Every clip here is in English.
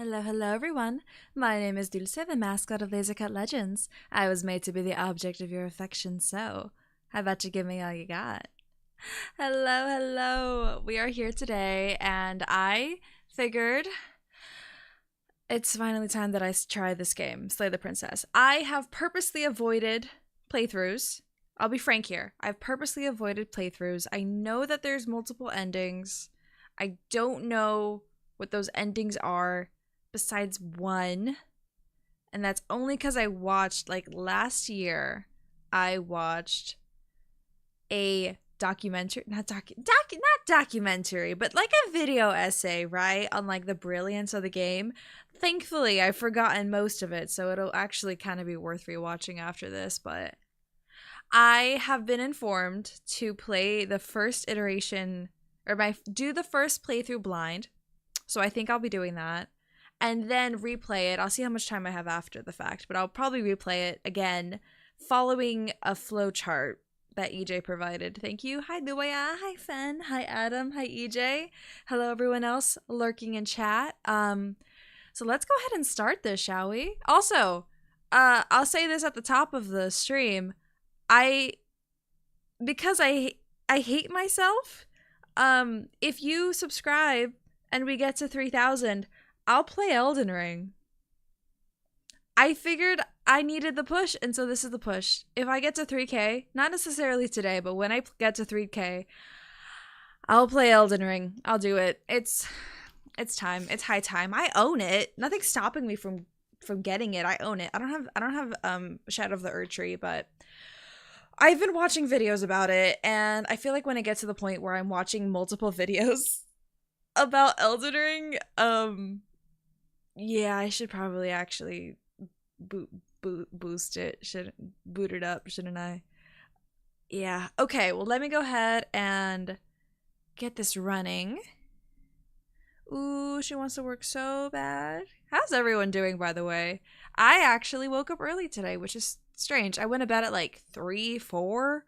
Hello everyone, my name is Dulce, the mascot of Lasercut Legends. I was made to be the object of your affection, so how about you give me all you got? Hello, we are here today, and I figured it's finally time that I try this game, Slay the Princess. I have purposely avoided playthroughs. I'll be frank here. I've purposely avoided playthroughs. I know that there's multiple endings. I don't know what those endings are besides one, and that's only because I watched, like, last year I watched a documentary, not documentary, but like a video essay, right, on like the brilliance of the game. Thankfully I've forgotten most of it, so it'll actually kind of be worth rewatching after this. But I have been informed to play the first iteration, or do the first playthrough blind, so I think I'll be doing that, and then replay it. I'll see how much time I have after the fact, but I'll probably replay it again following a flowchart that EJ provided. Thank you. Hi, Luaya. Hi, Phen. Hi, Adam. Hi, EJ. Hello, everyone else lurking in chat. So let's go ahead and start this, shall we? Also, I'll say this at the top of the stream. Because I hate myself, if you subscribe and we get to 3,000, I'll play Elden Ring. I figured I needed the push, and so this is the push. If I get to 3K, not necessarily today, but when I get to 3K, I'll play Elden Ring. I'll do it. It's time. It's high time. I own it. Nothing's stopping me from getting it. I own it. I don't have Shadow of the Erdtree, but I've been watching videos about it, and I feel like when I get to the point where I'm watching multiple videos about Elden Ring, yeah, I should probably actually boost it. Boot it up, shouldn't I? Yeah. Okay, well, let me go ahead and get this running. Ooh, she wants to work so bad. How's everyone doing, by the way? I actually woke up early today, which is strange. I went to bed at like 3, 4.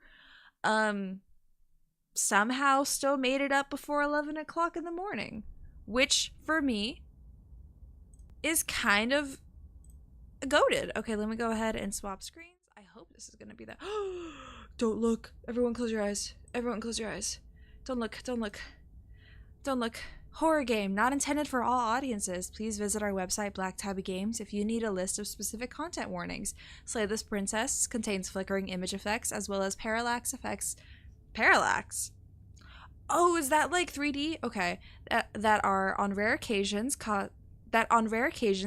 Somehow still made it up before 11 o'clock in the morning, which for me is kind of goated. Okay, let me go ahead and swap screens. I hope this is gonna be that. Don't look. Everyone close your eyes. Everyone close your eyes. Don't look. Don't look. Don't look. Horror game, not intended for all audiences. Please visit our website, Black Tabby Games, if you need a list of specific content warnings. Slay This Princess contains flickering image effects as well as parallax effects. Parallax? Oh, is that like 3D? Okay. That on rare occasions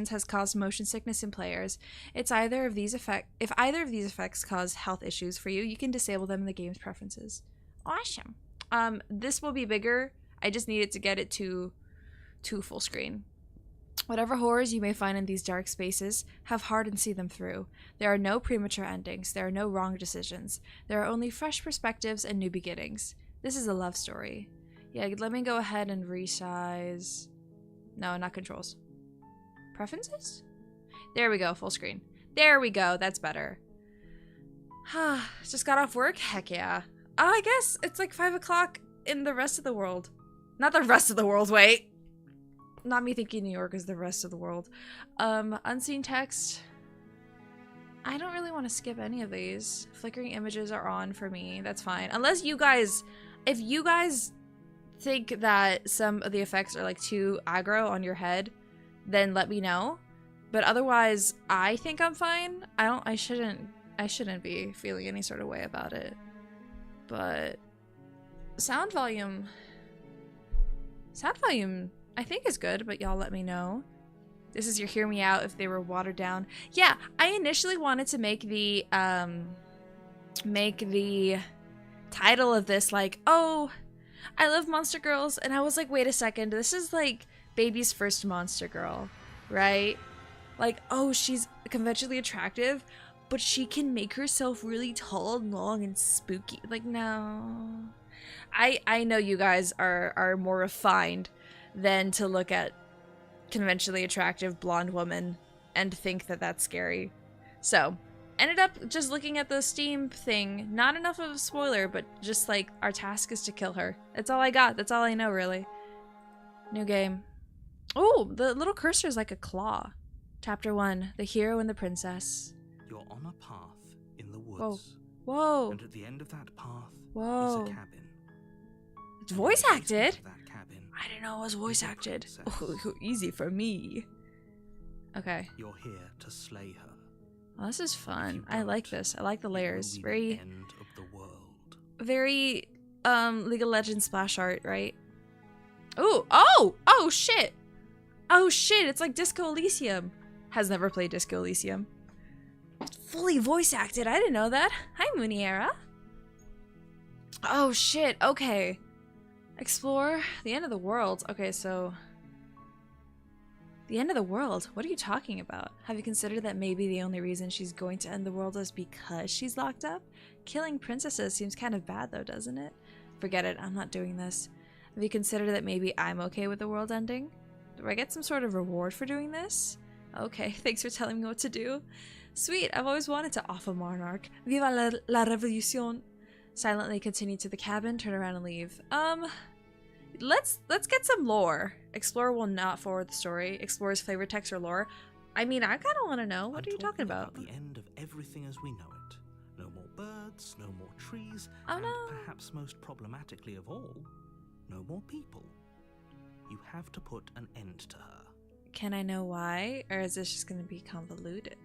has caused motion sickness in players. If either of these effects cause health issues for you, you can disable them in the game's preferences. Awesome. This will be bigger. I just needed to get it to full screen. Whatever horrors you may find in these dark spaces, have heart and see them through. There are no premature endings. There are no wrong decisions. There are only fresh perspectives and new beginnings. This is a love story. Yeah, let me go ahead and resize. No, not controls. Preferences? There we go, full screen. There we go, that's better. Just got off work? Heck yeah. Oh, I guess it's like 5 o'clock in the rest of the world. Not the rest of the world, wait. Not me thinking New York is the rest of the world. Unseen text. I don't really want to skip any of these. Flickering images are on for me. That's fine. Unless you guys, if you guys think that some of the effects are like too aggro on your head, then let me know. But otherwise, I think I'm fine. I shouldn't be feeling any sort of way about it. But sound volume I think is good, but y'all let me know. This is your hear me out if they were watered down. Yeah, I initially wanted to make the title of this like, oh, I love monster girls, and I was like, wait a second, this is like baby's first monster girl, right? Like, oh, she's conventionally attractive, but she can make herself really tall and long and spooky. Like, no. I know you guys are more refined than to look at conventionally attractive blonde woman and think that that's scary. So, ended up just looking at the Steam thing. Not enough of a spoiler, but just like, our task is to kill her. That's all I got. That's all I know, really. New game. Oh, the little cursor is like a claw. Chapter 1, The Hero and the Princess. You're on a path in the woods. Whoa. Whoa. And at the end of that path Whoa. is a cabin. It's voice acted? That cabin, I didn't know it was voice acted. Oh, easy for me. Okay. You're here to slay her. Well, this is fun. I like this. I like the layers. Very, end of the world. Very, League of Legends splash art, right? Ooh, oh shit. Oh shit, it's like Disco Elysium. Has never played Disco Elysium. It's fully voice acted. I didn't know that. Hi, Muniera. Oh shit, okay. Explore the end of the world. Okay, so the end of the world? What are you talking about? Have you considered that maybe the only reason she's going to end the world is because she's locked up? Killing princesses seems kind of bad though, doesn't it? Forget it, I'm not doing this. Have you considered that maybe I'm okay with the world ending? Do I get some sort of reward for doing this? Okay, thanks for telling me what to do. Sweet, I've always wanted to off a monarch. Viva la revolution. Silently continue to the cabin, turn around and leave. let's get some lore. Explorer will not forward the story. Explorer's flavor text or lore. I mean, I kind of want to know. What are you talking about? The end of everything as we know it. No more birds, no more trees, Oh, and no. perhaps most problematically of all, no more people. You have to put an end to her. Can I know why? Or is this just going to be convoluted?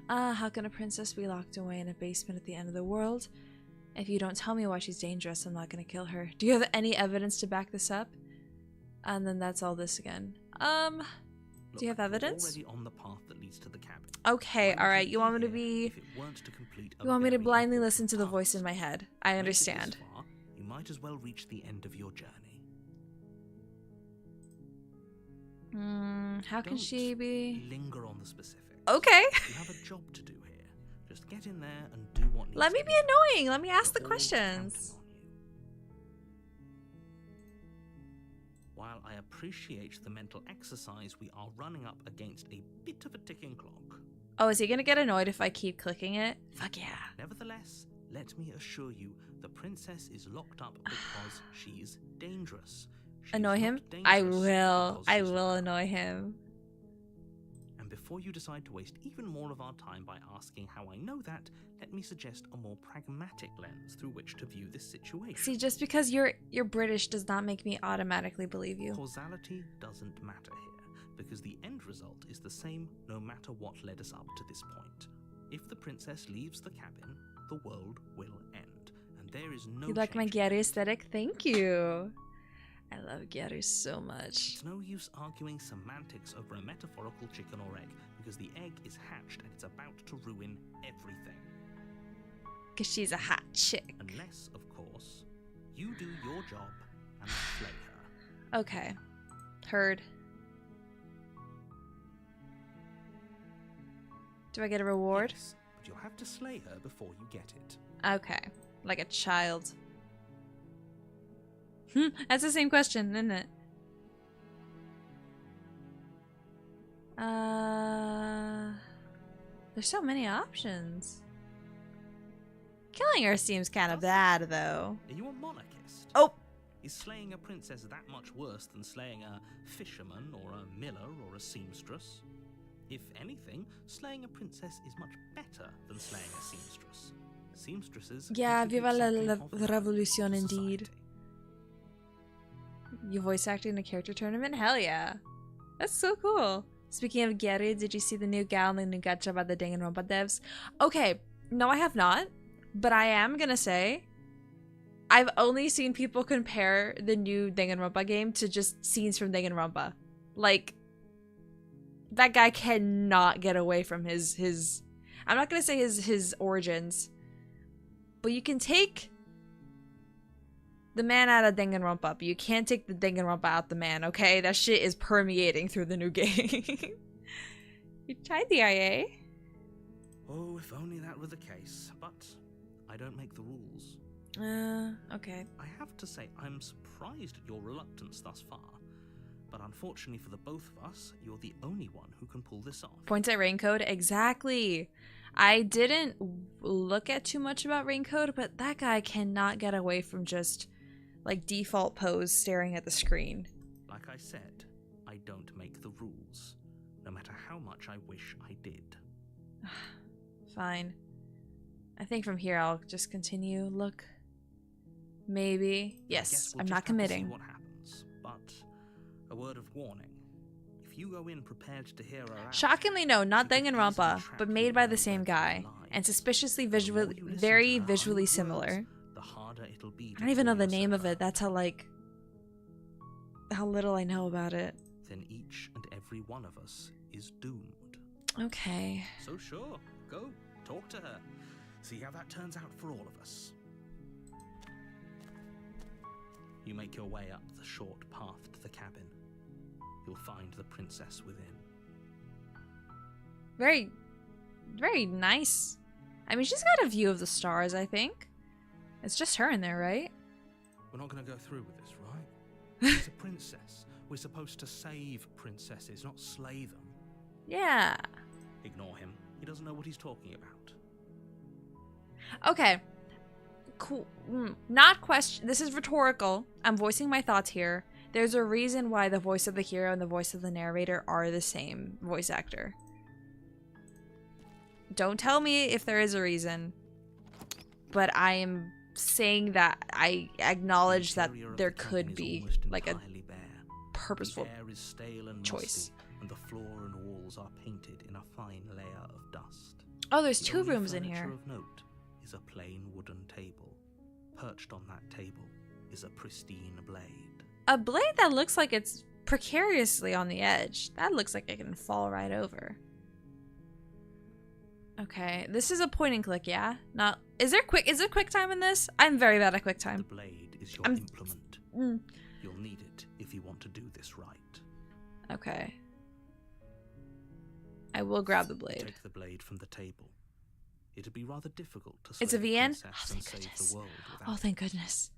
How can a princess be locked away in a basement at the end of the world? If you don't tell me why she's dangerous, I'm not going to kill her. Do you have any evidence to back this up? And then that's all this again. Do you have evidence? Already on the path that leads to the cabin. Okay, alright. You want me to be... If it weren't to complete a You want me to very blindly important listen to the voice in task. my head. I Made it understand. this far, you might as well reach the end of your journey. How can Don't she be... linger on the specifics. Okay. You have a job to do here. Just get in there and do what needs Let me to be done. annoying. Let me ask the We're all questions. counting on you. While I appreciate the mental exercise, we are running up against a bit of a ticking clock. Oh, is he gonna get annoyed if I keep clicking it? Fuck yeah. Nevertheless, let me assure you, the princess is locked up because she's dangerous. She is Annoy not him? I dangerous will. because I she's will locked up. annoy him. And before you decide to waste even more of our time by asking how I know that, let me suggest a more pragmatic lens through which to view this situation. See, just because you're British does not make me automatically believe you. Causality doesn't matter here, because the end result is the same no matter what led us up to this point. If the princess leaves the cabin, the world will end, and there is no You like my changing Gary it. aesthetic? Thank you. I love Gary so much. It's no use arguing semantics over a metaphorical chicken or egg, because the egg is hatched and it's about to ruin everything. Because she's a hot chick. Unless, of course, you do your job and slay her. Okay. Heard. Do I get a reward? Yes, but you'll have to slay her before you get it. Okay. Like a child. That's the same question, isn't it? There's so many options. Killing her seems kind of bad, though. Are you a monarchist? Oh! Is slaying a princess that much worse than slaying a fisherman or a miller or a seamstress? If anything, slaying a princess is much better than slaying a seamstress. Seamstresses Yeah, contribute viva la something of value revolution to indeed. society. You voice acting in a character tournament? Hell yeah. That's so cool. Speaking of Gary, did you see the new gal in the new gacha by the Danganronpa devs? Okay, no I have not, but I am gonna say I've only seen people compare the new Danganronpa game to just scenes from Danganronpa. Like, that guy cannot get away from his I'm not gonna say his origins, but you can take the man out of Danganronpa, but you can't take the Danganronpa out the man, okay? That shit is permeating through the new game. You tried the IA? Oh, if only that were the case. But I don't make the rules. Okay. I have to say, I'm surprised at your reluctance thus far. But unfortunately for the both of us, you're the only one who can pull this off. Points at Raincode? Exactly. I didn't look at too much about Raincode, but that guy cannot get away from just, like, default pose staring at the screen. Like I said, I don't make the rules, no matter how much I wish I did. Fine. I think from here I'll just continue. Look. Maybe. I Yes, guess we'll I'm just not have to committing. see what happens. But a word of warning: if you go in prepared to hear her out, Shockingly, no, not she could easily Danganronpa, trap but you made by in the a same web guy, of lies. and suspiciously The more visually, you listen very to her visually honeyed similar. words, the harder it'll be I don't even know pull the name yourself of it. out. That's how little I know about it. Then each and every one of us is doomed. Okay. So sure, go, talk to her. See how that turns out for all of us. You make your way up the short path to the cabin. You'll find the princess within. Very, very nice. I mean, she's got a view of the stars, I think. It's just her in there, right? We're not going to go through with this, right? She's a princess. We're supposed to save princesses, not slay them. Yeah. Ignore him. He doesn't know what he's talking about. Okay. Cool. Not question. This is rhetorical. I'm voicing my thoughts here. There's a reason why the voice of the hero and the voice of the narrator are the same voice actor. Don't tell me if there is a reason, but I am saying that I acknowledge that there could be like a purposeful choice. And the floor and walls are painted in a fine layer of dust. Oh, there's two rooms in here. Of note is a plain wooden table. Perched on that table is a pristine blade. A blade that looks like it's precariously on the edge. That looks like it can fall right over. Okay, this is a point and click, yeah? Not is there quick time in this? I'm very bad at quick time. The blade is your implement. You'll need it if you want to do this right. Okay. I will grab the blade. Take the blade from the table. It'd be rather difficult to slay It's a VN? Oh, thank goodness. Oh, thank goodness.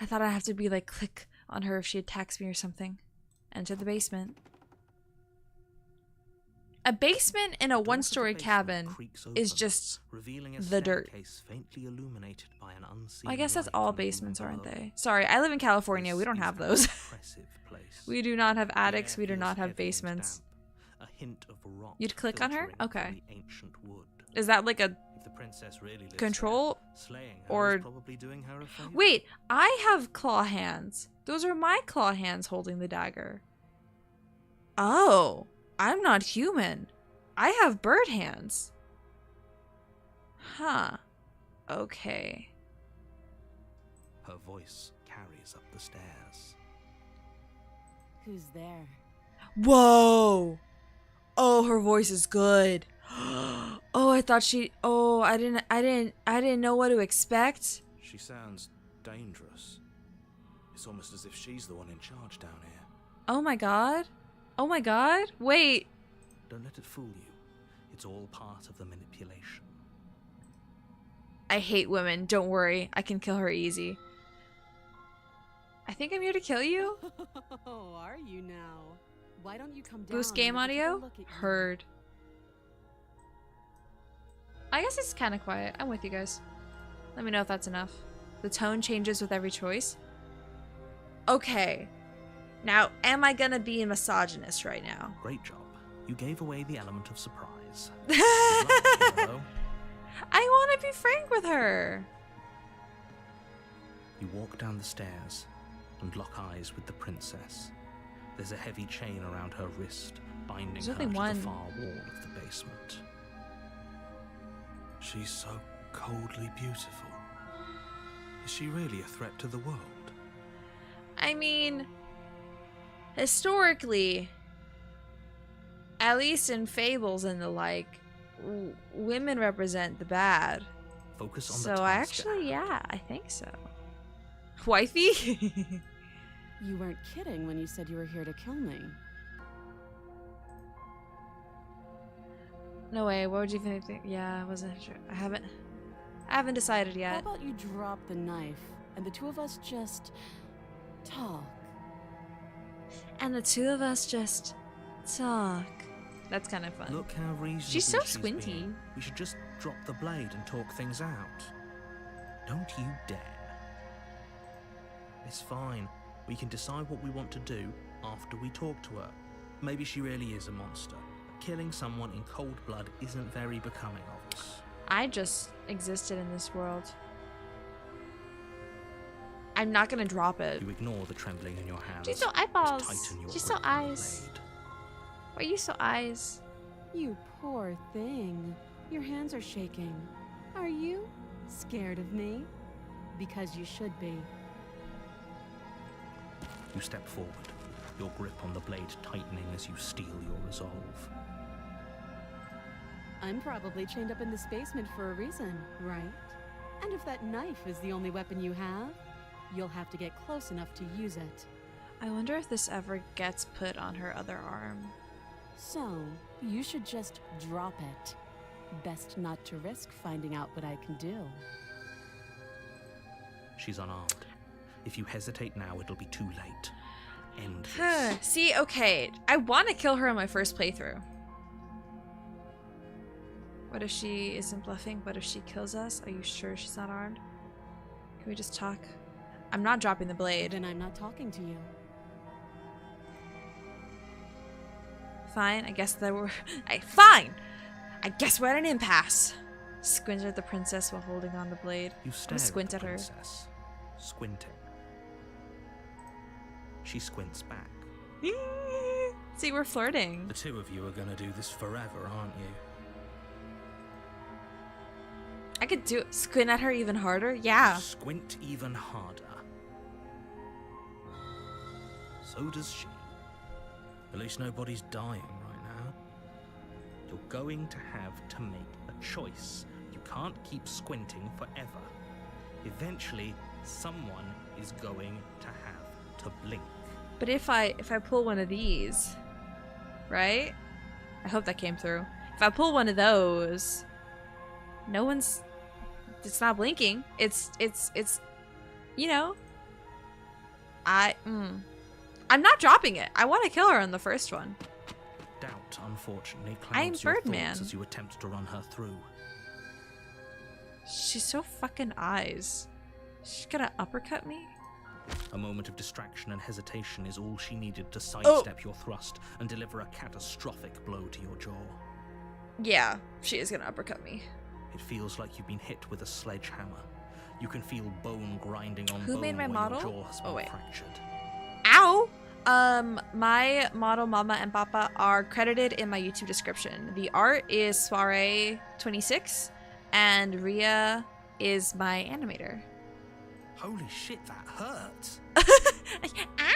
I thought I'd have to be like click on her if she attacks me or something. Enter the basement. A basement in a one-story cabin is just the dirt. Faintly illuminated by an unseen I guess that's light all from basements, aren't below. they? Sorry, I live in California. We don't have those. Place. We do not have attics. The We do air not feels have heavy and basements. damp. A hint of rot You'd click on her? filtering from Okay. the ancient wood. Is that like a If the princess really lives control? there, slaying her or- is probably doing her a favor. Wait, I have claw hands. Those are my claw hands holding the dagger. Oh, I'm not human. I have bird hands. Huh. Okay. Her voice carries up the stairs. Who's there? Whoa. Oh, her voice is good. Oh, I thought she. Oh, I didn't know what to expect. She sounds dangerous. It's almost as if she's the one in charge down here. Oh my god. Oh my god. Wait. Don't let it fool you. It's all part of the manipulation. I hate women. Don't worry. I can kill her easy. I think I'm here to kill you. Oh, are you now? Why don't you come down? Boost game and take a audio? look at you? Heard. I guess it's kind of quiet. I'm with you guys. Let me know if that's enough. The tone changes with every choice. Okay. Now, am I gonna be a misogynist right now? Great job. You gave away the element of surprise. I Good luck, hero. want to be frank with her. You walk down the stairs and lock eyes with the princess. There's a heavy chain around her wrist, binding There's her only to one. the far wall of the basement. She's so coldly beautiful. Is she really a threat to the world? I mean, historically, at least in fables and the like, women represent the bad. Focus on So the task at actually, hand. yeah, I think so. Wifey? You weren't kidding when you said you were here to kill me. No way. What would you think? Yeah, I wasn't sure. I haven't decided How yet. about you drop the knife and the two of us just talk? And the two of us just talk. That's kind of fun. Look how reasonable She's so she's squinty. being. We should just drop the blade and talk things out. Don't you dare. It's fine. We can decide what we want to do after we talk to her. Maybe she really is a monster. Killing someone in cold blood isn't very becoming of us. I just existed in this world. I'm not gonna drop it. You ignore the trembling in your hands. She's so and eyeballs. tighten your She's so grip on the eyes. blade. Why are you so eyes? You poor thing. Your hands are shaking. Are you scared of me? Because you should be. You step forward, your grip on the blade tightening as you steel your resolve. I'm probably chained up in this basement for a reason, right? And if that knife is the only weapon you have, you'll have to get close enough to use it. I wonder if this ever gets put on her other arm. So, you should just drop it. Best not to risk finding out what I can do. She's unarmed. If you hesitate now, it'll be too late. End this. See, okay. I want to kill her on my first playthrough. What if she isn't bluffing? What if she kills us? Are you sure she's not armed? Can we just talk? I'm not dropping the blade. Then I'm not talking to you. Fine. I guess there were. Fine. I guess we're at an impasse. Squint at the princess while holding on the blade. You stare squint at the at her. princess, squinting. She squints back. See, we're flirting. The two of you are gonna do this forever, aren't you? I could do squint at her even harder. Yeah. Squint even harder. So does she. At least nobody's dying right now. You're going to have to make a choice. You can't keep squinting forever. Eventually, someone is going to have to blink. But if I pull one of these, right? I hope that came through. If I pull one of those, no one's. It's not blinking. It's. You know. I'm not dropping it. I want to kill her on the first one. Doubt, unfortunately, I'm clouds your Birdman. thoughts as you attempt to run her through. She's so fucking eyes. She's gonna uppercut me? A moment of distraction and hesitation is all she needed to sidestep your thrust and deliver a catastrophic blow to your jaw. Yeah, she is gonna uppercut me. It feels like you've been hit with a sledgehammer. You can feel bone grinding on Who bone made my where model? your jaw has been fractured. Ow! My model Mama and Papa are credited in my YouTube description. The art is Soiree26, and Ria is my animator. Holy shit, that hurts!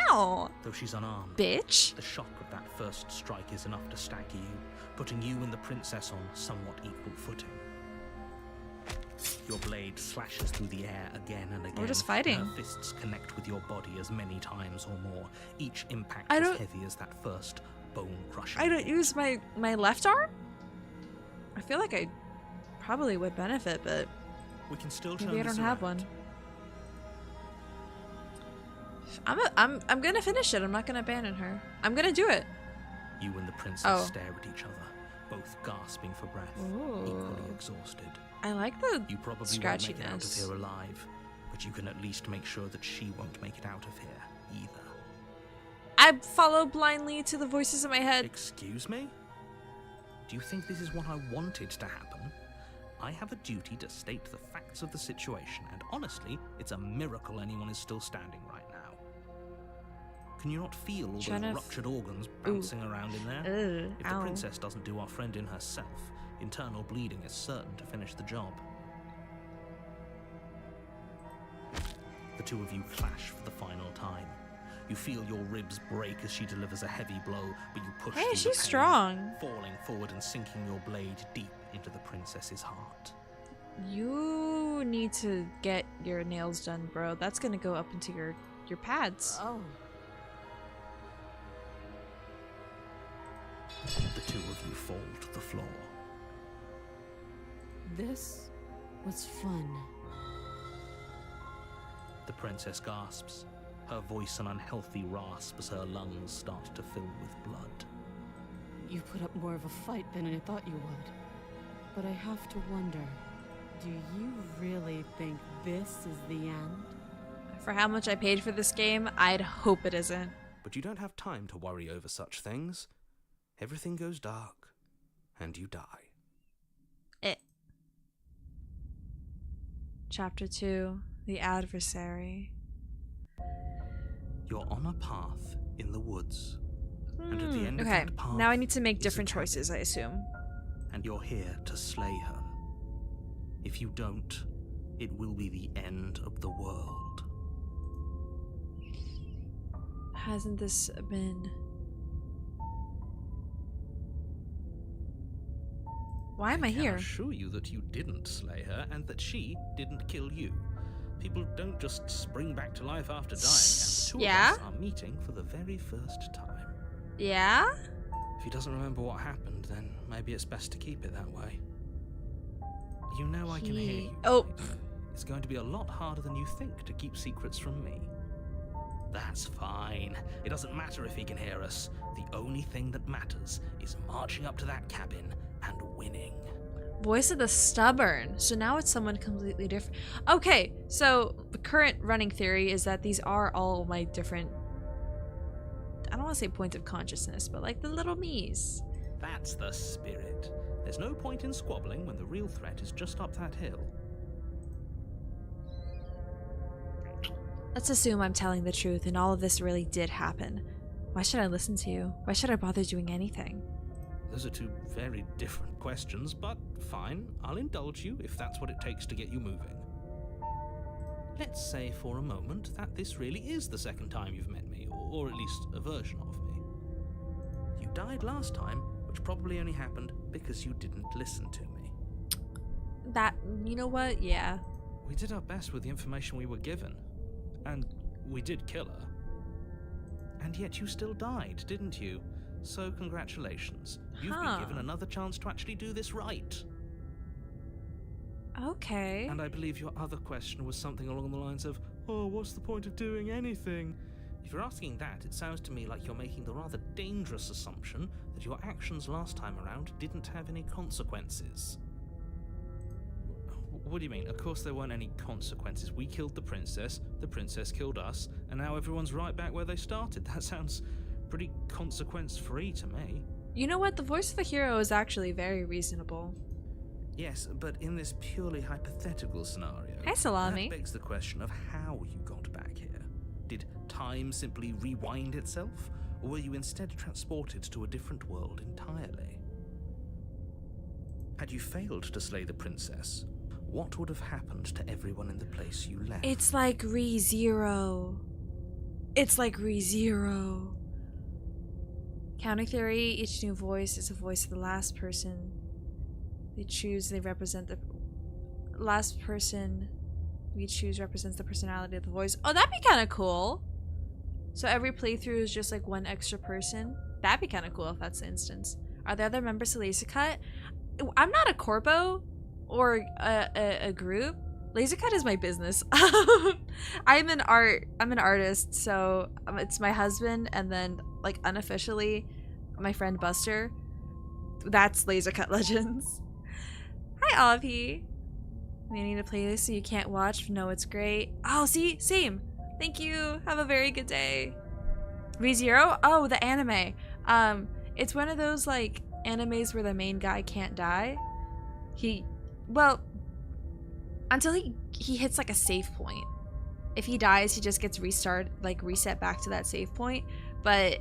Ow! Though she's unarmed, Bitch. the shock of that first strike is enough to stagger you, putting you and the princess on somewhat equal footing. Your blade slashes through the air again and again. We're just fighting. Her fists connect with your body as many times or more, each impact I as don't- heavy as that first bone-crushing. I don't use my left arm? I feel like I probably would benefit, but We can still turn maybe I this don't have around. one. I'm gonna finish it. I'm not gonna abandon her. I'm gonna do it. You and the princess Oh. stare at each other, both gasping for breath, Ooh. equally exhausted. I like the You probably won't make it out of scratchiness. here alive, but you can at least make sure that she won't make it out of here either. I follow blindly to the voices in my head. Excuse me? Do you think this is what I wanted to happen? I have a duty to state the facts of the situation, and honestly, it's a miracle anyone is still standing right now. Can you not feel all those Tryna ruptured organs bouncing around in there? Ugh, If the ow. princess doesn't do our friend in herself, internal bleeding is certain to finish the job. The two of you clash for the final time. You feel your ribs break as she delivers a heavy blow, but you push Hey, through the she's pain, strong. falling forward and sinking your blade deep into the princess's heart. You need to get your nails done, bro. That's gonna go up into your pads. Oh, The two of you fall to the floor. this was fun. The princess gasps, her voice an unhealthy rasp as her lungs start to fill with blood. You put up more of a fight than I thought you would. But I have to wonder, do you really think this is the end? For how much I paid for this game, I'd hope it isn't. But you don't have time to worry over such things. Everything goes dark, and you die. Chapter 2, The Adversary. You're on a path in the woods, and at the end of Okay, that path now I need to make is a different cabin, choices, I assume. and you're here to slay her. If you don't, it will be the end of the world. Hasn't this been... Why am I can here? assure you that you didn't slay her and that she didn't kill you. People don't just spring back to life after dying, and the two Yeah? of us are meeting for the very first time. Yeah? If he doesn't remember what happened, then maybe it's best to keep it that way. You know I can hear you. Oh. right? It's going to be a lot harder than you think to keep secrets from me. That's fine. It doesn't matter if he can hear us. The only thing that matters is marching up to that cabin and winning. Voice of the Stubborn. So now it's someone completely different. Okay, so the current running theory is that these are all my different I don't want to say point of consciousness, but like the little me's. That's the spirit. There's no point in squabbling when the real threat is just up that hill. Let's assume I'm telling the truth and all of this really did happen. Why should I listen to you? Why should I bother doing anything? Those are two very different questions, but fine, I'll indulge you if that's what it takes to get you moving. Let's say for a moment that this really is the second time you've met me, or at least a version of me. You died last time, which probably only happened because you didn't listen to me. That, you know what? Yeah. We did our best with the information we were given, and we did kill her. And yet you still died, didn't you? So congratulations. You've been given another chance to actually do this right. Okay. And I believe your other question was something along the lines of, oh, what's the point of doing anything? If you're asking that, it sounds to me like you're making the rather dangerous assumption that your actions last time around didn't have any consequences. What do you mean? Of course there weren't any consequences. We killed the princess killed us, and now everyone's right back where they started. That sounds pretty consequence-free to me. You know what? The voice of the hero is actually very reasonable. Yes, but in this purely hypothetical scenario, Hi, Salami. that begs the question of how you got back here. Did time simply rewind itself, or were you instead transported to a different world entirely? Had you failed to slay the princess, what would have happened to everyone in the place you left? It's like ReZero. It's like ReZero. Counter theory, each new voice is a voice of the last person they represent the last person we choose represents the personality of the voice. Oh, that'd be kind of cool. So every playthrough is just like one extra person. That'd be kind of cool if that's the instance. Are there other members of Lasercut? I'm not a corpo or a group. Lasercut is my business. I'm an artist, so it's my husband, and then like unofficially my friend Buster. That's Lasercut Legends. Hi, Avi. Meaning to play this so you can't watch? No, it's great. Oh, see? Same. Thank you. Have a very good day. ReZero? Oh, the anime. It's one of those like animes where the main guy can't die. Until he hits like a save point. If he dies, he just gets reset back to that save point. But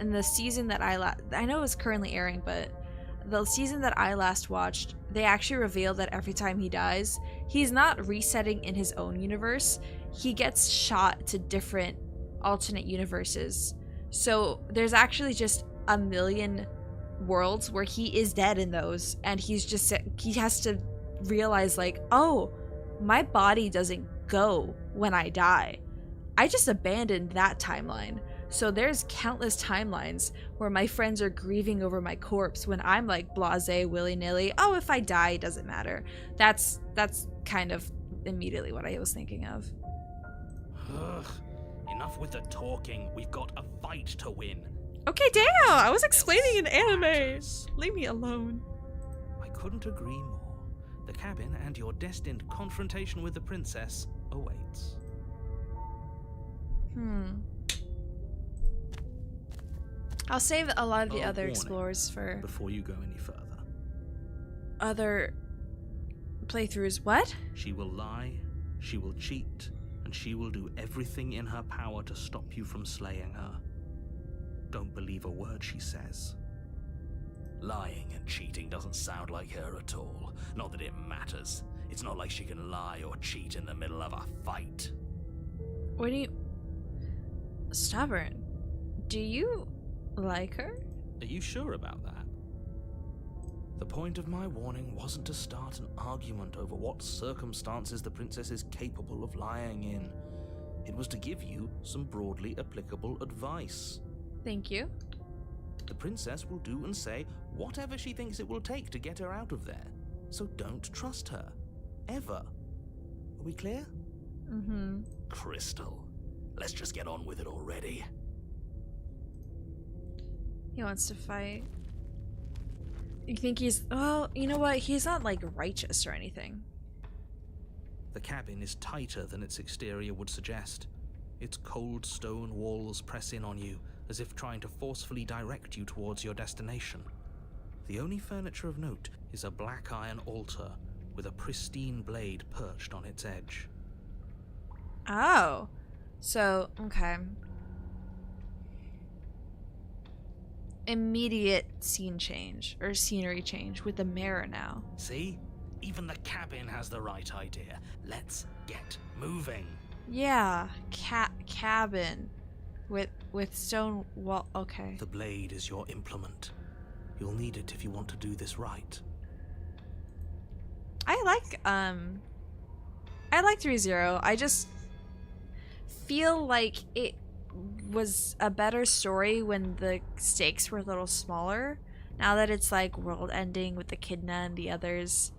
in the season that I know it's currently airing, but the season that I last watched, they actually revealed that every time he dies, he's not resetting in his own universe. He gets shot to different alternate universes. So there's actually just a million worlds where he is dead in those, and he has to realize like, oh, my body doesn't go when I die. I just abandoned that timeline. So there's countless timelines where my friends are grieving over my corpse when I'm like blasé, willy-nilly. Oh, if I die, it doesn't matter. That's kind of immediately what I was thinking of. Ugh. Enough with the talking. We've got a fight to win. Okay, damn! I was explaining an anime. Leave me alone. I couldn't agree more. The cabin and your destined confrontation with the princess awaits. I'll save a lot of the other Warning explorers for before you go any further. other playthroughs. What? She will lie, she will cheat, and she will do everything in her power to stop you from slaying her. Don't believe a word she says. Lying and cheating doesn't sound like her at all. Not that it matters. It's not like she can lie or cheat in the middle of a fight. What do you... Stubborn. Do you like her? Are you sure about that? The point of my warning wasn't to start an argument over what circumstances the princess is capable of lying in. It was to give you some broadly applicable advice. Thank you. The princess will do and say whatever she thinks it will take to get her out of there. So don't trust her. Ever. Are we clear? Mm-hmm. Crystal, let's just get on with it already. He wants to fight. You think he's... Well, you know what? He's not, like, righteous or anything. The cabin is tighter than its exterior would suggest. Its cold stone walls press in on you, as if trying to forcefully direct you towards your destination. The only furniture of note is a black iron altar with a pristine blade perched on its edge. Oh. So, okay. Immediate scene change, or scenery change, with the mirror now. See? Even the cabin has the right idea. Let's get moving. Yeah, cabin. With stone wall. Okay. The blade is your implement. You'll need it if you want to do this right. I like 3-0. I just feel like it was a better story when the stakes were a little smaller. Now that it's like world ending with the Echidna and the others,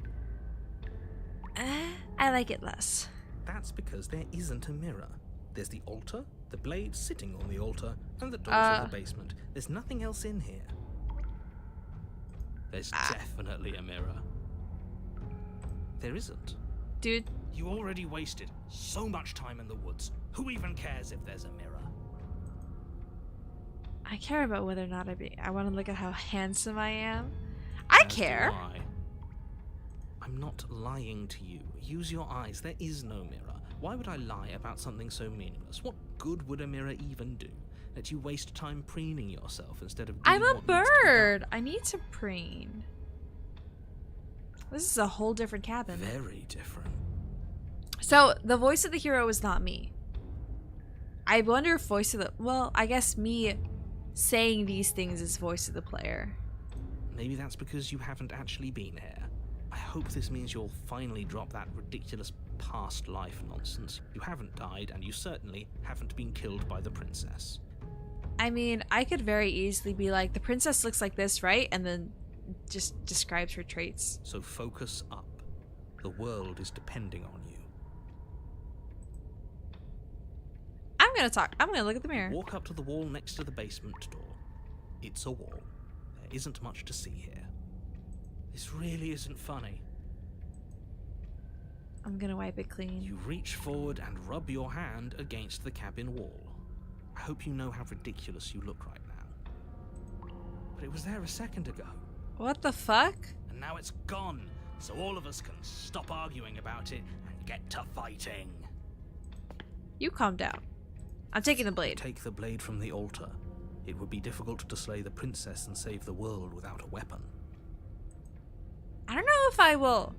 I like it less. That's because there isn't a mirror. There's the altar, the blade sitting on the altar, and the door to the basement. There's nothing else in here. There's definitely a mirror. There isn't. Dude. You already wasted so much time in the woods. Who even cares if there's a mirror? I care about whether or not I want to look at how handsome I am. I care. I'm not lying to you. Use your eyes. There is no mirror. Why would I lie about something so meaningless? What good would a mirror even do? Let you waste time preening yourself instead of doing I'm a what needs to be bird. done. I need to preen. This is a whole different cabin. Very different. So the voice of the hero is not me. I wonder if voice of the... Well, I guess me saying these things is voice of the player. Maybe that's because you haven't actually been here. I hope this means you'll finally drop that ridiculous past life nonsense. You haven't died, and you certainly haven't been killed by the princess. I mean, I could very easily be like, the princess looks like this, right? And then just describes her traits. So focus up. The world is depending on you. I'm gonna talk. I'm gonna look at the mirror. Walk up to the wall next to the basement door. It's a wall. There isn't much to see here. This really isn't funny. I'm gonna wipe it clean. You reach forward and rub your hand against the cabin wall. I hope you know how ridiculous you look right now. But it was there a second ago. What the fuck? And now it's gone, so all of us can stop arguing about it and get to fighting. You calm down. I'm taking the blade. Take the blade from the altar. It would be difficult to slay the princess and save the world without a weapon. I don't know if I will.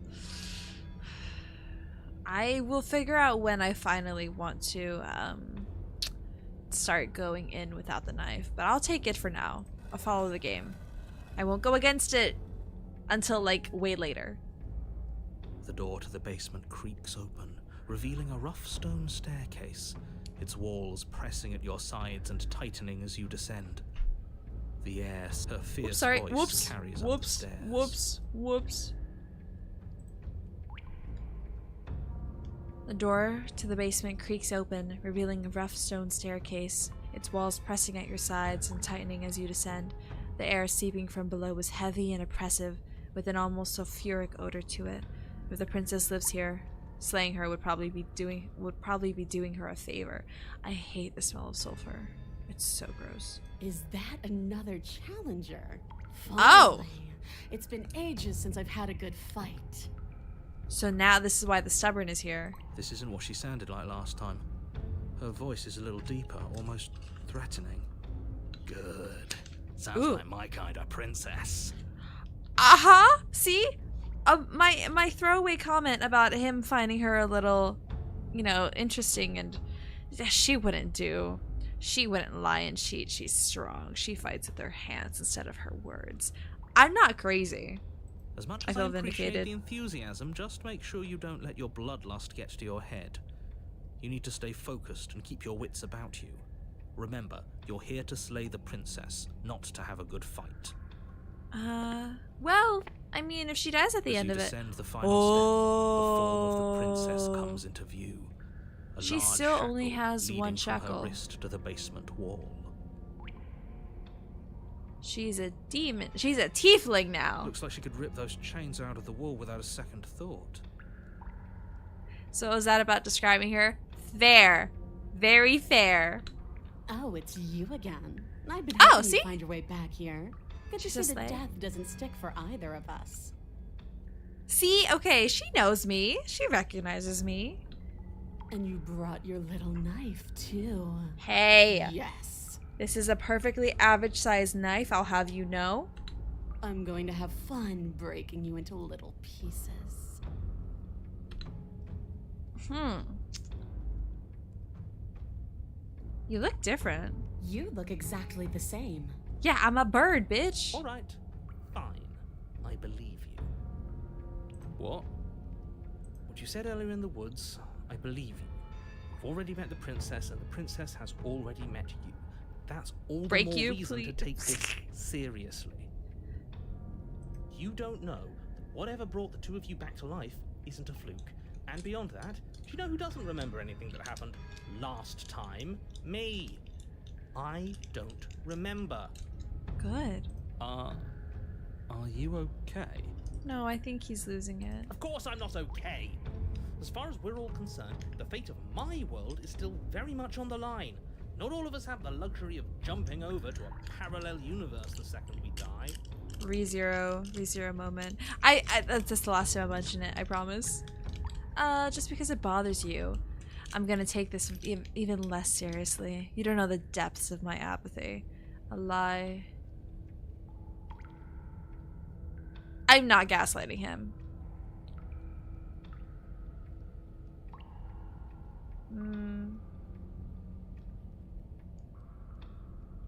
I will figure out when I finally want to start going in without the knife, but I'll take it for now. I'll follow the game. I won't go against it until like way later. The door to the basement creaks open, revealing a rough stone staircase, its walls pressing at your sides and tightening as you descend. The air, her fierce voice carries up the stairs. Whoops. The door to the basement creaks open, revealing a rough stone staircase, its walls pressing at your sides and tightening as you descend. The air seeping from below is heavy and oppressive, with an almost sulfuric odor to it. If the princess lives here, slaying her would probably be doing her a favor. I hate the smell of sulfur. It's so gross. Is that another challenger? Oh! Finally. It's been ages since I've had a good fight. So now this is why the stubborn is here. This isn't what she sounded like last time. Her voice is a little deeper, almost threatening. Good. Sounds like my kind of princess. See? My throwaway comment about him finding her a little, interesting, and she wouldn't lie and cheat. She's strong. She fights with her hands instead of her words. I'm not crazy. As much as I appreciate the enthusiasm, just make sure you don't let your bloodlust get to your head. You need to stay focused and keep your wits about you. Remember, you're here to slay the princess, not to have a good fight. Well, I mean, if she dies at the end of it. The final step, the form of the princess comes into view. She still only has one shackle. Her wrist to the basement wall. She's a demon. She's a tiefling now. Looks like she could rip those chains out of the wall without a second thought. So is that about describing her? Fair. Very fair. Oh, it's you again. I've been Oh, helping see? you find your way back here. Good to She's see just that like- death doesn't stick for either of us. See, okay, she knows me. She recognizes me. And you brought your little knife, too. Hey, Yes. this is a perfectly average-sized knife, I'll have you know. I'm going to have fun breaking you into little pieces. You look different. You look exactly the same. Yeah, I'm a bird, bitch. All right, fine. I believe you. What? What you said earlier in the woods, I believe you. You've already met the princess, and the princess has already met you. That's all Break the more you, reason to please. take this seriously. You don't know that whatever brought the two of you back to life isn't a fluke. And beyond that, do you know who doesn't remember anything that happened last time? Me. I don't remember. Good. Are you okay? No, I think he's losing it. Of course I'm not okay. As far as we're all concerned, the fate of my world is still very much on the line. Not all of us have the luxury of jumping over to a parallel universe the second we die. ReZero moment. That's just the last time I mention it, I promise. Just because it bothers you, I'm gonna take this even less seriously. You don't know the depths of my apathy. A lie. I'm not gaslighting him.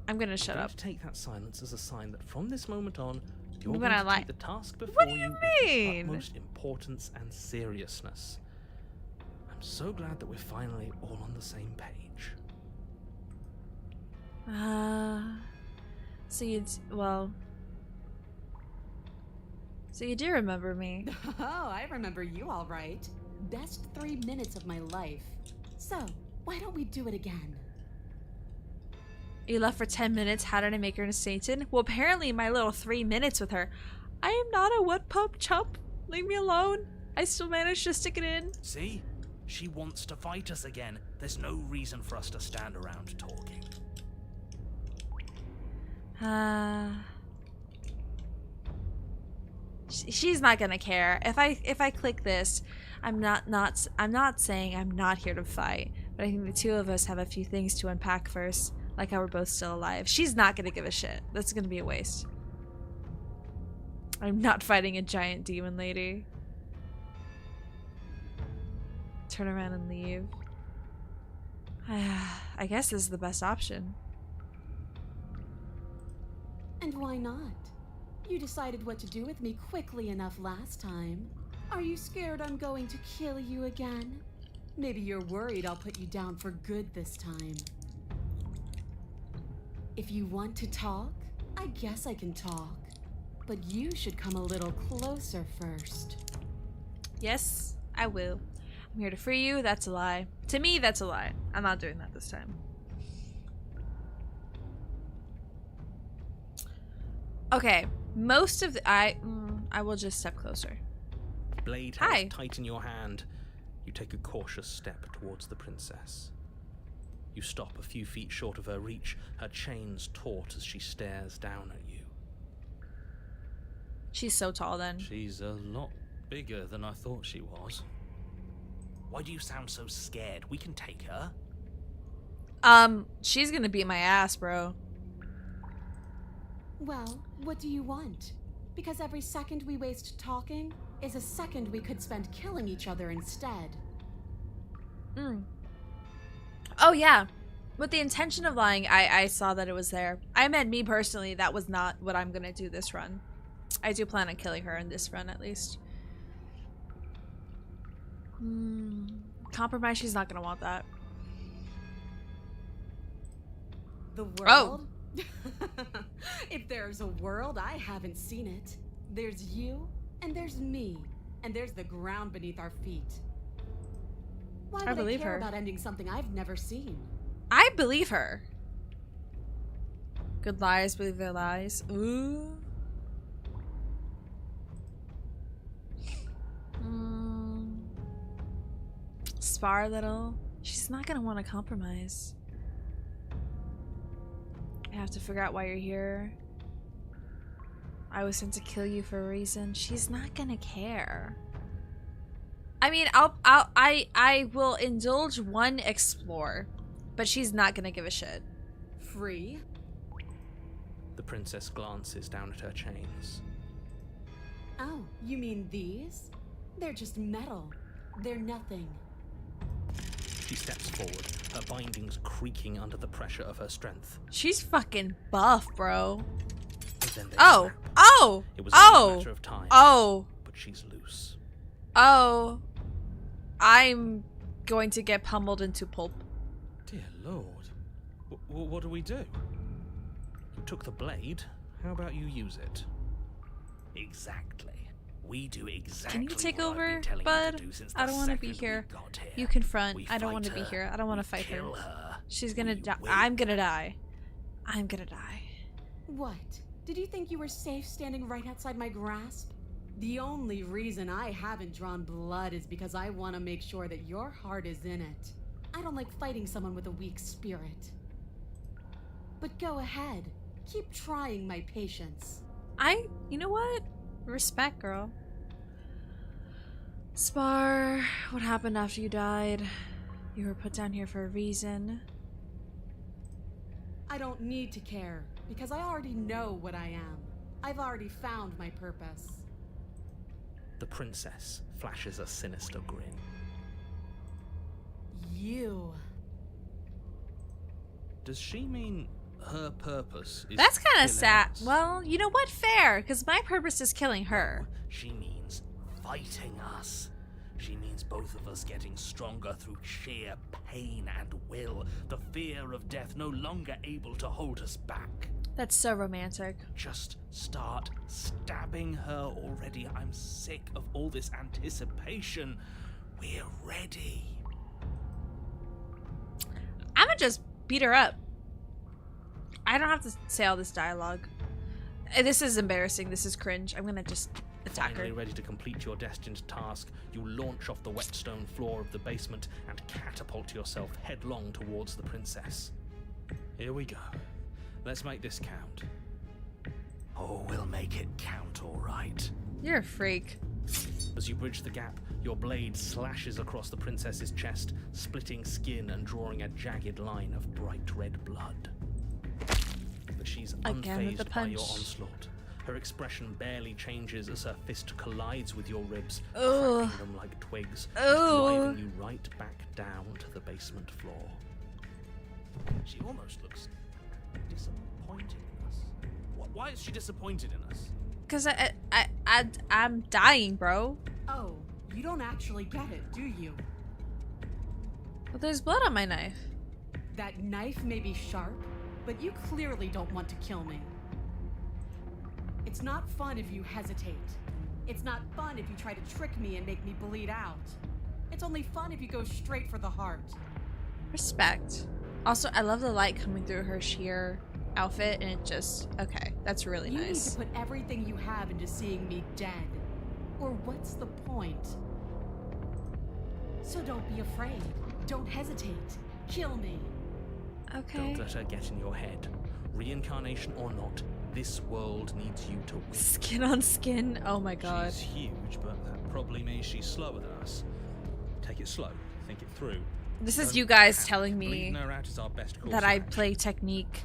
I'm gonna shut I'm up. going to take that silence as a sign that from this moment on, you're When going I to lie- take the task before What do you you with the mean? utmost importance and seriousness. I'm so glad that we're finally all on the same page. So you do remember me. Oh, I remember you all right. Best 3 minutes of my life. So, why don't we do it again? You left for 10 minutes. How did I make her into Satan? Well, apparently my little 3 minutes with her. I am not a what pup chump. Leave me alone. I still managed to stick it in. See? She wants to fight us again. There's no reason for us to stand around talking. She's not gonna care. If I click this, I'm not saying I'm not here to fight, but I think the two of us have a few things to unpack first, like how we're both still alive. She's not gonna give a shit. That's gonna be a waste. I'm not fighting a giant demon lady. Turn around and leave. I guess this is the best option. And why not? You decided what to do with me quickly enough last time. Are you scared I'm going to kill you again? Maybe you're worried I'll put you down for good this time. If you want to talk, I guess I can talk. But you should come a little closer first. Yes, I will. I'm here to free you. That's a lie. To me, that's a lie. I'm not doing that this time. Okay, most of the I will just step closer. Blade Hi. held tight in your hand. You take a cautious step towards the princess. You stop a few feet short of her reach, her chains taut as she stares down at you. She's so tall then. She's a lot bigger than I thought she was. Why do you sound so scared? We can take her. She's gonna beat my ass, bro. Well, what do you want? Because every second we waste talking is a second we could spend killing each other instead. Oh yeah. With the intention of lying, I saw that it was there. I meant me personally, that was not what I'm gonna do this run. I do plan on killing her in this run at least. Compromise, she's not gonna want that. The world? Oh. If there's a world, I haven't seen it. There's you, and there's me, and there's the ground beneath our feet. Why would I believe care her. about ending something I've never seen? I believe her. Good liars believe their lies. Ooh. Spar a little. She's not gonna want to compromise. I have to figure out why you're here. I was sent to kill you for a reason. She's not gonna care. I mean, I will indulge one explore, but she's not gonna give a shit. Free? The princess glances down at her chains. Oh, you mean these? They're just metal. They're nothing. She steps forward, her bindings creaking under the pressure of her strength. She's fucking buff, bro. And then they Oh! snap. Oh! It was only a matter of time. Oh! But she's loose. Oh! I'm going to get pummeled into pulp. Dear Lord. What do we do? You took the blade. How about you use it? Exactly. We do exactly. Can you take what I've over, been telling you bud? to do since I the don't want to be second here. we got here. You confront. We I don't fight want to be her. here. I don't want to We fight her. kill her. She's gonna We die. win. I'm gonna die. I'm gonna die. What? Did you think you were safe standing right outside my grasp? The only reason I haven't drawn blood is because I want to make sure that your heart is in it. I don't like fighting someone with a weak spirit. But go ahead. Keep trying my patience. You know what? Respect, girl. Spar, what happened after you died? You were put down here for a reason. I don't need to care, because I already know what I am. I've already found my purpose. The princess flashes a sinister grin. You. Does she mean her purpose is That's kind of killing sad. us? Well, you know what? Fair, because my purpose is killing her. She means fighting us. She means both of us getting stronger through sheer pain and will. The fear of death no longer able to hold us back. That's so romantic. Just start stabbing her already. I'm sick of all this anticipation. We're ready. I'm gonna just beat her up. I don't have to say all this dialogue. This is embarrassing. This is cringe. I'm gonna just attack Finally her. ready to complete your destined task, you launch off the wet stone floor of the basement and catapult yourself headlong towards the princess. Here we go. Let's make this count. Oh, we'll make it count, all right. You're a freak. As you bridge the gap, your blade slashes across the princess's chest, splitting skin and drawing a jagged line of bright red blood. But she's Again with the unfazed by your punch. onslaught. Her expression barely changes as her fist collides with your ribs, Ugh. cracking them like twigs, and Ugh. driving you right back down to the basement floor. She almost looks disappointed in us. Why is she disappointed in us? Because I'm dying, bro. Oh, you don't actually get it, do you? But there's blood on my knife. That knife may be sharp, but you clearly don't want to kill me. It's not fun if you hesitate. It's not fun if you try to trick me and make me bleed out. It's only fun if you go straight for the heart. Respect. Also, I love the light coming through her sheer outfit, and it just... Okay, that's really You need nice. to put everything you have into seeing me dead. Or what's the point? So don't be afraid. Don't hesitate. Kill me. Okay. Don't let her get in your head. Reincarnation or not, this world needs you to win. Skin on skin. Oh my god. She's huge, but that probably means she's slower than us. Take it slow. Think it through. This is Don't you guys panic. telling me Bleeding her out is our best course that of I action. play technique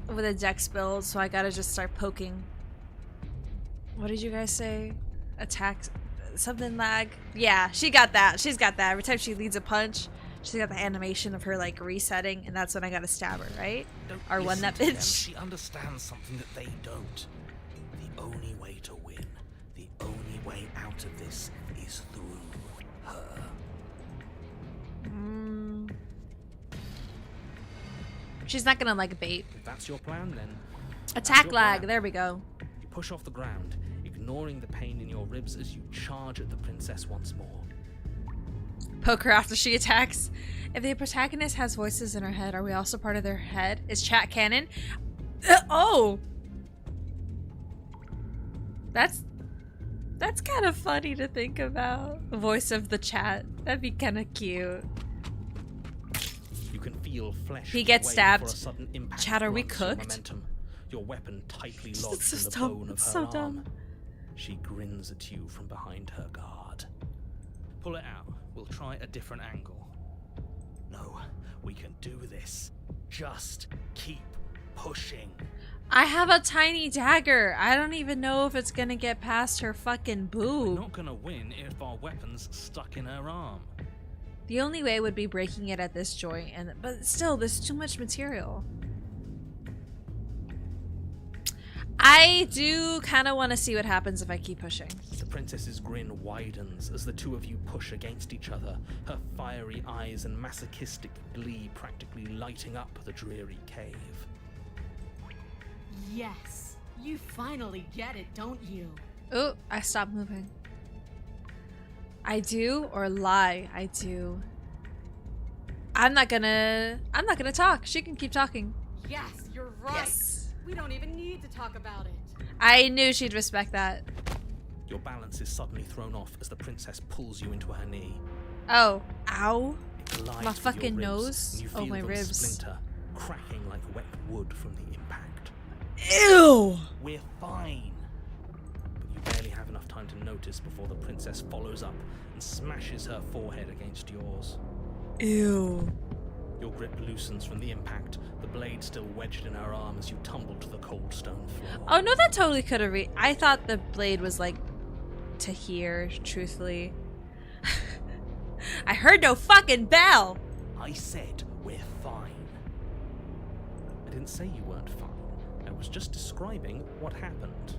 with a dex build, so I gotta just start poking. What did you guys say? Attack... Something lag? Yeah, she got that. She's got that. Every time she leads a punch, she's got the animation of her, like, resetting, and that's when I gotta stab her, right? Don't Or one listen that to them. bitch. She understands something that they don't. The only way to win, the only way out of this is through her. She's not gonna like bait. If that's your plan, then Attack your lag. plan. There we go. you push off the ground, ignoring the pain in your ribs as you charge at the princess once more. Poke her after she attacks. If the protagonist has voices in her head, are we also part of their head? Is chat canon? Oh! That's kind of funny to think about. The voice of the chat. That'd be kind of cute. You can feel peel flesh. He gets away stabbed. before a sudden impact Chad, are we blunts your cooked? momentum. Your weapon tightly It's lodged so in the dumb. bone of It's her so arm. dumb. She grins at you from behind her guard. Pull it out. We'll try a different angle. No, we can do this. Just keep pushing. I have a tiny dagger. I don't even know if it's gonna get past her fucking We're boob. not gonna win if our weapon's stuck in her arm. The only way would be breaking it at this joint, but still, there's too much material. I do kind of want to see what happens if I keep pushing. The princess's grin widens as the two of you push against each other, her fiery eyes and masochistic glee practically lighting up the dreary cave. Yes, you finally get it, don't you? Oh, I stopped moving. I do or lie? I do. I'm not gonna talk. She can keep talking. Yes, you're right. Yes. We don't even need to talk about it. I knew she'd respect that. Your balance is suddenly thrown off as the princess pulls you into her knee. Oh, ow. It collides My with your fucking ribs, nose? and you Oh, feel my them ribs. splinter, cracking like wet wood from the impact. Ew! We're fine. But you barely have enough time to notice before the princess follows up and smashes her forehead against yours. Ew. Your grip loosens from the impact, the blade still wedged in her arm as you tumble to the cold stone floor. Oh no, that totally could have I thought the blade was like to here, truthfully. I heard no fucking bell! I said we're fine. I didn't say you weren't fine. I was just describing what happened.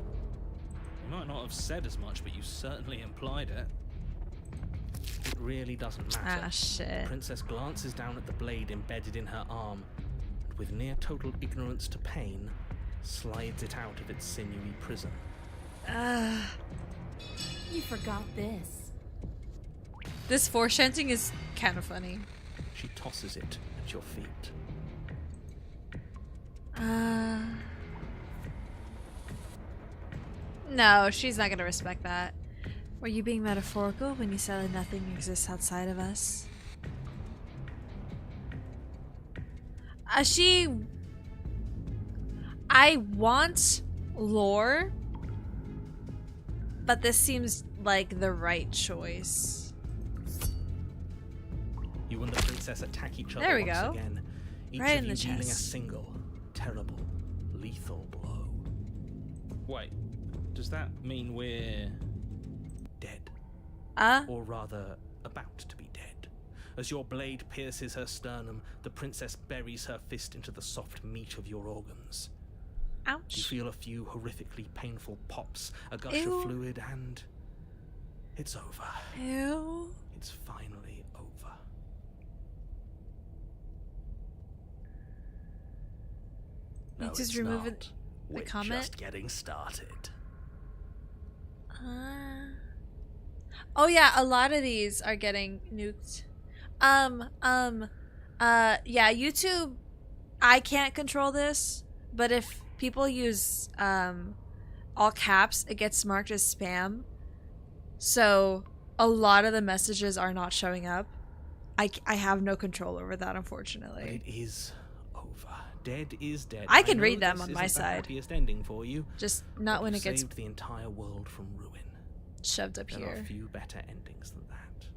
You might not have said as much, but you certainly implied it. It really doesn't matter. Ah, shit. The princess glances down at the blade embedded in her arm, and with near total ignorance to pain, slides it out of its sinewy prison. You forgot this. This foreshanting is kind of funny. She tosses it at your feet. No, she's not gonna respect that. Were you being metaphorical when you said that nothing exists outside of us? I want lore, but this seems like the right choice. You and the princess attack each other There we once go. again, each Right of in you the dealing a chest. single, terrible, lethal blow. Wait, does that mean we're dead? Or rather, about to be dead. As your blade pierces her sternum, the princess buries her fist into the soft meat of your organs. You Ouch. feel a few horrifically painful pops, a gush Ew. of fluid, and it's over. Ew. It's finally over. You No, just it's remove not. it- We're comment? just getting started. Oh yeah, a lot of these are getting nuked. Yeah, YouTube, I can't control this, but if people use all caps, it gets marked as spam. So a lot of the messages are not showing up. I have no control over that, But unfortunately. it is over. Dead is dead. I can know read them this on isn't my the side. happiest ending for you. Just not but when you it gets saved the entire world from ruin. shoved up There are here. few better endings than that.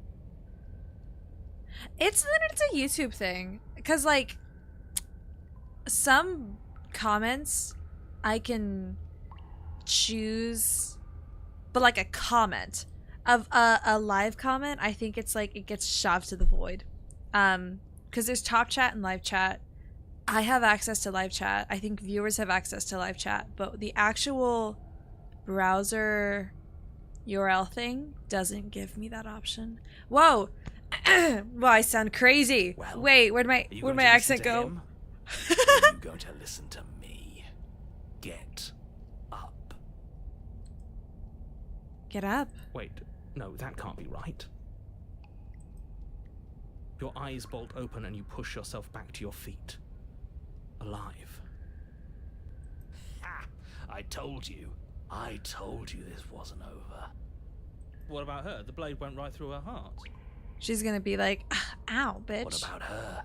It's a YouTube thing, because like some comments I can choose, but like a comment of a live comment, I think it's like it gets shoved to the void. Because there's top chat and live chat. I have access to live chat. I think viewers have access to live chat, but the actual browser URL thing doesn't give me that option. Whoa. Well, I sound crazy. Well, wait, where'd Are you my going to listen accent to go? him? Or are you going to listen to me? Get up. Get up. Wait, no, that can't be right. Your eyes bolt open and you push yourself back to your feet. Alive. Ha! I told you. I told you this wasn't over. What about her? The blade went right through her heart. She's gonna be like, "Ah, ow, bitch." What about her?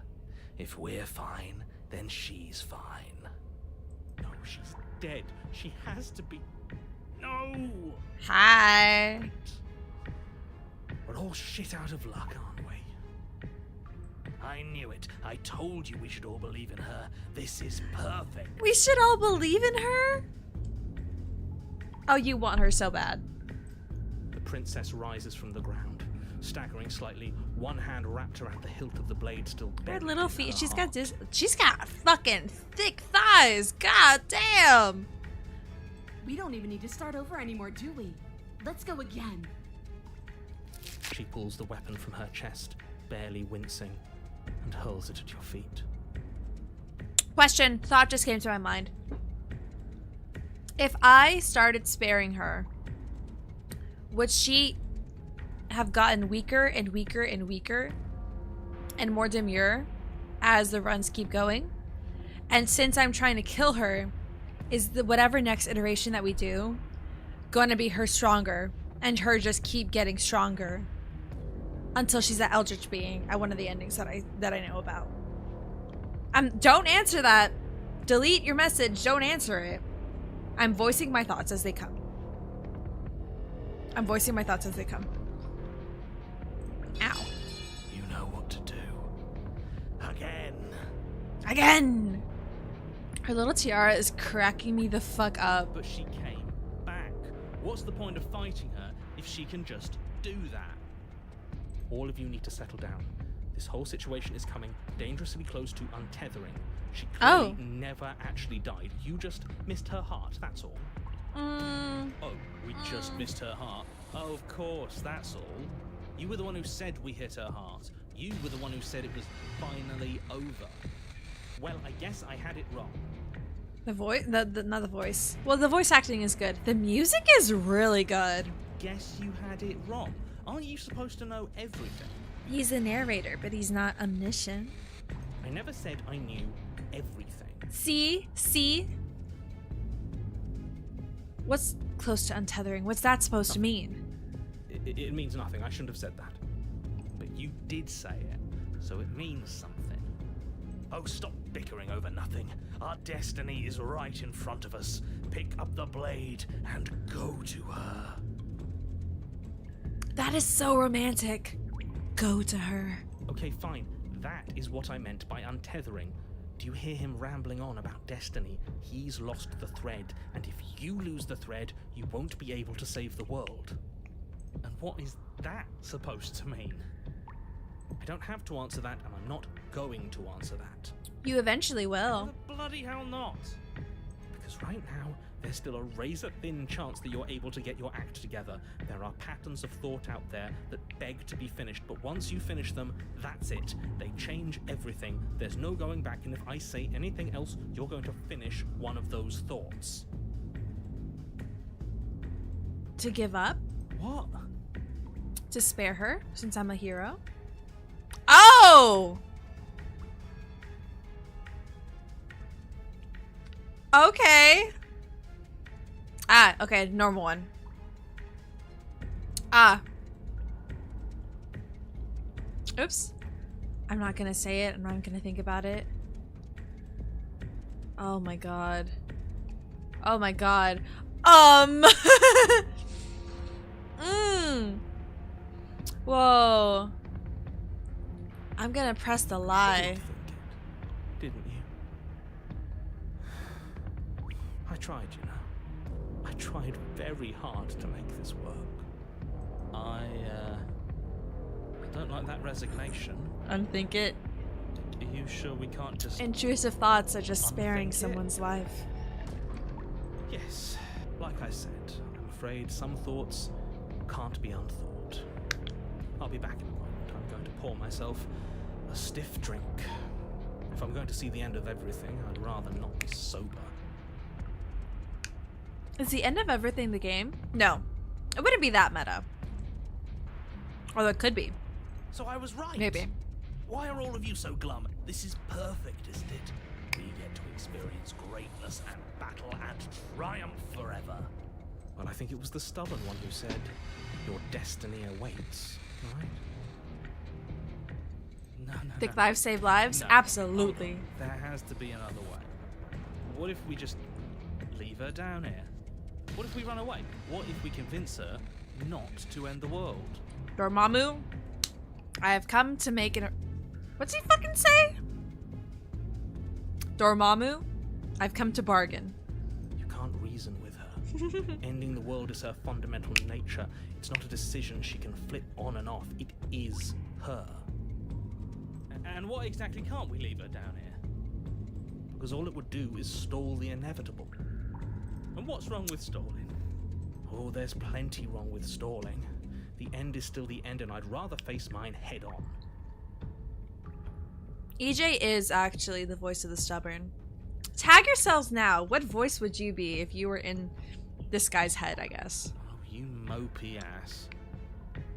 If we're fine, then she's fine. No, she's dead. She has to be. No! Hi. We're all shit out of luck, aren't we? I knew it. I told you we should all believe in her. This is perfect. We should all believe in her? Oh, you want her so bad. The princess rises from the ground, staggering slightly, one hand wrapped around the hilt of the blade still Her buried little in feet. her She's heart. got fucking thick thighs. God damn. We don't even need to start over anymore, do we? Let's go again. She pulls the weapon from her chest, barely wincing, and hurls it at your feet. Question. Thought just came to my mind. If I started sparing her, would she have gotten weaker and weaker and weaker and more demure as the runs keep going? And since I'm trying to kill her, is the whatever next iteration that we do going to be her stronger and her just keep getting stronger until she's an eldritch being at one of the endings that I know about? Don't answer that. Delete your message. Don't answer it. I'm voicing my thoughts as they come. I'm voicing my thoughts as they come. Ow. You know what to do. Again. Again! Her little tiara is cracking me the fuck up. But she came back. What's the point of fighting her if she can just do that? All of you need to settle down. This whole situation is coming dangerously close to untethering. She clearly never actually died. You just missed her heart, that's all. Oh, we just missed her heart? Oh, of course, that's all. You were the one who said we hit her heart. You were the one who said it was finally over. Well, I guess I had it wrong. The voice, not the voice. Well, the voice acting is good. The music is really good. Guess you had it wrong. Aren't you supposed to know everything? He's the narrator, but he's not omniscient. I never said I knew everything. See? What's close to untethering? What's that supposed to mean? It means nothing. I shouldn't have said that. But you did say it, so it means something. Oh, stop bickering over nothing. Our destiny is right in front of us. Pick up the blade and go to her. That is so romantic. Go to her. Okay, fine. That is what I meant by untethering. Do you hear him rambling on about destiny? He's lost the thread, and if you lose the thread, you won't be able to save the world. And what is that supposed to mean? I don't have to answer that, and I'm not going to answer that. You eventually will. The bloody hell not! Because right now, there's still a razor-thin chance that you're able to get your act together. There are patterns of thought out there that beg to be finished, but once you finish them, that's it. They change everything. There's no going back, and if I say anything else, you're going to finish one of those thoughts. To give up? What? To spare her, since I'm a hero? Oh! Okay. Okay, normal one. Oops. I'm not gonna say it. I'm not gonna think about it. Oh my god. Oh my god. Whoa. I'm gonna press the lie. You did think it, didn't you? I tried, you know. I tried very hard to make this work. I don't like that resignation. Unthink it. Are you sure we can't just... Intrusive thoughts are just sparing Unthink it. someone's life. Yes, like I said, I'm afraid some thoughts can't be unthought. I'll be back in a moment. I'm going to pour myself a stiff drink. If I'm going to see the end of everything, I'd rather not be sober. Is the end of everything the game? No. It wouldn't be that meta. Although it could be. So I was right. Maybe. Why are all of you so glum? This is perfect, isn't it? We get to experience greatness and battle and triumph forever. Well, I think it was the stubborn one who said, your destiny awaits, right? No. Think lives save lives? No. Absolutely. There has to be another way. What if we just leave her down here? What if we run away? What if we convince her not to end the world? Dormammu, I have come to make an... What's he fucking say? Dormammu, I've come to bargain. You can't reason with her. Ending the world is her fundamental nature. It's not a decision she can flip on and off. It is her. And what exactly can't we leave her down here? Because all it would do is stall the inevitable. And what's wrong with stalling? Oh, there's plenty wrong with stalling. The end is still the end, and I'd rather face mine head on. EJ is actually the voice of the stubborn. Tag yourselves now. What voice would you be if you were in this guy's head, I guess? Oh, you mopey ass.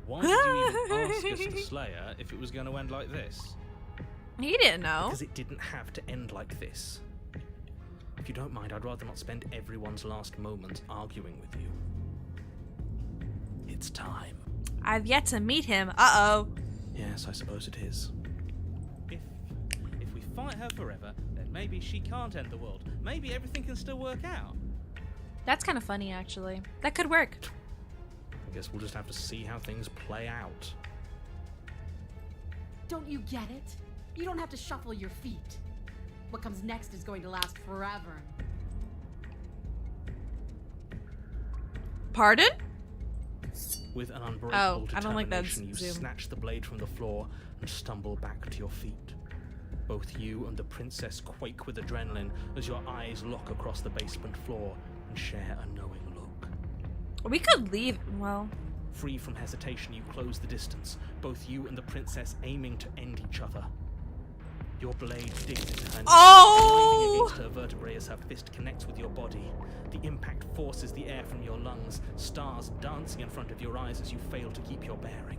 Why did you even ask us to slay her if it was going to end like this? He didn't know. Because it didn't have to end like this. If you don't mind, I'd rather not spend everyone's last moments arguing with you. It's time. I've yet to meet him. Uh-oh. Yes, I suppose it is. If we fight her forever, then maybe she can't end the world. Maybe everything can still work out. That's kind of funny, actually. That could work. I guess we'll just have to see how things play out. Don't you get it? You don't have to shuffle your feet. What comes next is going to last forever. Pardon? With an unbreakable I don't like that determination, you zoom. snatch the blade from the floor and stumble back to your feet. Both you and the princess quake with adrenaline as your eyes lock across the basement floor and share a knowing look. We could leave. Well, Free from hesitation, you close the distance, both you and the princess aiming to end each other. Your blade digs into her neck, grinding against her vertebrae as her fist connects with your body. The impact forces the air from your lungs, stars dancing in front of your eyes as you fail to keep your bearing.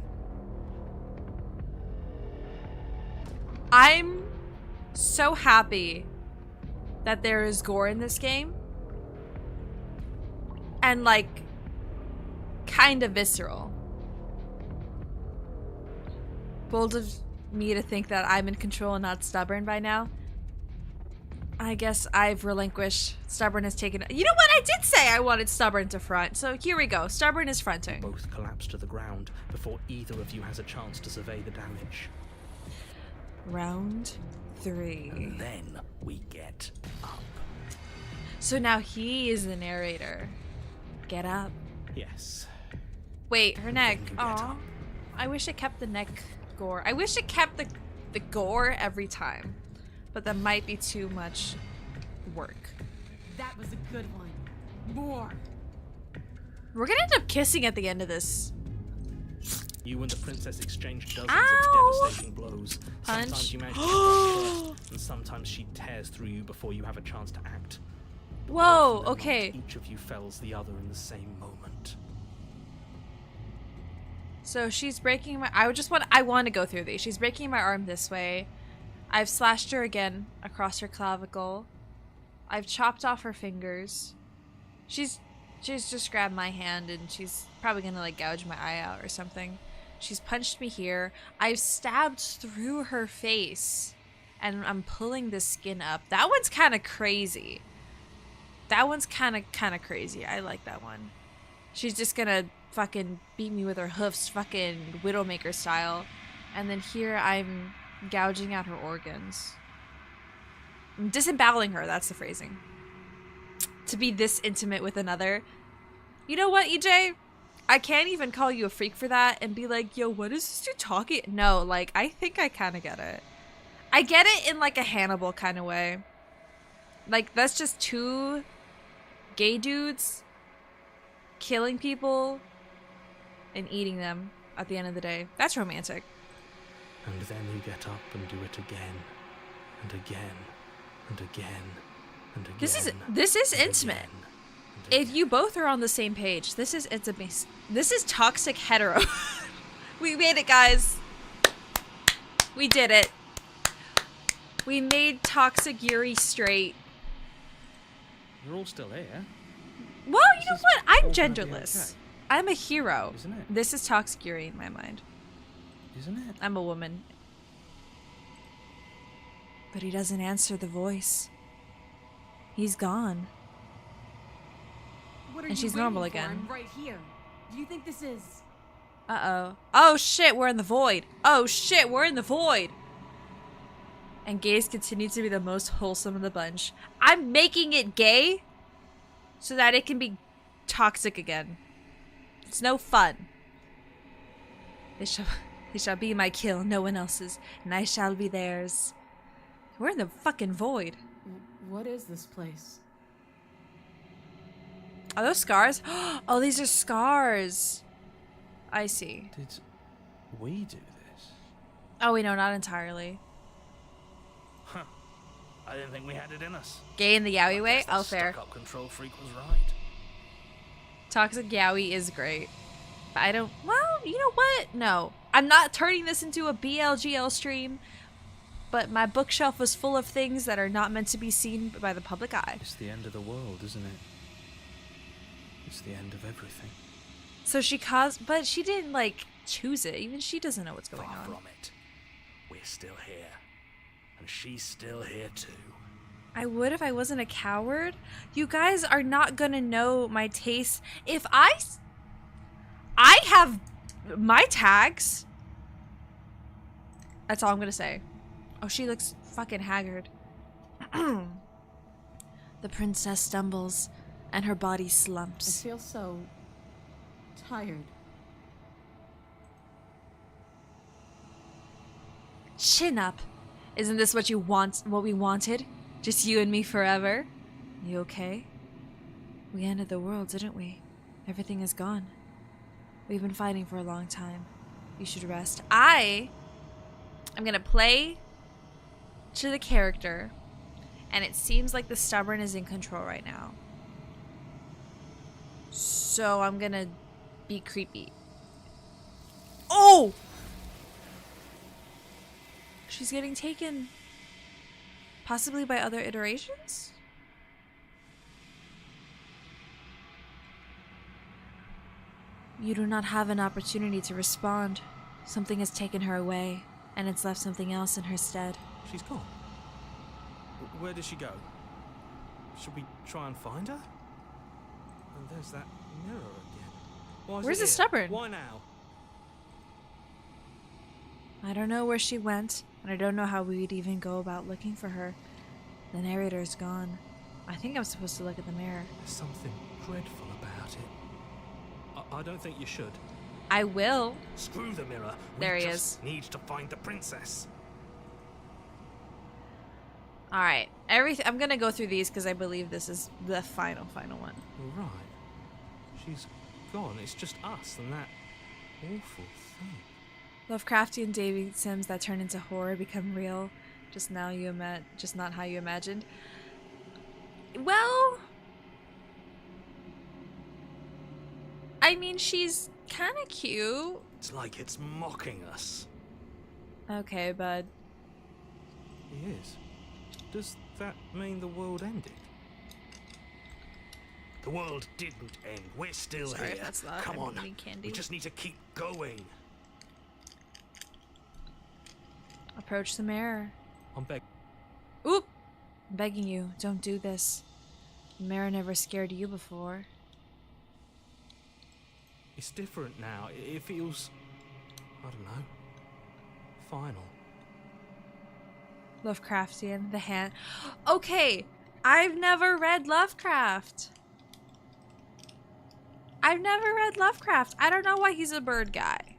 I'm so happy that there is gore in this game. And, like, kind of visceral. Bold of me to think that I'm in control and not stubborn by now. I guess I've relinquished. Stubborn has taken... You know what? I did say I wanted stubborn to front. So here we go. Stubborn is fronting. Both collapse to the ground before either of you has a chance to survey the damage. Round 3. And then we get up. So now he is the narrator. Get up. Yes. Wait, her neck. Then you get Aw. up. I wish it kept the neck gore. I wish it kept the gore every time. But that might be too much work. That was a good one. More. We're gonna end up kissing at the end of this. You and the princess exchange dozens Ow! of devastating blows. Punch. Sometimes you manage to crush her, and sometimes she tears through you before you have a chance to act. Whoa, Often than not, okay. each of you fells the other in the same moment. So she's breaking my... I want to go through these. She's breaking my arm this way. I've slashed her again across her clavicle. I've chopped off her fingers. She's just grabbed my hand and she's probably gonna like gouge my eye out or something. She's punched me here. I've stabbed through her face and I'm pulling the skin up. That one's kind of crazy. That one's kind of crazy. I like that one. She's just gonna fucking beat me with her hoofs, fucking Widowmaker style. And then here I'm gouging out her organs. I'm disemboweling her, that's the phrasing. To be this intimate with another. You know what, EJ? I can't even call you a freak for that and be like, yo, what is this dude talking? No, like, I think I kind of get it. I get it in like a Hannibal kind of way. Like, that's just two gay dudes killing people and eating them at the end of the day. That's romantic. And then you get up and do it again, and again, and again, and again. This is and intimate. again, and If you both are on the same page, this is intimate. This is toxic hetero. We made it, guys. We did it. We made toxic Yuri straight. You're all still here, Well, you know is what? I'm all gonna be genderless. okay. I'm a hero. isn't it? This is toxic Yuri in my mind. Isn't it? I'm a woman. But he doesn't answer the voice. He's gone. What are And you she's normal waiting for? again. I'm right here. Do you think this is... Uh-oh. Oh shit, we're in the void. Oh shit, we're in the void. And gays continue to be the most wholesome of the bunch. I'm making it gay so that it can be toxic again. It's no fun. They shall be my kill, no one else's, and I shall be theirs. We're in the fucking void. What is this place? Are those scars? Oh, these are scars. I see. Did we do this? Oh, wait, no, not entirely. Huh. I didn't think we had it in us. Gay in the yaoi I way? guess that Oh, fair. stuck-up control freak was right. Toxic yaoi is great. But I don't... Well, you know what? No. I'm not turning this into a BLGL stream, but my bookshelf was full of things that are not meant to be seen by the public eye. It's the end of the world, isn't it? It's the end of everything. So she caused... But she didn't, like, choose it. Even she doesn't know what's going Far on. from it. We're still here. And she's still here too. I would if I wasn't a coward. You guys are not gonna know my taste. If I have my tags. That's all I'm gonna say. Oh, she looks fucking haggard. The princess stumbles and her body I slumps. feel so... tired. Chin up. Isn't this what you want? What we wanted? Just you and me forever? You okay? We ended the world, didn't we? Everything is gone. We've been fighting for a long time. You should rest. I'm gonna play to the character, and it seems like the stubborn is in control right now. So I'm gonna be creepy. Oh! She's getting taken. Possibly by other iterations? You do not have an opportunity to respond. Something has taken her away, and it's left something else in her stead. She's gone. Where did she go? Should we try and find her? And there's that mirror again. Why is Where's it the here? stubborn? Why now? I don't know where she went, and I don't know how we'd even go about looking for her. The narrator's gone. I think I'm supposed to look at the mirror. There's something dreadful about it. I don't think you should. I will. Screw the mirror. There he we just is. need to find the princess. Alright. I'm gonna go through these because I believe this is the final one. Right. She's gone. It's just us and that awful thing. Lovecraftian David Sims that turn into horror become real. Just not how you imagined. Well, I mean, she's kind of cute. It's like it's mocking us. Okay, bud. He is. Does that mean the world ended? The world didn't end. We're still Sorry here. if that's loud. Come I'm on. eating candy. We just need to keep going. Approach the mirror. I'm begging. Oop! I'm begging you, don't do this. The mirror never scared you before. It's different now. It feels, I don't know, final. Lovecraftian, the hand. Okay, I've never read Lovecraft. I don't know why he's a bird guy.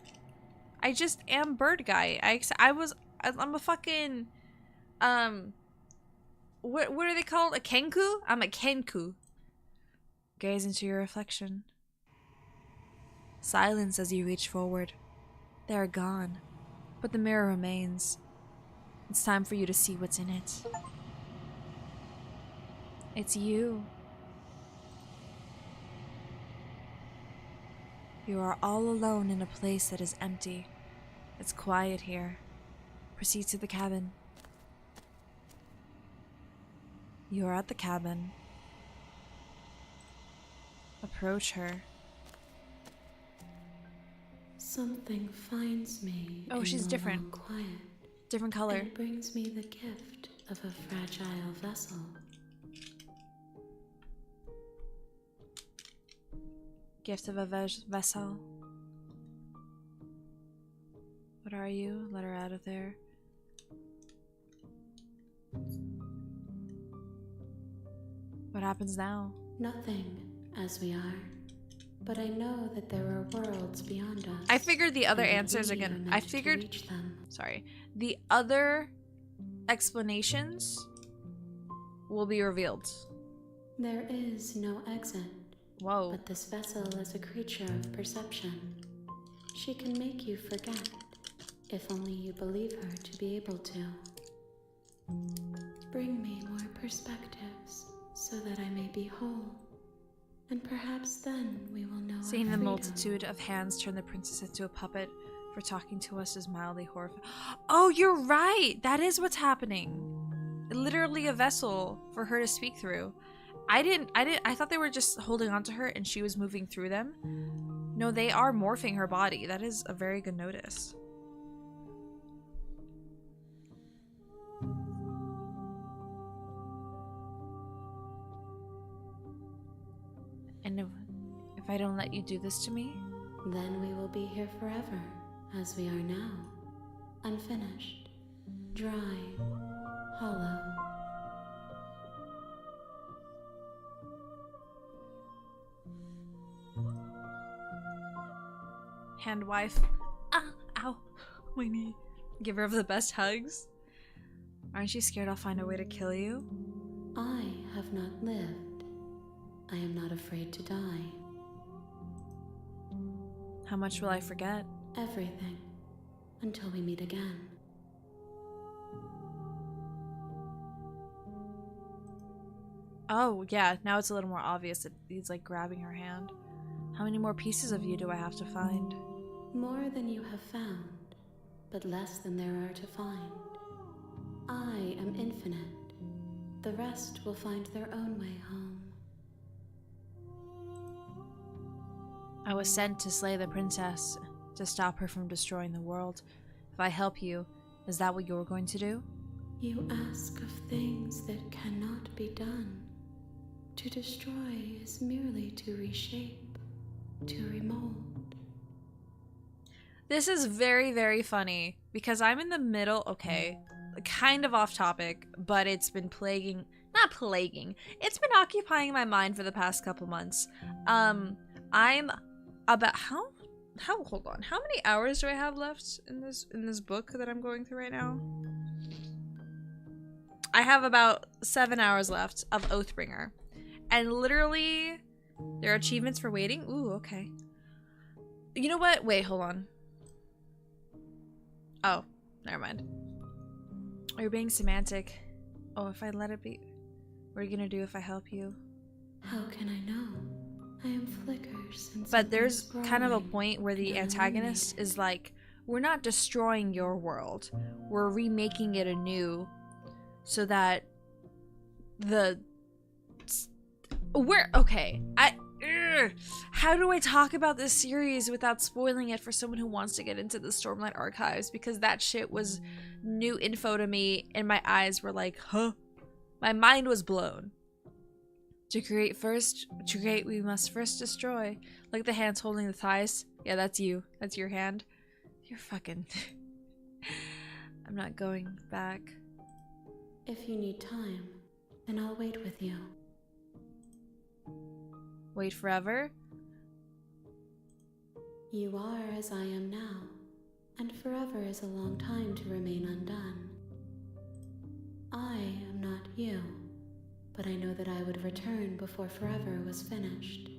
I just am bird guy. I'm a fucking, what are they called? A kenku? I'm a kenku. Gaze into your reflection. Silence as you reach forward. They are gone, but the mirror remains. It's time for you to see what's in it. It's you. You are all alone in a place that is empty. It's quiet here. Proceed to the cabin. You are at the cabin. Approach her. Something finds me. Oh, in she's the different. long quiet. Different color. It brings me the gift of a fragile vessel. Gift of a vessel. What are you? Let her out of there. What happens now? Nothing, as we are. But I know that there are worlds beyond us. I figured the other and that answers we again. are I meant to figured. reach them. Sorry. The other explanations will be revealed. There is no exit. Whoa. But this vessel is a creature of perception. She can make you forget, if only you believe her to be able to. Bring me more perspectives, so that I may be whole. And perhaps then we will know Seeing our the freedom. multitude of hands turn the princess into a puppet for talking to us is mildly horrifying. Oh, you're right! That is what's happening. Literally a vessel for her to speak through. I thought they were just holding on to her and she was moving through them. No, they are morphing her body. That is a very good notice. And if I don't let you do this to me? Then we will be here forever, as we are now. Unfinished, dry, hollow. Hand wife. Ah, ow. My knee. Give her the best hugs. Aren't you scared I'll find a way to kill you? I have not lived. I am not afraid to die. How much will I forget? Everything. Until we meet again. Oh, yeah. Now it's a little more obvious that he's like grabbing her hand. How many more pieces of you do I have to find? More than you have found, but less than there are to find. I am infinite. The rest will find their own way home. I was sent to slay the princess, to stop her from destroying the world. If I help you, is that what you're going to do? You ask of things that cannot be done. To destroy is merely to reshape, to remold. This is very, very funny because I'm in the middle, okay, kind of off topic, but it's been it's been occupying my mind for the past couple months. I'm about hold on, how many hours do I have left in this book that I'm going through right now? I have about 7 hours left of Oathbringer. And literally, there are achievements for waiting. Ooh, okay. You know what? Wait, hold on. Oh, never mind. You're being semantic. Oh, if I let it be. What are you gonna do if I help you? How can I know? I am flickers and But there's something's kind of a growing point where the and antagonist is like, we're not destroying your world. We're remaking it anew so that how do I talk about this series without spoiling it for someone who wants to get into the Stormlight archives? Because that shit was new info to me and my eyes were like, huh? My mind was blown. To create, we must first destroy. Like the hands holding the thighs. Yeah, that's you. That's your hand. You're fucking... I'm not going back. If you need time, then I'll wait with you. Wait forever? You are as I am now, and forever is a long time to remain undone. I am not you, but I know that I would return before forever was finished.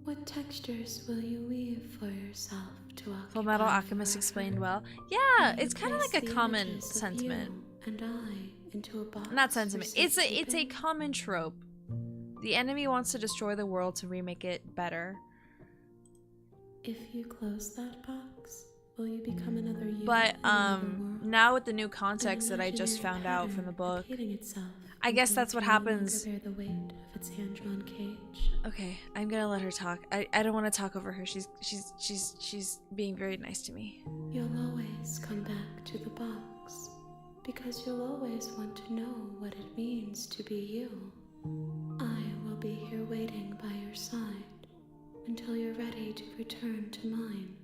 What textures will you weave for yourself to occupy Full Metal Alchemist forever? explained well. Yeah, Will you it's kind of place like a the common images of sentiment. you and I into a box Not for sentiment. It's a safekeeping? common trope. The enemy wants to destroy the world to remake it better. If you close that box, will you become another you? But in another world? now with the new An context that I just imaginary found out from pattern the book, repeating itself I guess until that's it what can no longer happens. bear the weight of its hand-drawn cage. Okay, I'm gonna let her talk. I don't want to talk over her. She's being very nice to me. You'll always come back to the box. Because you'll always want to know what it means to be you. I will be here waiting by your side until you're ready to return to mine.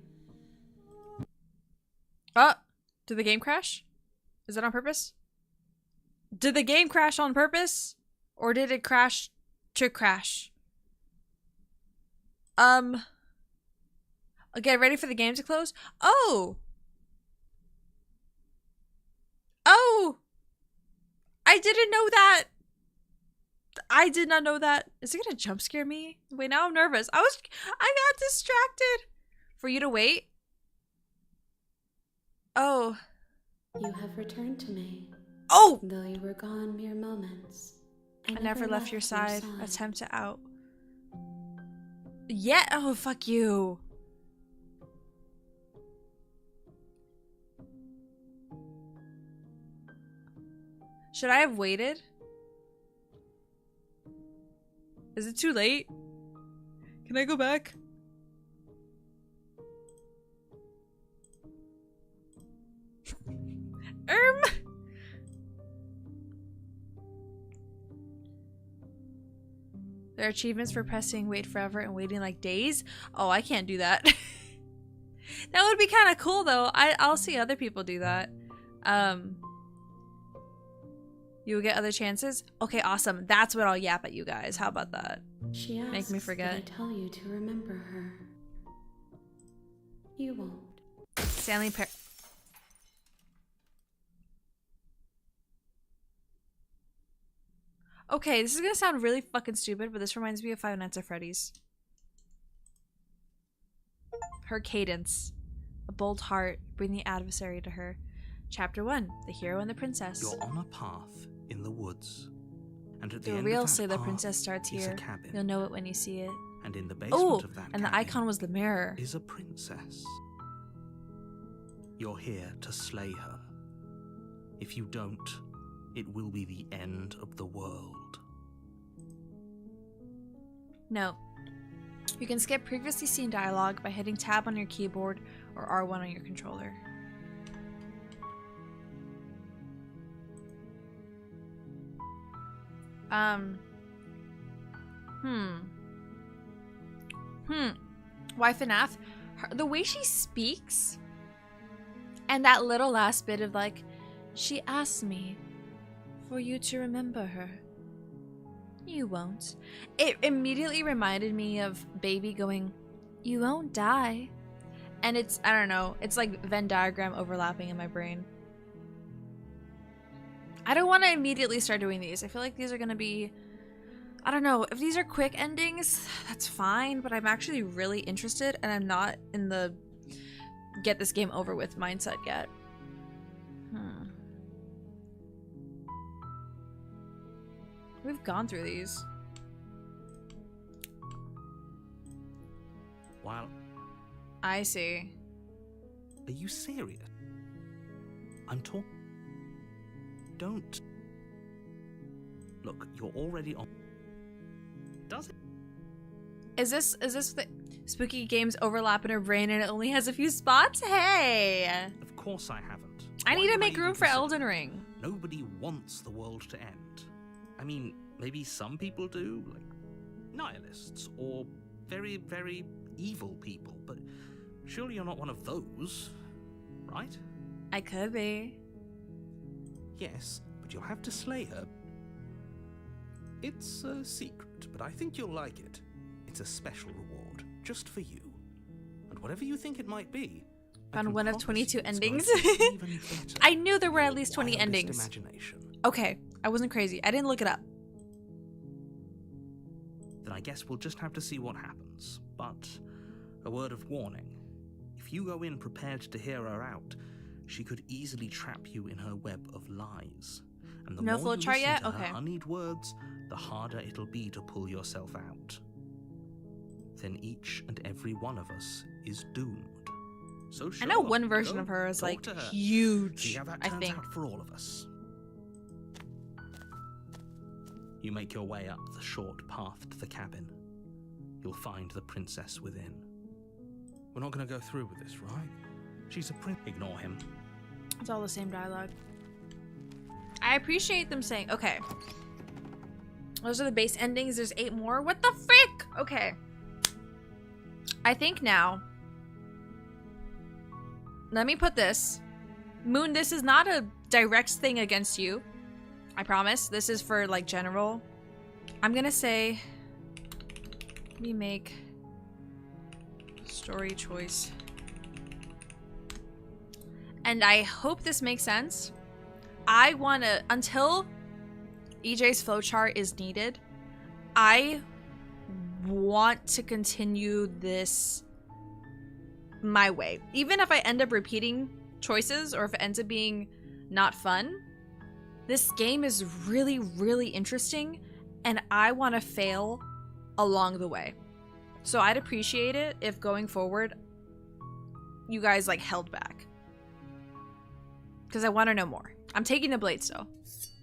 Oh, did the game crash? Is that on purpose? Did the game crash on purpose? Or did it crash to crash? Get ready for the game to close? Oh! Oh! I didn't know that! I did not know that. Is it gonna jump scare me? Wait, now I'm nervous. I got distracted. For you to wait? Oh. You have returned to me. Oh! Though you were gone mere moments. I never left your side. Attempt to out. Yeah. Oh, fuck you. Should I have waited? Is it too late? Can I go back? There are achievements for pressing wait forever and waiting like days. Oh, I can't do that. That would be kind of cool though. I'll see other people do that. You will get other chances? Okay, awesome. That's what I'll yap at you guys. How about that? She asks Make me forget. that I tell you to remember her. You won't. Stanley Par- Okay, this is gonna sound really fucking stupid, but this reminds me of Five Nights at Freddy's. Her cadence. A bold heart, bring the adversary to her. Chapter 1, The Hero and the Princess. You're on a path in the woods. And at the The end real of that Sailor path Princess starts is a here. cabin. You'll know it when you see it. And in the basement Oh, of that and the cabin icon was the mirror. is a princess. You're here to slay her. If you don't, it will be the end of the world. No. You can skip previously seen dialogue by hitting tab on your keyboard or R1 on your controller. Why FNAF? The way she speaks and that little last bit of like, she asked me for you to remember her. You won't. It immediately reminded me of Baby going, you won't die. And it's, I don't know, it's like Venn diagram overlapping in my brain. I don't want to immediately start doing these. I feel like these are going to be, I don't know, if these are quick endings, that's fine, but I'm actually really interested and I'm not in the get this game over with mindset yet. We've gone through these. While... I see. Are you serious? I'm talking... Don't... Look, you're already on... Does it? Is this the spooky games overlap in her brain and it only has a few spots? Hey! Of course I haven't. I need Why to would make even room for consider- Elden Ring. Nobody wants the world to end. I mean, maybe some people do, like nihilists or very, very evil people, but surely you're not one of those, right? I could be. Yes, but you'll have to slay her. It's a secret, but I think you'll like it. It's a special reward, just for you. And whatever you think it might be, I Found can one of promise 22 you it's endings. going to be even better I knew there were than at your least 20 wildest endings. Imagination. Okay, I wasn't crazy. I didn't look it up. Then I guess we'll just have to see what happens. But a word of warning. If you go in prepared to hear her out, she could easily trap you in her web of lies. And the No more you flowchart listen yet? to Okay. her honeyed words, the harder it'll be to pull yourself out. Then each and every one of us is doomed. So sure, I know one version go, of her is talk like to her. huge, See how that I turns think. out for all of us. You make your way up the short path to the cabin. You'll find the princess within. We're not going to go through with this, right? She's a prince. Ignore him. It's all the same dialogue. I appreciate them saying, okay. Those are the base endings. There's 8 more. What the frick? Okay. I think now. Let me put this. Moon, this is not a direct thing against you. I promise. This is for, like, general. I'm gonna say... Let me make... story choice. And I hope this makes sense. I want to... Until EJ's flowchart is needed, I want to continue this my way. Even if I end up repeating choices or if it ends up being not fun, this game is really, really interesting and I want to fail along the way. So I'd appreciate it if going forward you guys like held back. Because I want to know more. I'm taking the blade still.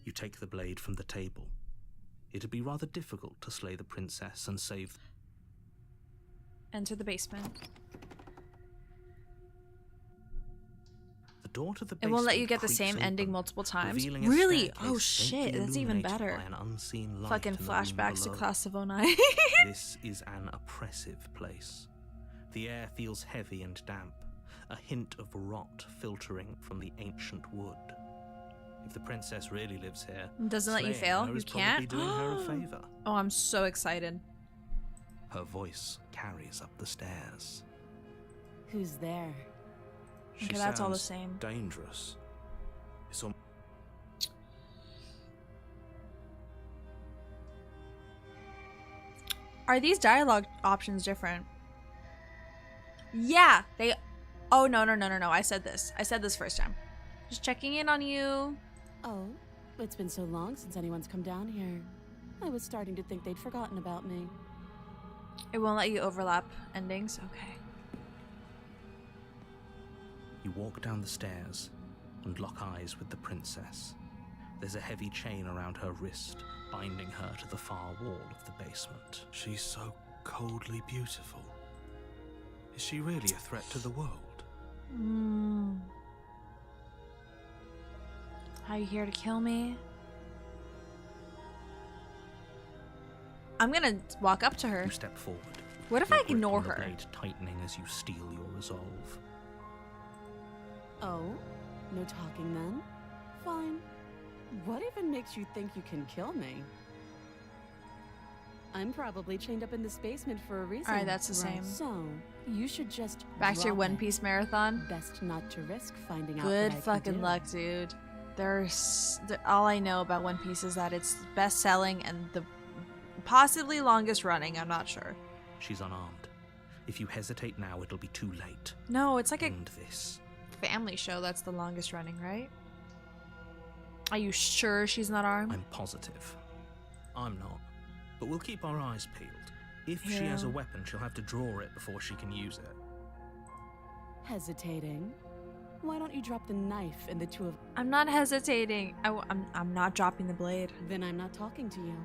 You take the blade from the table. It'd be rather difficult to slay the princess and save... Enter the basement. The door to the It basement won't let you get the creaks same open, ending multiple times. revealing a Really? staircase Oh shit, faintly that's even illuminated better. by an unseen light Fucking in the room flashbacks to below. Class of 09. This is an oppressive place. The air feels heavy and damp, a hint of rot filtering from the ancient wood. If the princess really lives here, Doesn't let you slaying fail? her You is probably can't? doing her a favor. Oh, I'm so excited. Her voice carries up the stairs. Who's there? She Okay, that's all the sounds same. dangerous. It's al- Are these dialogue options different? Yeah, they... Oh, no. I said this first time. Just checking in on you. Oh, it's been so long since anyone's come down here. I was starting to think they'd forgotten about me. It won't let you overlap endings. Okay. You walk down the stairs and lock eyes with the princess. There's a heavy chain around her wrist, binding her to the far wall of the basement. She's so coldly beautiful. Is she really a threat to the world? Are you here to kill me? I'm gonna walk up to her. You step forward. What if your I grip ignore on the her? blade tightening as you steel your resolve. Oh, no talking then? Fine. What even makes you think you can kill me? I'm probably chained up in this basement for a reason. Alright, that's the same. So, you should just Back to your drop One it. Piece marathon. Best not to risk finding out Good what I can fucking do. luck, dude. All I know about One Piece is that it's best selling and the possibly longest running. I'm not sure. She's unarmed. If you hesitate now, it'll be too late. No, it's like a End this. family show that's the longest running, right? Are you sure she's not armed? I'm positive. I'm not. But we'll keep our eyes peeled. If she has a Yeah. weapon, she'll have to draw it before she can use it. Hesitating? Why don't you drop the knife and the two of... I'm not hesitating. I'm not dropping the blade. Then I'm not talking to you.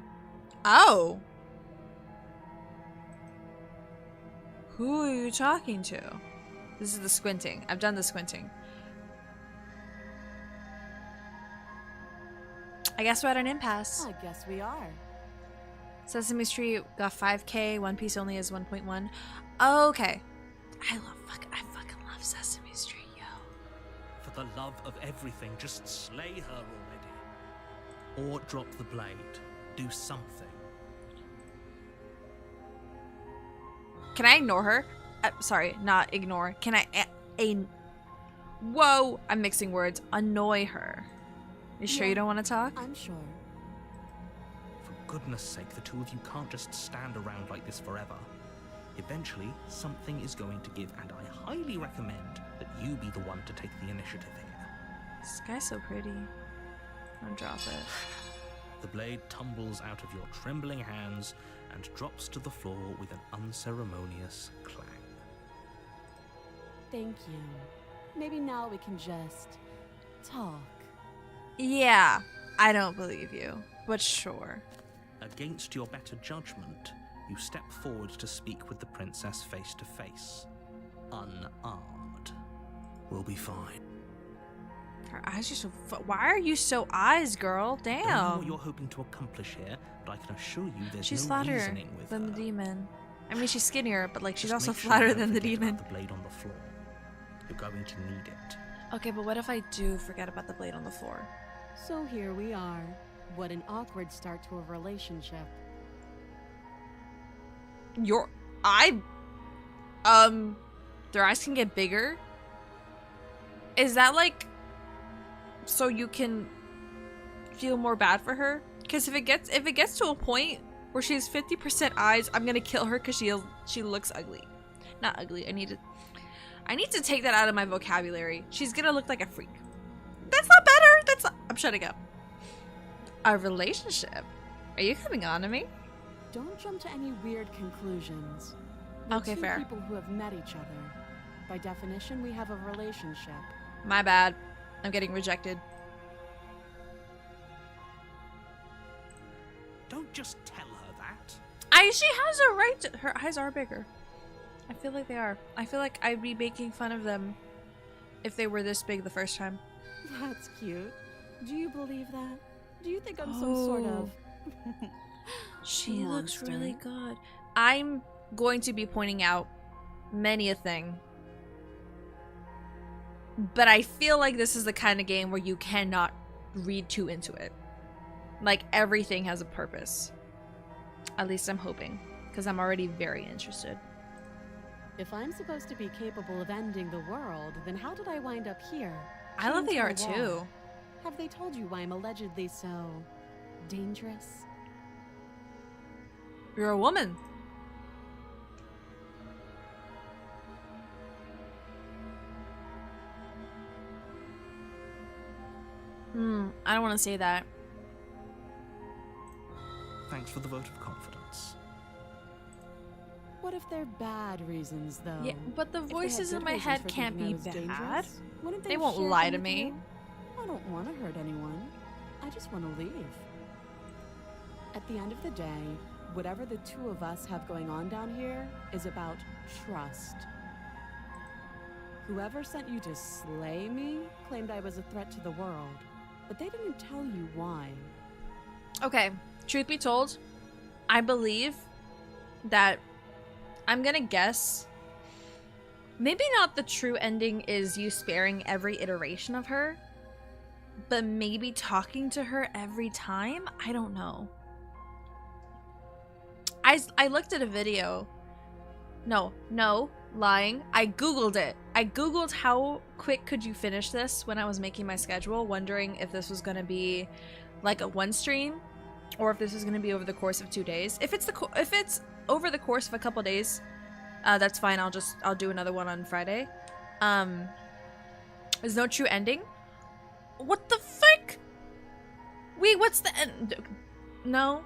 Oh. Who are you talking to? This is the squinting. I've done the squinting. I guess we're at an impasse. I guess we are. Sesame Street got 5K. One Piece only has 1.1. Okay. I fucking love Sesame Street, yo. For the love of everything, just slay her already. Or drop the blade. Do something. Can I ignore her? Sorry, not ignore. Can I... Whoa! I'm mixing words. Annoy her. You sure Yeah. you don't want to talk? I'm sure. For goodness sake, the two of you can't just stand around like this forever. Eventually, something is going to give, and I highly recommend that you be the one to take the initiative here. This guy's so pretty. I'll drop it. The blade tumbles out of your trembling hands and drops to the floor with an unceremonious clang. Thank you. Maybe now we can just... talk. Yeah, I don't believe you, but sure. Against your better judgment, you step forward to speak with the princess face to face. Unarmed. We'll be fine. Her eyes are so. Why are you so eyes, girl? Don't know Damn. what you're hoping to accomplish here, but I can assure you there's She's no flatter reasoning with than her. the demon. I mean, she's skinnier, but like she's Just also make sure flatter you don't than the forget demon. about the blade on the floor. You're going to need it. Okay, but what if I do forget about the blade on the floor? So here we are. What an awkward start to a relationship. Their eyes can get bigger? Is that like so you can feel more bad for her? Because if it gets to a point where she's 50% eyes, I'm gonna kill her because she looks ugly. Not ugly. I need to take that out of my vocabulary. She's gonna look like a freak. That's not better. I'm shutting up. A relationship? Are you coming on to me? Don't jump to any weird conclusions. We're Okay, two fair. people who have met each other. By definition, we have a relationship. My bad. I'm getting rejected. Don't just tell her that. She has a right to. Her eyes are bigger. I feel like they are. I feel like I'd be making fun of them if they were this big the first time. That's cute. Do you believe that? Do you think I'm some sort of... She looks monster? really good. I'm going to be pointing out many a thing. But I feel like this is the kind of game where you cannot read too into it. Like, everything has a purpose. At least I'm hoping. Because I'm already very interested. If I'm supposed to be capable of ending the world, then how did I wind up here? I love Chained the to a art wall? too. Have they told you why I'm allegedly so... dangerous? You're a woman. I don't want to say that. Thanks for the vote of confidence. What if they're bad reasons, though? Yeah, but the If they had voices in good my reasons head for can't thinking be I was bad. dangerous, wouldn't They have won't shared lie them to with me. you? I don't want to hurt anyone. I just want to leave. At the end of the day, whatever the two of us have going on down here is about trust. Whoever sent you to slay me claimed I was a threat to the world, but they didn't tell you why. Okay, truth be told, I believe that I'm gonna guess maybe not the true ending is you sparing every iteration of her, but maybe talking to her every time? I don't know. I looked at a video. No, lying. I googled it. I googled how quick could you finish this when I was making my schedule, wondering if this was gonna be like a one stream or if this is gonna be over the course of 2 days. If it's over the course of a couple days, that's fine. I'll do another one on Friday. There's no true ending. What the frick? Wait, what's the end? No,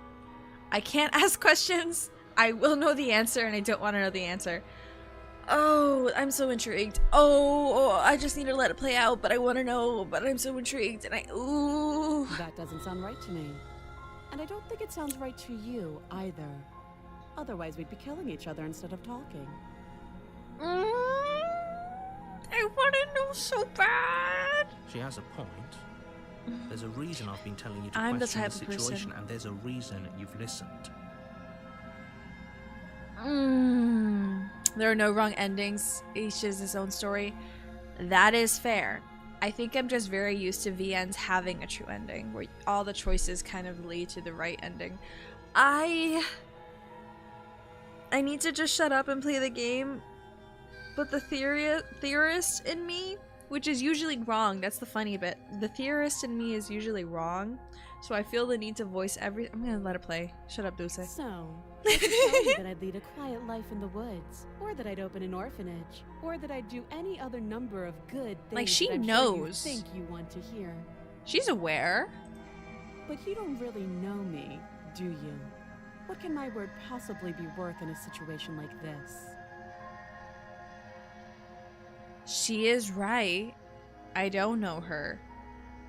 I can't ask questions. I will know the answer, and I don't want to know the answer. Oh, I'm so intrigued. Oh, I just need to let it play out, but I want to know. But I'm so intrigued, and ooh. That doesn't sound right to me. And I don't think it sounds right to you, either. Otherwise, we'd be killing each other instead of talking. I want to know so bad. She has a point. There's a reason I've been telling you to I'm the question type the of person- situation, and there's a reason you've listened. There are no wrong endings. Each is his own story. That is fair. I think I'm just very used to VNs having a true ending, where all the choices kind of lead to the right ending. I need to just shut up and play the game. But the theorist in me, which is usually wrong, that's the funny bit. The theorist in me is usually wrong, so I feel the need to voice every. I'm gonna let it play. Shut up, Dulce. So, I could tell you that I'd lead a quiet life in the woods, or that I'd open an orphanage, or that I'd do any other number of good things. Like, she that I'm sure knows. you think you want to hear. She's aware. But you don't really know me, do you? What can my word possibly be worth in a situation like this? She is right. I don't know her.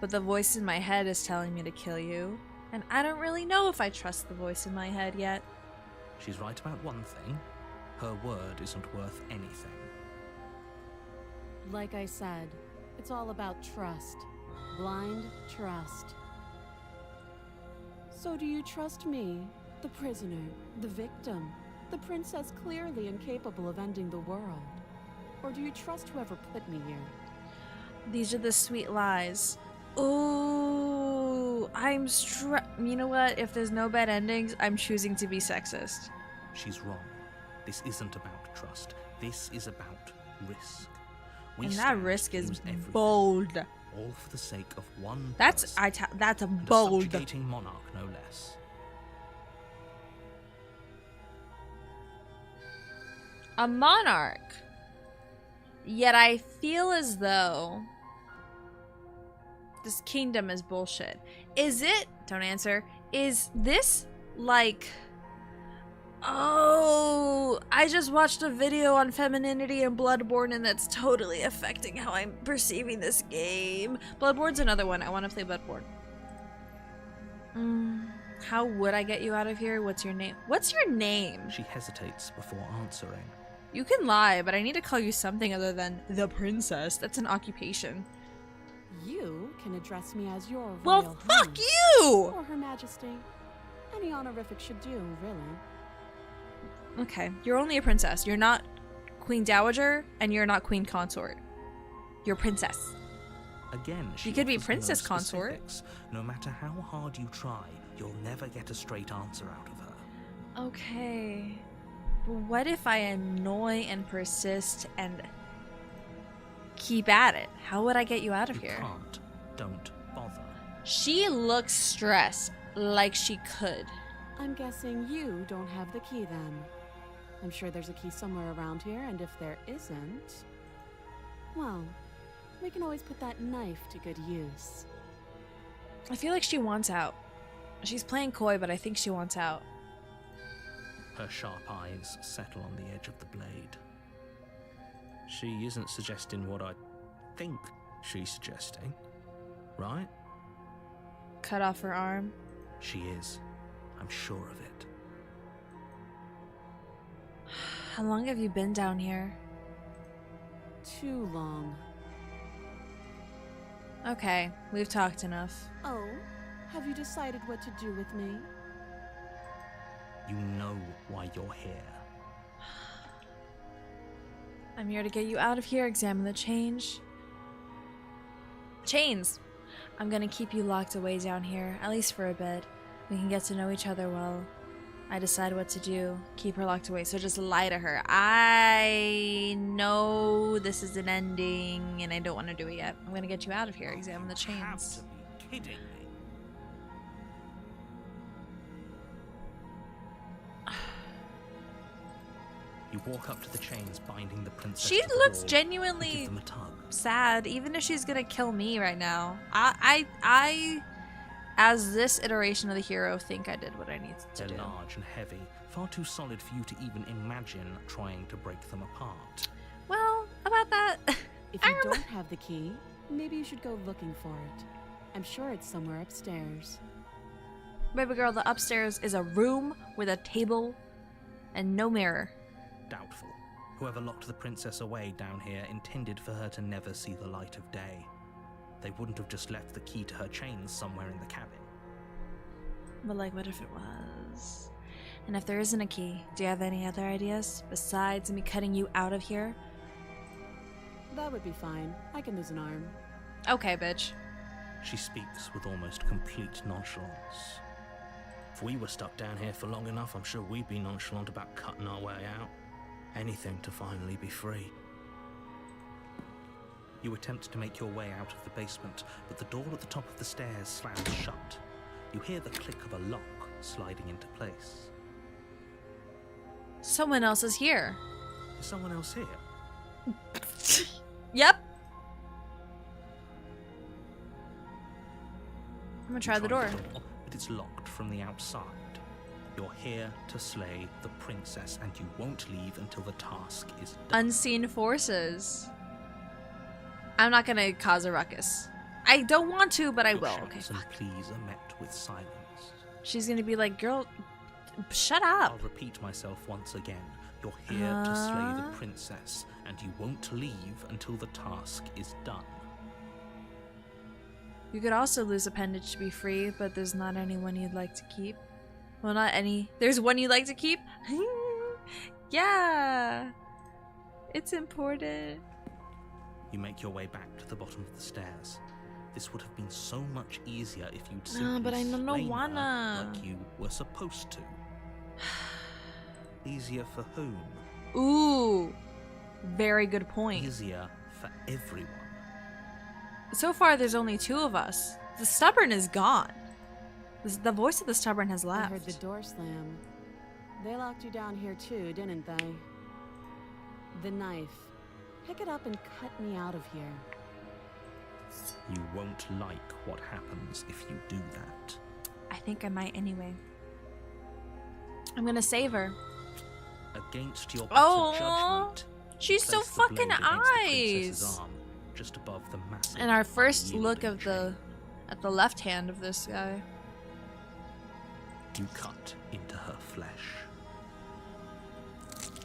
But the voice in my head is telling me to kill you. And I don't really know if I trust the voice in my head yet. She's right about one thing. Her word isn't worth anything. Like I said, it's all about trust. Blind trust. So do you trust me, the prisoner, the victim, the princess clearly incapable of ending the world? Or do you trust whoever put me here? These are the sweet lies. Ooh, you know what? If there's no bad endings, I'm choosing to be sexist. She's wrong. This isn't about trust. This is about risk. And that risk is bold. All for the sake of one That's person that's a and bold. a subjugating monarch, no less. A monarch. Yet I feel as though this kingdom is bullshit. Is it? Don't answer. Is this like... Oh, I just watched a video on femininity and Bloodborne, and that's totally affecting how I'm perceiving this game. Bloodborne's another one. I want to play Bloodborne. How would I get you out of here? What's your name? What's your name? She hesitates before answering. You can lie, but I need to call you something other than the princess. That's an occupation. You can address me as your royal Well, fuck highness. you! Or Her Majesty. Any honorific should do, really. Okay, you're only a princess. You're not Queen Dowager, and you're not Queen Consort. You're princess. Again, she You could be offers princess no consort. specifics. No matter how hard you try, you'll never get a straight answer out of her. Okay. But what if I annoy and persist and keep at it? How would I get you out of You here? can't. Don't bother. She looks stressed, like she could. I'm guessing you don't have the key then. I'm sure there's a key somewhere around here, and if there isn't, well, we can always put that knife to good use. I feel like she wants out. She's playing coy, but I think she wants out. Her sharp eyes settle on the edge of the blade. She isn't suggesting what I think she's suggesting, right? Cut off her arm. She is. I'm sure of it. How long have you been down here? Too long. Okay, we've talked enough. Oh, have you decided what to do with me? You know why you're here. I'm here to get you out of here, examine the chains. I'm gonna keep you locked away down here, at least for a bit. We can get to know each other well. I decide what to do. Keep her locked away, so just lie to her. I know this is an ending, and I don't want to do it yet. I'm gonna get you out of here, examine the You have chains. to be kidding me. You walk up to the chains binding the princess She to the looks wall and genuinely give them a tug. sad, even if she's gonna kill me right now. I, as this iteration of the hero, think I did what I needed to They're do. large and heavy, far too solid for you to even imagine trying to break them apart. Well, about that. If you don't have the key, maybe you should go looking for it. I'm sure it's somewhere upstairs. Baby girl, the upstairs is a room with a table and no mirror. Doubtful. Whoever locked the princess away down here intended for her to never see the light of day. They wouldn't have just left the key to her chains somewhere in the cabin. But like, what if it was? And if there isn't a key, do you have any other ideas besides me cutting you out of here? That would be fine. I can lose an arm. Okay, bitch. She speaks with almost complete nonchalance. If we were stuck down here for long enough, I'm sure we'd be nonchalant about cutting our way out. Anything to finally be free. You attempt to make your way out of the basement, but the door at the top of the stairs slams shut. You hear the click of a lock sliding into place. Someone else is here. Is someone else here? Yep. I'm gonna You try the door. but it's locked from the outside. You're here to slay the princess, and you won't leave until the task is done. Unseen forces. I'm not gonna cause a ruckus. I don't want to, but I Your will. shouts Okay, and fuck. pleas are met with silence. She's gonna be like, girl, shut I'll up. repeat myself once again. You're here to slay the princess, and you won't leave until the task is done. You could also lose appendage to be free, but there's not anyone you'd like to keep. Well, not any. There's one you'd like to keep? Yeah. It's important. You make your way back to the bottom of the stairs. This would have been so much easier if you'd No, simply but I don't slain wanna. her like you were supposed to. Easier for whom? Ooh. Very good point. Easier for everyone. So far, there's only 2 of us. The stubborn is gone. The voice of the stubborn has I left. heard the door slam. They locked you down here too, didn't they? The knife. Pick it up and cut me out of here. You won't like what happens if you do that. I think I might anyway. I'm gonna save her. Against your better Oh, judgment. she's so place the blade fucking against the princess's eyes. arm, just above the massive, And our first look unyielding of at the left hand of this guy. You cut into her flesh.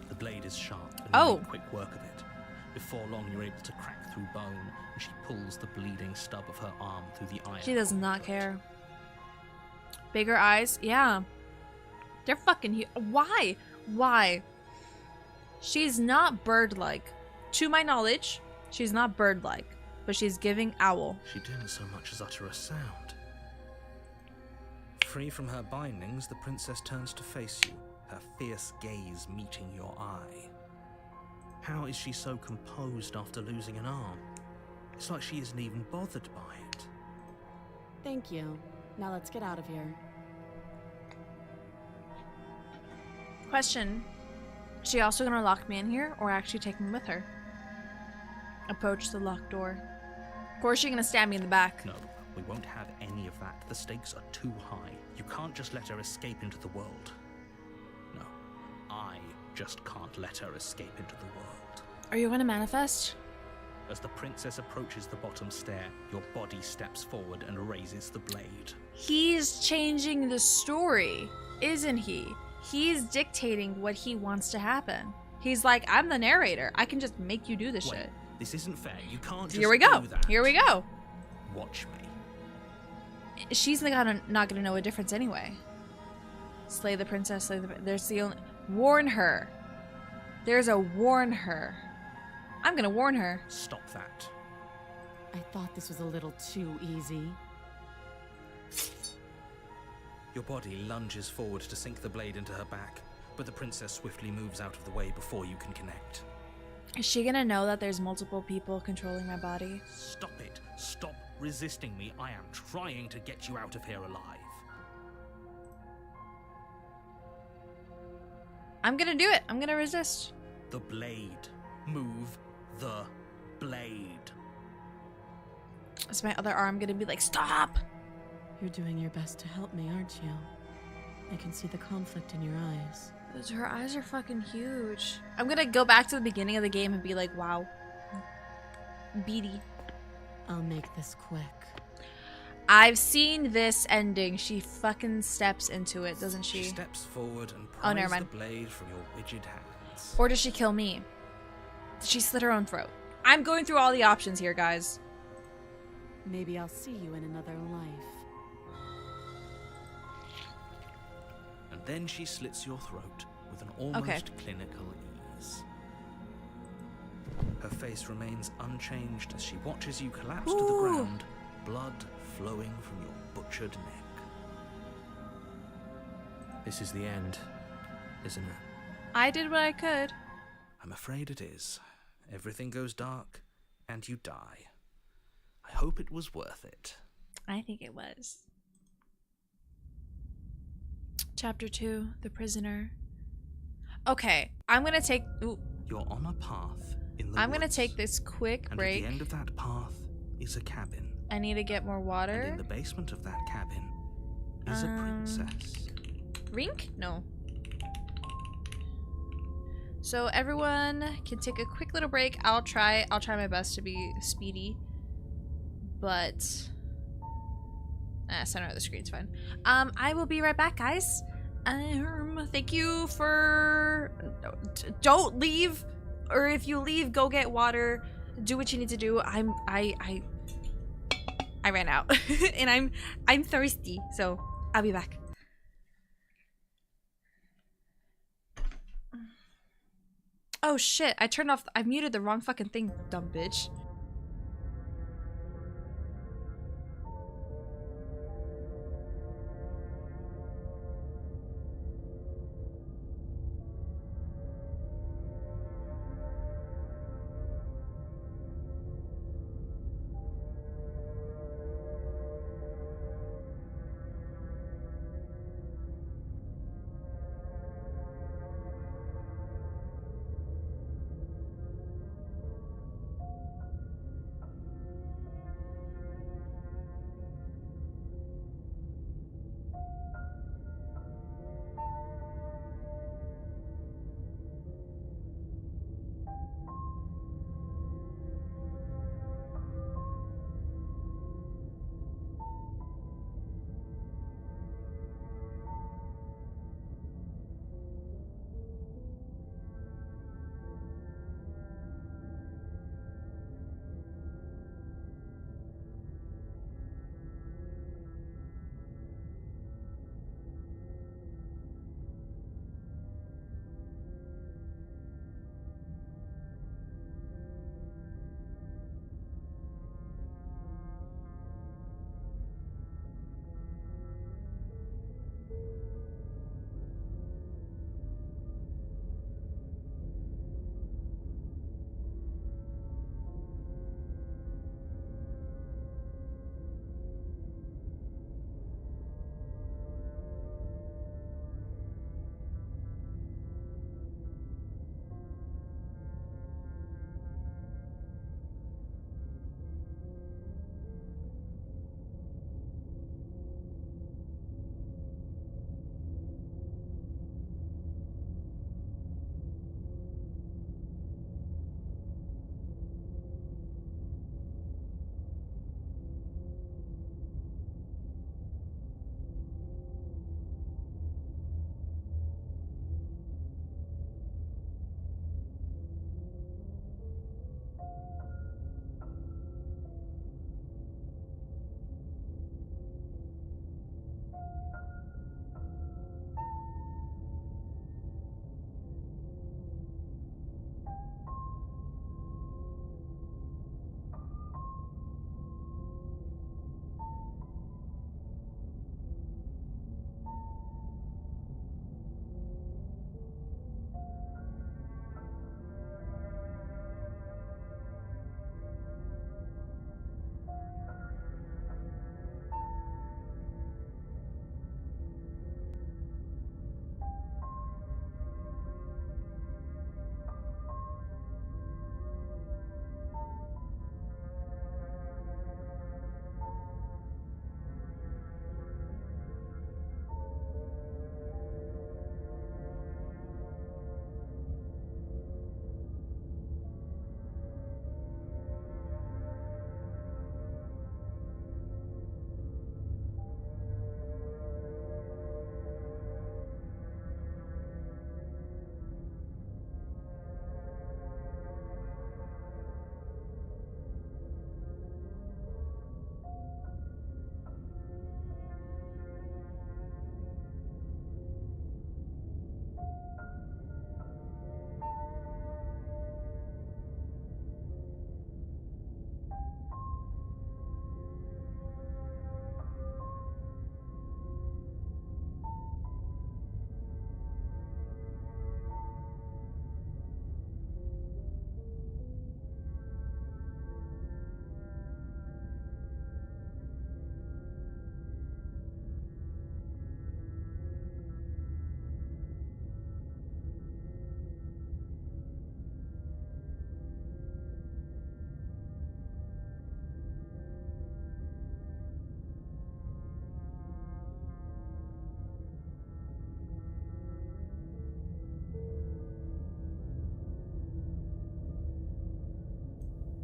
The blade is sharp, and Oh. you make quick work of it. Before long, you're able to crack through bone, and she pulls the bleeding stub of her arm through the iron. She does not gauntlet. care. Bigger eyes? Yeah. They're fucking huge. Why? Why? She's not bird-like. To my knowledge, she's not bird-like, but she's giving owl. She didn't so much as utter a sound. Free from her bindings, the princess turns to face you, her fierce gaze meeting your eye. How is she so composed after losing an arm? It's like she isn't even bothered by it. Thank you. Now let's get out of here. Question. Is she also gonna lock me in here, or actually take me with her? Approach the locked door. Of course, she's gonna stab me in the back. No, we won't have any of that. The stakes are too high. You can't just let her escape into the world. No, I just can't let her escape into the world. Are you gonna manifest? As the princess approaches the bottom stair, your body steps forward and raises the blade. He's changing the story, isn't he? He's dictating what he wants to happen. He's like, I'm the narrator. I can just make you do this Wait, shit. this isn't fair. You can't just Here we go. do that. Here we go. Watch me. She's not gonna know a difference anyway. Slay the princess, slay the... There's the only... Warn her. There's a warn her. I'm gonna warn her. Stop that. I thought this was a little too easy. Your body lunges forward to sink the blade into her back, but the princess swiftly moves out of the way before you can connect. Is she gonna know that there's multiple people controlling my body? Stop it. Stop resisting me. I am trying to get you out of here alive. I'm gonna do it. I'm gonna resist. The blade. Move the blade. Is my other arm gonna be like, stop? You're doing your best to help me, aren't you? I can see the conflict in your eyes. Her eyes are fucking huge. I'm gonna go back to the beginning of the game and be like, wow. Beady. I'll make this quick. I've seen this ending. She fucking steps into it, doesn't She she? steps forward and Oh, never pries the mind. blade from your rigid hands. Or does she kill me? Did she slit her own throat? I'm going through all the options here, guys. Maybe I'll see you in another life. And then she slits your throat with an almost clinical ease. Her face remains unchanged as she watches you collapse to the Ooh. ground, blood flowing from your butchered neck. This is the end, isn't it? I did what I could. I'm afraid it is. Everything goes dark, and you die. I hope it was worth it. I think it was. Chapter 2, The Prisoner. Okay, I'm gonna take... Ooh, You're on a path in the I'm gonna woods, take this quick and break. at the end of that path is a cabin. I need to get more And water. in the basement of that cabin is a princess. Rink? No. So everyone can take a quick little break. I'll try my best to be speedy. But center of the screen's fine. I will be right back, guys. Thank you for don't leave, or if you leave, go get water. Do what you need to do. I ran out. And I'm thirsty, so I'll be back. Oh shit, I muted the wrong fucking thing, dumb bitch.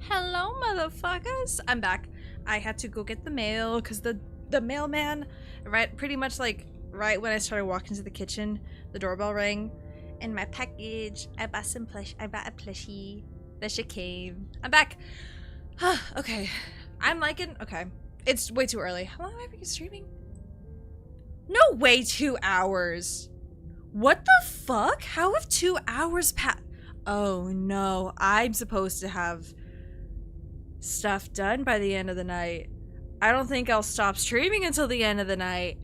Hello, motherfuckers. I'm back. I had to go get the mail because the mailman, pretty much right when I started walking to the kitchen, the doorbell rang, and my package. I bought a plushie. That shit came. I'm back. Okay. Okay. It's way too early. How long have I been streaming? No way, 2 hours. What the fuck? How have 2 hours passed? Oh no, I'm supposed to have stuff done by the end of the night. I don't think I'll stop streaming until the end of the night.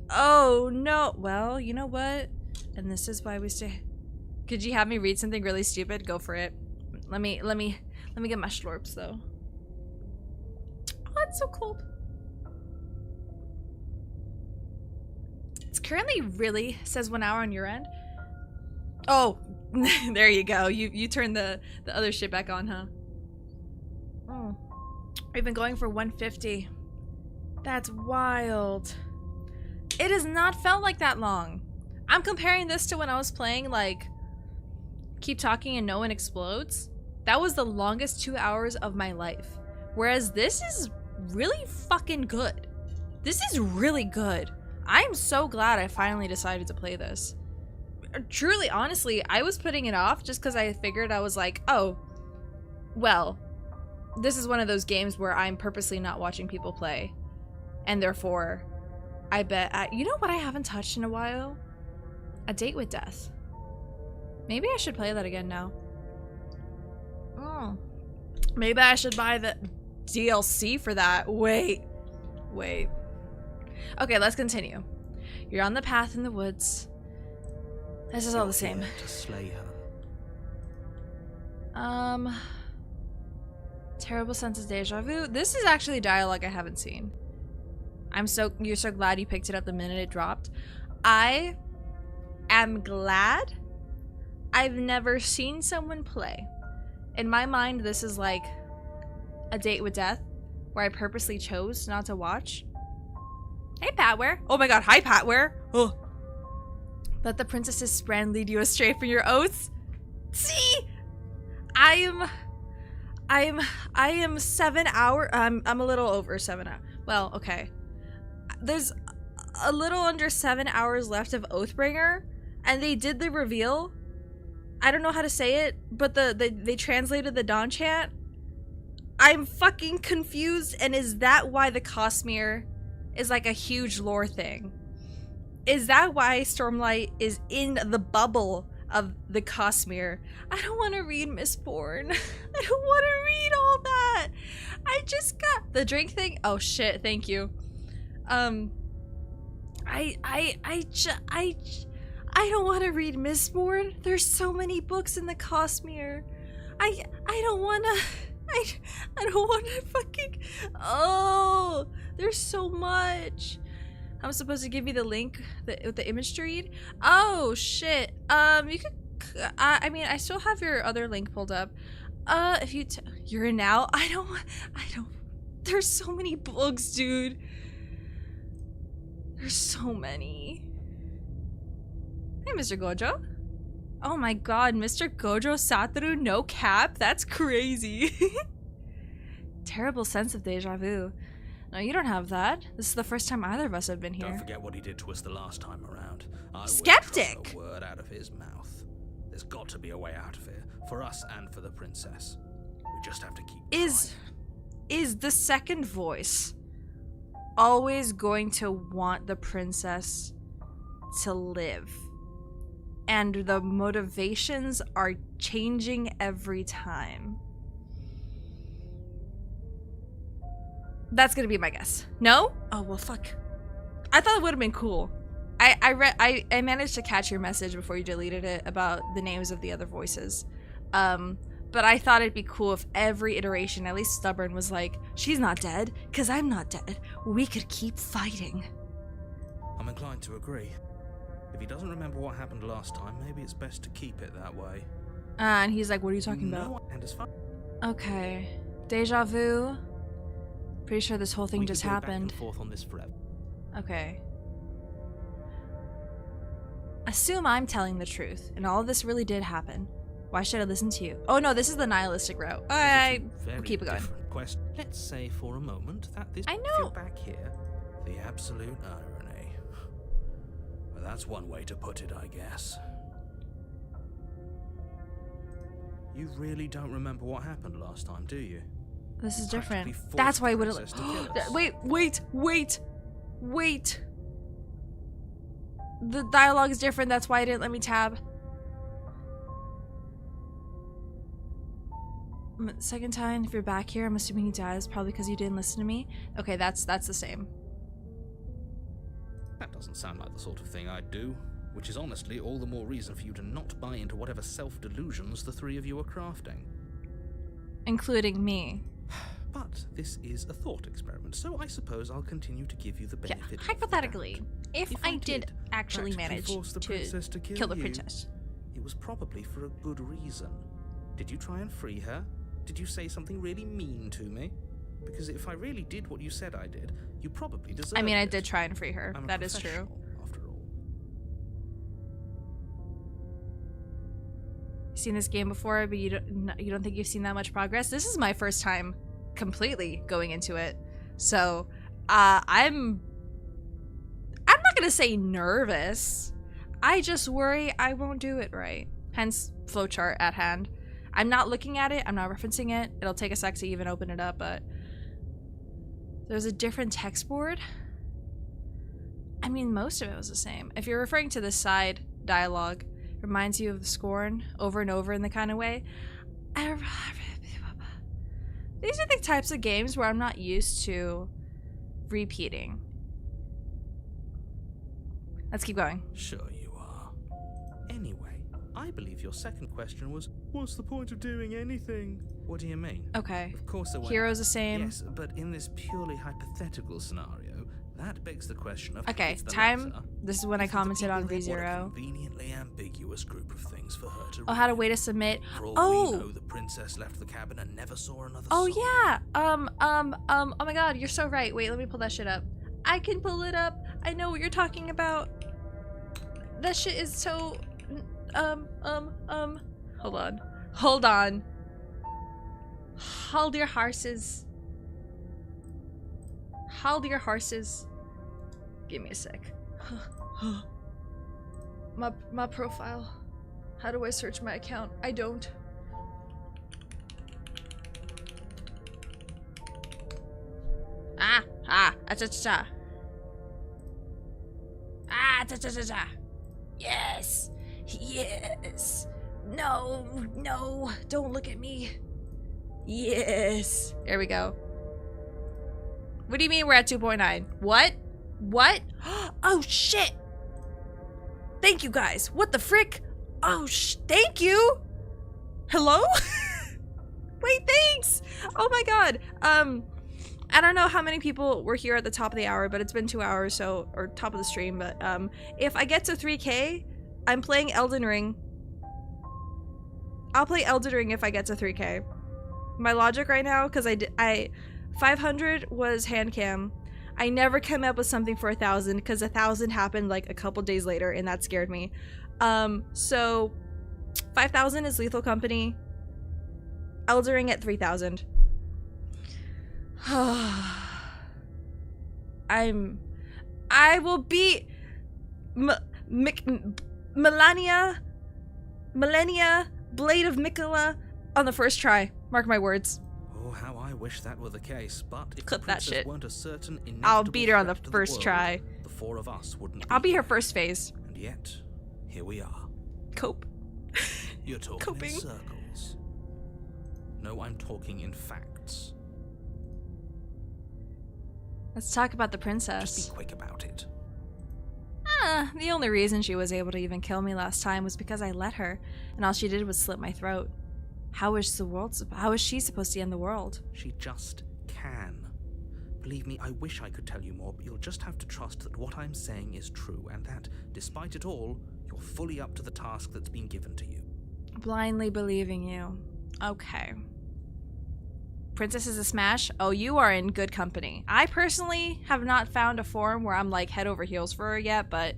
Oh no. Well, you know what? And this is why we stay. Could you have me read something really stupid? Go for it. Let me get my slurps though. Oh, it's so cold. It's currently really says 1 hour on your end. Oh, there you go. You turned the other shit back on, huh? Oh. We've been going for 150. That's wild. It has not felt like that long. I'm comparing this to when I was playing like Keep Talking and No One Explodes. That was the longest 2 hours of my life. Whereas this is really fucking good. This is really good. I'm so glad I finally decided to play this. Truly, honestly, I was putting it off just because I figured, I was like, oh, well, this is one of those games where I'm purposely not watching people play. And therefore, I bet, you know what I haven't touched in a while? A Date with Death. Maybe I should play that again now. Oh. Maybe I should buy the DLC for that. Wait. Okay, let's continue. You're on the path in the woods. This is all the same. To slay her. Terrible sense of deja vu. This is actually dialogue I haven't seen. You're so glad you picked it up the minute it dropped. I am glad I've never seen someone play. In my mind, this is like A Date with Death, where I purposely chose not to watch. Hey, Patware. Oh my god, hi, Patware. Oh. Let the princess's friend lead you astray from your oaths. See? I am 7 hours. I'm a little over 7 hours. Well, okay. There's a little under 7 hours left of Oathbringer, and they did the reveal. I don't know how to say it, but they translated the Dawn chant. I'm fucking confused, and is that why the Cosmere is like a huge lore thing? Is that why Stormlight is in the bubble of the Cosmere? I don't want to read Mistborn. I don't want to read all that. I just got the drink thing. Oh shit, thank you. I don't want to read Mistborn. There's so many books in the Cosmere. I don't want to. I don't want to fucking. Oh, there's so much. I'm supposed to give you the link with the image to read. Oh shit. You could. I mean, I still have your other link pulled up. If you're in now. I don't. There's so many books, dude. There's so many. Hey, Mr. Gojo. Oh my god, Mr. Gojo Satoru, no cap? That's crazy. Terrible sense of deja vu. No, you don't have that. This is the first time either of us have been here. Don't forget what he did to us the last time around. I Skeptic! wouldn't trust a word out of his mouth. There's got to be a way out of here, for us and for the princess. We just have to keep trying. Is the second voice always going to want the princess to live? And the motivations are changing every time. That's gonna be my guess. No? Oh well, fuck. I thought it would have been cool. I managed to catch your message before you deleted it about the names of the other voices. But I thought it'd be cool if every iteration, at least Stubborn, was like, she's not dead, cause I'm not dead. We could keep fighting. I'm inclined to agree. If he doesn't remember what happened last time, maybe it's best to keep it that way. And he's like, what are you talking about? No, and as far Okay. Deja vu. Pretty sure this whole thing just happened. Back and forth on this forever. Okay. Assume I'm telling the truth, and all of this really did happen. Why should I listen to you? Oh no, this is the nihilistic route. We'll keep it going. Let's say for a moment that this I know. back here. the absolute irony. Well, that's one way to put it, I guess. You really don't remember what happened last time, do you? This is Practically different. forced That's why the I wouldn't. princess to kill us. Wait. The dialogue is different. That's why I didn't let me tab. Second time, if you're back here, I'm assuming he dies. Probably because you didn't listen to me. Okay, that's the same. That doesn't sound like the sort of thing I'd do, which is honestly all the more reason for you to not buy into whatever self-delusions the three of you are crafting. Including me. But this is a thought experiment, so I suppose I'll continue to give you the Yeah, benefit of the hypothetically, doubt. if I did actually practically manage force the princess to kill the you, princess. it was probably for a good reason. Did you try and free her? Did you say something really mean to me? Because if I really did what you said I did, you probably deserved it. I mean, I did try and free her. I'm a That is true. professional, after all. You've seen this game before, but you don't think you've seen that much progress? This is my first time completely going into it. So, I'm not gonna say nervous. I just worry I won't do it right. Hence, flowchart at hand. I'm not looking at it. I'm not referencing it. It'll take a sec to even open it up, but there's a different text board. I mean, most of it was the same. If you're referring to the side dialogue, reminds you of the scorn over and over in the kind of way. These are the types of games where I'm not used to repeating. Let's keep going. Sure you are. Anyway, I believe your second question was, what's the point of doing anything? What do you mean? Okay. Of course there were. Hero's the same. Yes, but in this purely hypothetical scenario, that begs the question of Okay, if the time. latter, This is when I if the commented on people read what a V0. conveniently ambiguous group of things for her to Oh, how to read. way to submit. For all we Oh! know, the princess left the cabin and never saw another Oh, soul. yeah. Oh my god, you're so right. Wait, let me pull that shit up. I can pull it up. I know what you're talking about. That shit is so... Hold on. Hold on. Hold your horses. Hold your horses. Give me a sec. My profile. How do I search my account? I don't. Cha-cha-cha. Cha-cha-cha. Yes. Yes. No, don't look at me. Yes. There we go. What do you mean we're at 2.9? What? Oh, shit. Thank you, guys. What the frick? Oh, thank you. Hello? Wait, thanks. Oh my god. I don't know how many people were here at the top of the hour, but it's been 2 hours, so, or top of the stream, but, if I get to 3K, I'm playing Elden Ring. I'll play Elden Ring if I get to 3K. My logic right now, because 500 was hand cam. I never came up with something for 1,000, because 1,000 happened like a couple days later, and that scared me. So 5,000 is Lethal Company. Elden Ring at 3,000. I will beat Melania, Blade of Mikola on the first try. Mark my words. Oh, how I wish that were the case, but if Clip the that princess shit. weren't a certain I'll inevitable beat her on the threat to first world, try. the four of us wouldn't I'll be her here. first phase. And yet, here we are. Cope. You're talking Coping. in circles. No, I'm talking in facts. Let's talk about the Just princess. be quick about it. The only reason she was able to even kill me last time was because I let her, and all she did was slit my throat. How is she supposed to end the world? She just can. Believe me, I wish I could tell you more, but you'll just have to trust that what I'm saying is true, and that, despite it all, you're fully up to the task that's been given to you. Blindly believing you. Okay. Princess is a smash? Oh, you are in good company. I personally have not found a forum where I'm like head over heels for her yet, but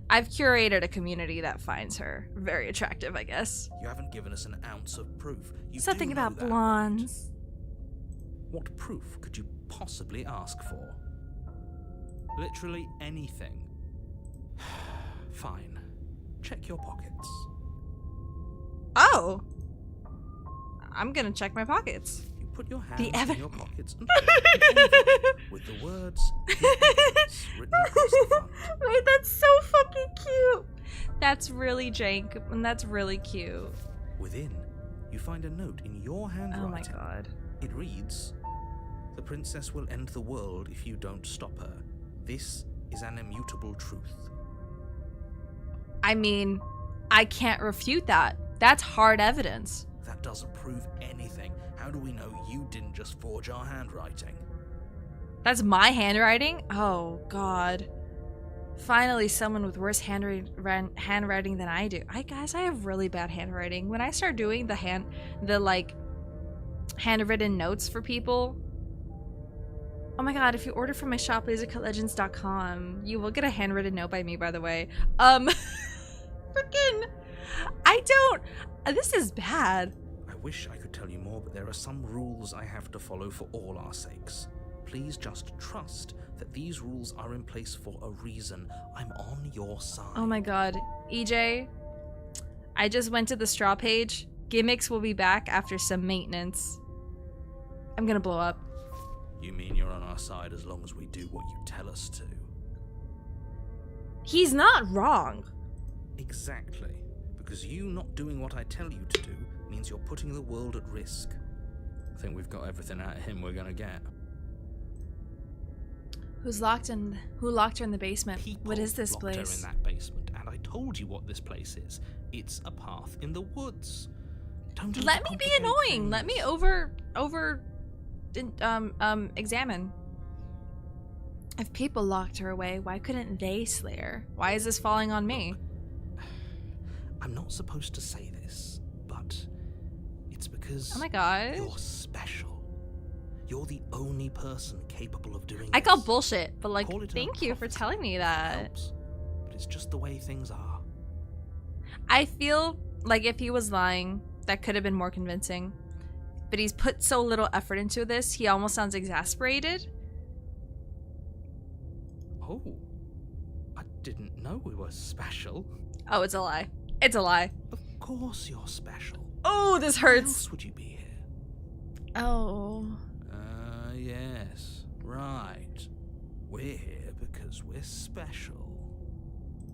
I've curated a community that finds her very attractive, I guess. You haven't given us an ounce of proof. You Something do know about that, blondes. right? What proof could you possibly ask for? Literally anything. Fine. Check your pockets. Oh! I'm gonna check my pockets. You put your hands The in your pockets and hold an envelope with the words "The Evidence" written across the front. Wait, that's so fucking cute. That's really jank, and that's really cute. Within, you find a note in your handwriting. Oh my god. It reads, "The princess will end the world if you don't stop her. This is an immutable truth." I mean, I can't refute that. That's hard evidence. That doesn't prove anything. How do we know you didn't just forge our handwriting? That's my handwriting? Oh, God. Finally, someone with worse handwriting than I do. Guys, I have really bad handwriting. When I start doing the handwritten notes for people. Oh my god, if you order from my shop, lasercutlegends.com, you will get a handwritten note by me, by the way. Freaking, this is bad. I wish I could tell you more, but there are some rules I have to follow for all our sakes. Please just trust that these rules are in place for a reason. I'm on your side. Oh my god. EJ, I just went to the straw page. Gimmicks will be back after some maintenance. I'm gonna blow up. You mean you're on our side as long as we do what you tell us to? He's not wrong. Exactly. Because you not doing what I tell you to do means you're putting the world at risk. I think we've got everything out of him we're gonna get. Who locked her in the basement? People What is this locked place? her in that basement, and I told you what this place is. It's a path in the woods. Don't Let me be overcomplicate annoying. things. Let me examine. If people locked her away, why couldn't they slay her? Why is this falling on me? I'm not supposed to say this, but it's because Oh my god. you're special. You're the only person capable of doing I this. call bullshit, but like, Call it thank you for unprompted. telling me It that. helps, but it's just the way things are. I feel like if he was lying, that could have been more convincing. But he's put so little effort into this, he almost sounds exasperated. Oh, I didn't know we were special. Oh, it's a lie. It's a lie. Of course you're special. Oh, this Why hurts. else would you be here? Oh. Yes, right. We're here because we're special.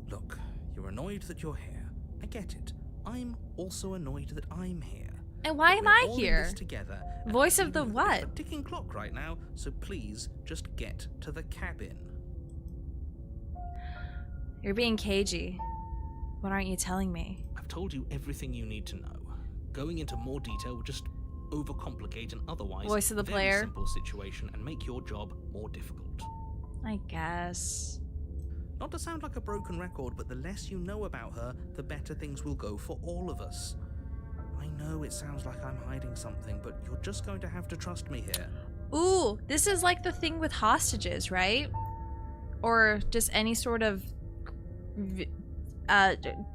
Look, you're annoyed that you're here. I get it. I'm also annoyed that I'm here. And why am We're I all in here? this together, and Voice I'm of the feeling like what? a ticking clock right now, so please just get to the cabin. You're being cagey. What aren't you telling me? I've told you everything you need to know. Going into more detail would just overcomplicate an otherwise Voice of the very player. simple situation and make your job more difficult. I guess. Not to sound like a broken record, but the less you know about her, the better things will go for all of us. I know it sounds like I'm hiding something, but you're just going to have to trust me here. Ooh, this is like the thing with hostages, right? Or just any sort of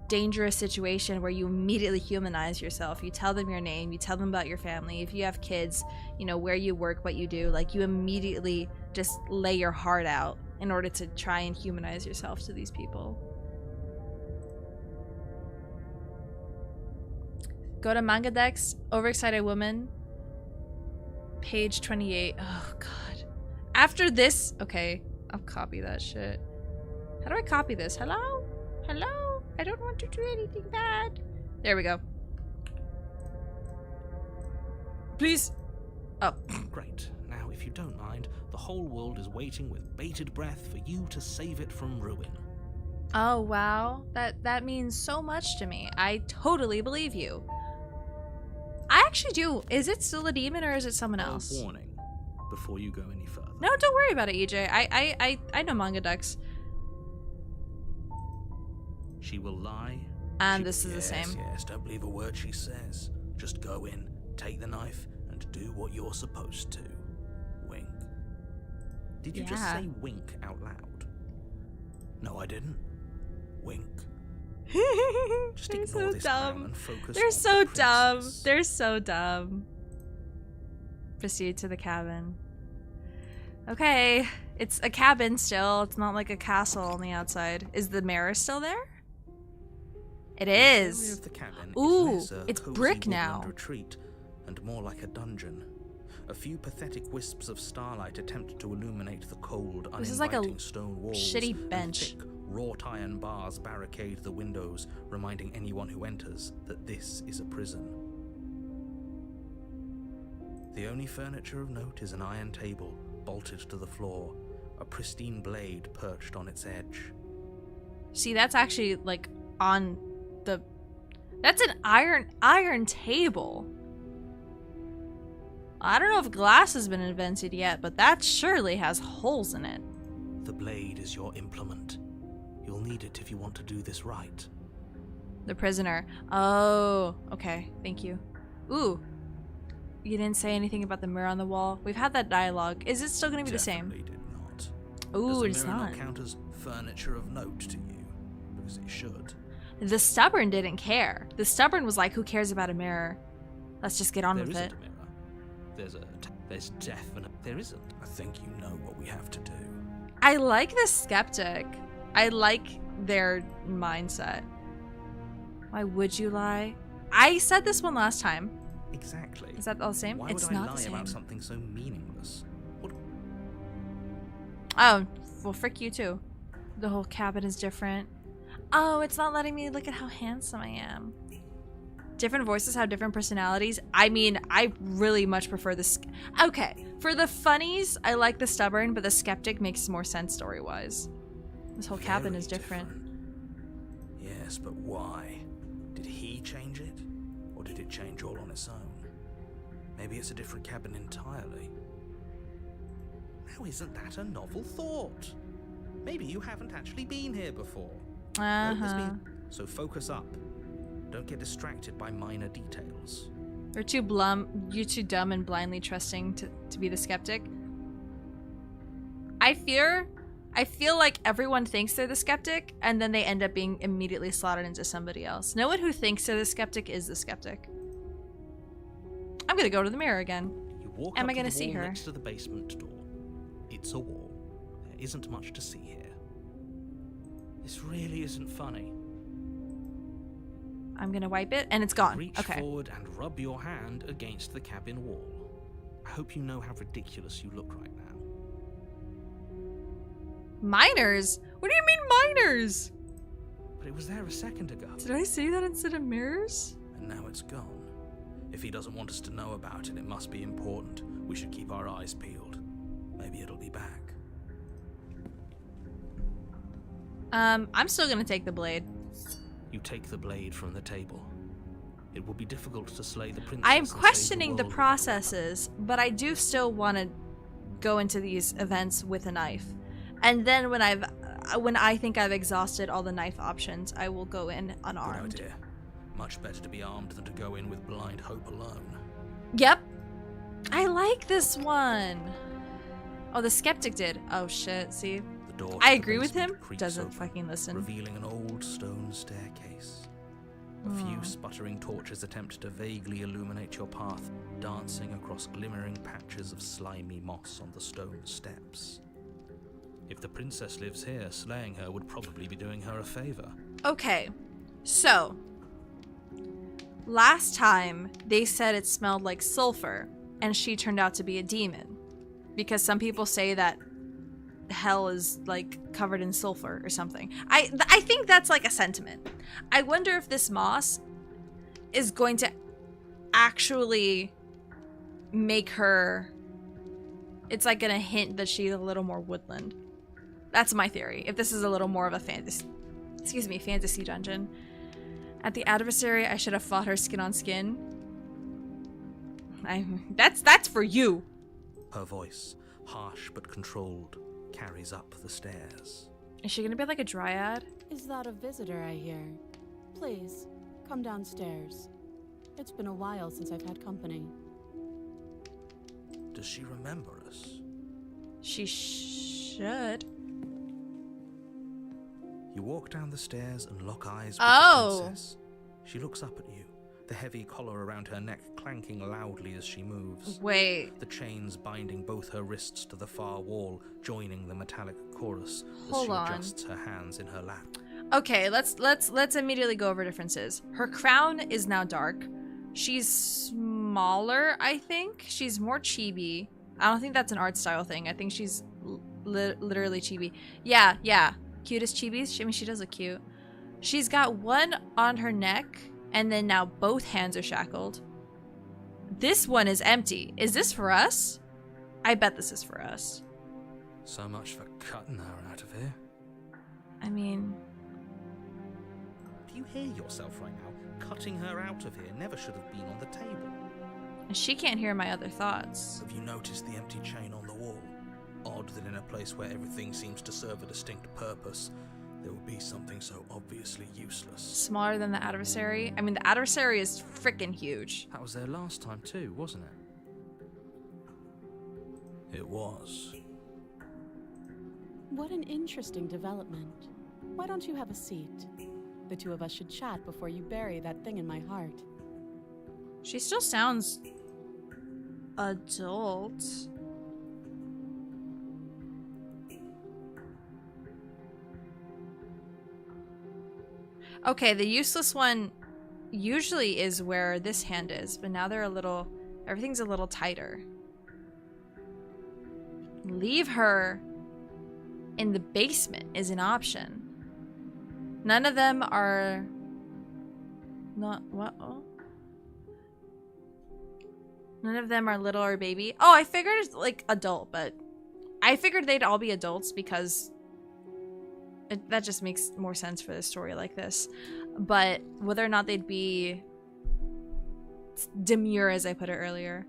dangerous situation where you immediately humanize yourself. You tell them your name, you tell them about your family. If you have kids, you know, where you work, what you do. Like, you immediately just lay your heart out in order to try and humanize yourself to these people. Go to Manga Dex, Overexcited Woman, page 28. Oh, God. After this... Okay, I'll copy that shit. How do I copy this? Hello? Hello? I don't want to do anything bad. There we go. Please. Oh. Great. Now, if you don't mind, the whole world is waiting with bated breath for you to save it from ruin. Oh, wow. That means so much to me. I totally believe you. I actually do. Is it still a demon or is it someone else? Warning, before you go any further. No, don't worry about it, EJ. I know Manga Dex. She will lie. And this is the Yes, same. Yes, don't believe a word she says. Just go in, take the knife, and do what you're supposed to. Wink. Did you just Yeah. say wink out loud? No, I didn't. Wink. Just They're ignore so this frown dumb. and focus They're on so the dumb. princess. They're so dumb. Proceed to the cabin. Okay, it's a cabin still. It's not like a castle on the outside. Is the mirror still there? It The area is. of the cabin Ooh, is less a it's cozy brick woodland now. retreat and more like a dungeon. A few pathetic wisps of starlight attempt to illuminate the cold, This is like a uninviting stone walls. shitty and bench. thick, wrought iron bars barricade the windows, reminding anyone who enters that this is a prison. The only furniture of note is an iron table, bolted to the floor, a pristine blade perched on its edge. See, that's actually like on the... That's an iron table. I don't know if glass has been invented yet, but that surely has holes in it. The blade is your implement. You'll need it if you want to do this right. The prisoner. Oh, okay. Thank you. Ooh. You didn't say anything about the mirror on the wall. We've had that dialogue. Is it still going to be the same? Definitely did not. Ooh, Does it's the mirror not. not count as furniture of note to you? Because it should. The stubborn didn't care. The stubborn was like, who cares about a mirror? Let's just get on There with isn't it. a mirror. There's definite. There isn't. I think you know what we have to do. I like the skeptic. I like their mindset. Why would you lie? I said this one last time. Exactly. Is that all the same? Why It's would I not lie the same. about something so meaningless? What? Oh, well, frick you too. The whole cabin is different. Oh, it's not letting me look at how handsome I am. Different voices have different personalities. I mean, I really much prefer the... Okay, for the funnies, I like the stubborn, but the skeptic makes more sense story-wise. This whole cabin Very is different. Yes, but why? Did he change it? Or did it change all on its own? Maybe it's a different cabin entirely. Now isn't that a novel thought? Maybe you haven't actually been here before. Uh-huh. So focus up. Don't get distracted by minor details. You're too dumb and blindly trusting to be the skeptic. I feel like everyone thinks they're the skeptic, and then they end up being immediately slotted into somebody else. No one who thinks they're the skeptic is the skeptic. I'm gonna go to the mirror again. You walk Am up I gonna to the see wall her? next to the basement door. It's a wall. There isn't much to see here. This really isn't funny. I'm gonna wipe it, and it's gone. Reach Okay. forward and rub your hand against the cabin wall. I hope you know how ridiculous you look right now. Minors? What do you mean minors? But it was there a second ago, Did I say that instead of mirrors? and now it's gone. If he doesn't want us to know about it, it must be important. We should keep our eyes peeled. Maybe it'll be back. I'm still gonna take the blade. You take the blade from the table. It will be difficult to slay the princess. I'm and save questioning the world processes, but I do still want to go into these events with a knife. And then when I think I've exhausted all the knife options, I will go in Good unarmed. idea. Much better to be armed than to go in with blind hope alone. Yep. I like this one. Oh, the skeptic did. Oh shit, see? The door to I the agree with him. basement creaks Doesn't open, fucking listen. revealing an old stone staircase. A few sputtering torches attempt to vaguely illuminate your path, dancing across glimmering patches of slimy moss on the stone steps. If the princess lives here, slaying her would probably be doing her a favor. Okay, so last time they said it smelled like sulfur, and she turned out to be a demon. Because some people say that hell is like covered in sulfur or something. I think that's like a sentiment. I wonder if this moss is going to actually make her... It's like gonna hint that she's a little more woodland. That's my theory. If this is a little more of a fantasy dungeon. At the adversary, I should have fought her skin on skin. That's for you. Her voice, harsh but controlled, carries up the stairs. Is she gonna be like a dryad? Is that a visitor I hear? Please, come downstairs. It's been a while since I've had company. Does she remember us? She should. You walk down the stairs and lock eyes with Oh. the princess. She looks up at you, the heavy collar around her neck clanking loudly as she moves. Wait. The chains binding both her wrists to the far wall, joining the metallic chorus as Hold she on. adjusts her hands in her lap. Okay, let's immediately go over differences. Her crown is now dark. She's smaller, I think. She's more chibi. I don't think that's an art style thing. I think she's literally chibi. Yeah, yeah. Cutest chibis. I mean, she does look cute. She's got one on her neck, and then now both hands are shackled. This one is empty. Is this for us? I bet this is for us. So much for cutting her out of here. I mean... Do you hear yourself right now? Cutting her out of here never should have been on the table. She can't hear my other thoughts. Have you noticed the empty chain on the wall? Odd that in a place where everything seems to serve a distinct purpose, there will be something so obviously useless. Smaller than the adversary? I mean, the adversary is freaking huge. That was there last time too, wasn't it? It was. What an interesting development. Why don't you have a seat? The two of us should chat before you bury that thing in my heart. She still sounds adult. Okay, the useless one usually is where this hand is, but now they're a little... Everything's a little tighter. Leave her in the basement is an option. None of them are... Not... What? Oh. None of them are little or baby. Oh, I figured it's like adult, but... I figured they'd all be adults because... that just makes more sense for a story like this. But whether or not they'd be demure, as I put it earlier,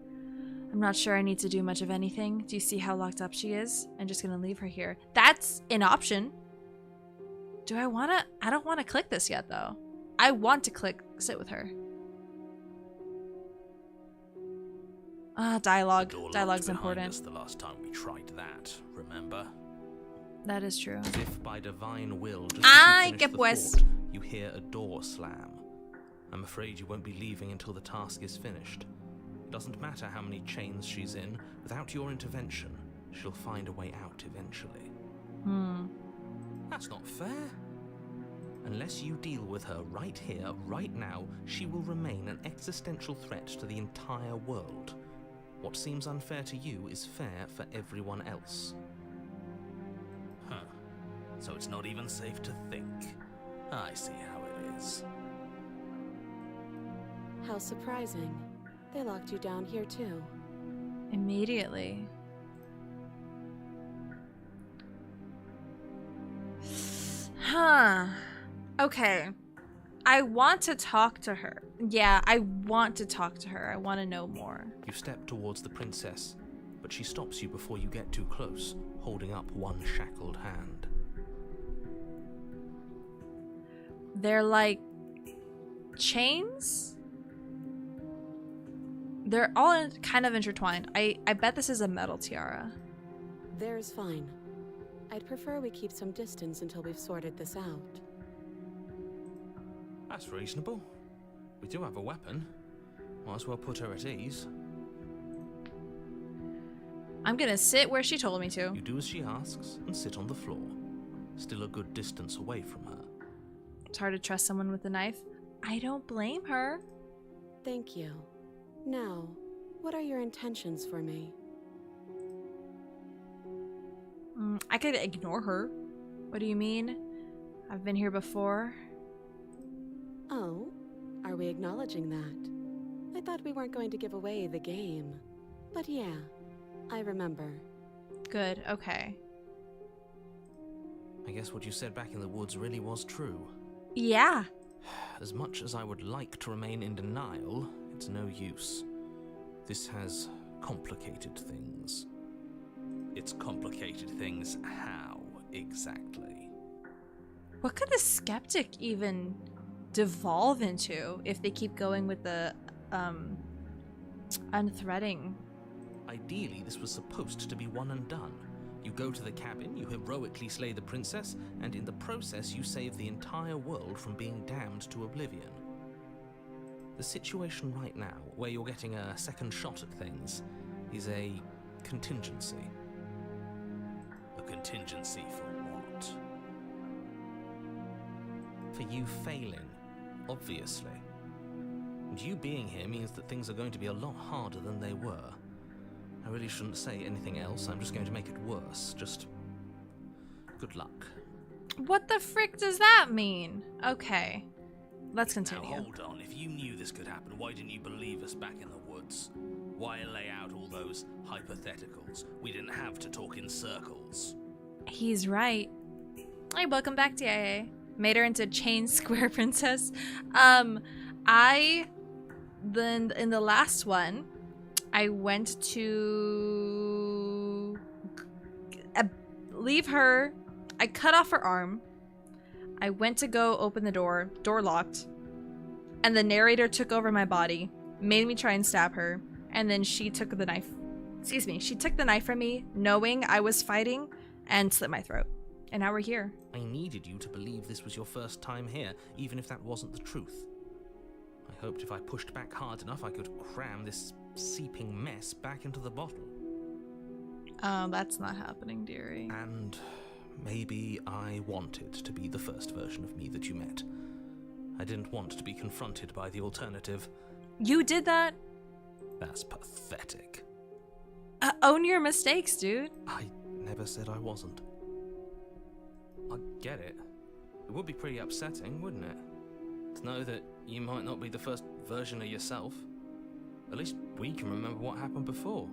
I'm not sure I need to do much of anything. Do you see how locked up she is? I'm just gonna leave her here. That's an option. Do I wanna? I don't wanna click this yet, though. I want to sit with her. Dialogue. Dialogue's important. Us the last time we tried that, remember? That is true. As if by divine will, just as you finish the pues. thought, you hear a door slam. I'm afraid you won't be leaving until the task is finished. It doesn't matter how many chains she's in, without your intervention, she'll find a way out eventually. That's not fair. Unless you deal with her right here, right now, she will remain an existential threat to the entire world. What seems unfair to you is fair for everyone else. Huh. So it's not even safe to think. I see how it is. How surprising. They locked you down here too. Immediately. Huh. Okay. I want to talk to her. Yeah, I want to talk to her. I want to know more. You step towards the princess, but she stops you before you get too close, holding up one shackled hand. They're like chains? They're all kind of intertwined. I bet this is a metal tiara. There's fine. I'd prefer we keep some distance until we've sorted this out. That's reasonable. We do have a weapon. Might as well put her at ease. I'm gonna sit where she told me to. You do as she asks and sit on the floor, still a good distance away from her. It's hard to trust someone with a knife. I don't blame her. Thank you. Now, what are your intentions for me? I could ignore her. What do you mean? I've been here before. Oh, are we acknowledging that? I thought we weren't going to give away the game. But yeah, I remember. Good, okay. I guess what you said back in the woods really was true. Yeah. As much as I would like to remain in denial, it's no use. This has complicated things. It's complicated things how, exactly? What could the skeptic even devolve into if they keep going with the unthreading? Ideally, this was supposed to be one and done. You go to the cabin, you heroically slay the princess, and in the process you save the entire world from being damned to oblivion. The situation right now, where you're getting a second shot at things, is a contingency. A contingency for what? For you failing, obviously. And you being here means that things are going to be a lot harder than they were. I really shouldn't say anything else. I'm just going to make it worse. Just good luck. What the frick does that mean? Okay, let's continue. Now hold on. If you knew this could happen, why didn't you believe us back in the woods? Why lay out all those hypotheticals? We didn't have to talk in circles. He's right. Hey, welcome back, DIA. Made her into Chain Square Princess. In the last one, I went to leave her. I cut off her arm. I went to go open the door. Door locked. And the narrator took over my body, made me try and stab her, and then she took the knife. Excuse me. She took the knife from me, knowing I was fighting, and slit my throat. And now we're here. I needed you to believe this was your first time here, even if that wasn't the truth. I hoped if I pushed back hard enough, I could cram this seeping mess back into the bottle. That's not happening, dearie. And maybe I wanted to be the first version of me that you met. I didn't want to be confronted by the alternative. You did that? That's pathetic. Own your mistakes, dude. I never said I wasn't. I get it. It would be pretty upsetting, wouldn't it? To know that you might not be the first version of yourself. At least we can remember what happened before.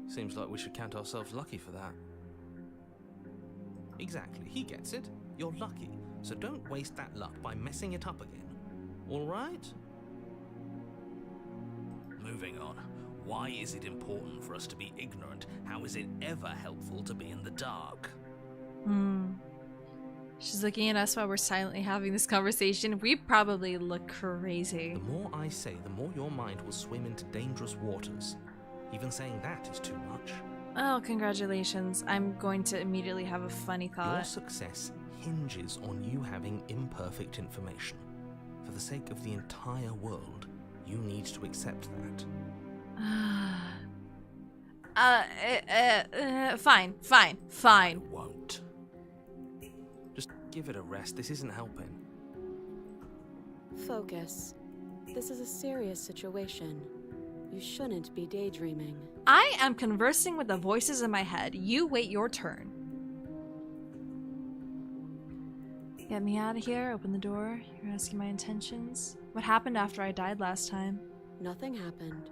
Seems like we should count ourselves lucky for that. Exactly, he gets it. You're lucky, so don't waste that luck by messing it up again. All right? Moving on. Why is it important for us to be ignorant? How is it ever helpful to be in the dark? She's looking at us while we're silently having this conversation. We probably look crazy. The more I say, the more your mind will swim into dangerous waters. Even saying that is too much. Oh, congratulations. I'm going to immediately have a funny thought. Your success hinges on you having imperfect information. For the sake of the entire world, you need to accept that. Fine. I won't. Just give it a rest. This isn't helping. Focus. This is a serious situation. You shouldn't be daydreaming. I am conversing with the voices in my head. You wait your turn. Get me out of here. Open the door. You're asking my intentions. What happened after I died last time? Nothing happened.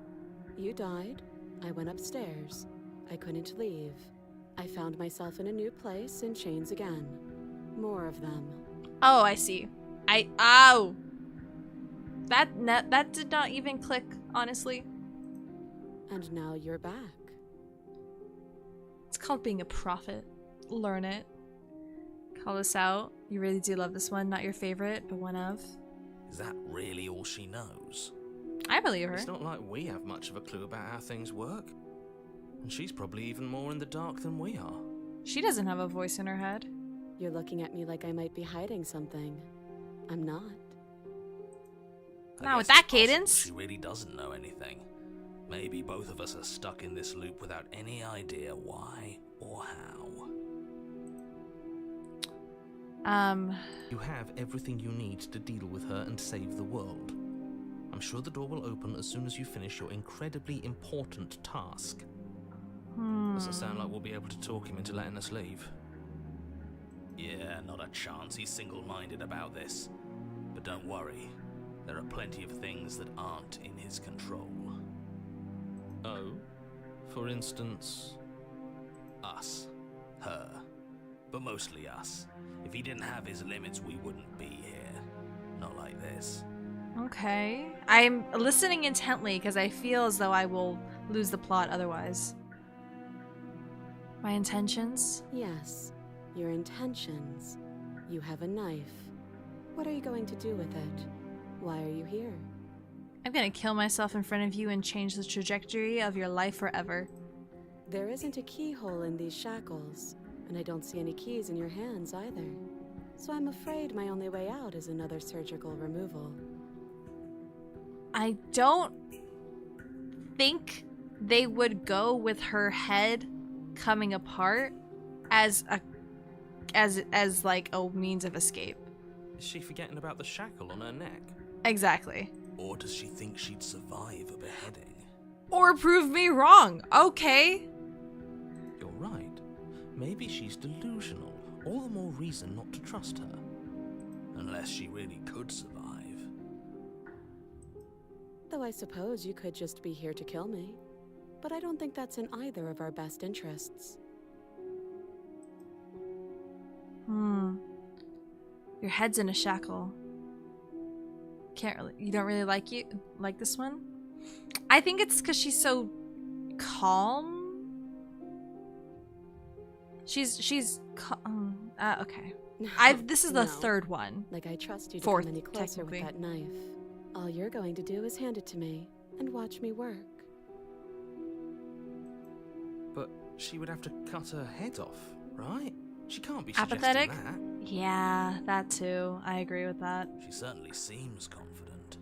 You died. I went upstairs. I couldn't leave. I found myself in a new place in chains again. More of them. Oh, I see. Ow! That did not even click, honestly. And now you're back. It's called being a prophet. Learn it. Call this out. You really do love this one. Not your favorite, but one of. Is that really all she knows? I believe her. It's not like we have much of a clue about how things work. And she's probably even more in the dark than we are. She doesn't have a voice in her head. You're looking at me like I might be hiding something. I'm not. Not with that cadence. She really doesn't know anything. Maybe both of us are stuck in this loop without any idea why or how. You have everything you need to deal with her and save the world. I'm sure the door will open as soon as you finish your incredibly important task. Doesn't sound like we'll be able to talk him into letting us leave. Yeah, not a chance. He's single-minded about this. But don't worry. There are plenty of things that aren't in his control. Oh? For instance? Us. Her. But mostly us. If he didn't have his limits, we wouldn't be here. Not like this. Okay. I'm listening intently because I feel as though I will lose the plot otherwise. My intentions? Yes, your intentions. You have a knife. What are you going to do with it? Why are you here? I'm gonna kill myself in front of you and change the trajectory of your life forever. There isn't a keyhole in these shackles, and I don't see any keys in your hands either. So I'm afraid my only way out is another surgical removal. I don't think they would go with her head coming apart as like a means of escape. Is she forgetting about the shackle on her neck? Exactly. Or does she think she'd survive a beheading? Or prove me wrong. Okay. You're right. Maybe she's delusional. All the more reason not to trust her. Unless she really could survive. Though I suppose you could just be here to kill me. But I don't think that's in either of our best interests. Your head's in a shackle. You don't really like this one? I think it's because she's so calm. She's okay. This is the third one. Like I trust you to Fourth, come any closer with that knife. All you're going to do is hand it to me and watch me work. But she would have to cut her head off, right? She can't be Apathetic? suggesting that. Yeah, that too. I agree with that. She certainly seems confident.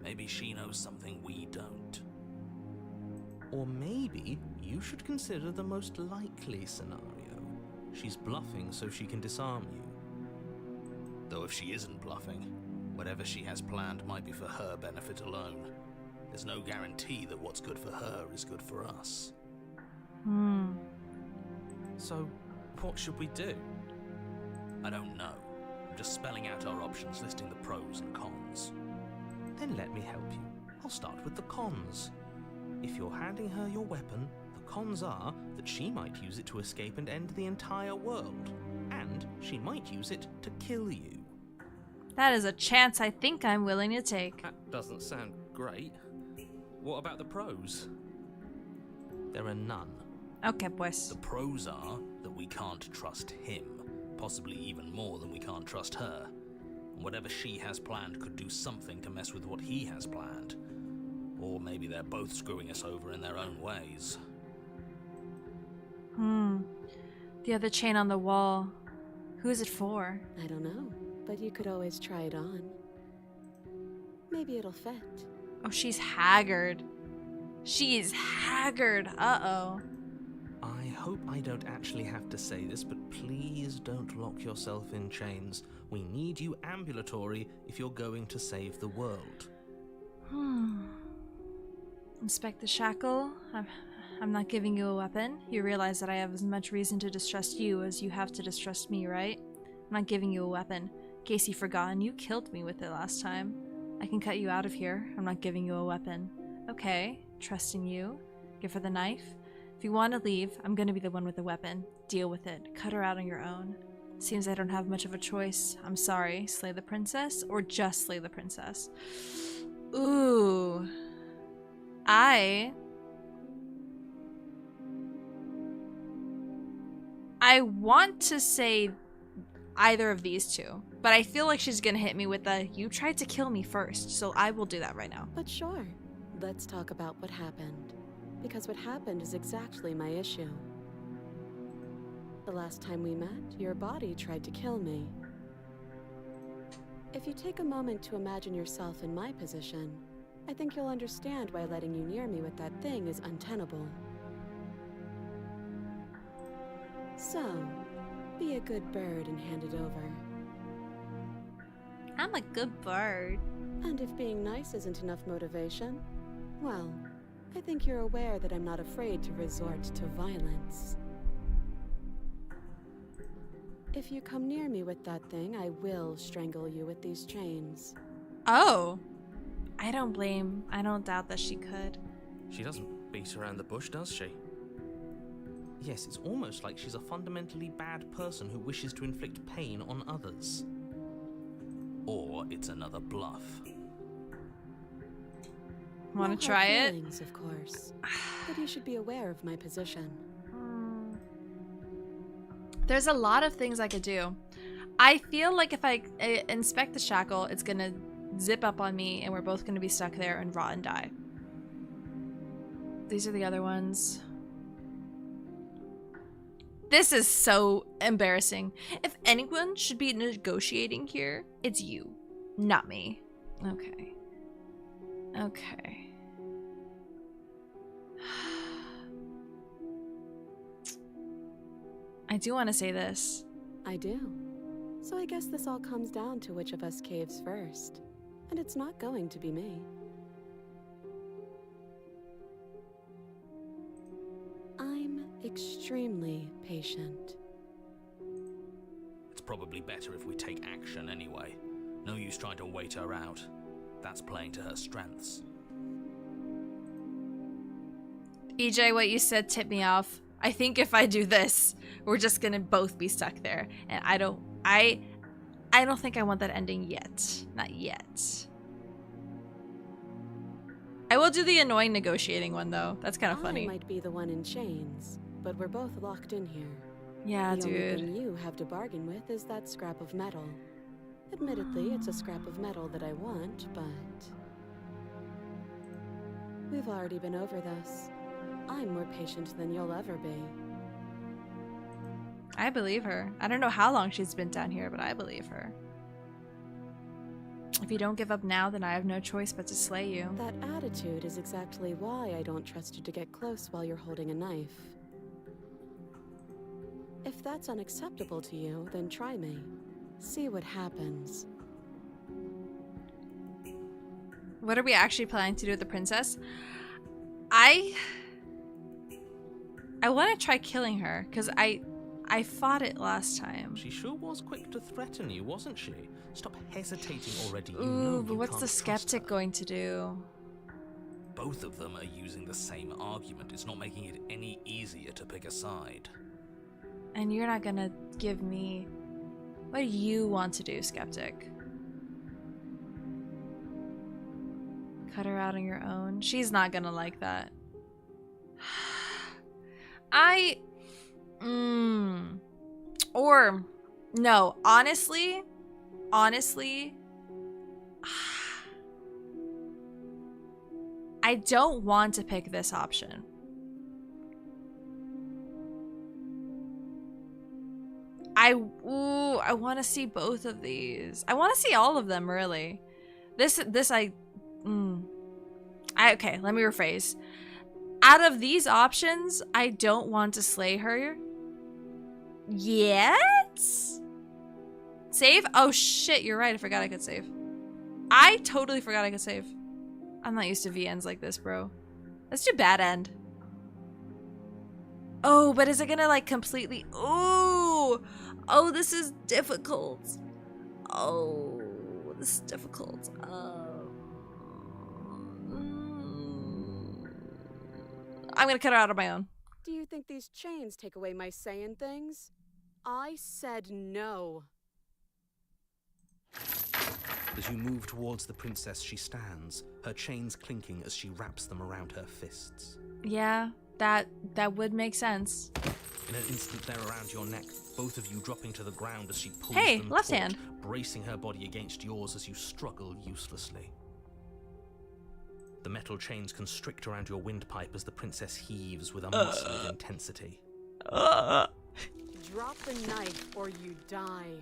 Maybe she knows something we don't. Or maybe you should consider the most likely scenario. She's bluffing so she can disarm you. Though if she isn't bluffing, whatever she has planned might be for her benefit alone. There's no guarantee that what's good for her is good for us. So, what should we do? I don't know. I'm just spelling out our options, listing the pros and cons. Then let me help you. I'll start with the cons. If you're handing her your weapon, the cons are that she might use it to escape and end the entire world. And she might use it to kill you. That is a chance I think I'm willing to take. That doesn't sound great. What about the pros? There are none. Okay, pues. The pros are that we can't trust him, possibly even more than we can't trust her. And whatever she has planned could do something to mess with what he has planned. Or maybe they're both screwing us over in their own ways. The other chain on the wall. Who's it for? I don't know, but you could always try it on. Maybe it'll fit. Oh, she's haggard. She's haggard. Uh-oh. I hope I don't actually have to say this, but please don't lock yourself in chains. We need you ambulatory if you're going to save the world. Inspect the shackle. I'm not giving you a weapon. You realize that I have as much reason to distrust you as you have to distrust me, right? I'm not giving you a weapon. In case you've forgotten, you killed me with it last time. I can cut you out of here. I'm not giving you a weapon. Okay, trusting you. Give her the knife. If you want to leave, I'm going to be the one with the weapon. Deal with it. Cut her out on your own. Seems I don't have much of a choice. I'm sorry. Slay the princess or just slay the princess? Ooh. I want to say either of these two, but I feel like she's gonna hit me with the "you tried to kill me first," so I will do that right now. But sure, let's talk about what happened. Because what happened is exactly my issue. The last time we met, your body tried to kill me. If you take a moment to imagine yourself in my position, I think you'll understand why letting you near me with that thing is untenable. So, be a good bird and hand it over. I'm a good bird. And if being nice isn't enough motivation, well, I think you're aware that I'm not afraid to resort to violence. If you come near me with that thing, I will strangle you with these chains. Oh. I don't doubt that she could. She doesn't beat around the bush, does she? Yes, it's almost like she's a fundamentally bad person who wishes to inflict pain on others. Or it's another bluff. Want to try it? Feelings, of course. But you should be aware of my position. There's a lot of things I could do. I feel like if I inspect the shackle, it's gonna zip up on me and we're both gonna be stuck there and rot and die. These are the other ones. This is so embarrassing. If anyone should be negotiating here, it's you, not me. Okay. Okay. I do want to say this. I do. So I guess this all comes down to which of us caves first. And it's not going to be me. I'm extremely patient. It's probably better if we take action anyway. No use trying to wait her out. That's playing to her strengths. EJ, what you said tipped me off. I think if I do this, we're just gonna both be stuck there. And I don't think I want that ending yet. Not yet. I will do the annoying negotiating one though. That's kind of funny. I might be the one in chains, but we're both locked in here. Yeah, the only dude. thing you have to bargain with is that scrap of metal. Admittedly, it's a scrap of metal that I want, but we've already been over this. I'm more patient than you'll ever be. I believe her. I don't know how long she's been down here, but I believe her. If you don't give up now, then I have no choice but to slay you. That attitude is exactly why I don't trust you to get close while you're holding a knife. If that's unacceptable to you, then try me. See what happens. What are we actually planning to do with the princess? I want to try killing her, because I fought it last time. She sure was quick to threaten you, wasn't she? Stop hesitating already. You Ooh, know but you what's can't the trust skeptic her. going to do? Both of them are using the same argument. It's not making it any easier to pick a side. And you're not gonna give me... What do you want to do, skeptic? Cut her out on your own? She's not gonna like that. Or... No, honestly... I don't want to pick this option. I want to see both of these. I want to see all of them, really. Okay, let me rephrase. Out of these options, I don't want to slay her yet? Save? Oh shit, you're right. I forgot I could save. I totally forgot I could save. I'm not used to VNs like this, bro. Let's do bad end. Oh, but is it gonna like completely... Ooh! Oh, this is difficult. Oh, this is difficult. I'm gonna cut her out on my own. Do you think these chains take away my saying things? I said no. As you move towards the princess, she stands, her chains clinking as she wraps them around her fists. Yeah, that would make sense. In an instant, they're around your neck, both of you dropping to the ground as she pulls Hey, them left taut, hand. bracing her body against yours as you struggle uselessly. The metal chains constrict around your windpipe as the princess heaves with a muscle intensity. Drop the knife or you die.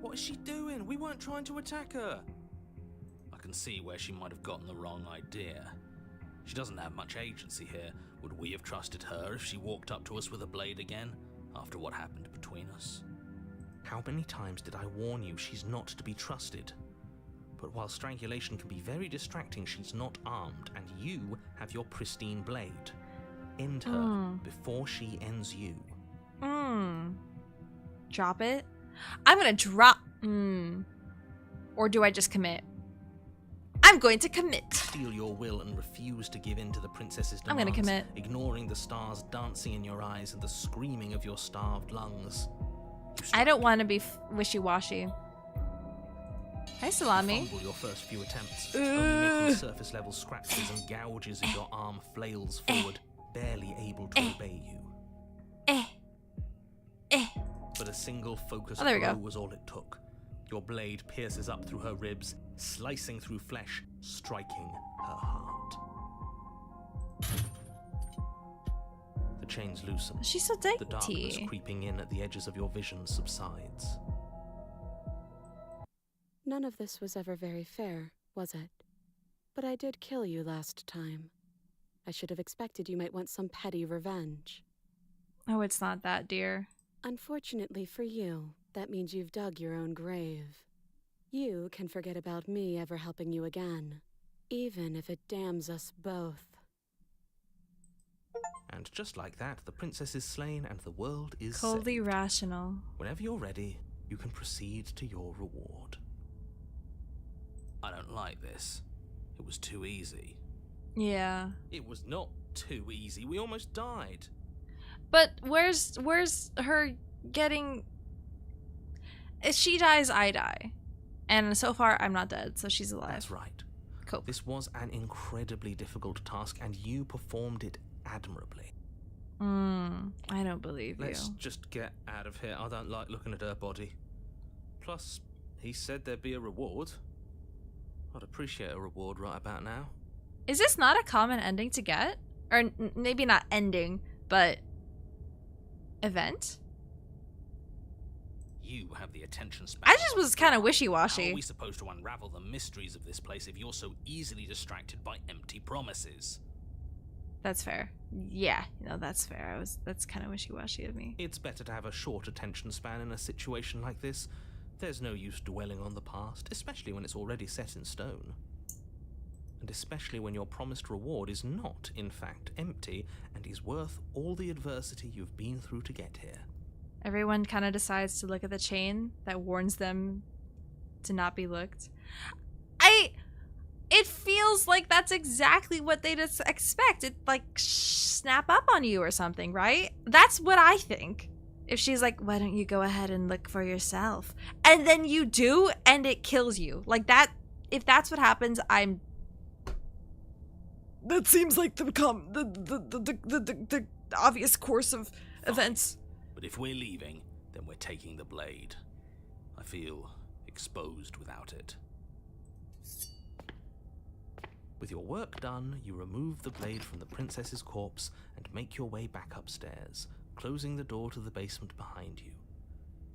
What is she doing? We weren't trying to attack her. I can see where she might have gotten the wrong idea. She doesn't have much agency here. Would we have trusted her if she walked up to us with a blade again, after what happened between us? How many times did I warn you she's not to be trusted? But while strangulation can be very distracting, she's not armed, and you have your pristine blade. End her before she ends you. Drop it? I'm gonna drop... Or do I just commit? I'm going to commit. Steel your will and refuse to give in to the princess's demands. I'm gonna commit. Ignoring the stars dancing in your eyes and the screaming of your starved lungs. I don't want to be wishy-washy. Hi, Salami. Fumble your first few attempts, only making surface-level scratches and gouges as your arm flails forward, barely able to obey you. But a single focused blow was all it took. Your blade pierces up through her ribs, slicing through flesh, striking her heart. The chains loosen. She's so dainty. The darkness creeping in at the edges of your vision subsides. None of this was ever very fair, was it? But I did kill you last time. I should have expected you might want some petty revenge. Oh, it's not that, dear. Unfortunately for you, that means you've dug your own grave. You can forget about me ever helping you again, even if it damns us both. And just like that, the princess is slain and the world is Coldly saved. rational. Whenever you're ready, you can proceed to your reward. I don't like this. It was too easy. Yeah. It was not too easy. We almost died. But where's her getting... If she dies, I die. And so far, I'm not dead, so she's alive. That's right. Cool. This was an incredibly difficult task, and you performed it admirably. I don't believe you. Let's just get out of here. I don't like looking at her body. Plus, he said there'd be a reward. I'd appreciate a reward right about now. Is this not a common ending to get? Or maybe not ending, but event? You have the attention span. I just was kind of How wishy-washy. are we supposed to unravel the mysteries of this place if you're so easily distracted by empty promises? That's fair. Yeah, that's fair. That's kind of wishy-washy of me. It's better to have a short attention span in a situation like this. There's no use dwelling on the past, especially when it's already set in stone. And especially when your promised reward is not, in fact, empty and is worth all the adversity you've been through to get here. Everyone kind of decides to look at the chain that warns them to not be looked. It feels like that's exactly what they just expect. It like snap up on you or something, right? That's what I think. If she's like, why don't you go ahead and look for yourself? And then you do, and it kills you. Like that, if that's what happens, that seems like the obvious course of events. But if we're leaving, then we're taking the blade. I feel exposed without it. With your work done, you remove the blade from the princess's corpse and make your way back upstairs, closing the door to the basement behind you.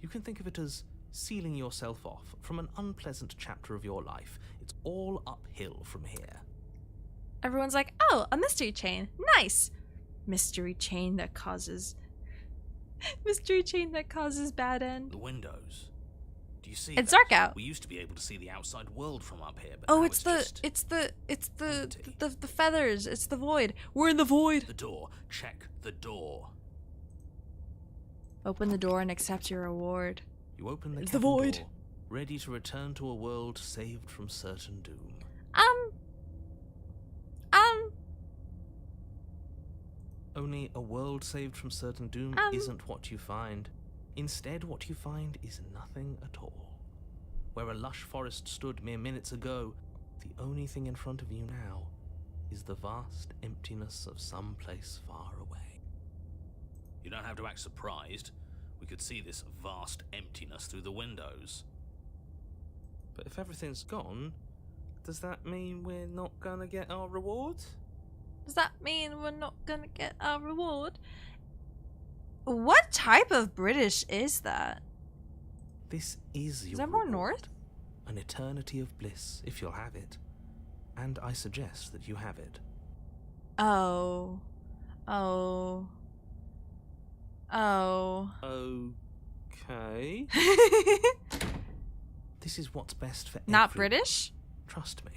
You can think of it as sealing yourself off from an unpleasant chapter of your life. It's all uphill from here. Everyone's like, oh, a mystery chain. Nice. Mystery chain that causes bad end. The windows. Do you see It's that? dark out. We used to be able to see the outside world from up here, but Oh, now it's the empty. feathers. It's the void. We're in the void. The door. Check the door. Open the door and accept your reward. You open the It's the cabin void. door, ready to return to a world saved from certain doom. Only a world saved from certain doom isn't what you find. Instead, what you find is nothing at all. Where a lush forest stood mere minutes ago, the only thing in front of you now is the vast emptiness of some place far away. You don't have to act surprised. We could see this vast emptiness through the windows. But if everything's gone, does that mean we're not gonna get our reward? Does that mean we're not gonna get our reward? What type of British is that? This is your Is that more reward. north? An eternity of bliss, if you'll have it. And I suggest that you have it. Oh. Okay. This is what's best for Not everyone. British? Trust me.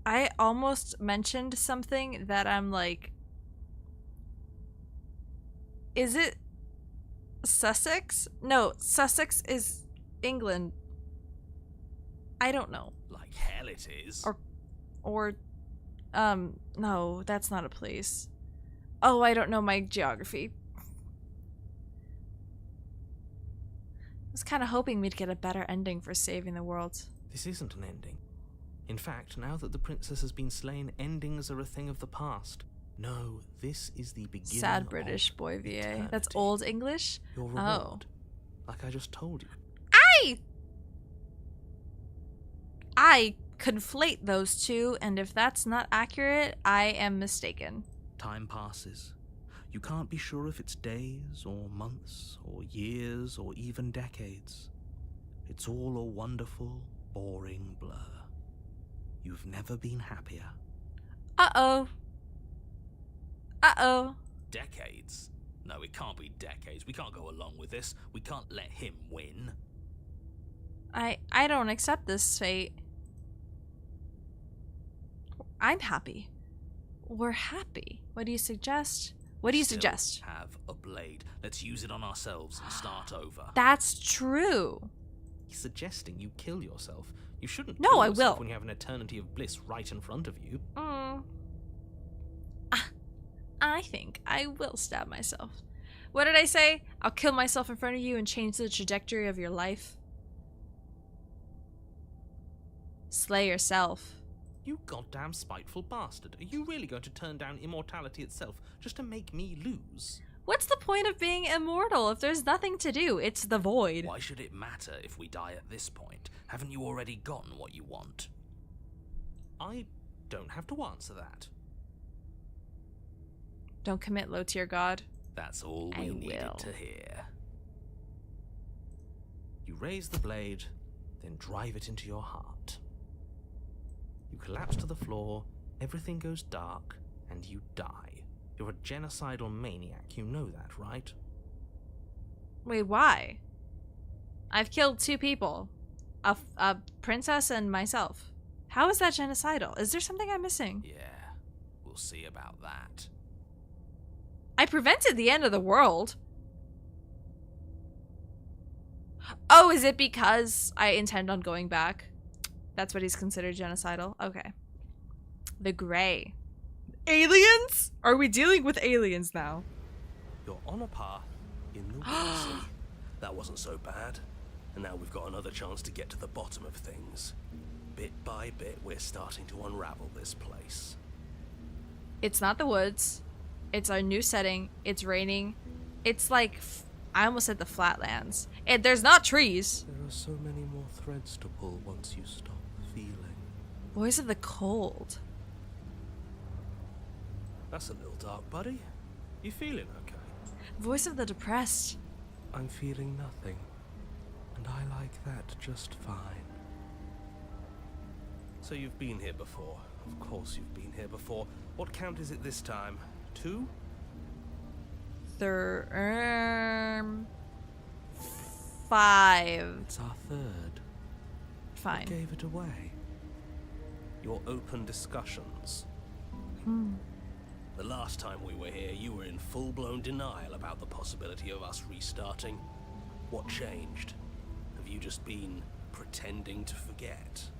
I almost mentioned something that I'm like, is it Sussex? No, Sussex is England. I don't know. Like hell it is. Or, no, that's not a place. Oh, I don't know my geography. I was kind of hoping we'd get a better ending for saving the world. This isn't an ending. In fact, now that the princess has been slain, endings are a thing of the past. No, this is the beginning. Sad British of boy, VA. eternity. That's old English? Your Oh. reward. Like I just told you. I conflate those two, and if that's not accurate, I am mistaken. Time passes. You can't be sure if it's days, or months, or years, or even decades. It's all a wonderful, boring blur. You've never been happier. Uh-oh. Decades? No, it can't be decades. We can't go along with this. We can't let him win. I don't accept this fate. I'm happy. We're happy. What do you suggest? What do you suggest? Have a blade. Let's use it on ourselves and start over. That's true. He's suggesting you kill yourself. You shouldn't No, kill I yourself will. when you have an eternity of bliss right in front of you. I think I will stab myself. What did I say? I'll kill myself in front of you and change the trajectory of your life. Slay yourself. You goddamn spiteful bastard. Are you really going to turn down immortality itself just to make me lose? What's the point of being immortal if there's nothing to do? It's the void. Why should it matter if we die at this point? Haven't you already gotten what you want? I don't have to answer that. Don't commit low tier god. That's all I we needed will. to hear. You raise the blade, then drive it into your heart. You collapse to the floor, everything goes dark, and you die. You're a genocidal maniac, you know that, right? Wait, why? I've killed 2 people. A princess and myself. How is that genocidal? Is there something I'm missing? Yeah, we'll see about that. I prevented the end of the world. Oh, is it because I intend on going back? That's what he's considered genocidal? Okay. The Grey. Aliens? Are we dealing with aliens now? You're on a path in the Sea. That wasn't so bad. And now we've got another chance to get to the bottom of things. Bit by bit, we're starting to unravel this place. It's not the woods. It's our new setting. It's raining. It's like, I almost said the flatlands. There's not trees. There are so many more threads to pull once you stop feeling. Voice of the cold. That's a little dark, buddy. You feeling okay? Voice of the depressed. I'm feeling nothing. And I like that just fine. So you've been here before. Of course you've been here before. What count is it this time? 2? Third, 5. It's our 3rd. Fine. What gave it away? Your open discussions. The last time we were here, you were in full-blown denial about the possibility of us restarting. What changed? Have you just been pretending to forget?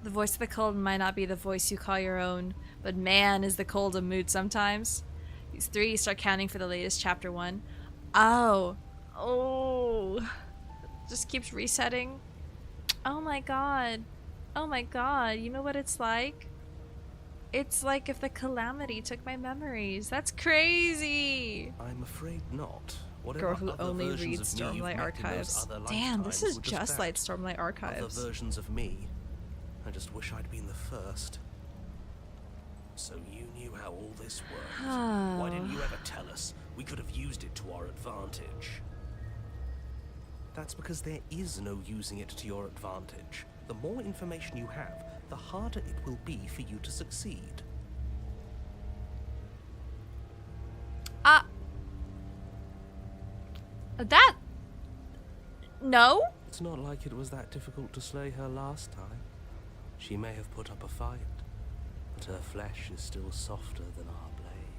The voice of the cold might not be the voice you call your own, but man, is the cold a mood sometimes. These 3 start counting for the latest chapter 1. Oh. Just keeps resetting. Oh my god. Oh my god. You know what it's like? It's like if the calamity took my memories. That's crazy. I'm afraid not. Girl who only reads Stormlight Archives. Damn, this is just like Stormlight Archives. Other versions of me. I just wish I'd been the first. So you knew how all this worked. Why didn't you ever tell us? We could have used it to our advantage. That's because there is no using it to your advantage. The more information you have, the harder it will be for you to succeed. That... No? It's not like it was that difficult to slay her last time. She may have put up a fight, but her flesh is still softer than our blade.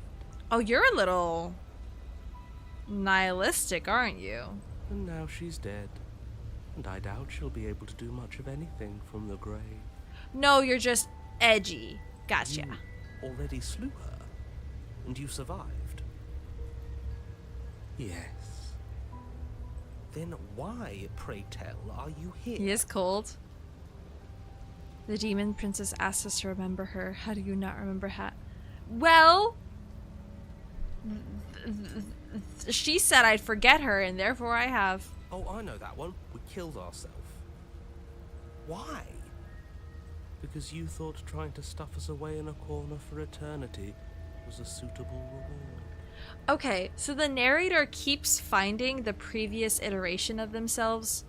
Oh, you're a little... nihilistic, aren't you? And now she's dead, and I doubt she'll be able to do much of anything from the grave. No, you're just edgy. Gotcha. You already slew her, and you survived. Yes. Then why, pray tell, are you here? He is cold. The demon princess asked us to remember her. How do you not remember Well... she said I'd forget her, and therefore I have. Oh, I know that one. We killed ourselves. Why? Because you thought trying to stuff us away in a corner for eternity was a suitable reward. Okay, so the narrator keeps finding the previous iteration of themselves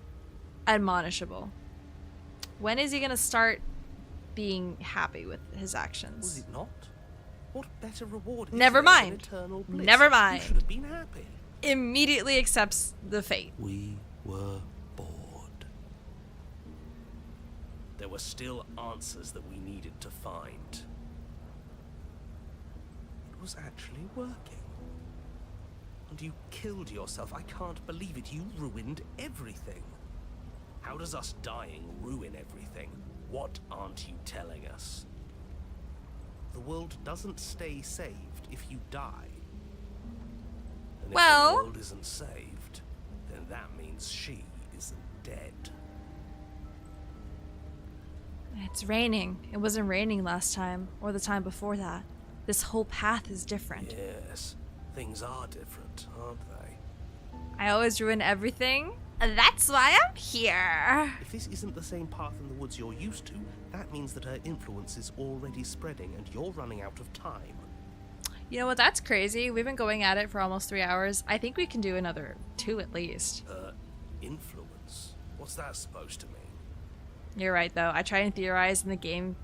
admonishable. When is he gonna start being happy with his actions? Was it not? What better reward is Never there than mind. eternal bliss? Never You mind. should have been happy. Immediately accepts the fate. We were bored. There were still answers that we needed to find. It was actually working. And you killed yourself. I can't believe it. You ruined everything. How does us dying ruin everything? What aren't you telling us? The world doesn't stay saved if you die. And if Well- the world isn't saved, then that means she isn't dead. It's raining. It wasn't raining last time or the time before that. This whole path is different. Yes, things are different, aren't they? I always ruin everything. That's why I'm here. If this isn't the same path in the woods you're used to, that means that her influence is already spreading and you're running out of time. You know what? That's crazy. We've been going at it for almost 3 hours. I think we can do another 2 at least. Influence? What's that supposed to mean? You're right, though. I try and theorize, and the game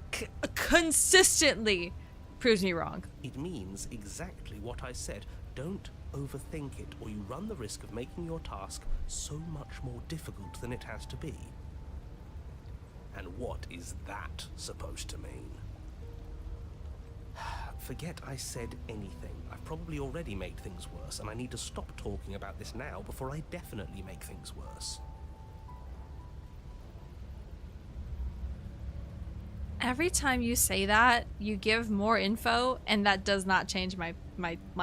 consistently proves me wrong. It means exactly what I said. Don't overthink it, or you run the risk of making your task so much more difficult than it has to be. And what is that supposed to mean? Forget I said anything. I've probably already made things worse, and I need to stop talking about this now before I definitely make things worse. Every time you say that, you give more info, and that does not change my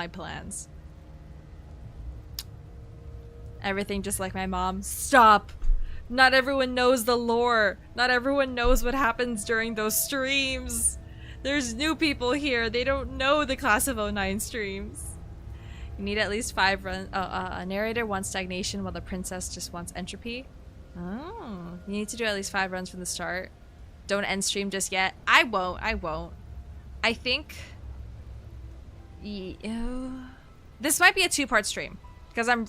plans. Everything just like my mom. Stop! Not everyone knows the lore. Not everyone knows what happens during those streams. There's new people here. They don't know the Class of 09 streams. You need at least 5 runs. A narrator wants stagnation while the princess just wants entropy. Oh. You need to do at least 5 runs from the start. Don't end stream just yet. I won't. I think... This might be a 2-part stream. Because I'm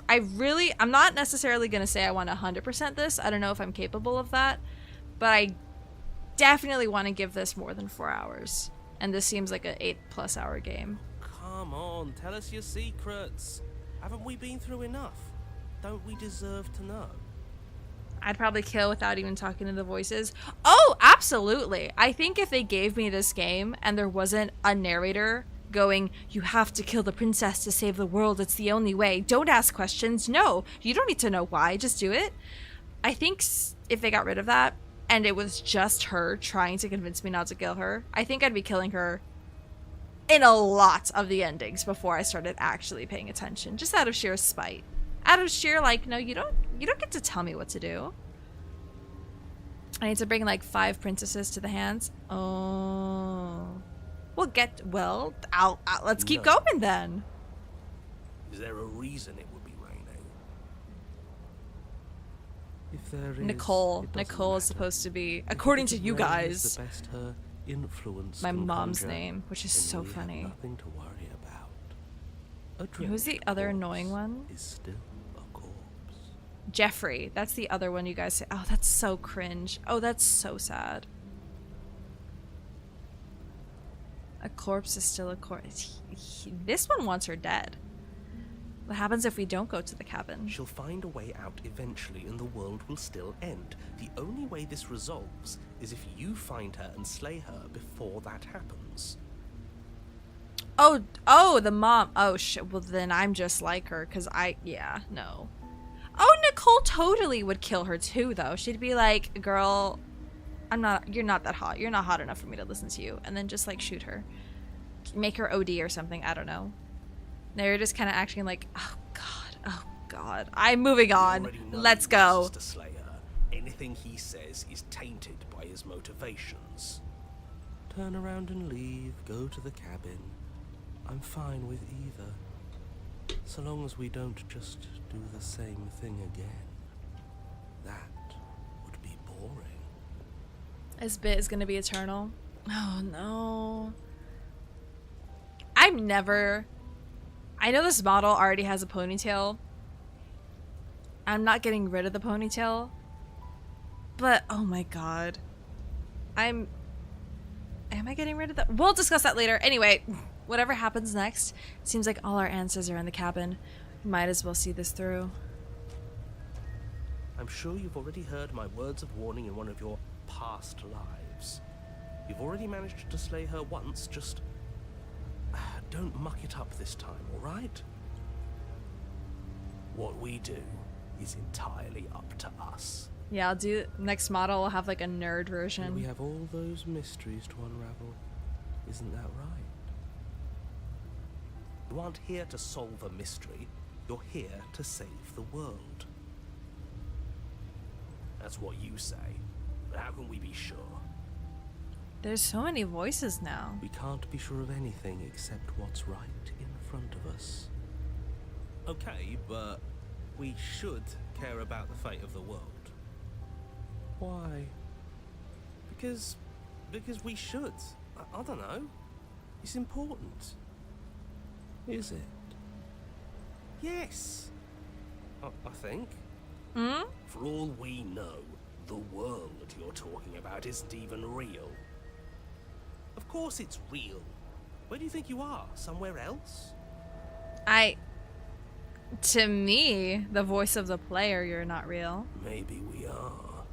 not necessarily going to say I want 100% this. I don't know if I'm capable of that. But I definitely want to give this more than 4 hours. And this seems like an 8+ hour game. Come on, tell us your secrets. Haven't we been through enough? Don't we deserve to know? I'd probably kill without even talking to the voices. Oh, absolutely. I think if they gave me this game and there wasn't a narrator going, you have to kill the princess to save the world, it's the only way, don't ask questions, no, you don't need to know why, just do it. I think if they got rid of that and it was just her trying to convince me not to kill her, I think I'd be killing her in a lot of the endings before I started actually paying attention, just out of sheer spite. Out of sheer, like, no, you don't get to tell me what to do. I need to bring, like, 5 princesses to the hands. Oh. Let's keep going, then. Is there a reason it would be raining? If there is, Nicole it doesn't is matter. supposed to be, If according it to is you rain is guys, the best her influence my can mom's conjure, name, which is then so we have funny. nothing to worry about. A Who's the drenched other corpse annoying one? Is still a corpse. Jeffrey. That's the other one you guys say. Oh, that's so cringe. Oh, that's so sad. A corpse is still a corpse. This one wants her dead. What happens if we don't go to the cabin? She'll find a way out eventually and the world will still end. The only way this resolves is if you find her and slay her before that happens. Oh, the mom. Oh, shit. Well, then I'm just like her, because no. Oh, Nicole totally would kill her, too, though. She'd be like, girl, you're not that hot. You're not hot enough for me to listen to you. And then just, like, shoot her. Make her OD or something. I don't know. They're just kind of acting like, oh, God. I'm moving on. You already know Let's he go. wants us to slay her. Anything he says is tainted by his motivations. Turn around and leave. Go to the cabin. I'm fine with either. So long as we don't just do the same thing again. That would be boring. This bit is going to be eternal. Oh, no. I know this model already has a ponytail. I'm not getting rid of the ponytail. But, oh my god. Am I getting rid of that? We'll discuss that later. Anyway, whatever happens next, it seems like all our answers are in the cabin. We might as well see this through. I'm sure you've already heard my words of warning in one of your past lives. You've already managed to slay her once, just don't muck it up this time, alright? What we do is entirely up to us. Yeah, I'll do next model. We'll have like a nerd version. And we have all those mysteries to unravel. Isn't that right? You aren't here to solve a mystery. You're here to save the world. That's what you say. But how can we be sure? There's so many voices now. We can't be sure of anything except what's right in front of us. Okay, but we should care about the fate of the world. Why? Because we should. I don't know. It's important. Is it? Yes. I think. Hmm? For all we know, the world you're talking about isn't even real. Of course it's real. Where do you think you are? Somewhere else? To me, the voice of the player, you're not real. Maybe we are.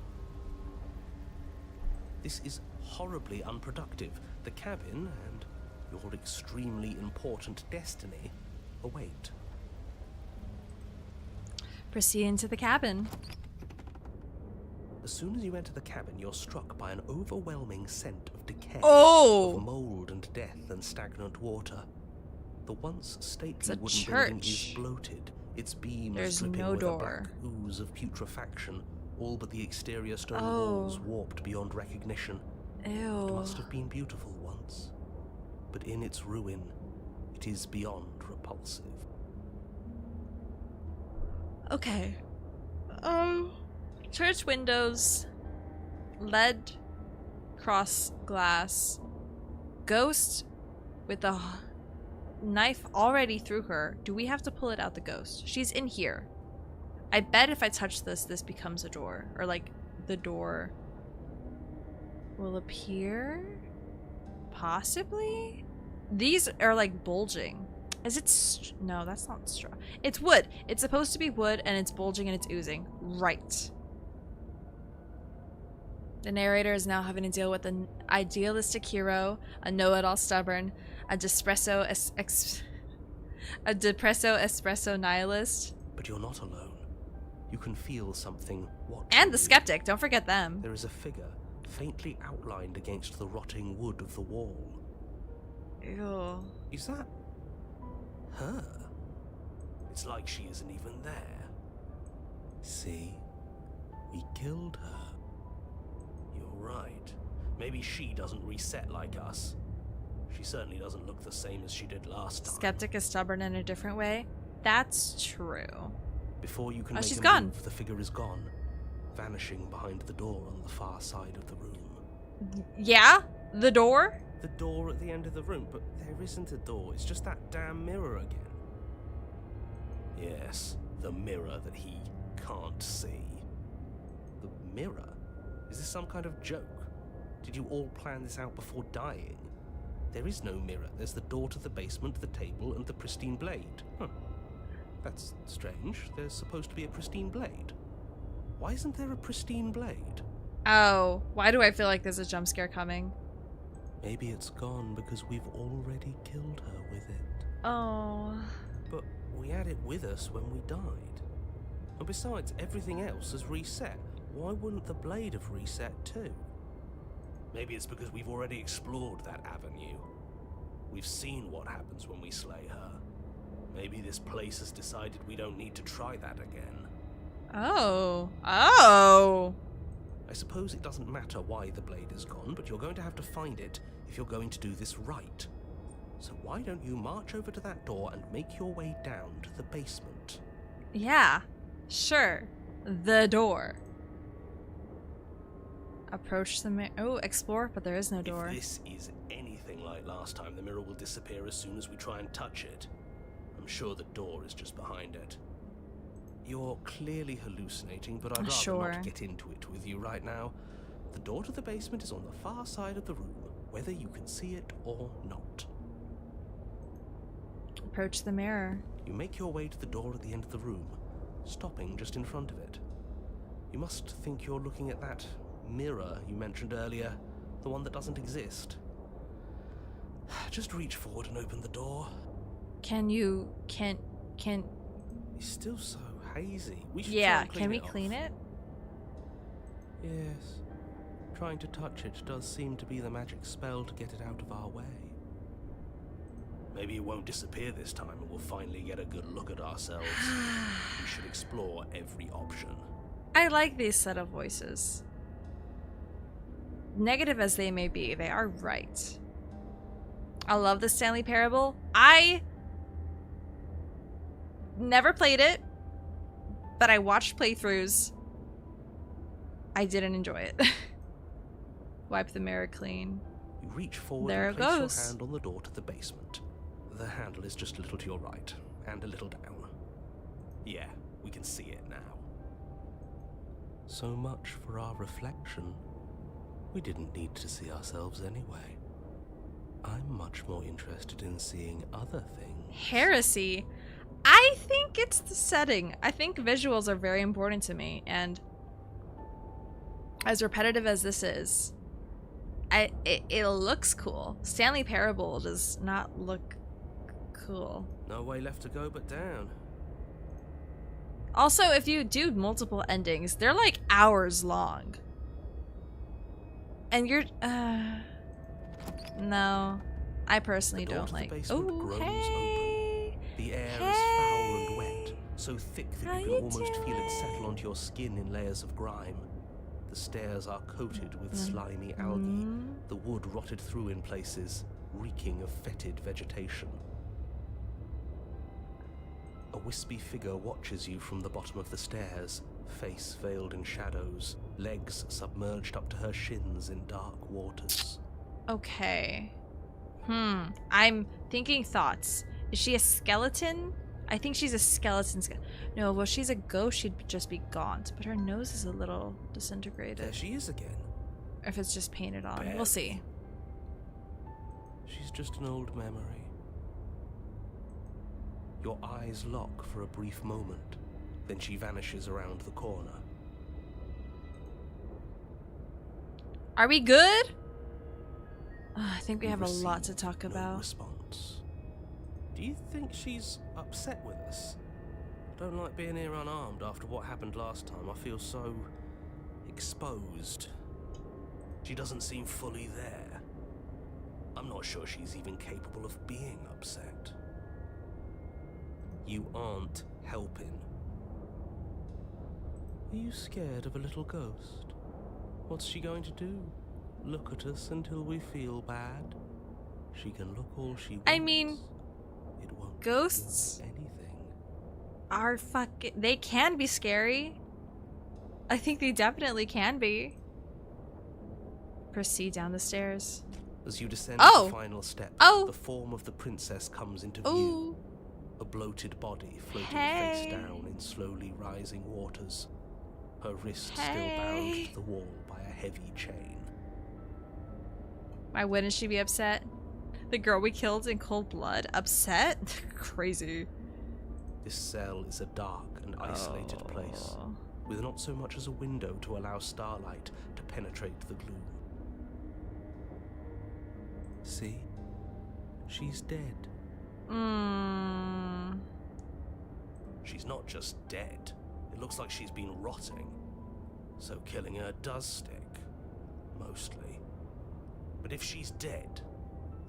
This is horribly unproductive. The cabin and your extremely important destiny await. Proceed into the cabin. As soon as you enter the cabin, you're struck by an overwhelming scent of decay, Oh! of mold and death and stagnant water. The once stately It's a wooden building church. is bloated, its beams There's dripping no with door. a black ooze of putrefaction, all but the exterior stone Oh. walls warped beyond recognition. It Ew. must have been beautiful once, but in its ruin, it is beyond repulsive. Okay. Church windows, lead cross glass, ghost with a knife already through her. Do we have to pull it out the ghost? She's in here. I bet if I touch this, this becomes a door. Or like the door will appear? Possibly? These are like bulging. Is it no, that's not straw. It's wood. It's supposed to be wood and it's bulging and it's oozing. Right. The narrator is now having to deal with an idealistic hero, a know-it-all stubborn, a depresso espresso nihilist, But you're not alone. You can feel something watching and the you. skeptic. Don't forget them. There is a figure, faintly outlined against the rotting wood of the wall. Ew. Is that her? It's like she isn't even there. See? We killed her. You're right. Maybe she doesn't reset like us. She certainly doesn't look the same as she did last time. Skeptic is stubborn in a different way. That's true. Before you can Oh, make she's a gone. move, the figure is gone, vanishing behind the door on the far side of the room. Yeah? The door? The door at the end of the room, but there isn't a door. It's just that damn mirror again. Yes, the mirror that he can't see. The mirror? Is this some kind of joke? Did you all plan this out before dying? There is no mirror. There's the door to the basement, the table, and the pristine blade. Huh. That's strange. There's supposed to be a pristine blade. Why isn't there a pristine blade? Oh, why do I feel like there's a jump scare coming? Maybe it's gone because we've already killed her with it. Oh. But we had it with us when we died. And besides, everything else has reset. Why wouldn't the blade have reset too? Maybe it's because we've already explored that avenue. We've seen what happens when we slay her. Maybe this place has decided we don't need to try that again. Oh. Oh. I suppose it doesn't matter why the blade is gone, but you're going to have to find it if you're going to do this right. So why don't you march over to that door and make your way down to the basement? Yeah. Sure. The door. Approach the mirror. Oh, explore, but there is no door. If this is anything like last time, the mirror will disappear as soon as we try and touch it. I'm sure the door is just behind it. You're clearly hallucinating, but I'd rather Sure. not get into it with you right now. The door to the basement is on the far side of the room, whether you can see it or not. approach the mirror. You make your way to the door at the end of the room, stopping just in front of it. You must think you're looking at that mirror you mentioned earlier, the one that doesn't exist. Just reach forward and open the door. Can It's still so hazy. We should yeah, try and can we off. clean it? Yes. Trying to touch it does seem to be the magic spell to get it out of our way. Maybe it won't disappear this time and we'll finally get a good look at ourselves. We should explore every option. I like these set of voices. Negative as they may be, they are right. I love the Stanley Parable. I never played it, but I watched playthroughs. I didn't enjoy it. Wipe the mirror clean. You reach forward There and it place goes. your hand on the door to the basement. The handle is just a little to your right, and a little down. Yeah, we can see it now. So much for our reflection. We didn't need to see ourselves anyway. I'm much more interested in seeing other things. Heresy. I think it's the setting. I think visuals are very important to me, and as repetitive as this is, it looks cool. Stanley Parable does not look cool. No way left to go but down. Also, if you do multiple endings, they're like hours long. And you're no. I personally The door don't to the like. basement Oh, grows hey. The air Hey. is foul and wet, so thick that How you you can almost feel it doing? settle onto your skin in layers of grime. The stairs are coated with slimy algae, the wood rotted through in places, reeking of fetid vegetation. A wispy figure watches you from the bottom of the stairs, face veiled in shadows, legs submerged up to her shins in dark waters. Okay. I'm thinking thoughts. Is she a skeleton? I think she's a skeleton. No, well, she's a ghost, she'd just be gaunt, but her nose is a little disintegrated. There she is again. Or if it's just painted on. Barely. We'll see. She's just an old memory. Your eyes lock for a brief moment, then she vanishes around the corner. Are we good? I think we You have a lot to receive talk no about. response. Do you think she's upset with us? I don't like being here unarmed after what happened last time. I feel so exposed. She doesn't seem fully there. I'm not sure she's even capable of being upset. You aren't helping. Are you scared of a little ghost? What's she going to do? Look at us until we feel bad? She can look all she wants. I mean, It won't ghosts do anything. are fucking... They can be scary. I think they definitely can be. Proceed down the stairs. As you descend Oh! the final step, Oh! the form of the princess comes into view. Ooh. A bloated body floating Hey. face down in slowly rising waters. Her wrist still Hey. bound to the wall by a heavy chain. Why wouldn't she be upset? The girl we killed in cold blood? Upset? Crazy. This cell is a dark and isolated place, Oh. with not so much as a window to allow starlight to penetrate the gloom. See? She's dead. She's not just dead. It looks like she's been rotting. So killing her does stick. Mostly. But if she's dead,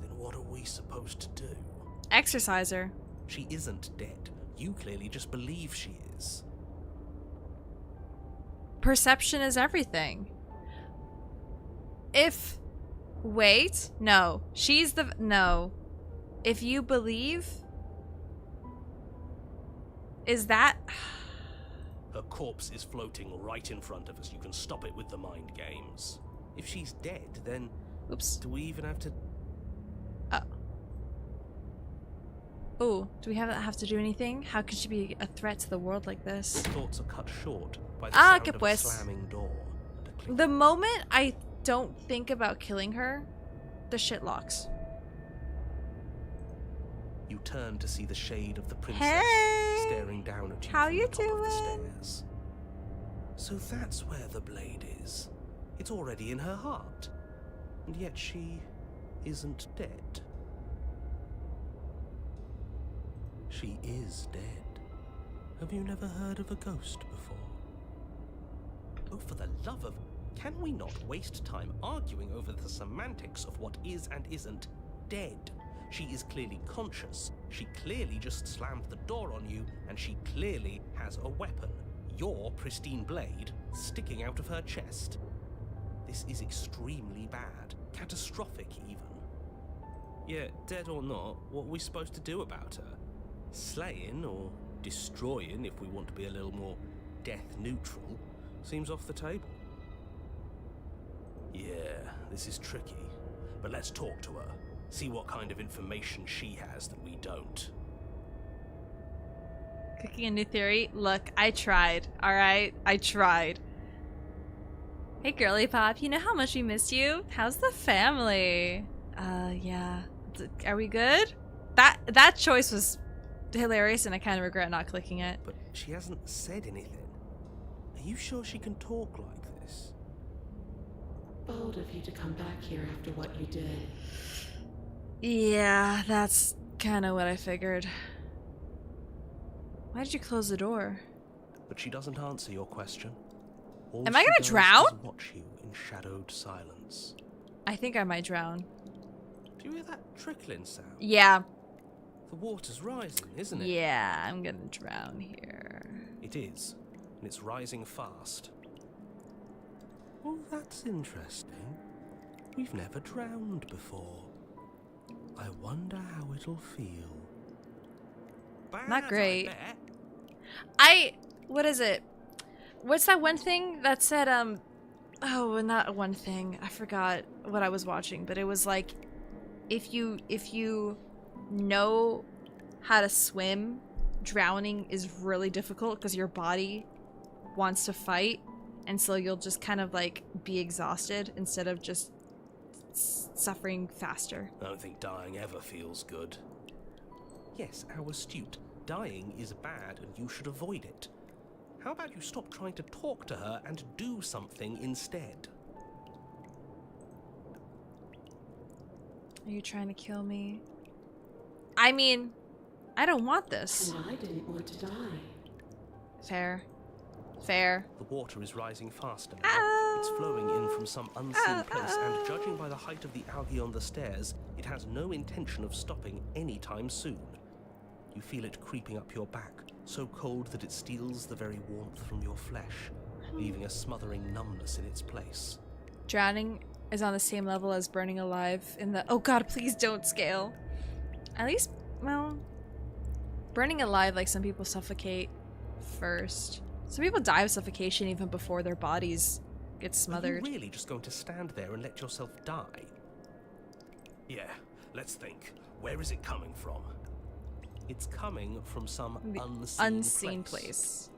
then what are we supposed to do? Exercise her. She isn't dead. You clearly just believe she is. Perception is everything. If... Wait. No. She's the... No. If you believe... Is that... Her corpse is floating right in front of us. You can stop it with the mind games. If she's dead, then Oops. do we even have to... Oh, do we have to do anything? How could she be a threat to the world like this? Your thoughts are cut short by the Ah, sound que of a pues. slamming door and a click. The moment I don't think about killing her, the shit locks. You You turn to see the shade of the princess Hey! staring down at you How from you the top of the doing? stairs. So that's where the blade is. It's already in her heart. And yet she isn't dead. She is dead. Have you never heard of a ghost before? Oh, for the love of... Can we not waste time arguing over the semantics of what is and isn't dead? She is clearly conscious. She clearly just slammed the door on you, and she clearly has a weapon. Your pristine blade sticking out of her chest. This is extremely bad. Catastrophic, even. Yeah, dead or not, what are we supposed to do about her? Slaying, or destroying, if we want to be a little more death neutral, seems off the table. Yeah, this is tricky. But let's talk to her. See what kind of information she has that we don't. Cooking a new theory? Look, I tried, alright? I tried. Hey girly pop, you know how much we miss you? How's the family? Yeah. Are we good? That choice was hilarious and I kind of regret not clicking it. But she hasn't said anything. Are you sure she can talk like this? Bold of you to come back here after what you did. Yeah, that's kind of what I figured. Why did you close the door? But she doesn't answer your question. All Am I she gonna does drown? is watch you in shadowed silence. I think I might drown. Do you hear that trickling sound? Yeah. The water's rising, isn't it? Yeah, I'm gonna drown here. It is, and it's rising fast. Oh, that's interesting. We've never drowned before. I wonder how it'll feel. Not great. I bet. What is it? What's that one thing that said, oh, not one thing. I forgot what I was watching, but it was like, if you know how to swim, drowning is really difficult because your body wants to fight, and so you'll just kind of like be exhausted instead of just suffering faster. I don't think dying ever feels good. Yes, how astute. Dying is bad and you should avoid it. How about you stop trying to talk to her and do something instead? Are you trying to kill me? I mean, I don't want this. And I didn't want to die. Fair. Fair. The water is rising faster now. It's flowing in from some unseen place, and judging by the height of the algae on the stairs, it has no intention of stopping anytime soon. You feel it creeping up your back, so cold that it steals the very warmth from your flesh, leaving a smothering numbness in its place. Drowning is on the same level as burning alive in the— oh god, please don't scale. At least, well, burning alive, like some people suffocate first. Some people die of suffocation even before their bodies get smothered. Are you really just going to stand there and let yourself die? Yeah, let's think. Where is it coming from? It's coming from some Unseen place.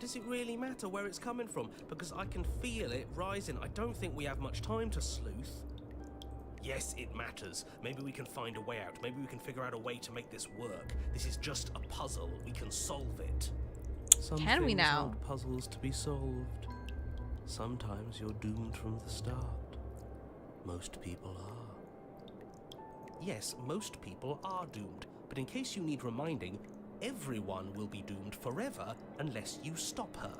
Does it really matter where it's coming from? Because I can feel it rising. I don't think we have much time to sleuth. Yes, it matters. Maybe we can find a way out. Maybe we can figure out a way to make this work. This is just a puzzle. We can solve it. Some Can we things now? aren't puzzles to be solved. Sometimes you're doomed from the start. Most people are. Yes, most people are doomed. But in case you need reminding, everyone will be doomed forever unless you stop her.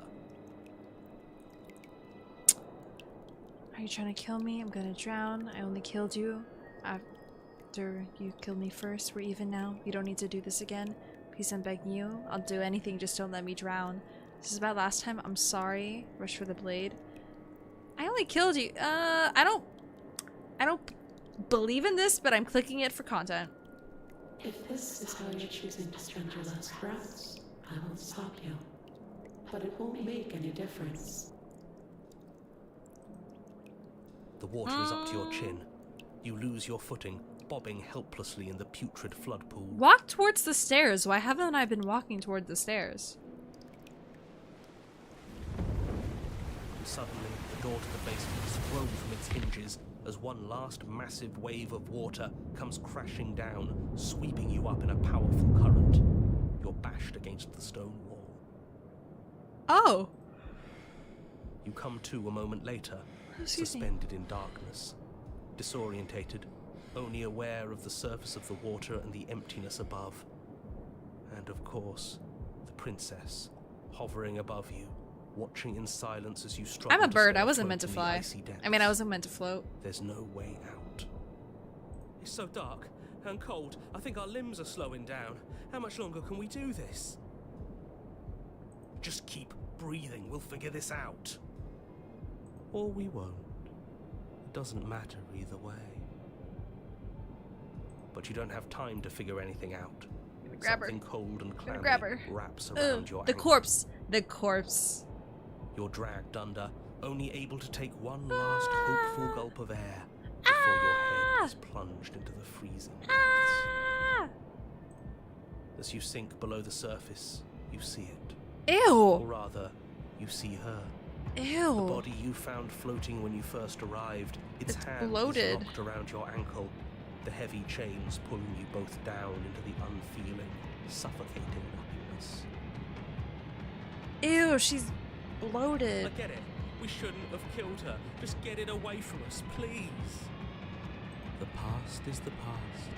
Are you trying to kill me? I'm gonna drown. I only killed you after you killed me first. We're even now. You don't need to do this again. Please, I'm begging you. I'll do anything, just don't let me drown. This is about last time. I'm sorry. Rush for the blade. I only killed you. I don't believe in this, but I'm clicking it for content. If this is how you're choosing to spend your last breaths, I won't stop you. But it won't make any difference. The water is up to your chin. You lose your footing, bobbing helplessly in the putrid flood pool. Walk towards the stairs. Why haven't I been walking toward the stairs? Suddenly, the door to the basement is thrown from its hinges, as one last massive wave of water comes crashing down, sweeping you up in a powerful current. You're bashed against the stone wall. Oh. You come to a moment later, Excuse me. suspended in darkness, disorientated, only aware of the surface of the water and the emptiness above. And of course, the princess, hovering above you, watching in silence as you struggle. I'm a to bird. stay I wasn't meant to afloat in the fly. icy depths. I mean, I wasn't meant to float. There's no way out. It's so dark and cold. I think our limbs are slowing down. How much longer can we do this? Just keep breathing. We'll figure this out. Or we won't. It doesn't matter either way. But you don't have time to figure anything out. Grab her. Something cold and clammy Grab her. wraps around your The ankle. corpse. The corpse. You're dragged under, only able to take one last hopeful gulp of air before your head is plunged into the freezing depths. As you sink below the surface, you see it. Or Ew. rather, you see her. Ew. The body you found floating when you first arrived. Its It's hand bloated. is locked around your ankle, the heavy chains pulling you both down into the unfeeling, suffocating nothingness. Ew, she's I bloated. get it. We shouldn't have killed her. Just get it away from us, please. The past is the past.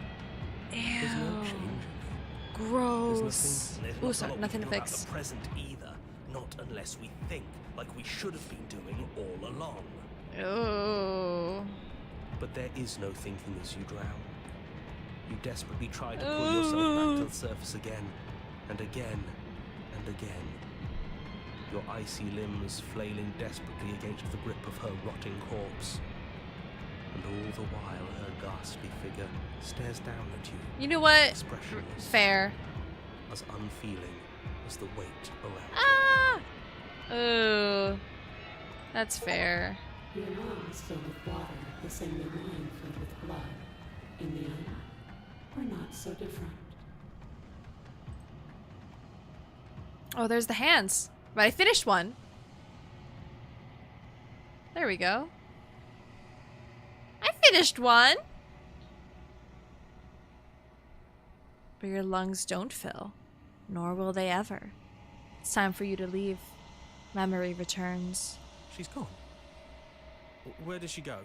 There's no change in Ew. it. Gross. And there's Ooh, not sorry, a lot nothing we to can do about fix. the present either. Not unless we think like we should have been doing all along. Oh. But there is no thinking as you drown. You desperately try to pull yourself back to the surface again, and again, and again. Your icy limbs flailing desperately against the grip of her rotting corpse. And all the while her ghastly figure stares down at you, You know what? expressionless, Fair. as unfeeling as the weight around Ah. Oh. That's fair. Your lungs filled with water, the same as mine filled with blood. In the end, we're not so different. Oh, there's the hands. But I finished one. There we go. I finished one. But your lungs don't fill, nor will they ever. It's time for you to leave. Memory returns. She's gone. Where did she go?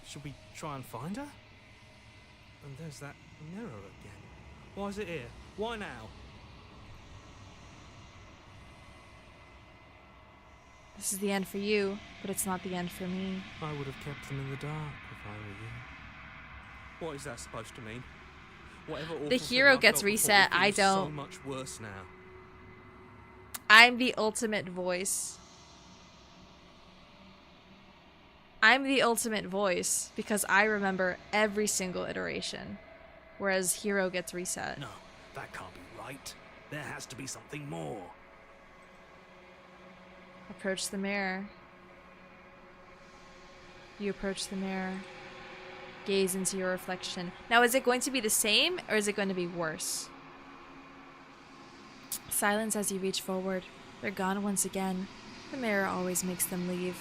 Should we try and find her? And there's that mirror again. Why is it here? Why now? This is the end for you, but it's not the end for me. I would have kept them in the dark if I were you. What is that supposed to mean? Whatever awful The thing hero I gets felt before reset, feels I so don't. much worse now. I'm the ultimate voice. I'm the ultimate voice because I remember every single iteration, whereas Hero gets reset. No, that can't be right. There has to be something more. Approach the mirror. You approach the mirror. Gaze into your reflection. Now, is it going to be the same or is it going to be worse? Silence as you reach forward. They're gone once again. The mirror always makes them leave,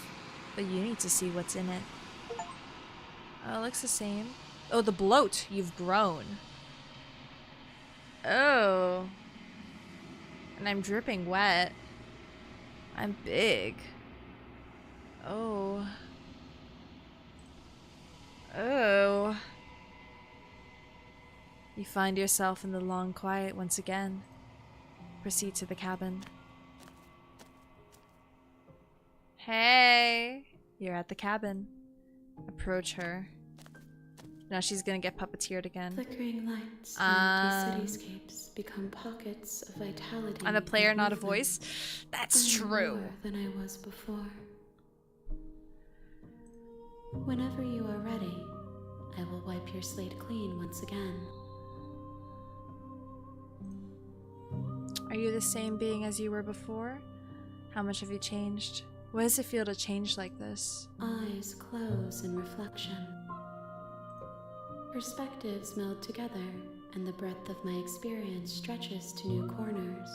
but you need to see what's in it. Oh, it looks the same. Oh, the bloat. You've grown. Oh. And I'm dripping wet. I'm big. Oh. Oh. You find yourself in the long quiet once again. Proceed to the cabin. Hey! You're at the cabin. Approach her. Now she's gonna get puppeteered again. Flickering lights and empty cityscapes become pockets of vitality. I'm a player, and not a movement. voice. That's I'm true. more than I was before. Whenever you are ready, I will wipe your slate clean once again. Are you the same being as you were before? How much have you changed? What does it feel to change like this? Eyes close in reflection. Perspectives meld together, and the breadth of my experience stretches to new corners.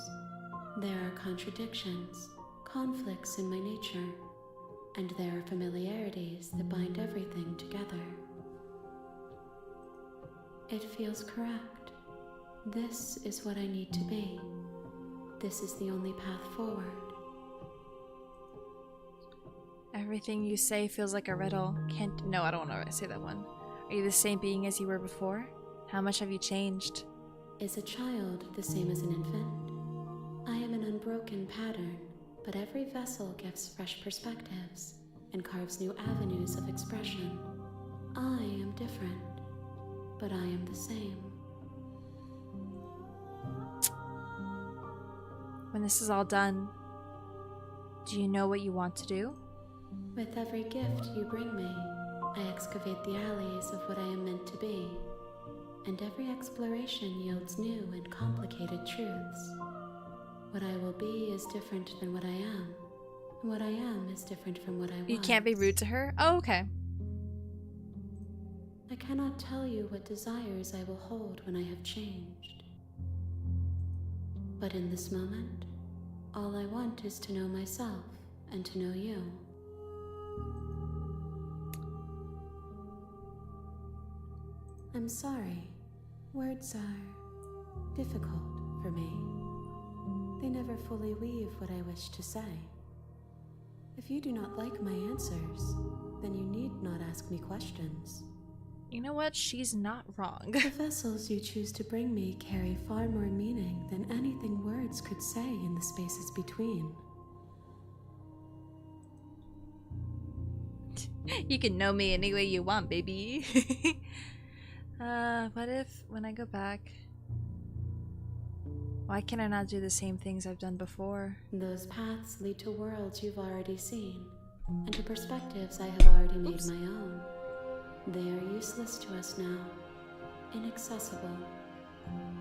There are contradictions, conflicts in my nature, and there are familiarities that bind everything together. It feels correct. This is what I need to be. This is the only path forward. Everything you say feels like a riddle. No, I don't want to say that one. Are you the same being as you were before? How much have you changed? Is a child the same as an infant? I am an unbroken pattern, but every vessel gives fresh perspectives and carves new avenues of expression. I am different, but I am the same. When this is all done, do you know what you want to do? With every gift you bring me, I excavate the alleys of what I am meant to be, and every exploration yields new and complicated truths. What I will be is different than what I am, and what I am is different from what I was. You can't be rude to her? Oh, okay. I cannot tell you what desires I will hold when I have changed. But in this moment, all I want is to know myself and to know you. I'm sorry. Words are difficult for me. They never fully weave what I wish to say. If you do not like my answers, then you need not ask me questions. You know what? She's not wrong. The vessels you choose to bring me carry far more meaning than anything words could say in the spaces between. You can know me any way you want, baby. What if, when I go back, why can I not do the same things I've done before? Those paths lead to worlds you've already seen, and to perspectives I have already made my own. They are useless to us now, inaccessible.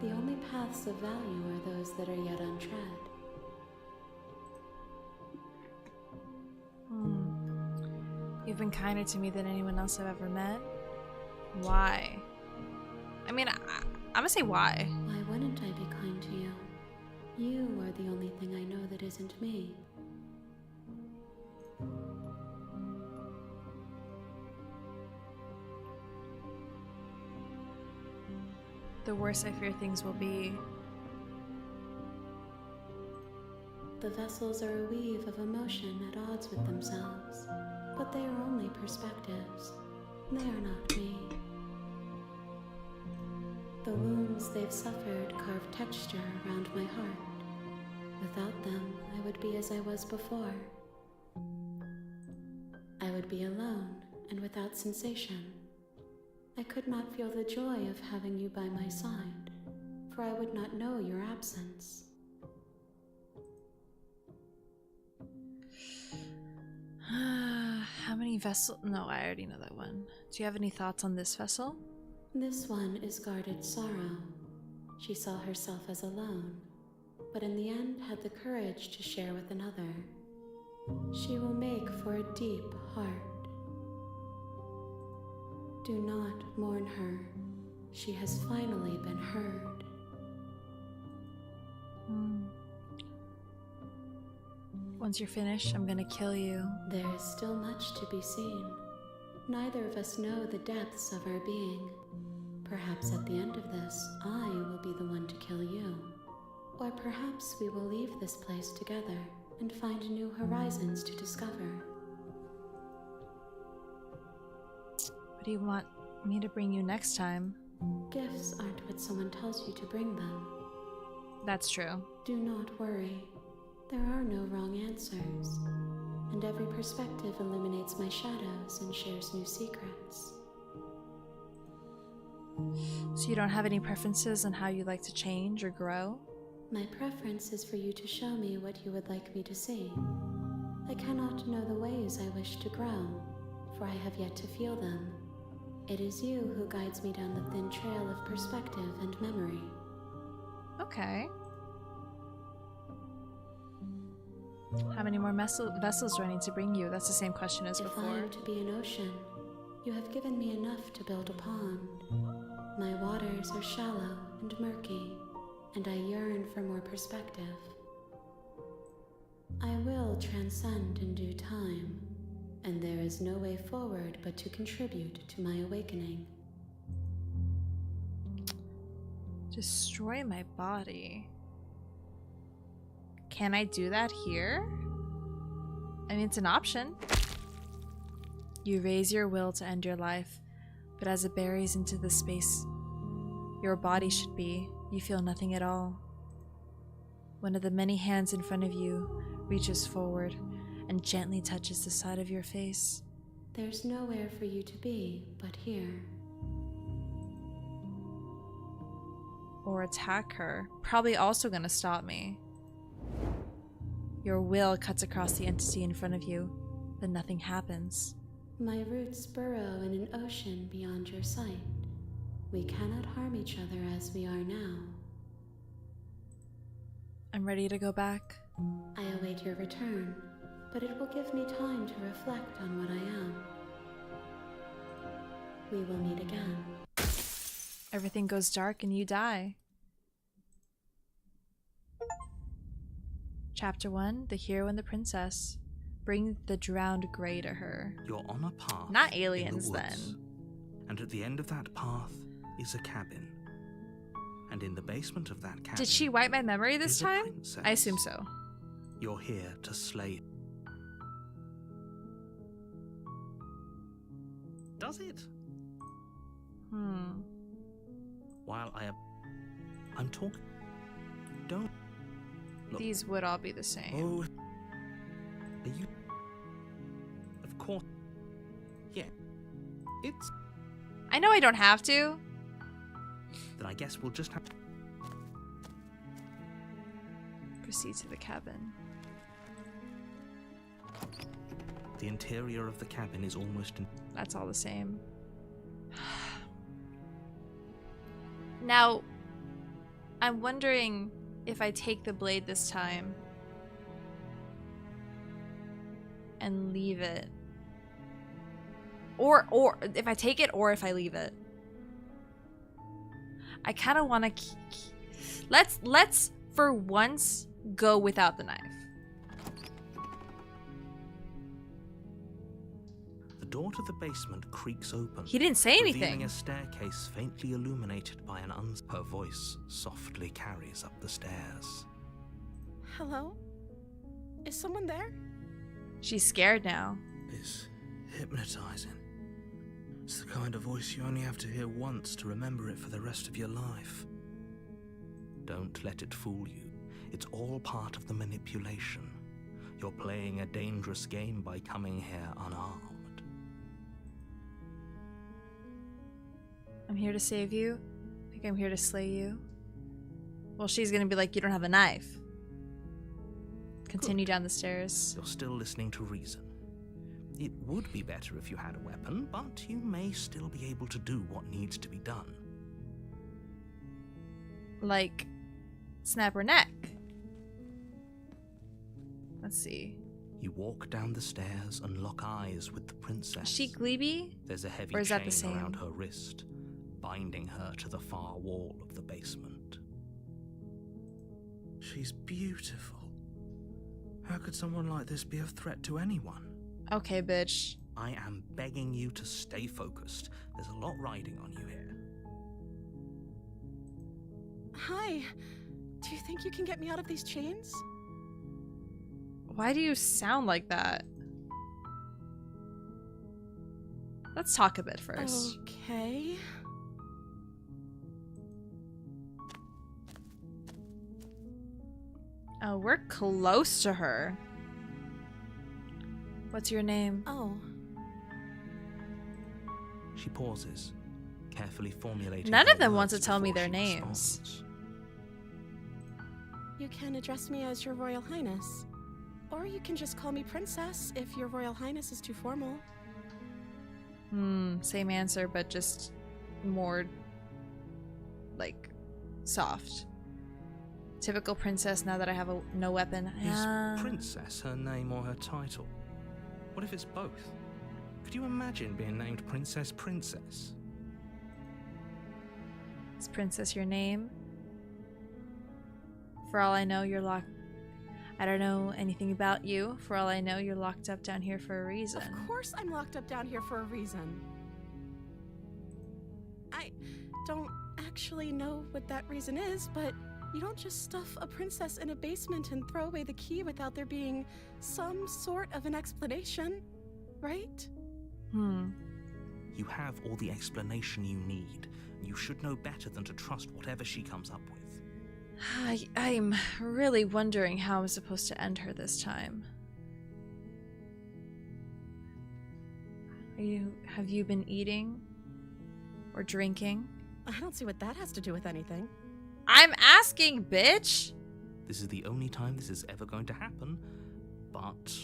The only paths of value are those that are yet untread. You've been kinder to me than anyone else I've ever met. Why? I mean, I'm gonna say why. Why wouldn't I be kind to you? You are the only thing I know that isn't me. The worse I fear things will be. The vessels are a weave of emotion at odds with themselves, but they are only perspectives. They are not me. The wounds they've suffered carve texture around my heart. Without them, I would be as I was before. I would be alone and without sensation. I could not feel the joy of having you by my side, for I would not know your absence. How many vessels? No, I already know that one. Do you have any thoughts on this vessel? This one is guarded sorrow. She saw herself as alone, but in the end had the courage to share with another. She will make for a deep heart. Do not mourn her. She has finally been heard. Once you're finished, I'm gonna kill you. There is still much to be seen. Neither of us know the depths of our being. Perhaps at the end of this, I will be the one to kill you. Or perhaps we will leave this place together and find new horizons to discover. What do you want me to bring you next time? Gifts aren't what someone tells you to bring them. That's true. Do not worry. There are no wrong answers, and every perspective illuminates my shadows and shares new secrets. So you don't have any preferences on how you like to change or grow? My preference is for you to show me what you would like me to see. I cannot know the ways I wish to grow, for I have yet to feel them. It is you who guides me down the thin trail of perspective and memory. Okay. How many more vessels do I need to bring you? That's the same question as before. If I am to be an ocean, you have given me enough to build a pond. My waters are shallow and murky, and I yearn for more perspective. I will transcend in due time, and there is no way forward but to contribute to my awakening. Destroy my body. Can I do that here? I mean, it's an option. You raise your will to end your life, but as it buries into the space your body should be, you feel nothing at all. One of the many hands in front of you reaches forward and gently touches the side of your face. There's nowhere for you to be but here. Or attack her. Probably also gonna stop me. Your will cuts across the entity in front of you, but nothing happens. My roots burrow in an ocean beyond your sight. We cannot harm each other as we are now. I'm ready to go back. I await your return, but it will give me time to reflect on what I am. We will meet again. Everything goes dark and you die. Chapter 1, The Hero and the Princess. Bring the drowned Grey to her. You're on a path. Not in the aliens, woods, then. And at the end of that path is a cabin. And in the basement of that cabin... Did she wipe my memory this is a time? princess. I assume so. You're here to slay... Does it? While I'm talking... Don't... Look. These would all be the same. Oh... Are you... Of course... Yeah. It's... I know I don't have to. Then I guess we'll just have... Proceed to the cabin. The interior of the cabin is almost... That's all the same. Now, I'm wondering if I take the blade this time and leave it. Or if I take it or if I leave it. I kind of want to... Let's for once go without the knife. The door to the basement creaks open. He didn't say revealing anything. a staircase faintly illuminated by an Her voice softly carries up the stairs. Hello? Is someone there? She's scared now. It's hypnotizing. It's the kind of voice you only have to hear once to remember it for the rest of your life. Don't let it fool you. It's all part of the manipulation. You're playing a dangerous game by coming here unarmed. I'm here to save you. I think I'm here to slay you. Well, she's gonna be like, you don't have a knife. Continue down the stairs. You're still listening to reason. It would be better if you had a weapon, but you may still be able to do what needs to be done. Like, snap her neck. Let's see. You walk down the stairs and lock eyes with the princess. Is she Gleeby? There's a heavy Or is that chain the same? around her wrist, binding her to the far wall of the basement. She's beautiful. How could someone like this be a threat to anyone? Okay, bitch. I am begging you to stay focused. There's a lot riding on you here. Hi. Do you think you can get me out of these chains? Why do you sound like that? Let's talk a bit first. Okay. Oh, we're close to her. What's your name? Oh. She pauses, carefully formulating. None of her them want words to tell me before their she names. responds. You can address me as Your Royal Highness. Or you can just call me Princess if Your Royal Highness is too formal. Same answer, but just more, like, soft. Typical princess now that I have no weapon. Is Princess her name or her title? What if it's both? Could you imagine being named Princess? Is Princess your name? For all I know, you're locked. I don't know anything about you. For all I know, you're locked up down here for a reason. Of course I'm locked up down here for a reason. I don't actually know what that reason is, but you don't just stuff a princess in a basement and throw away the key without there being some sort of an explanation, right? You have all the explanation you need. You should know better than to trust whatever she comes up with. I'm really wondering how I'm supposed to end her this time. Have you been eating? Or drinking? I don't see what that has to do with anything. I'm asking, bitch! This is the only time this is ever going to happen, but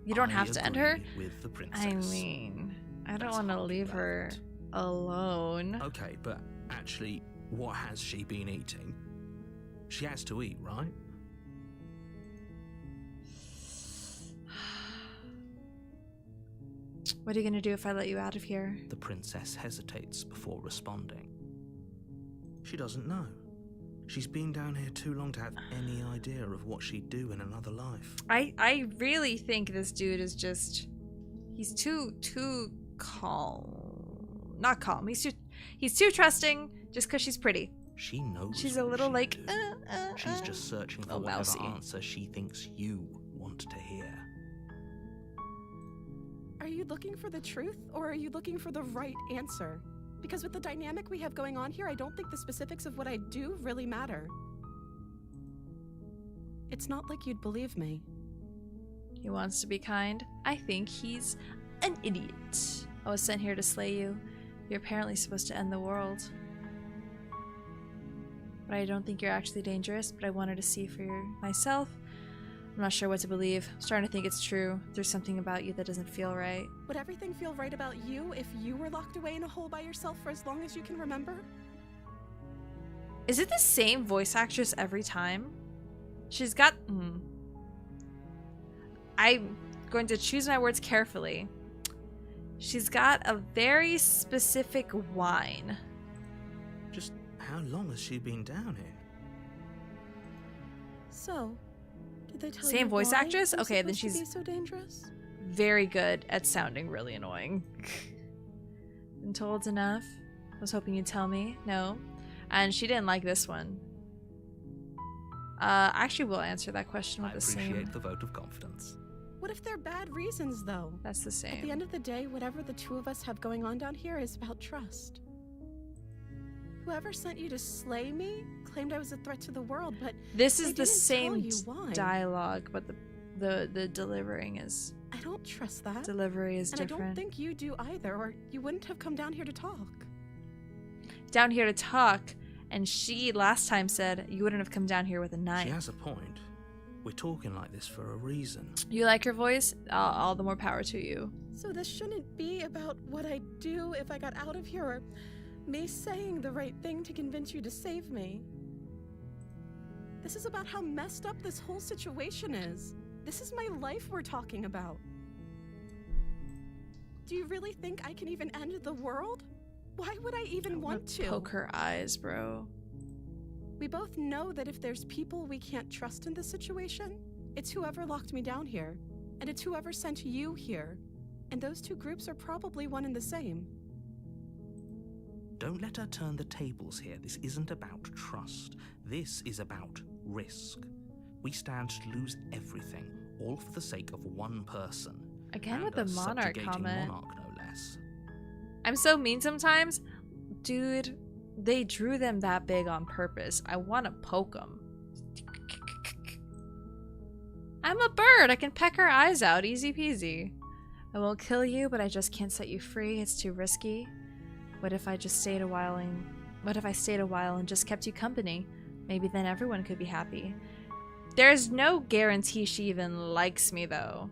You don't have to end her? With the princess. I mean, I don't That's want to hardly leave her bad. alone. Okay, but actually, what has she been eating? She has to eat, right? What are you gonna do if I let you out of here? The princess hesitates before responding. She doesn't know. She's been down here too long to have any idea of what she'd do in another life. I really think this dude is just... He's too calm. Not calm. He's too trusting just because she's pretty. She knows She's a what little she'd like... do. She's just searching for Oh, whatever mousy. answer she thinks you want to hear. Are you looking for the truth, or are you looking for the right answer? Because with the dynamic we have going on here, I don't think the specifics of what I do really matter. It's not like you'd believe me. He wants to be kind. I think he's an idiot. I was sent here to slay you. You're apparently supposed to end the world. But I don't think you're actually dangerous, but I wanted to see for myself. I'm not sure what to believe. I'm starting to think it's true. There's something about you that doesn't feel right. Would everything feel right about you if you were locked away in a hole by yourself for as long as you can remember? Is it the same voice actress every time? She's got... I'm going to choose my words carefully. She's got a very specific whine. Just how long has she been down here? So, did they tell you Same voice why actress? I'm Okay, then supposed to she's- be so dangerous? Very good at sounding really annoying. Been told enough. I was hoping you'd tell me. No. And she didn't like this one. Actually, we'll answer that question with I the appreciate same. the vote of confidence. What if they're bad reasons, though? That's the At the same. end of the day, whatever the two of us have going on down here is about trust. Whoever sent you to slay me claimed I was a threat to the world, but This they is the didn't tell same you why. dialogue, but the delivering is I don't trust that. delivery is And I different. don't think you do either, or you wouldn't have come down here to talk. Down here to talk, and she last time said you wouldn't have come down here with a She knife. has a point. We're talking like this for a reason. You like her voice? All the more power to you. So this shouldn't be about what I'd do if I got out of here, or me saying the right thing to convince you to save me. This is about how messed up this whole situation is. This is my life we're talking about. Do you really think I can even end the world? Why would I even want to? Poke her eyes, bro. We both know that if there's people we can't trust in this situation, it's whoever locked me down here, and it's whoever sent you here. And those two groups are probably one and the same. Don't let her turn the tables here. This isn't about trust. This is about risk. We stand to lose everything, all for the sake of one person. Again And with the a monarch subjugating comment. monarch, no less. I'm so mean sometimes. Dude, they drew them that big on purpose. I want to poke them. I'm a bird. I can peck her eyes out. Easy peasy. I won't kill you, but I just can't set you free. It's too risky. What if I stayed a while and just kept you company? Maybe then everyone could be happy. There's no guarantee she even likes me, though.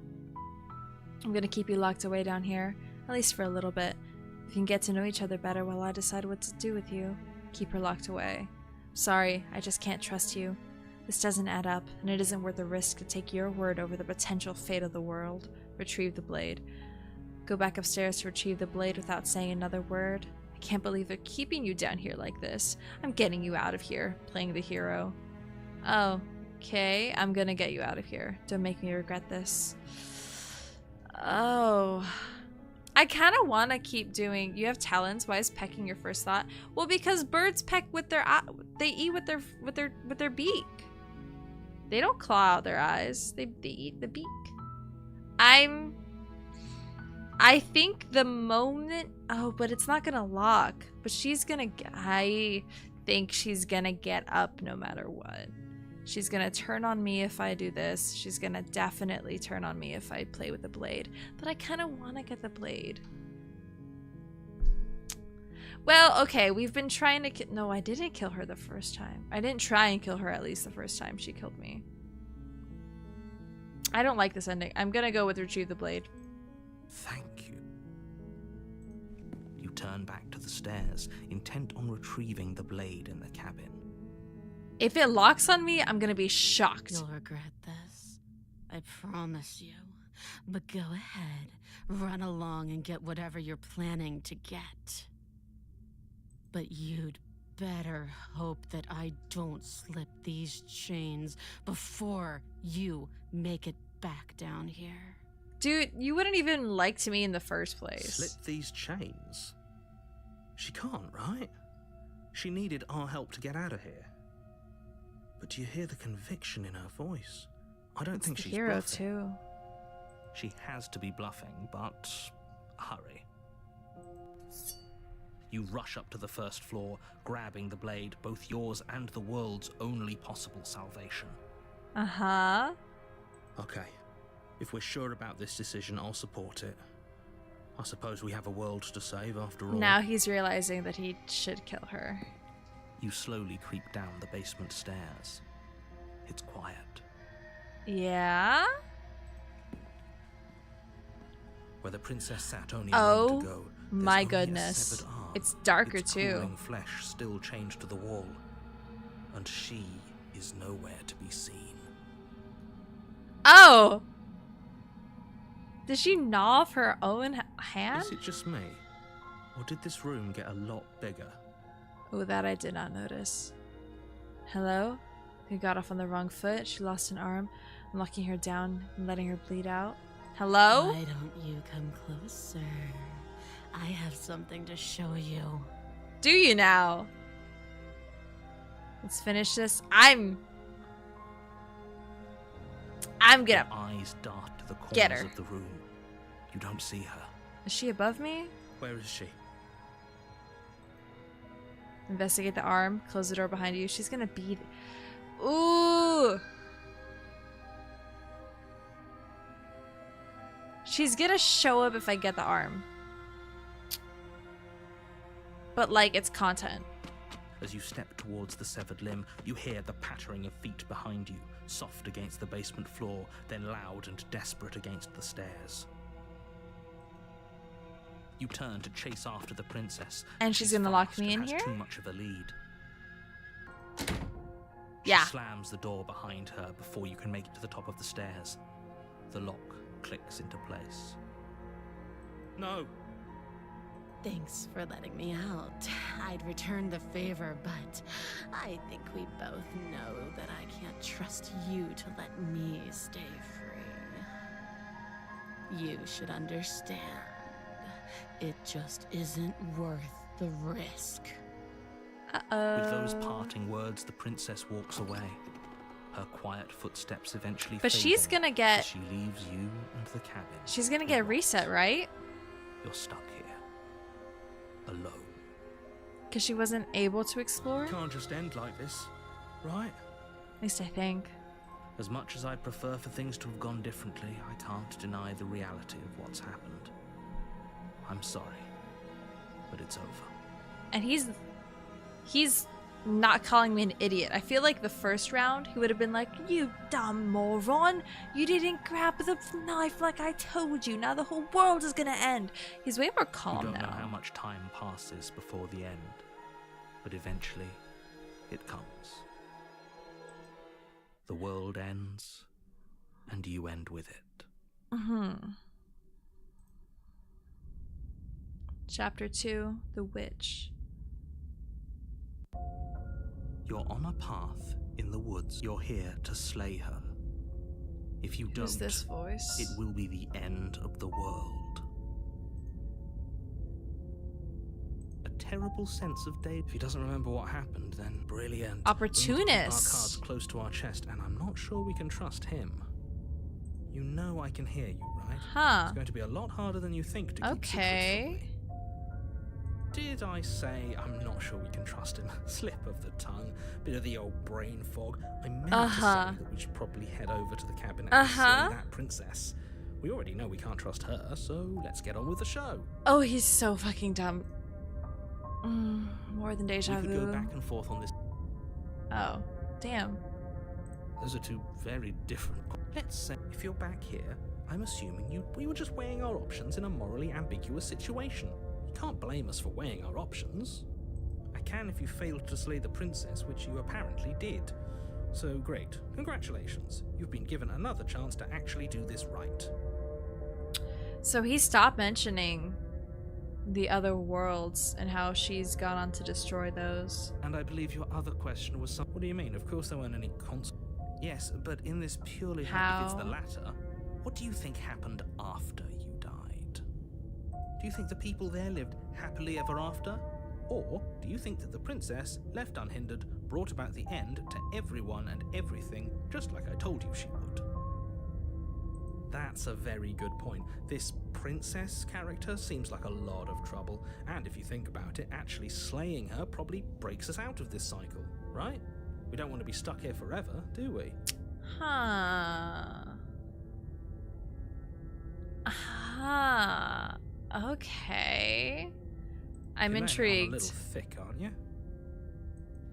I'm gonna keep you locked away down here, at least for a little bit. We can get to know each other better while I decide what to do with you. Keep her locked away. Sorry, I just can't trust you. This doesn't add up, and it isn't worth the risk to take your word over the potential fate of the world. Retrieve the blade. Go back upstairs to retrieve the blade without saying another word. I can't believe they're keeping you down here like this. I'm getting you out of here, playing the hero. Oh, Okay, I'm gonna get you out of here. Don't make me regret this. Oh. I kind of want to keep doing... You have talons. Why is pecking your first thought? Well, because birds peck with their... They eat with their beak. They don't claw out their eyes. They eat the beak. I think the moment... Oh, but it's not gonna lock. But she's gonna... I think she's gonna get up no matter what. She's gonna turn on me if I do this. She's gonna definitely turn on me if I play with the blade. But I kind of want to get the blade. Well, okay, we've been trying to kill... No, I didn't kill her the first time. I didn't try and kill her at least the first time she killed me. I don't like this ending. I'm gonna go with retrieve the blade. Thank you. You turn back to the stairs, intent on retrieving the blade in the cabin. If it locks on me, I'm gonna be shocked. You'll regret this. I promise you. But go ahead. Run along and get whatever you're planning to get. But you'd better hope that I don't slip these chains before you make it back down here. Dude, you wouldn't even like me in the first place. Slip these chains? She can't, right? She needed our help to get out of here. But do you hear the conviction in her voice? I don't think she's hero bluffing. too. She has to be bluffing, but hurry. You rush up to the first floor, grabbing the blade, both yours and the world's only possible salvation. Uh-huh. Okay, if we're sure about this decision, I'll support it. I suppose we have a world to save after all. Now he's realizing that he should kill her. You slowly creep down the basement stairs. It's quiet. Yeah? Where the princess sat only a Oh moment ago, there's my only a goodness. severed arm, It's darker its too. cooling flesh still chained to the wall. And she is nowhere to be seen. Oh! Did she gnaw off her own hand? Is it just me? Or did this room get a lot bigger? Oh, that I did not notice. Hello? Who got off on the wrong foot? She lost an arm. I'm locking her down and letting her bleed out. Hello? Why don't you come closer? I have something to show you. Do you now? Let's finish this. I'm gonna... Your eyes dart to the Get corners her. of the room. You don't see her. Is she above me? Where is she? Investigate the arm. Close the door behind you. She's gonna beat... Ooh! She's gonna show up if I get the arm. But, like, it's content. As you step towards the severed limb, you hear the pattering of feet behind you, soft against the basement floor, then loud and desperate against the stairs. You turn to chase after the princess. And she's gonna lock fast me and in has here? too much of a lead. Yeah. She slams the door behind her before you can make it to the top of the stairs. The lock clicks into place. No. Thanks for letting me out. I'd return the favor, but I think we both know that I can't trust you to let me stay free. You should understand. It just isn't worth the risk. Uh-oh. With those parting words, the princess walks away. Her quiet footsteps eventually But she's fading gonna get... as she leaves you and the cabin. She's gonna get reset, right? You're stuck here. Alone. Because she wasn't able to explore? It can't just end like this, right? At least I think. As much as I'd prefer for things to have gone differently, I can't deny the reality of what's happened. I'm sorry, but it's over. And he's not calling me an idiot. I feel like the first round, he would have been like, you dumb moron. You didn't grab the knife like I told you. Now the whole world is gonna end. He's way more calm You don't now. know how much time passes before the end, but eventually it comes. The world ends, and you end with it. Chapter 2, The Witch. You're on a path in the woods. You're here to slay her. If you Who's don't, this voice? it will be the end of the world. A terrible sense of danger. If he doesn't remember what happened, then brilliant. Opportunist. We need to keep our cards close to our chest, and I'm not sure we can trust him. You know I can hear you, right? Huh. It's going to be a lot harder than you think to keep secrets from Okay. me. Did I say I'm not sure we can trust him? Slip of the tongue, bit of the old brain fog. I meant to say that we should probably head over to the cabin and slay that princess. We already know we can't trust her, so let's get on with the show. Oh, he's so fucking dumb. More than deja We vu. could go back and forth on this. Oh, damn. Those are two very different. Let's say if you're back here, I'm assuming we were just weighing our options in a morally ambiguous situation. You can't blame us for weighing our options. I can if you failed to slay the princess, which you apparently did. So great. Congratulations. You've been given another chance to actually do this right. So he stopped mentioning the other worlds and how she's gone on to destroy those. And I believe your other question was What do you mean? Of course there weren't any Yes, but in this purely if it's the latter, what do you think happened after you died? Do you think the people there lived happily ever after? Or do you think that the princess, left unhindered, brought about the end to everyone and everything, just like I told you she would? That's a very good point. This princess character seems like a lot of trouble, and if you think about it, actually slaying her probably breaks us out of this cycle, right? We don't want to be stuck here forever, do we? Okay. I'm You're laying it intrigued. on a little thick, aren't you?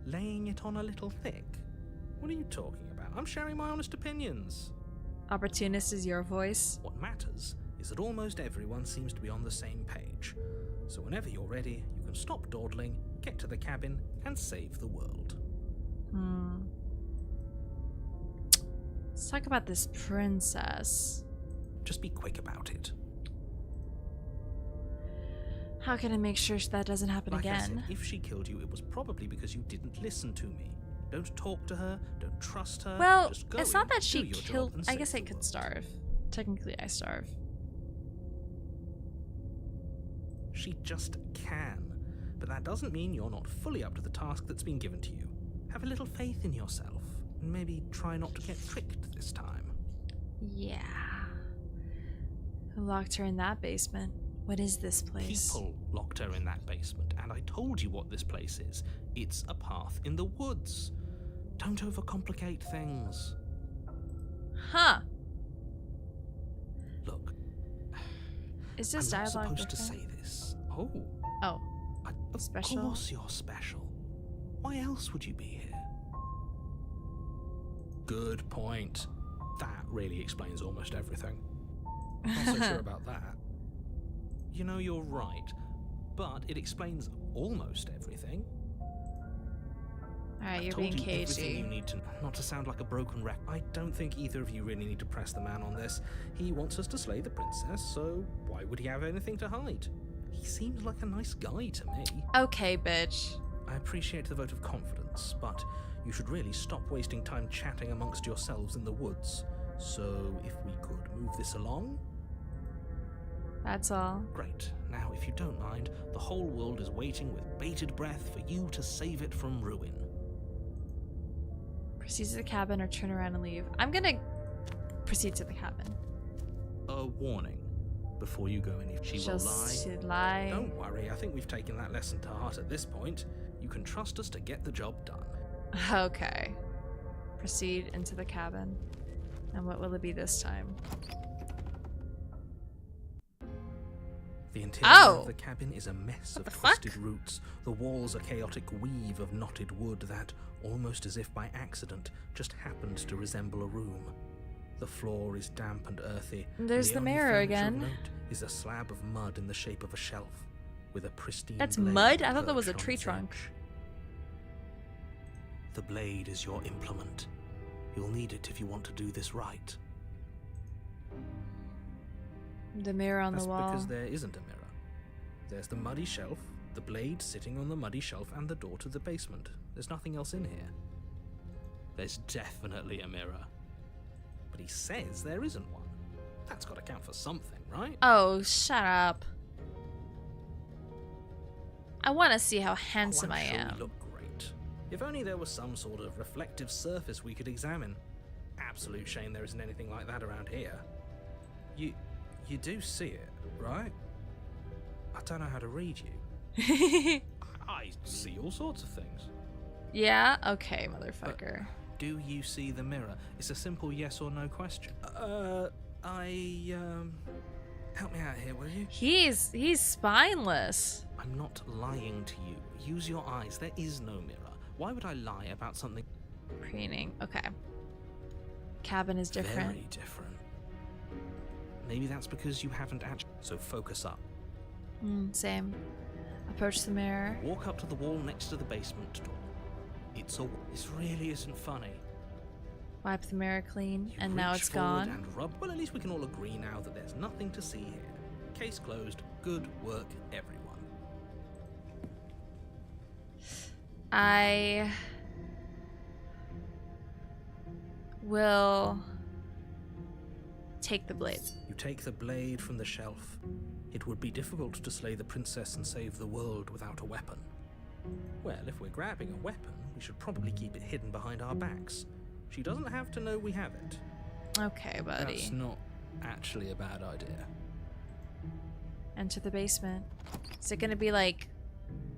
Laying it on a little thick? What are you talking about? I'm sharing my honest opinions. Opportunist is your voice. What matters is that almost everyone seems to be on the same page. So whenever you're ready, you can stop dawdling, get to the cabin, and save the world. Let's talk about this princess. Just be quick about it. How can I make sure that doesn't happen Like I said, again? if she killed you, it was probably because you didn't listen to me. Don't talk to her, don't trust her. Well, just go it's in, not that do she your job, killed. and I save guess I the could world. starve. Technically, I starve. She just can. But that doesn't mean you're not fully up to the task that's been given to you. Have a little faith in yourself, and maybe try not to get tricked this time. Yeah. Who locked her in that basement? What is this place? People locked her in that basement, and I told you what this place is. It's a path in the woods. Don't overcomplicate things. Huh. Look, Is this I'm not dialogue supposed to different? say this. Oh, Oh. of Special? course you're special. Why else would you be here? Good point. That really explains almost everything. Not so sure about that. You know, you're right, but it explains almost everything. Alright, I've you're told being you everything cagey. you need to know. Not to sound like a broken record, I don't think either of you really need to press the man on this. He wants us to slay the princess, so why would he have anything to hide? He seems like a nice guy to me. Okay, bitch. I appreciate the vote of confidence, but you should really stop wasting time chatting amongst yourselves in the woods. So, if we could move this along? That's all. Great. Now, if you don't mind, the whole world is waiting with bated breath for you to save it from ruin. Proceed to the cabin or turn around and leave. I'm gonna proceed to the cabin. A warning. Before you go any, she will lie. She'll lie. Don't worry, I think we've taken that lesson to heart at this point. You can trust us to get the job done. Okay. Proceed into the cabin. And what will it be this time? The interior Oh! of the cabin is a mess What of the twisted fuck? roots. The walls a chaotic weave of knotted wood that, almost as if by accident, just happened to resemble a room. The floor is damp and earthy. and There's the only mirror furniture again. Of note is a slab of mud in the shape of a shelf, with a pristine That's blade mud? I thought that was a perched on tree its trunk. edge. The blade is your implement. You'll need it if you want to do this right. The mirror on That's the wall. because there isn't a mirror. There's the muddy shelf, the blade sitting on the muddy shelf, and the door to the basement. There's nothing else in here. There's definitely a mirror. But he says there isn't one. That's got to count for something, right? Oh, shut up. I want to see how handsome I'm I sure am. we look great. If only there was some sort of reflective surface we could examine. Absolute shame there isn't anything like that around here. You do see it, right? I don't know how to read you. I see all sorts of things. Yeah? Okay, motherfucker. Do you see the mirror? It's a simple yes or no question. Help me out here, will you? He's spineless. I'm not lying to you. Use your eyes. There is no mirror. Why would I lie about something Preening. Okay. Cabin is different. very different? Maybe that's because you haven't actually. So focus up. Same. Approach the mirror. Walk up to the wall next to the basement door. This really isn't funny. Wipe the mirror clean, You and now reach it's forward gone. And rub. Well, at least we can all agree now that there's nothing to see here. Case closed. Good work, everyone. I will take the blade. You take the blade from the shelf. It would be difficult to slay the princess and save the world without a weapon. Well, if we're grabbing a weapon, we should probably keep it hidden behind our backs. She doesn't have to know we have it. Okay, buddy. That's not actually a bad idea. Enter the basement. Is it gonna be like,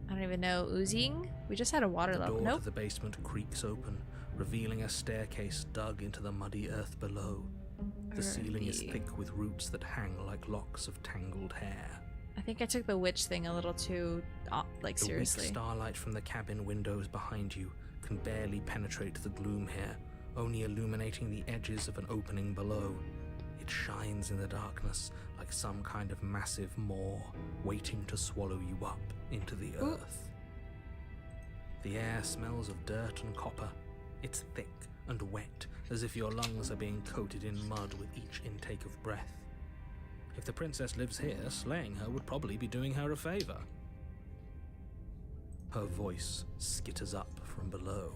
I don't even know, oozing? We just had a water The level. door Nope. to the basement creaks open, revealing a staircase dug into the muddy earth below. The ceiling is Earthy. thick with roots that hang like locks of tangled hair. I think I took the witch thing a little too, like, The seriously. weak starlight from the cabin windows behind you can barely penetrate the gloom here, only illuminating the edges of an opening below. It shines in the darkness like some kind of massive maw waiting to swallow you up into the earth. The air smells of dirt and copper. It's thick and wet, as if your lungs are being coated in mud with each intake of breath. If the princess lives here, slaying her would probably be doing her a favor. Her voice skitters up from below.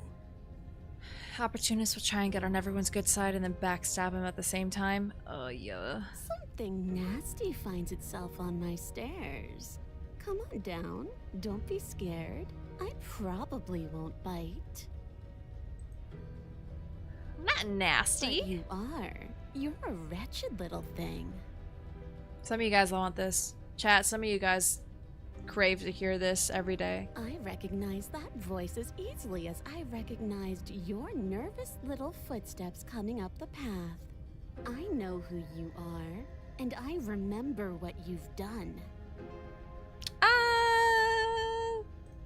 Opportunists will try and get on everyone's good side and then backstab him at the same time. Oh, yeah. Something nasty finds itself on my stairs. Come on down. Don't be scared. I probably won't bite. Not But nasty. you are. You're a wretched little thing. Some of you guys want this. Chat, some of you guys crave to hear this every day. I recognize that voice as easily as I recognized your nervous little footsteps coming up the path. I know who you are, and I remember what you've done.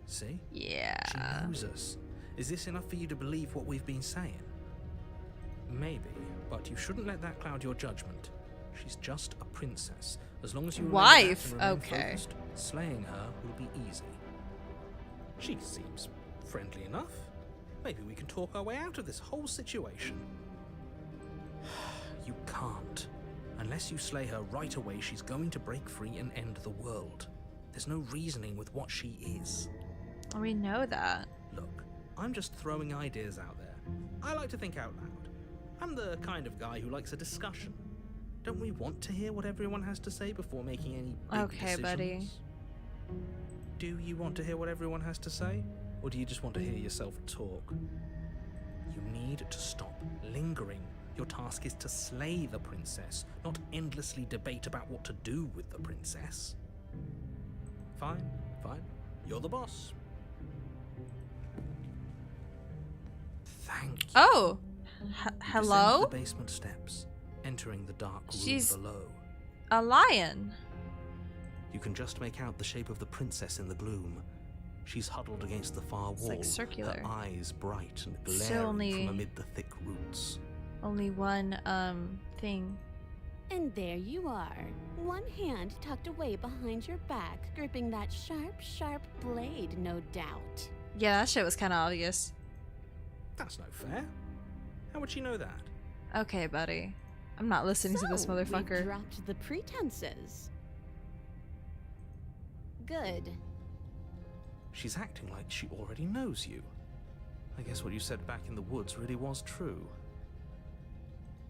See? Yeah. She knows us. Is this enough for you to believe what we've been saying? Maybe, but you shouldn't let that cloud your judgment. She's just a princess. As long as you remember Wife? that and remain Okay. focused, slaying her will be easy. She seems friendly enough. Maybe we can talk our way out of this whole situation. You can't. Unless you slay her right away, she's going to break free and end the world. There's no reasoning with what she is. We know that. Look, I'm just throwing ideas out there. I like to think out loud. I'm the kind of guy who likes a discussion. Don't we want to hear what everyone has to say before making any big Okay, decisions? buddy. Do you want to hear what everyone has to say? Or do you just want to hear yourself talk? You need to stop lingering. Your task is to slay the princess, not endlessly debate about what to do with the princess. Fine, fine. You're the boss. Thank you. Oh! You descend Hello? the basement steps, entering the dark room She's- below. A lion. You can just make out the shape of the princess in the gloom. She's huddled against the far wall, like circular. her eyes bright and Still glaring only- from amid the thick roots. Only one, thing. And there you are, one hand tucked away behind your back, gripping that sharp, sharp blade, no doubt. Yeah, that shit was kind of obvious. That's no fair. How would she know that? Okay, buddy. I'm not listening to this So, we've motherfucker. dropped the pretenses. Good. She's acting like she already knows you. I guess what you said back in the woods really was true.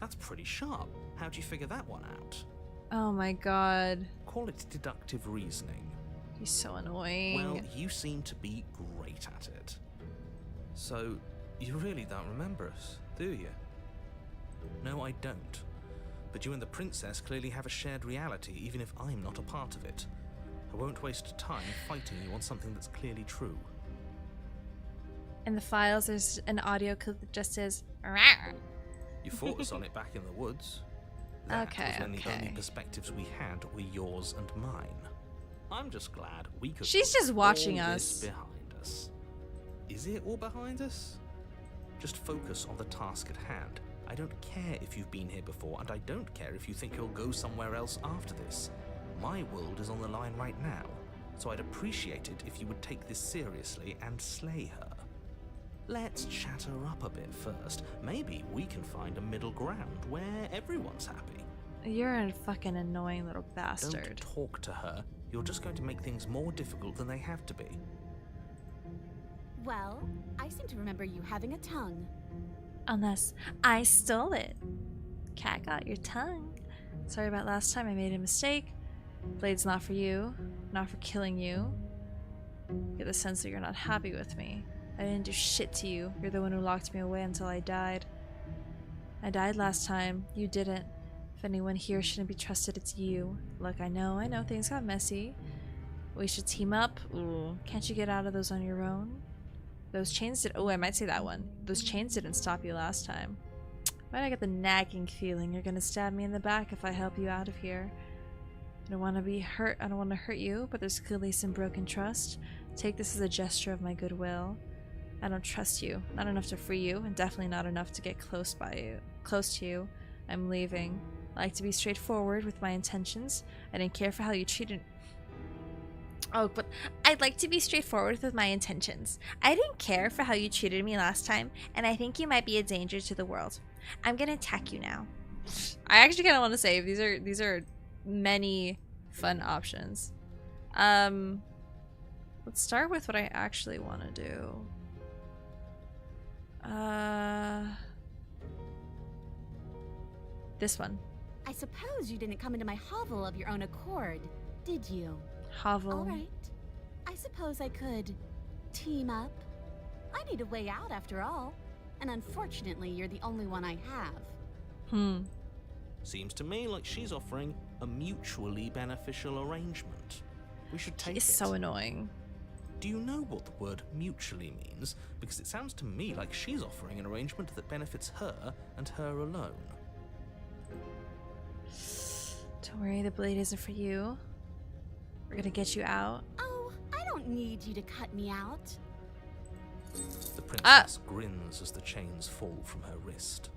That's pretty sharp. How'd you figure that one out? Oh my god. Call it deductive reasoning. He's so annoying. Well, you seem to be great at it. So, you really don't remember us, do you? No, I don't. But you and the princess clearly have a shared reality, even if I'm not a part of it. I won't waste time fighting you on something that's clearly true. In the files, there's an audio clip that just says, "Rawr." You fought us on it back in the woods. That Okay, was when the only okay. perspectives we had were yours and mine. I'm just glad we could. She's put just watching all us. this behind us. Is it all behind us? Just focus on the task at hand. I don't care if you've been here before, and I don't care if you think you'll go somewhere else after this. My world is on the line right now, so I'd appreciate it if you would take this seriously and slay her. Let's chat her up a bit first. Maybe we can find a middle ground where everyone's happy. You're a fucking annoying little bastard. Don't talk to her. You're just going to make things more difficult than they have to be. Well, I seem to remember you having a tongue. Unless I stole it. Cat got your tongue. Sorry about last time, I made a mistake. Blade's not for you, not for killing you. Get the sense that you're not happy with me. I didn't do shit to you. You're the one who locked me away until I died. I died last time. You didn't. If anyone here shouldn't be trusted, it's you. Look, I know things got messy. We should team up. Ooh, can't you get out of those on your own? Those chains did- oh, I might say that one. Those chains didn't stop you last time. Why do I get the nagging feeling you're gonna stab me in the back if I help you out of here? I don't want to be hurt. I don't want to hurt you, but there's clearly some broken trust. Take this as a gesture of my goodwill. I don't trust you. Not enough to free you, and definitely not enough to get close to you. I'm leaving. I like to be straightforward with my intentions. I didn't care for how you treated. Oh, but I'd like to be straightforward with my intentions. I didn't care for how you treated me last time, and I think you might be a danger to the world. I'm gonna attack you now. I actually kind of want to save. These are many fun options. Let's start with what I actually want to do. This one. I suppose you didn't come into my hovel of your own accord, did you? Hovel. All right. I suppose I could team up. I need a way out after all. And unfortunately, you're the only one I have. Seems to me like she's offering a mutually beneficial arrangement. We should take it. It's so annoying. Do you know what the word mutually means? Because it sounds to me like she's offering an arrangement that benefits her and her alone. Don't worry, the blade isn't for you. We're gonna get you out. Oh, I don't need you to cut me out. The princess grins as the chains fall from her wrist.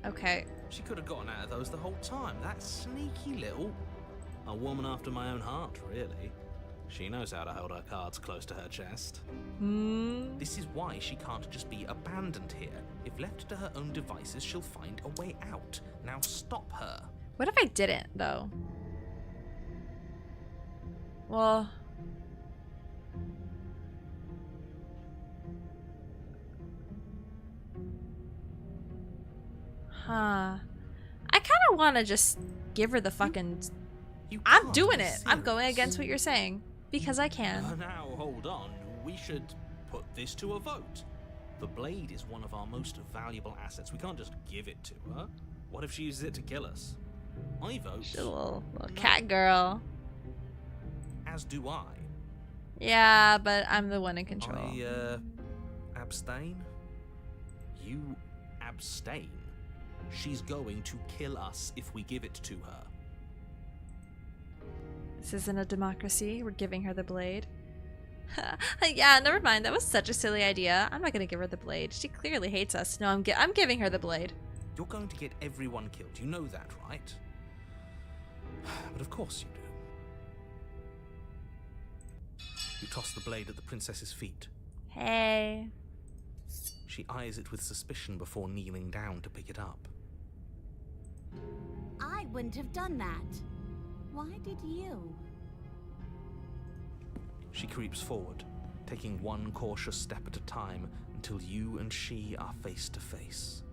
Okay. She could have gotten out of those the whole time. That sneaky little... A woman after my own heart, really. She knows how to hold her cards close to her chest. This is why she can't just be abandoned here. If left to her own devices, she'll find a way out. Now stop her. What if I didn't, though? Well... Huh. I kind of want to just give her the fucking... I'm can't doing be it. I'm going serious. against what you're saying. Because I can. Now, hold on. We should put this to a vote. The blade is one of our most valuable assets. We can't just give it to her. What if she uses it to kill us? I vote. She's a little cat girl. As do I. Yeah, but I'm the one in control. I, abstain? You abstain. She's going to kill us if we give it to her. This isn't a democracy. We're giving her the blade. Yeah, never mind. That was such a silly idea. I'm not gonna give her the blade. She clearly hates us. No, I'm giving her the blade. You're going to get everyone killed. You know that, right? But of course you do. You toss the blade at the princess's feet. Hey. She eyes it with suspicion before kneeling down to pick it up. I wouldn't have done that. Why did you? She creeps forward, taking one cautious step at a time until you and she are face to face.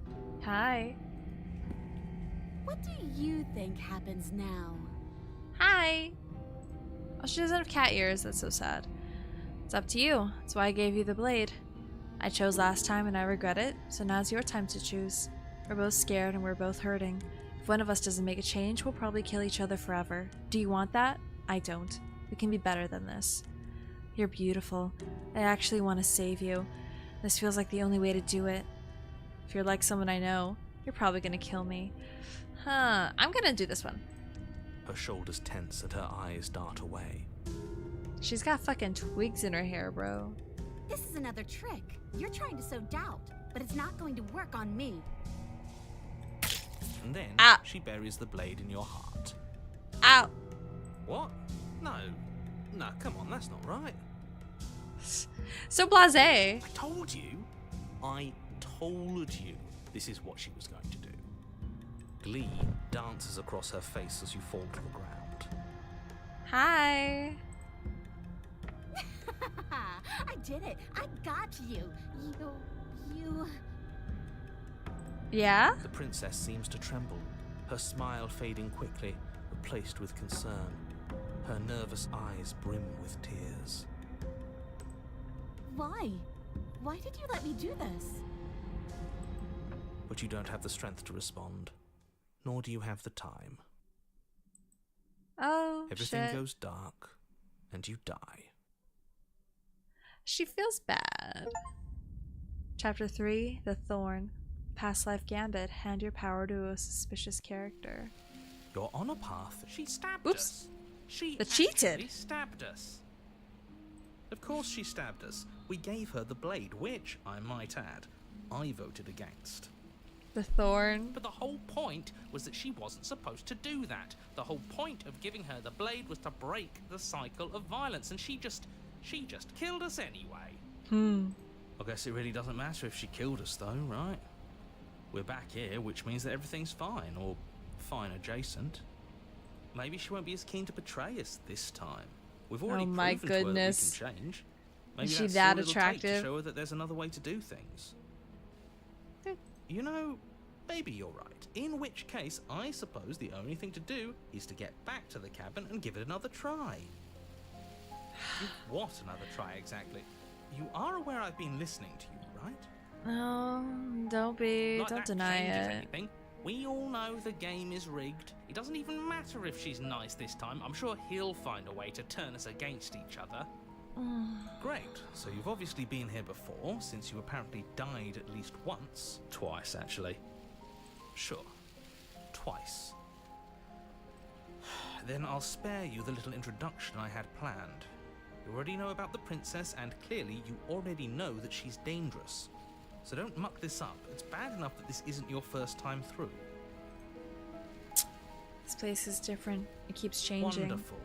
Hi. What do you think happens now? Hi. Oh, she doesn't have cat ears. That's so sad. It's up to you. That's why I gave you the blade. I chose last time and I regret it, so now's your time to choose. We're both scared and we're both hurting. If one of us doesn't make a change, we'll probably kill each other forever. Do you want that? I don't. We can be better than this. You're beautiful. I actually want to save you. This feels like the only way to do it. If you're like someone I know, you're probably gonna kill me. I'm gonna do this one. Her shoulders tense and her eyes dart away. She's got fucking twigs in her hair, bro. This is another trick. You're trying to sow doubt, but it's not going to work on me. And then Ow. she buries the blade in your heart. Ow! What? No. No, come on, that's not right. So blasé. I told you this is what she was going to do. Glee dances across her face as you fall to the ground. Hi. I did it. I got you. You. Yeah? The princess seems to tremble, her smile fading quickly, replaced with concern. Her nervous eyes brim with tears. Why? Why did you let me do this? But you don't have the strength to respond, nor do you have the time. Oh, Everything shit. goes dark, and you die. She feels bad. Chapter 3, The Thorn. Past life gambit. Hand your power to a suspicious character. You're on a path. She stabbed Oops. us. She But cheated. actually stabbed us. Of course she stabbed us. We gave her the blade, which, I might add, I voted against. The Thorn. But the whole point was that she wasn't supposed to do that. The whole point of giving her the blade was to break the cycle of violence, and she just killed us anyway. I guess it really doesn't matter if she killed us, though, right? We're back here, which means that everything's fine, or fine adjacent. Maybe she won't be as keen to betray us this time. We've already Oh my proven to her goodness. that we can change. Maybe Is she that's that all it'll take attractive? to show her that there's another way to do things. You know, maybe you're right. In which case, I suppose the only thing to do is to get back to the cabin and give it another try. What another try exactly? You are aware I've been listening to you, right? No, don't be. Like Don't that deny changes it. anything. We all know the game is rigged. It doesn't even matter if she's nice this time. I'm sure he'll find a way to turn us against each other. Great. So you've obviously been here before, since you apparently died at least once. Twice, actually. Sure. Twice. Then I'll spare you the little introduction I had planned. You already know about the princess, and clearly you already know that she's dangerous. So don't muck this up. It's bad enough that this isn't your first time through. This place is different. It keeps changing. Wonderful.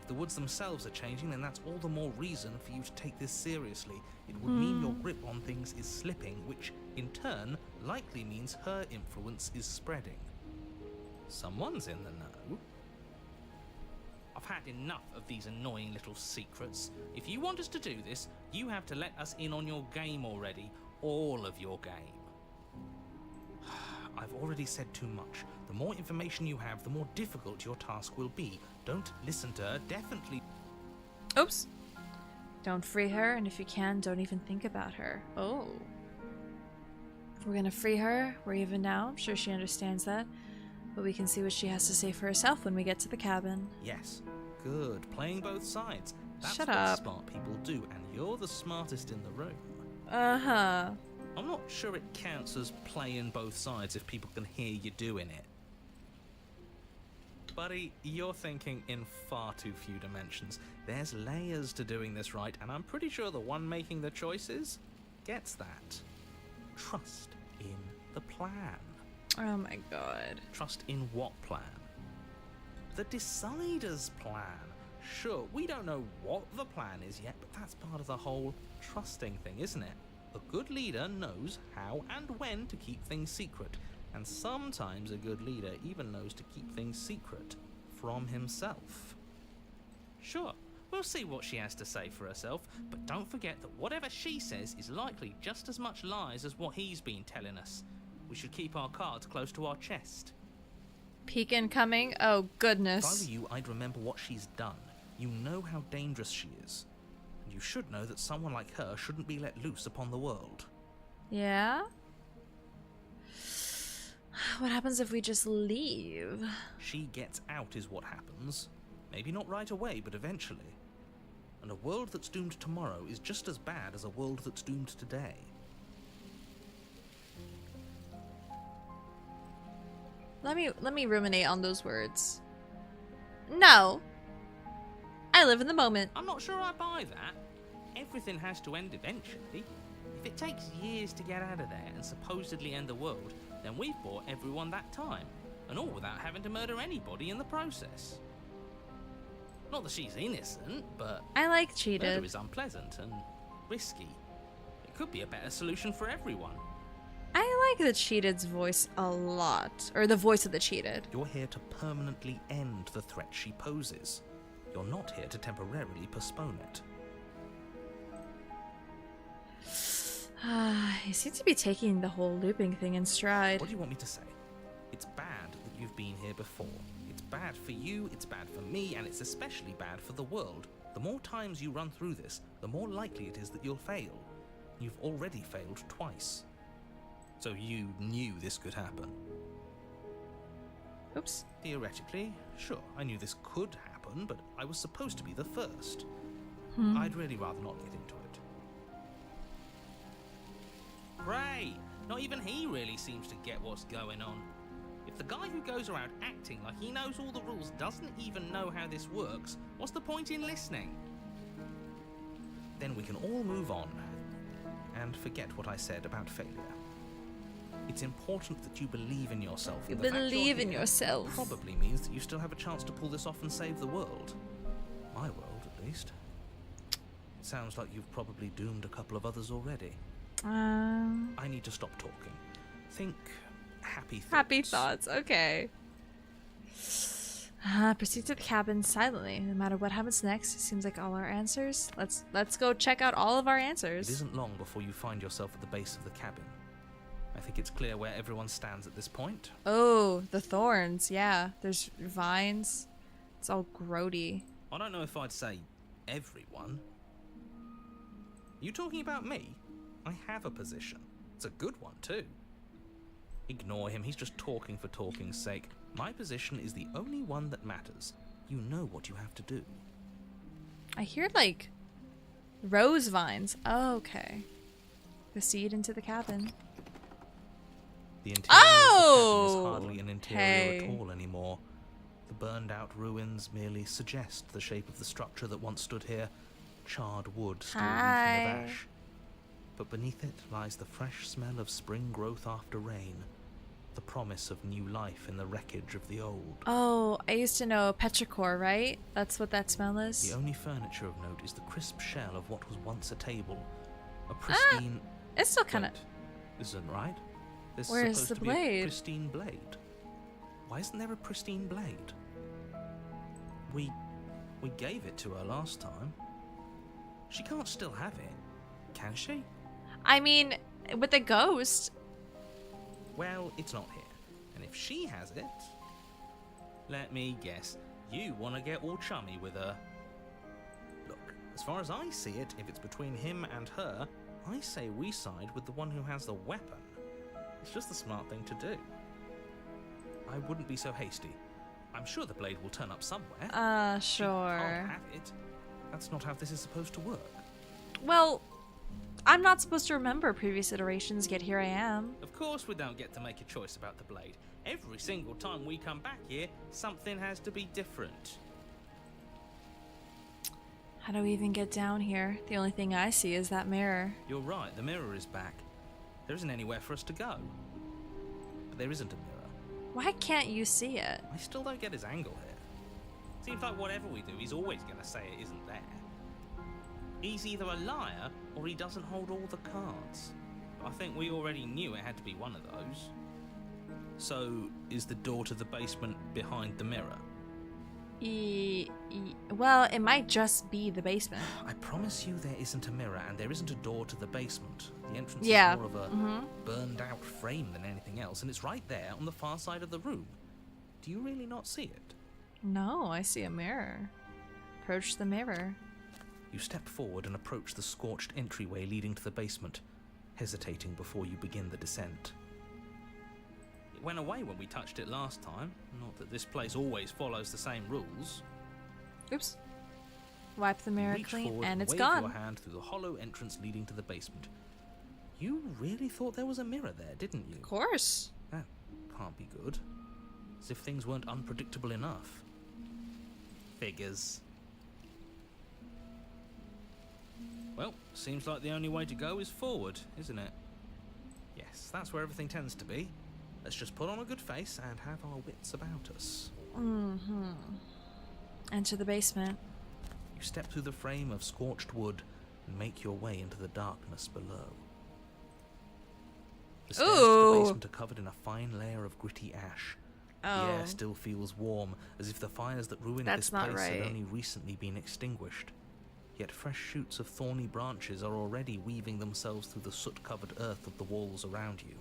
If the woods themselves are changing, then that's all the more reason for you to take this seriously. It would mean your grip on things is slipping, which, in turn, likely means her influence is spreading. Someone's in the know. I've had enough of these annoying little secrets. If you want us to do this, you have to let us in on your game already. All of your game. I've already said too much. The more information you have, the more difficult your task will be. Don't listen to her, definitely. Oops. Don't free her, and if you can, don't even think about her. Oh. If we're gonna free her, we're even now. I'm sure she understands that. But we can see what she has to say for herself when we get to the cabin. Yes. Good. Playing both sides. That's Shut what up. smart people do, and you're the smartest in the room. Uh-huh. I'm not sure it counts as playing both sides if people can hear you doing it. Buddy, you're thinking in far too few dimensions. There's layers to doing this right, and I'm pretty sure the one making the choices gets that. Trust in the plan. Oh my god. Trust in what plan? The Decider's plan. Sure, we don't know what the plan is yet, but that's part of the whole trusting thing, isn't it? A good leader knows how and when to keep things secret, and sometimes a good leader even knows to keep things secret from himself. Sure, We'll see what she has to say for herself, but don't forget that whatever she says is likely just as much lies as what he's been telling us. We should keep our cards close to our chest. Peek incoming? Oh, If I goodness. were you, I'd remember what she's done. You know how dangerous she is. And you should know that someone like her shouldn't be let loose upon the world. Yeah? What happens if we just leave? She gets out is what happens. Maybe not right away, but eventually. And a world that's doomed tomorrow is just as bad as a world that's doomed today. Let me ruminate on those words. No. I live in the moment. I'm not sure I buy that. Everything has to end eventually. If it takes years to get out of there and supposedly end the world, then we've bought everyone that time. And all without having to murder anybody in the process. Not that she's innocent, but I like murder cheated. is unpleasant and risky. It could be a better solution for everyone. I like the cheated's voice a lot. Or the voice of the cheated. You're here to permanently end the threat she poses. You're not here to temporarily postpone it. He seems to be taking the whole looping thing in stride. What do you want me to say? It's bad that you've been here before. It's bad for you, it's bad for me, and it's especially bad for the world. The more times you run through this, the more likely it is that you'll fail. You've already failed twice. So you knew this could happen. Oops. Theoretically, sure, I knew this could happen, but I was supposed to be the first. I'd really rather not get into it. Great! Not even he really seems to get what's going on. If the guy who goes around acting like he knows all the rules doesn't even know how this works, what's the point in listening? Then we can all move on and forget what I said about failure. It's important that you believe in yourself. You and the fact you're believe in here yourself. probably means that you still have a chance to pull this off and save the world. My world, at least. Sounds like you've probably doomed a couple of others already. I need to stop talking. Think happy thoughts. Happy thoughts. Okay. Proceed to the cabin silently. No matter what happens next, it seems like all our answers. Let's go check out all of our It answers. isn't long before you find yourself at the base of the cabin. I think it's clear where everyone stands at this point. Oh, the thorns. Yeah, there's vines. It's all grody. I don't know if I'd say everyone. You talking about me? I have a position. It's a good one, too. Ignore him, he's just talking for talking's sake. My position is the only one that matters. You know what you have to do. I hear like rose vines. Oh, okay. Proceed into the cabin. The interior Oh! of the cabin is hardly an interior Hey. at all anymore. The burned out ruins merely suggest the shape of the structure that once stood here. Charred wood still reeking Hi. of ash. But beneath it lies the fresh smell of spring growth after rain. The promise of new life in the wreckage of the old. Oh, I used to know petrichor, right? That's what that smell is. The only furniture of note is the crisp shell of what was once a table. A pristine... It's still kind of. Wait, this isn't right. This Where's is supposed the to be a blade? pristine blade. Why isn't there a pristine blade? We gave it to her last time. She can't still have it, can she? I mean, with the ghost. Well, it's not here. And if she has it... Let me guess. You want to get all chummy with her. Look, as far as I see it, if it's between him and her, I say we side with the one who has the weapon. It's just the smart thing to do. I wouldn't be so hasty. I'm sure the blade will turn up somewhere. She can't Sure. have it. That's not how this is supposed to work. Well, I'm not supposed to remember previous iterations, yet here I am. Of course we don't get to make a choice about the blade. Every single time we come back here, something has to be different. How do we even get down here? The only thing I see is that mirror. You're right, the mirror is back. There isn't anywhere for us to go. But there isn't a mirror. Why can't you see it? I still don't get his angle here. Seems like whatever we do, he's always going to say it isn't there. He's either a liar or he doesn't hold all the cards. I think we already knew it had to be one of those. So, is the door to the basement behind the mirror? Well, it might just be the basement. I promise you there isn't a mirror and there isn't a door to the basement. The entrance Yeah. is more of a burned out frame than anything else, and it's right there on the far side of the room. Do you really not see it? No, I see a mirror. Approach the mirror. You step forward and approach the scorched entryway leading to the basement, hesitating before you begin the descent. It went away when we touched it last time. Not that this place always follows the same rules. Oops. Wipe the mirror Reach clean, forward and it's wave gone. your hand through the hollow entrance leading to the basement. You really thought there was a mirror there, didn't you? Of course. That can't be good. As if things weren't unpredictable enough. Figures. Well, seems like the only way to go is forward, isn't it? Yes, that's where everything tends to be. Let's just put on a good face and have our wits about us. Enter the basement. You step through the frame of scorched wood and make your way into the darkness below. The stairs to Ooh. the basement are covered in a fine layer of gritty ash. The Oh. air still feels warm, as if the fires that ruined That's this not place right. had only recently been extinguished. Yet fresh shoots of thorny branches are already weaving themselves through the soot-covered earth of the walls around you.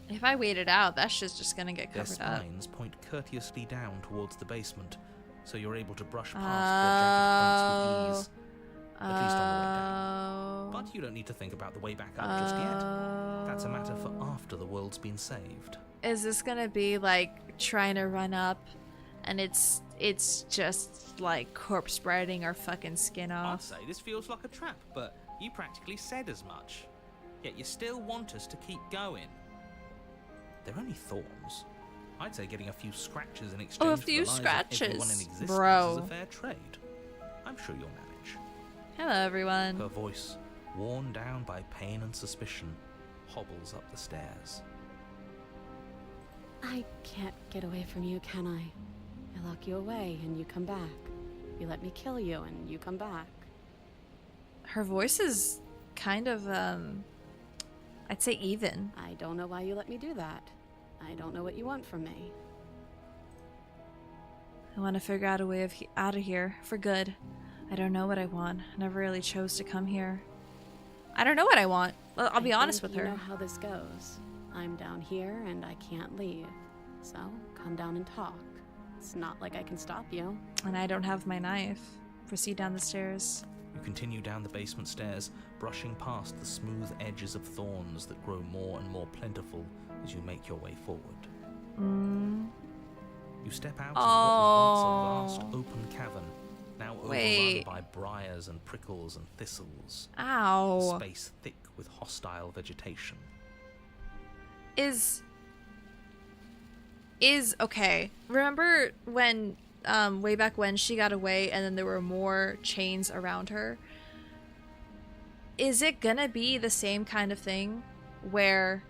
If I wait it out, that shit's just gonna get Their covered up. spines point courteously down towards the basement, so you're able to brush past their jagged points with ease. At least on the way down. But you don't need to think about the way back up just yet. That's a matter for after the world's been saved. Is this gonna be like trying to run up, and it's just like corpse spreading our fucking skin I'd off? say this feels like a trap, but you practically said as much. Yet you still want us to keep going. They're only thorns. I'd say getting a few scratches in exchange Oh, a for few the lives of everyone in scratches, existence bro. is a fair trade. I'm sure you'll manage. Hello, everyone. Her voice, worn down by pain and suspicion, hobbles up the stairs. I can't get away from you, can I? I lock you away and you come back. You let me kill you and you come back. Her voice is kind of, I'd say even. I don't know why you let me do that. I don't know what you want from me. I want to figure out a way of out of here for good. I don't know what I want. I never really chose to come here. I don't know what I want. I'll be honest with her. You know how this goes. I'm down here and I can't leave. So come down and talk. It's not like I can stop you. And I don't have my knife. Proceed down the stairs. You continue down the basement stairs, brushing past the smooth edges of thorns that grow more and more plentiful as you make your way forward. You step out into what was once a vast open cavern, now overrun by briars and prickles and thistles. Ow. A space thick with hostile vegetation. Is okay. Remember when way back when she got away and then there were more chains around her? Is it gonna be the same kind of thing where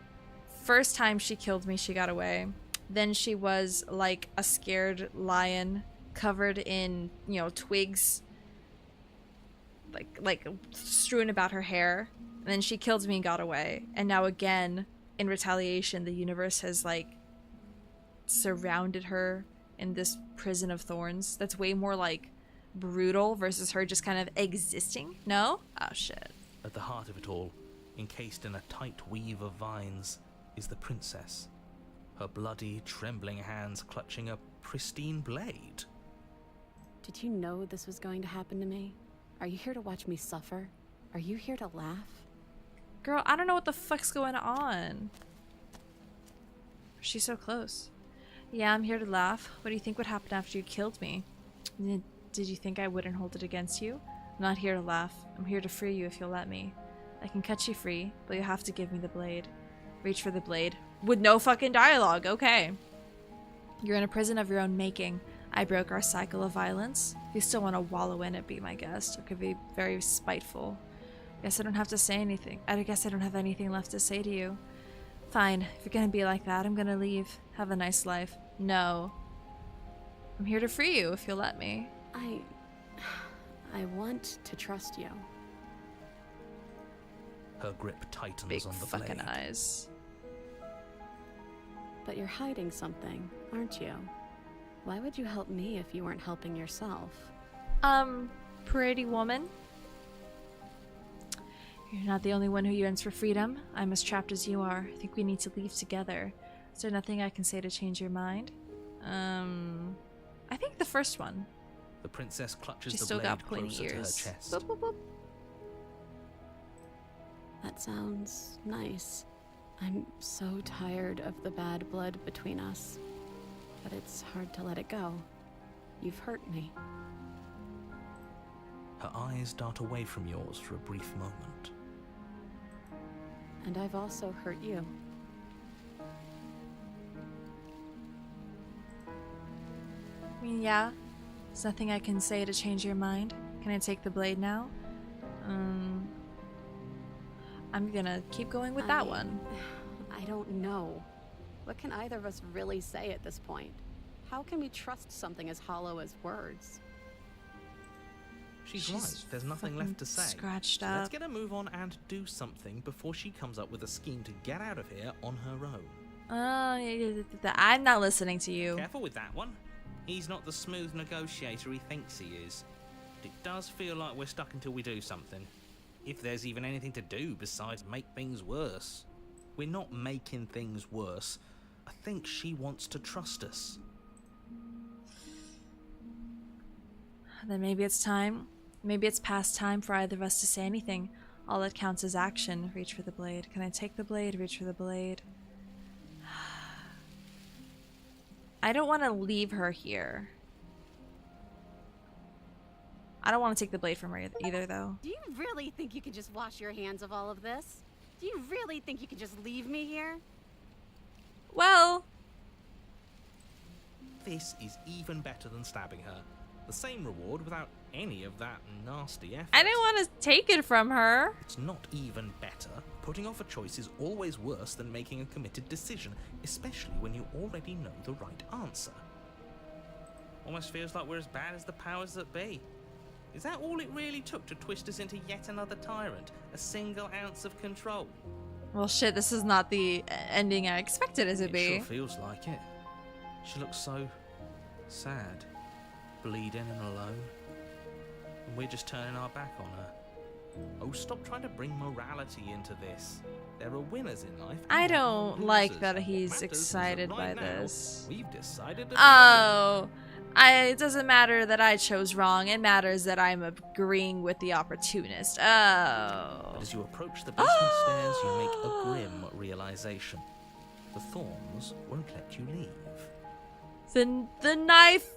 first time she killed me, she got away. Then she was like a scared lion covered in, you know, twigs like strewn about her hair. And then she killed me and got away. And now again, in retaliation, the universe has like surrounded her in this prison of thorns that's way more like brutal versus her just kind of existing. No? Oh shit. At the heart of it all, encased in a tight weave of vines, is the princess, her bloody, trembling hands clutching a pristine blade. Did you know this was going to happen to me? Are you here to watch me suffer? Are you here to laugh? Girl, I don't know what the fuck's going on. She's so close. Yeah, I'm here to laugh. What do you think would happen after you killed me? Did you think I wouldn't hold it against you? I'm not here to laugh. I'm here to free you if you'll let me. I can cut you free, but you'll have to give me the blade. Reach for the blade. With no fucking dialogue, okay. You're in a prison of your own making. I broke our cycle of violence. If you still want to wallow in it, be my guest. Or could be very spiteful. Guess I don't have to say anything. I guess I don't have anything left to say to you. Fine, if you're gonna be like that, I'm gonna leave. Have a nice life. No. I'm here to free you if you'll let me. I want to trust you. Her grip tightens Big on the fucking blade. eyes. But you're hiding something, aren't you? Why would you help me if you weren't helping yourself? Pretty woman. You're not the only one who yearns for freedom. I'm as trapped as you are. I think we need to leave together. Is there nothing I can say to change your mind? I think the first one. The princess clutches She's the still blade got pointy closer to her ears. chest. Boop, boop, boop. That sounds nice. I'm so tired of the bad blood between us. But it's hard to let it go. You've hurt me. Her eyes dart away from yours for a brief moment. And I've also hurt you. I mean, yeah. There's nothing I can say to change your mind. Can I take the blade now? I'm gonna keep going with that one. I don't know. What can either of us really say at this point? How can we trust something as hollow as words? She's right. There's nothing left to say. Scratched So up. let's get her move on and do something before she comes up with a scheme to get out of here on her own. I'm not listening to you. Careful with that one. He's not the smooth negotiator he thinks he is. It does feel like we're stuck until we do something. If there's even anything to do besides make things worse. We're not making things worse. I think she wants to trust us. Then maybe it's time. Maybe it's past time for either of us to say anything. All that counts is action. Reach for the blade. Can I take the blade? Reach for the blade. I don't want to leave her here. I don't want to take the blade from her either, though. Do you really think you can just wash your hands of all of this? Do you really think you can just leave me here? Well, This is even better than stabbing her. The same reward without any of that nasty effort. I didn't want to take it from her. It's not even better. Putting off a choice is always worse than making a committed decision, especially when you already know the right answer. Almost feels like we're as bad as the powers that be. Is that all it really took to twist us into yet another tyrant? A single ounce of control? Well, shit, this is not the ending I expected it to It be. sure feels like it. She looks so sad, bleeding and alone. And we're just turning our back on her. Oh, stop trying to bring morality into this. There are winners in life. I and don't losers. like that What he's matters is excited that by right now, this. We've decided to Oh, it doesn't matter that I chose wrong. It matters that I'm agreeing with the opportunist. Oh. But as you approach the basement stairs, you make a grim realization. The thorns won't let you leave. The knife.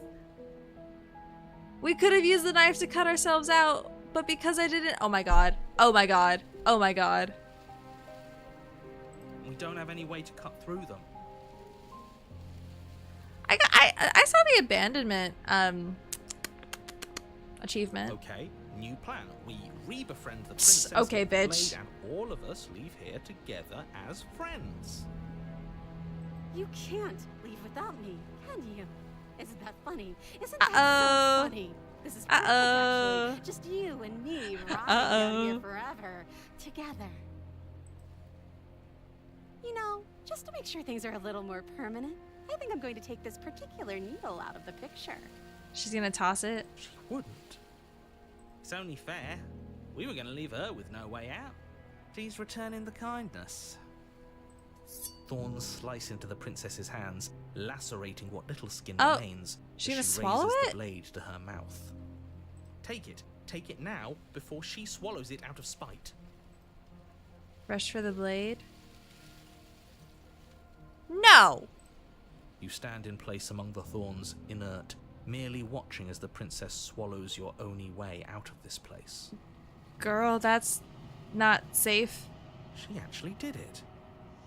We could have used the knife to cut ourselves out, but because I didn't. Oh my god. Oh my god. Oh my god. We don't have any way to cut through them. I saw the abandonment achievement. Okay, new plan. We re-befriend the princess. Okay, with the bitch. blade, and all of us leave here together as friends. You can't leave without me, can you? Isn't that funny? Isn't that Uh-oh. so funny? This is perfect, actually. Just you and me rocking out here forever, together. You know, just to make sure things are a little more permanent, I think I'm going to take this particular needle out of the picture. She's gonna toss it. She wouldn't. It's only fair. We were going to leave her with no way out. Please return in the kindness. Thorns slice into the princess's hands, lacerating what little skin Oh, remains. she as gonna she swallow raises it? the blade to her mouth. Take it. Take it now, before she swallows it out of spite. Rush for the blade. No! You stand in place among the thorns, inert, merely watching as the princess swallows your only way out of this place. Girl, that's not safe. She actually did it.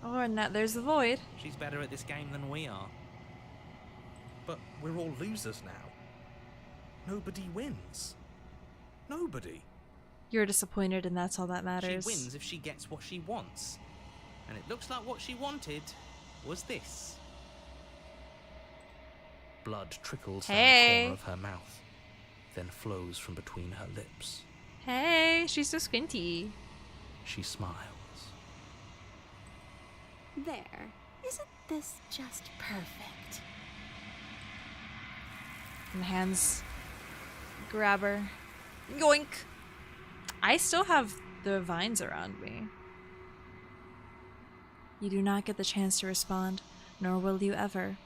Oh, and that, there's the void. She's better at this game than we are. But we're all losers now. Nobody wins. Nobody. You're disappointed, and that's all that She matters. wins if she gets what she wants. And it looks like what she wanted was this. Blood trickles Hey. down the corner of her mouth, then flows from between her lips. Hey, she's so squinty. She smiles. There. Isn't this just perfect? And hands grab her. Yoink! I still have the vines around me. You do not get the chance to respond, nor will you ever.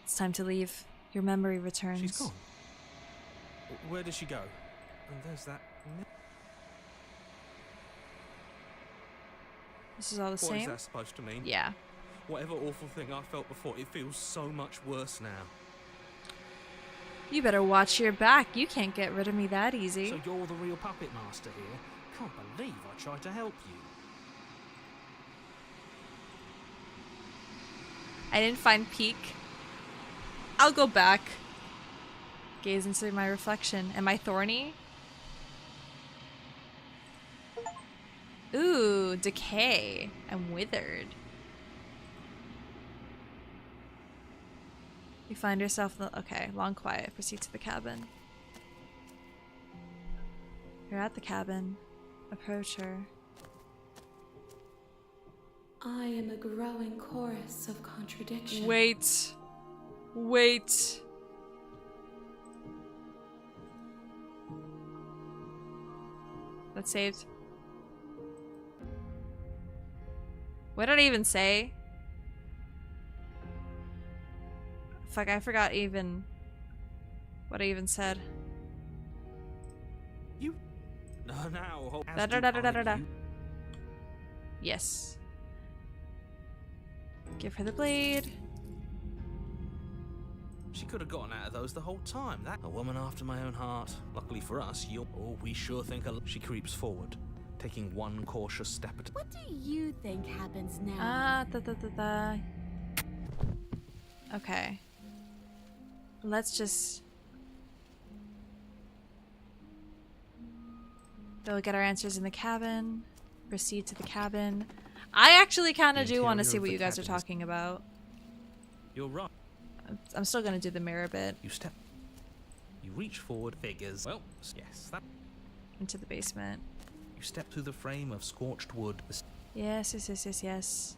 It's time to leave. Your memory returns. She's gone. Where did she go? And there's that. This is all the What same? is that supposed to mean? Yeah. Whatever awful thing I felt before, it feels so much worse now. You better watch your back. You can't get rid of me that easy. So you're the real puppet master here? Can't believe I tried to help you. I didn't find peak. I'll go back. Gaze into my reflection. Am I thorny? Ooh, decay. I'm withered. You find yourself okay, long quiet. Proceed to the cabin. You're at the cabin. Approach her. I am a growing chorus of contradiction. Wait. Wait. That's saved. What did I even say? Fuck, I forgot even what I even said. You. Now. Da da da da da da da. Yes. Give her the blade. She could have gotten out of those the whole time. That a woman after my own heart. Luckily for us, we sure think she creeps forward, taking one cautious step at a What do you think happens now? Ah, da da da da. Okay. Let's just go get our answers in the cabin. Proceed to the cabin. I actually kind of do want to see what you guys are talking about. You're right. I'm still gonna do the mirror bit. You reach forward, figures. Well, yes, that. Into the basement. You step through the frame of scorched wood. Yes, yes, yes, yes, yes.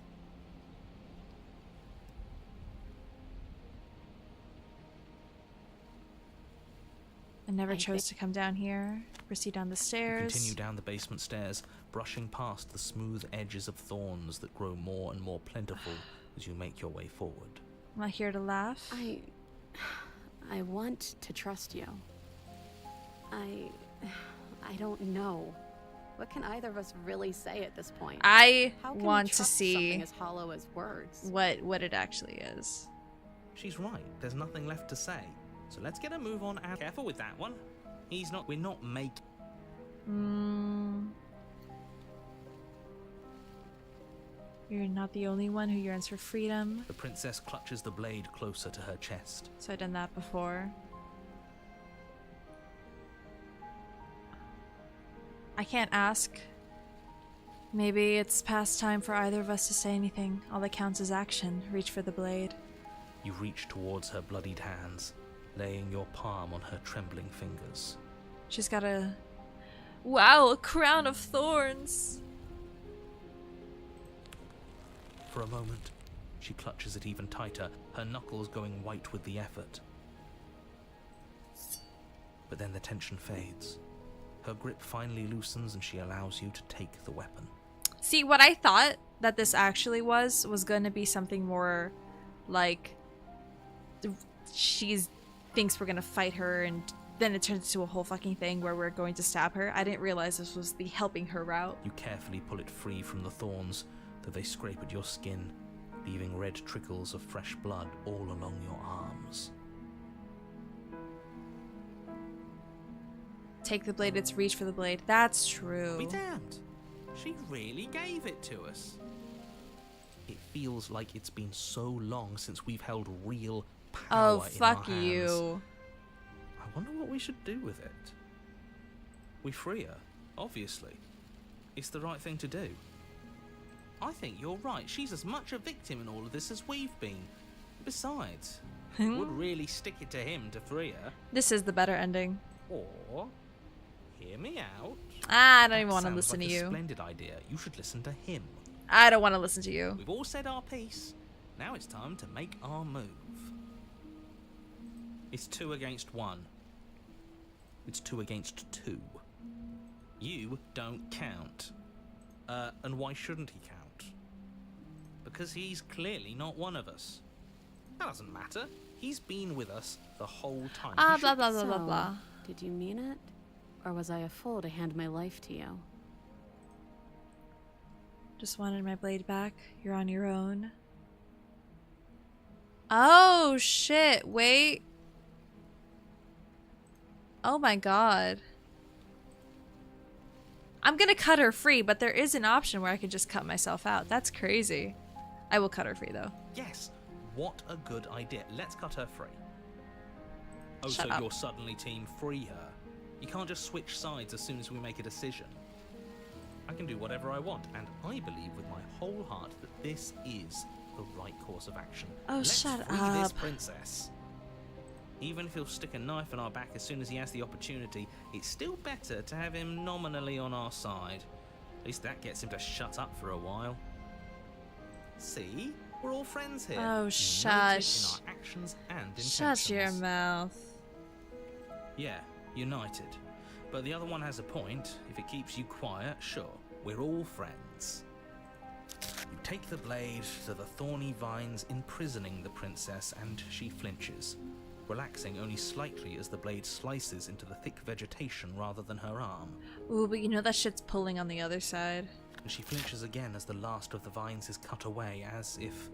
I never chose to come down here. Proceed down the stairs. Continue down the basement stairs, brushing past the smooth edges of thorns that grow more and more plentiful as you make your way forward. I'm not here to laugh. I want to trust you. I don't know. What can either of us really say at this point? I How can want we to trust see something as hollow as words? what it actually is. She's right. There's nothing left to say. So let's get a move on and careful with that one. We're not making. You're not the only one who yearns for freedom. The princess clutches the blade closer to her chest. So I've done that before. I can't ask. Maybe it's past time for either of us to say anything. All that counts is action. Reach for the blade. You reach towards her bloodied hands, laying your palm on her trembling fingers. She's got a... Wow, a crown of thorns! For a moment, she clutches it even tighter, her knuckles going white with the effort. But then the tension fades. Her grip finally loosens and she allows you to take the weapon. See, what I thought that this actually was going to be something more like she thinks we're going to fight her and then it turns into a whole fucking thing where we're going to stab her. I didn't realize this was the helping her route. You carefully pull it free from the thorns, though they scrape at your skin, leaving red trickles of fresh blood all along your arms. Take the blade, it's reach for the blade. That's true. Be damned. She really gave it to us. It feels like it's been so long since we've held real power Oh, in fuck our hands. you. I wonder what we should do with it. We free her, obviously. It's the right thing to do. I think you're right. She's as much a victim in all of this as we've been. Besides, Hmm? it would really stick it to him to free her. This is the better ending. Or, hear me out. I don't even That want to sounds listen like to a you. splendid idea. You should listen to him. I don't want to listen to you. We've all said our piece. Now it's time to make our move. It's 2 against 1. It's 2 against 2. You don't count. And why shouldn't he count? Because he's clearly not one of us. That doesn't matter. He's been with us the whole time. Blah, blah, blah, blah, blah. Did you mean it? Or was I a fool to hand my life to you? Just wanted my blade back. You're on your own. Oh, shit. Wait. Oh my god. I'm gonna cut her free, but there is an option where I could just cut myself out. That's crazy. I will cut her free, though. Yes. What a good idea. Let's cut her free. Oh, Shut so up. you're suddenly team free her. You can't just switch sides as soon as we make a decision. I can do whatever I want, and I believe with my whole heart that this is the right course of action. Oh, Let's shut free this up. princess. Even if he'll stick a knife in our back as soon as he has the opportunity, it's still better to have him nominally on our side. At least that gets him to shut up for a while. See? We're all friends here. Oh, United shush. in our actions and intentions. Shut your mouth. Yeah, united. But the other one has a point. If it keeps you quiet, sure, we're all friends. You take the blade to the thorny vines imprisoning the princess, and she flinches, relaxing only slightly as the blade slices into the thick vegetation rather than her arm. Ooh, but you know that shit's pulling on the other side. And she flinches again as the last of the vines is cut away, as if,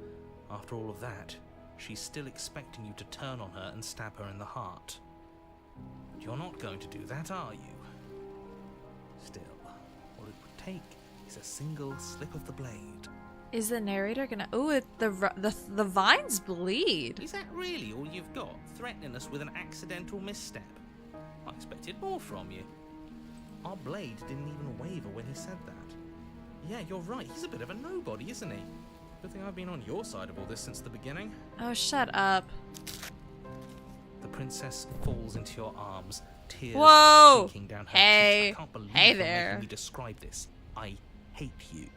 after all of that, she's still expecting you to turn on her and stab her in the heart. But you're not going to do that, are you? Still, all it would take is a single slip of the blade. Is the narrator gonna... Ooh, the vines bleed. Is that really all you've got, threatening us with an accidental misstep? I expected more from you. Our blade didn't even waver when he said that. Yeah, you're right, he's a bit of a nobody, isn't he? Good thing I've been on your side of all this since the beginning. Oh, shut up. The princess falls into your arms, tears Whoa! streaking down her Hey. cheeks. I can't believe Hey I'm there. making you describe this. I hate you.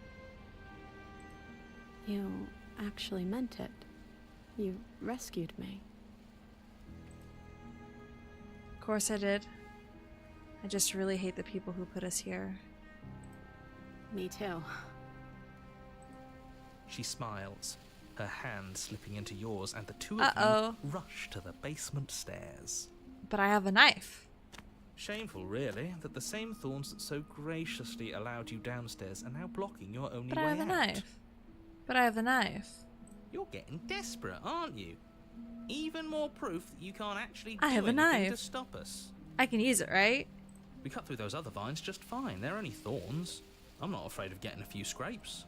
You actually meant it. You rescued me. Of course I did. I just really hate the people who put us here. Me too. She smiles, her hand slipping into yours, and the two Uh-oh. of you rush to the basement stairs. But I have a knife. Shameful, really, that the same thorns that so graciously allowed you downstairs are now blocking your only But way I have a out. knife. But I have the knife. You're getting desperate, aren't you? Even more proof that you can't actually do I have a anything knife. to stop us. I can use it, right? We cut through those other vines just fine. They're only thorns. I'm not afraid of getting a few scrapes.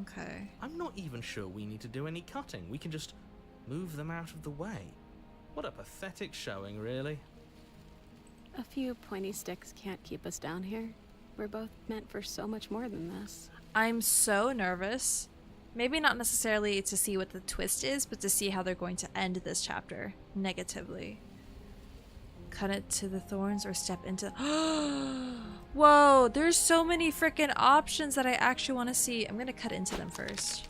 Okay. I'm not even sure we need to do any cutting. We can just move them out of the way. What a pathetic showing, really. A few pointy sticks can't keep us down here. We're both meant for so much more than this. I'm so nervous. Maybe not necessarily to see what the twist is, but to see how they're going to end this chapter negatively. Cut it to the thorns or step into... Whoa, there's so many freaking options that I actually want to see. I'm going to cut into them first.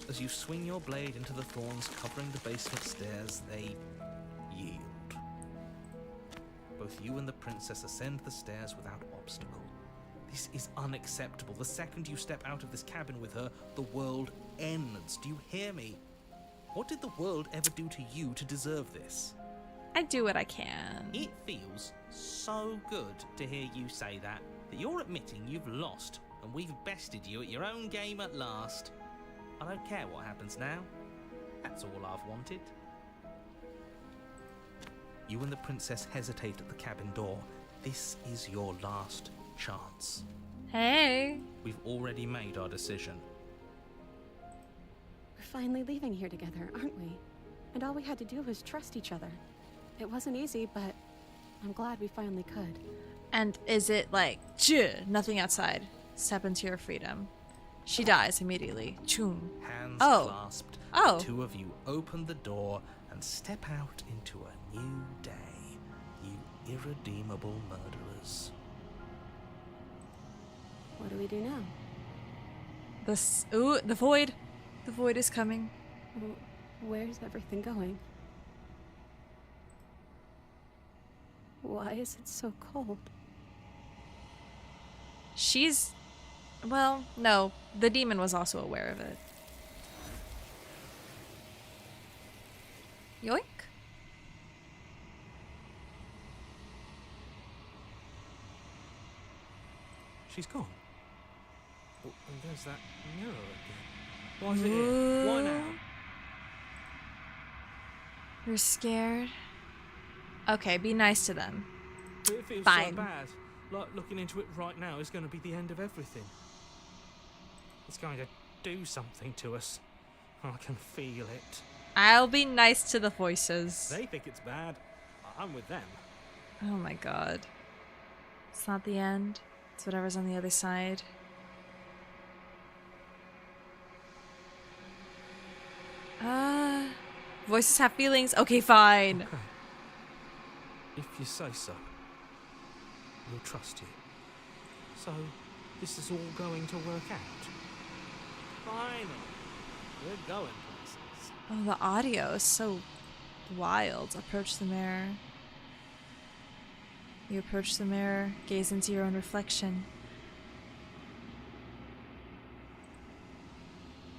As you swing your blade into the thorns covering the basement stairs, they yield. Both you and the princess ascend the stairs without obstacle. This is unacceptable. The second you step out of this cabin with her, the world ends. Do you hear me? What did the world ever do to you to deserve this? I do what I can. It feels so good to hear you say that you're admitting you've lost and we've bested you at your own game at last. I don't care what happens now. That's all I've wanted. You and the princess hesitate at the cabin door. This is your last chance. Hey. We've already made our decision. We're finally leaving here together, aren't we? And all we had to do was trust each other. It wasn't easy, but I'm glad we finally could. And is it like, nothing outside? Step into your freedom. She dies immediately. Choom. Hands Oh. clasped, Oh. the two of you open the door and step out into a new day, you irredeemable murderers. What do we do now? Ooh, the void. The void is coming. Where's everything going? Why is it so cold? She's... Well, no. The demon was also aware of it. Yoink. She's gone. Oh, and there's that mirror again. Why is it here? Why now? You're scared? Okay, be nice to them. But it feels Fine. so bad. Like looking into it right now is going to be the end of everything. It's going to do something to us. I can feel it. I'll be nice to the voices. They think it's bad. I'm with them. Oh my god. It's not the end. It's whatever's on the other side. Voices have feelings. Okay, fine. Okay. If you say so, we'll trust you. So, this is all going to work out. Finally, we're going places. Oh, the audio is so wild. Approach the mirror. You approach the mirror, gaze into your own reflection.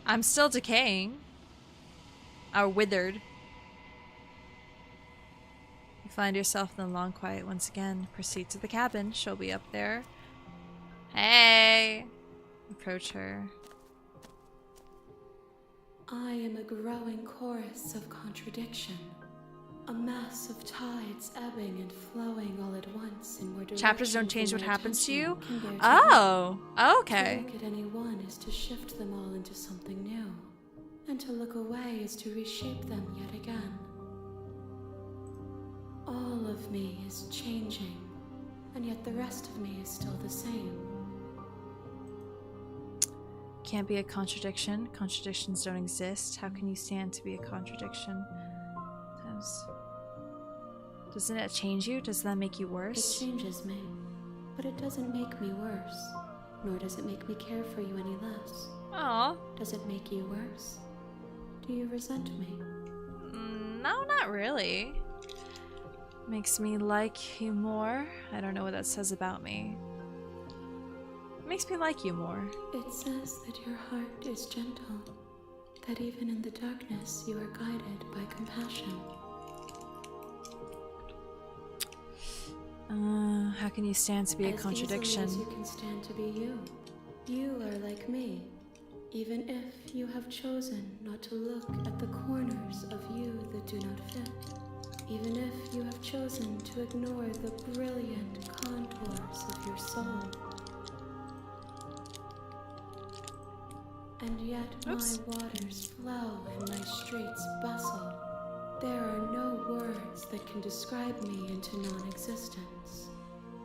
I'm still decaying. Or withered. You find yourself in the long quiet once again. Proceed to the cabin. She'll be up there. Hey! Approach her. I am a growing chorus of contradiction. A mass of tides ebbing and flowing all at once in more directions. Chapters don't than change what my happens to you? attention can bear to Oh! To Okay. look at any one is to shift them all into something new. And to look away is to reshape them yet again. All of me is changing, and yet the rest of me is still the same. Can't be a contradiction. Contradictions don't exist. How can you stand to be a contradiction? Times. Doesn't it change you? Does that make you It worse? changes me, but it doesn't make me worse. Nor does it make me care for you any less. Aw. Does it make you worse? Do you resent me? No, not really. Makes me like you more. I don't know what that says about me. Makes me like you more. It says that your heart is gentle, that even in the darkness you are guided by compassion. How can you stand to be a As contradiction? easily as you can stand to be you. You are like me, even if you have chosen not to look at the corners of you that do not fit. Even if you have chosen to ignore the brilliant contours of your soul. And yet Oops. my waters flow and my streets bustle. There are no words that can describe me into non-existence.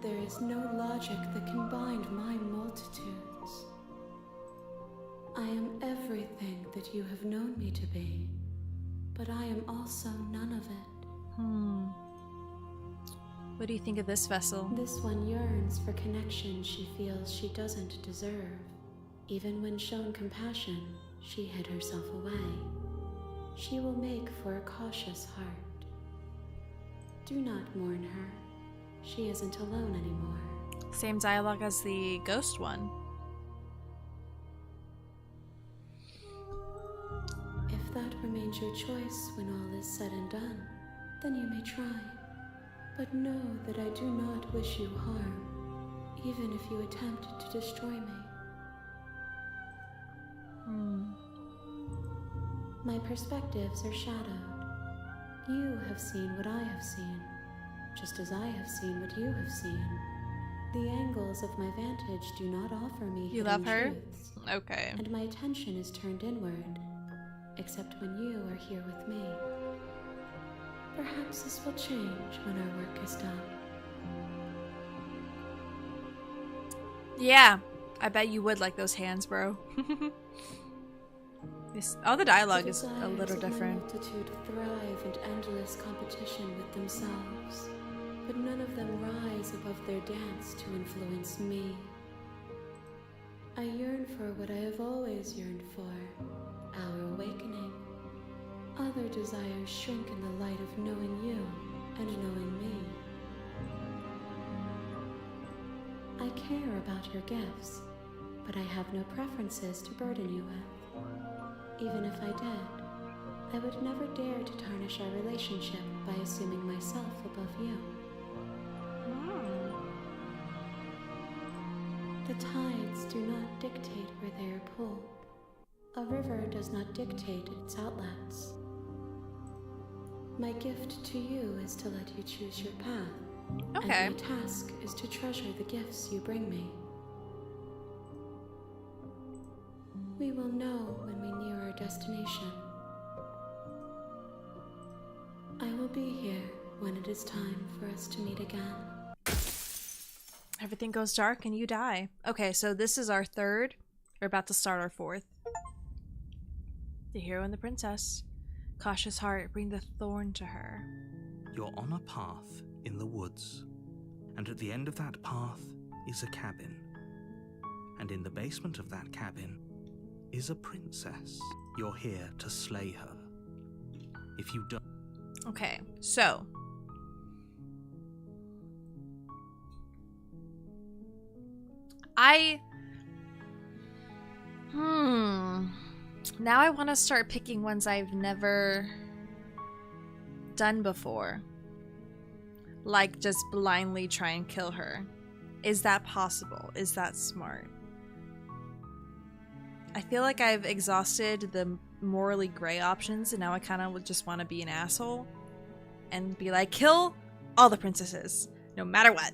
There is no logic that can bind my multitudes. I am everything that you have known me to be, but I am also none of it. What do you think of this vessel? This one yearns for connection she feels she doesn't deserve. Even when shown compassion, she hid herself away. She will make for a cautious heart. Do not mourn her. She isn't alone anymore. Same dialogue as the ghost one. If that remains your choice when all is said and done, then you may try. But know that I do not wish you harm, even if you attempt to destroy me. My perspectives are shadowed. You have seen what I have seen, just as I have seen what you have seen. The angles of my vantage do not offer me You hidden love her? truths, Okay. and my attention is turned inward, except when you are here with me. Perhaps this will change when our work is done. Yeah. I bet you would like those hands, bro. Oh, the dialogue is a The little desires of my different. multitude thrive in endless competition with themselves, but none of them rise above their dance to influence me. I yearn for what I have always yearned for, our awakening. Other desires shrink in the light of knowing you and knowing me. care about your gifts, but I have no preferences to burden you with. Even if I did, I would never dare to tarnish our relationship by assuming myself above you. The tides do not dictate where they are pulled. A river does not dictate its outlets. My gift to you is to let you choose your path. Okay. And my task is to treasure the gifts you bring me. We will know when we near our destination. I will be here when it is time for us to meet again. Everything goes dark and you die. Okay, so this is our third. We're about to start our fourth. The hero and the princess. Cautious heart, bring the thorn to her. You're on a path in the woods, and at the end of that path is a cabin. And in the basement of that cabin is a princess. You're here to slay her. If you don't... Okay, so... Now I want to start picking ones I've never done before. Like, just blindly try and kill her. Is that possible? Is that smart? I feel like I've exhausted the morally gray options, and now I kind of just want to be an asshole and be like, kill all the princesses, no matter what.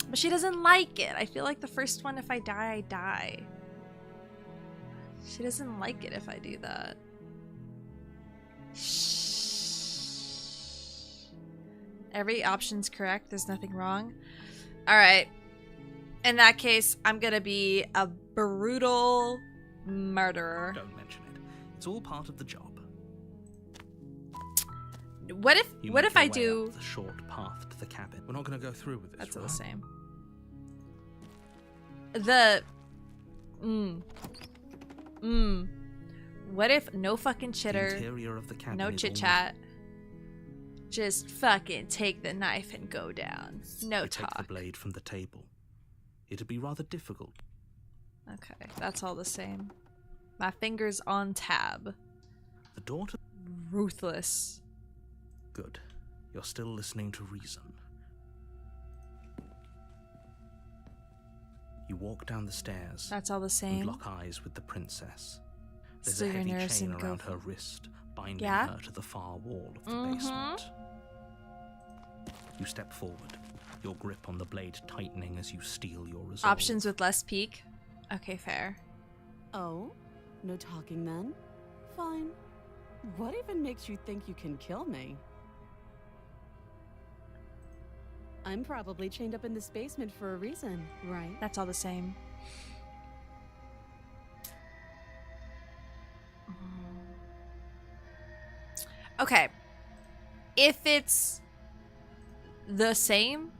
But she doesn't like it. I feel like the first one, if I die, I die. She doesn't like it if I do that. Every option's correct. There's nothing wrong. Alright. In that case, I'm gonna be a brutal murderer. Don't mention it. It's all part of the job. What if You what make if I your way do... up the short path to the cabin. We're not going to go through with this, That's right? the same. What if no fucking The chitter, interior of the cabin no is chit chat, just fucking take the knife and go down. No You take the talk. blade from the table. It'd be rather difficult. Okay, that's all the same. My fingers on tab. The daughter... Ruthless. Good. You're still listening to reason. You walk down the stairs That's all the and same. lock eyes with the princess. There's Still a your heavy nerves chain and around go her for- wrist, binding Yeah? her to the far wall of the basement. You step forward, your grip on the blade tightening as you steel your resolve. Options with less peak. Okay, fair. Oh? No talking then? Fine. What even makes you think you can kill me? I'm probably chained up in this basement for a reason, right? That's all the same. Okay. If it's the same,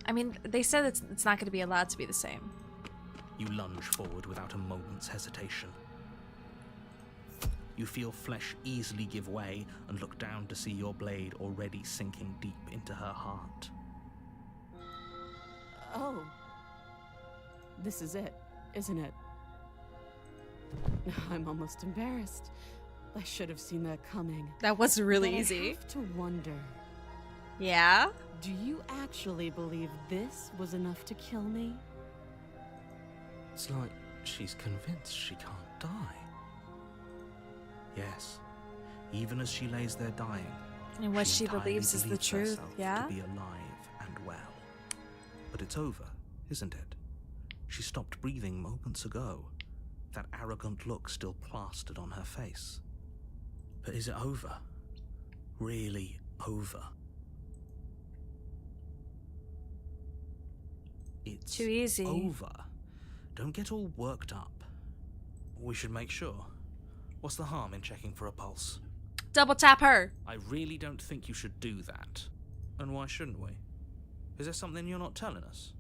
I mean, they said it's not going to be allowed to be the same. You lunge forward without a moment's hesitation. You feel flesh easily give way and look down to see your blade already sinking deep into her heart. Oh. This is it, isn't it? I'm almost embarrassed. I should have seen that coming. That was really But I easy. have to wonder, Yeah? do you actually believe this was enough to kill me? It's like she's convinced she can't die. Yes, even as she lays there dying, And what she entirely believes is the believes truth, herself yeah? to be alive and well. But it's over, isn't it? She stopped breathing moments ago, that arrogant look still plastered on her face. But is it over? Really over? It's Too easy. over. Don't get all worked up. We should make sure. What's the harm in checking for a pulse? Double tap her. I really don't think you should do that. And why shouldn't we? Is there something you're not telling us?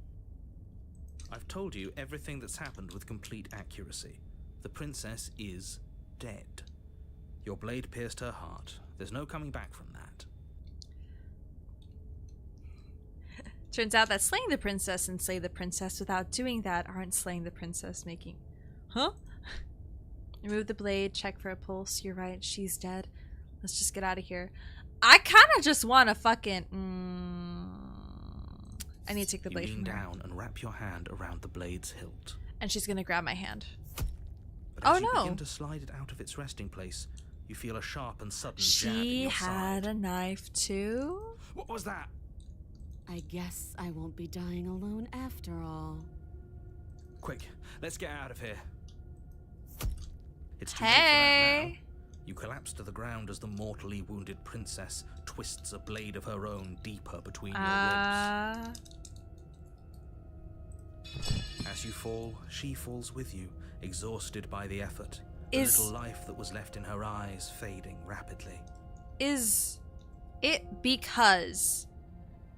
I've told you everything that's happened with complete accuracy. The princess is dead. Your blade pierced her heart. There's no coming back from that. Turns out that slaying the princess and slay the princess without doing that aren't slaying the princess, making... Huh? Remove the blade, check for a pulse. You're right, she's dead. Let's just get out of here. I kind of just want to fucking... I need to take the blade from her. Lean down and wrap your hand around the blade's hilt. And she's gonna grab my hand. But as you begin to slide it out of its resting place, you feel a sharp and sudden jab in She your had side. a knife too? What was that? I guess I won't be dying alone after all. Quick, let's get out of here. It's too late for that now. You collapse to the ground as the mortally wounded princess twists a blade of her own deeper between your ribs. As you fall, she falls with you, exhausted by the effort. The little life that was left in her eyes fading rapidly. Is it because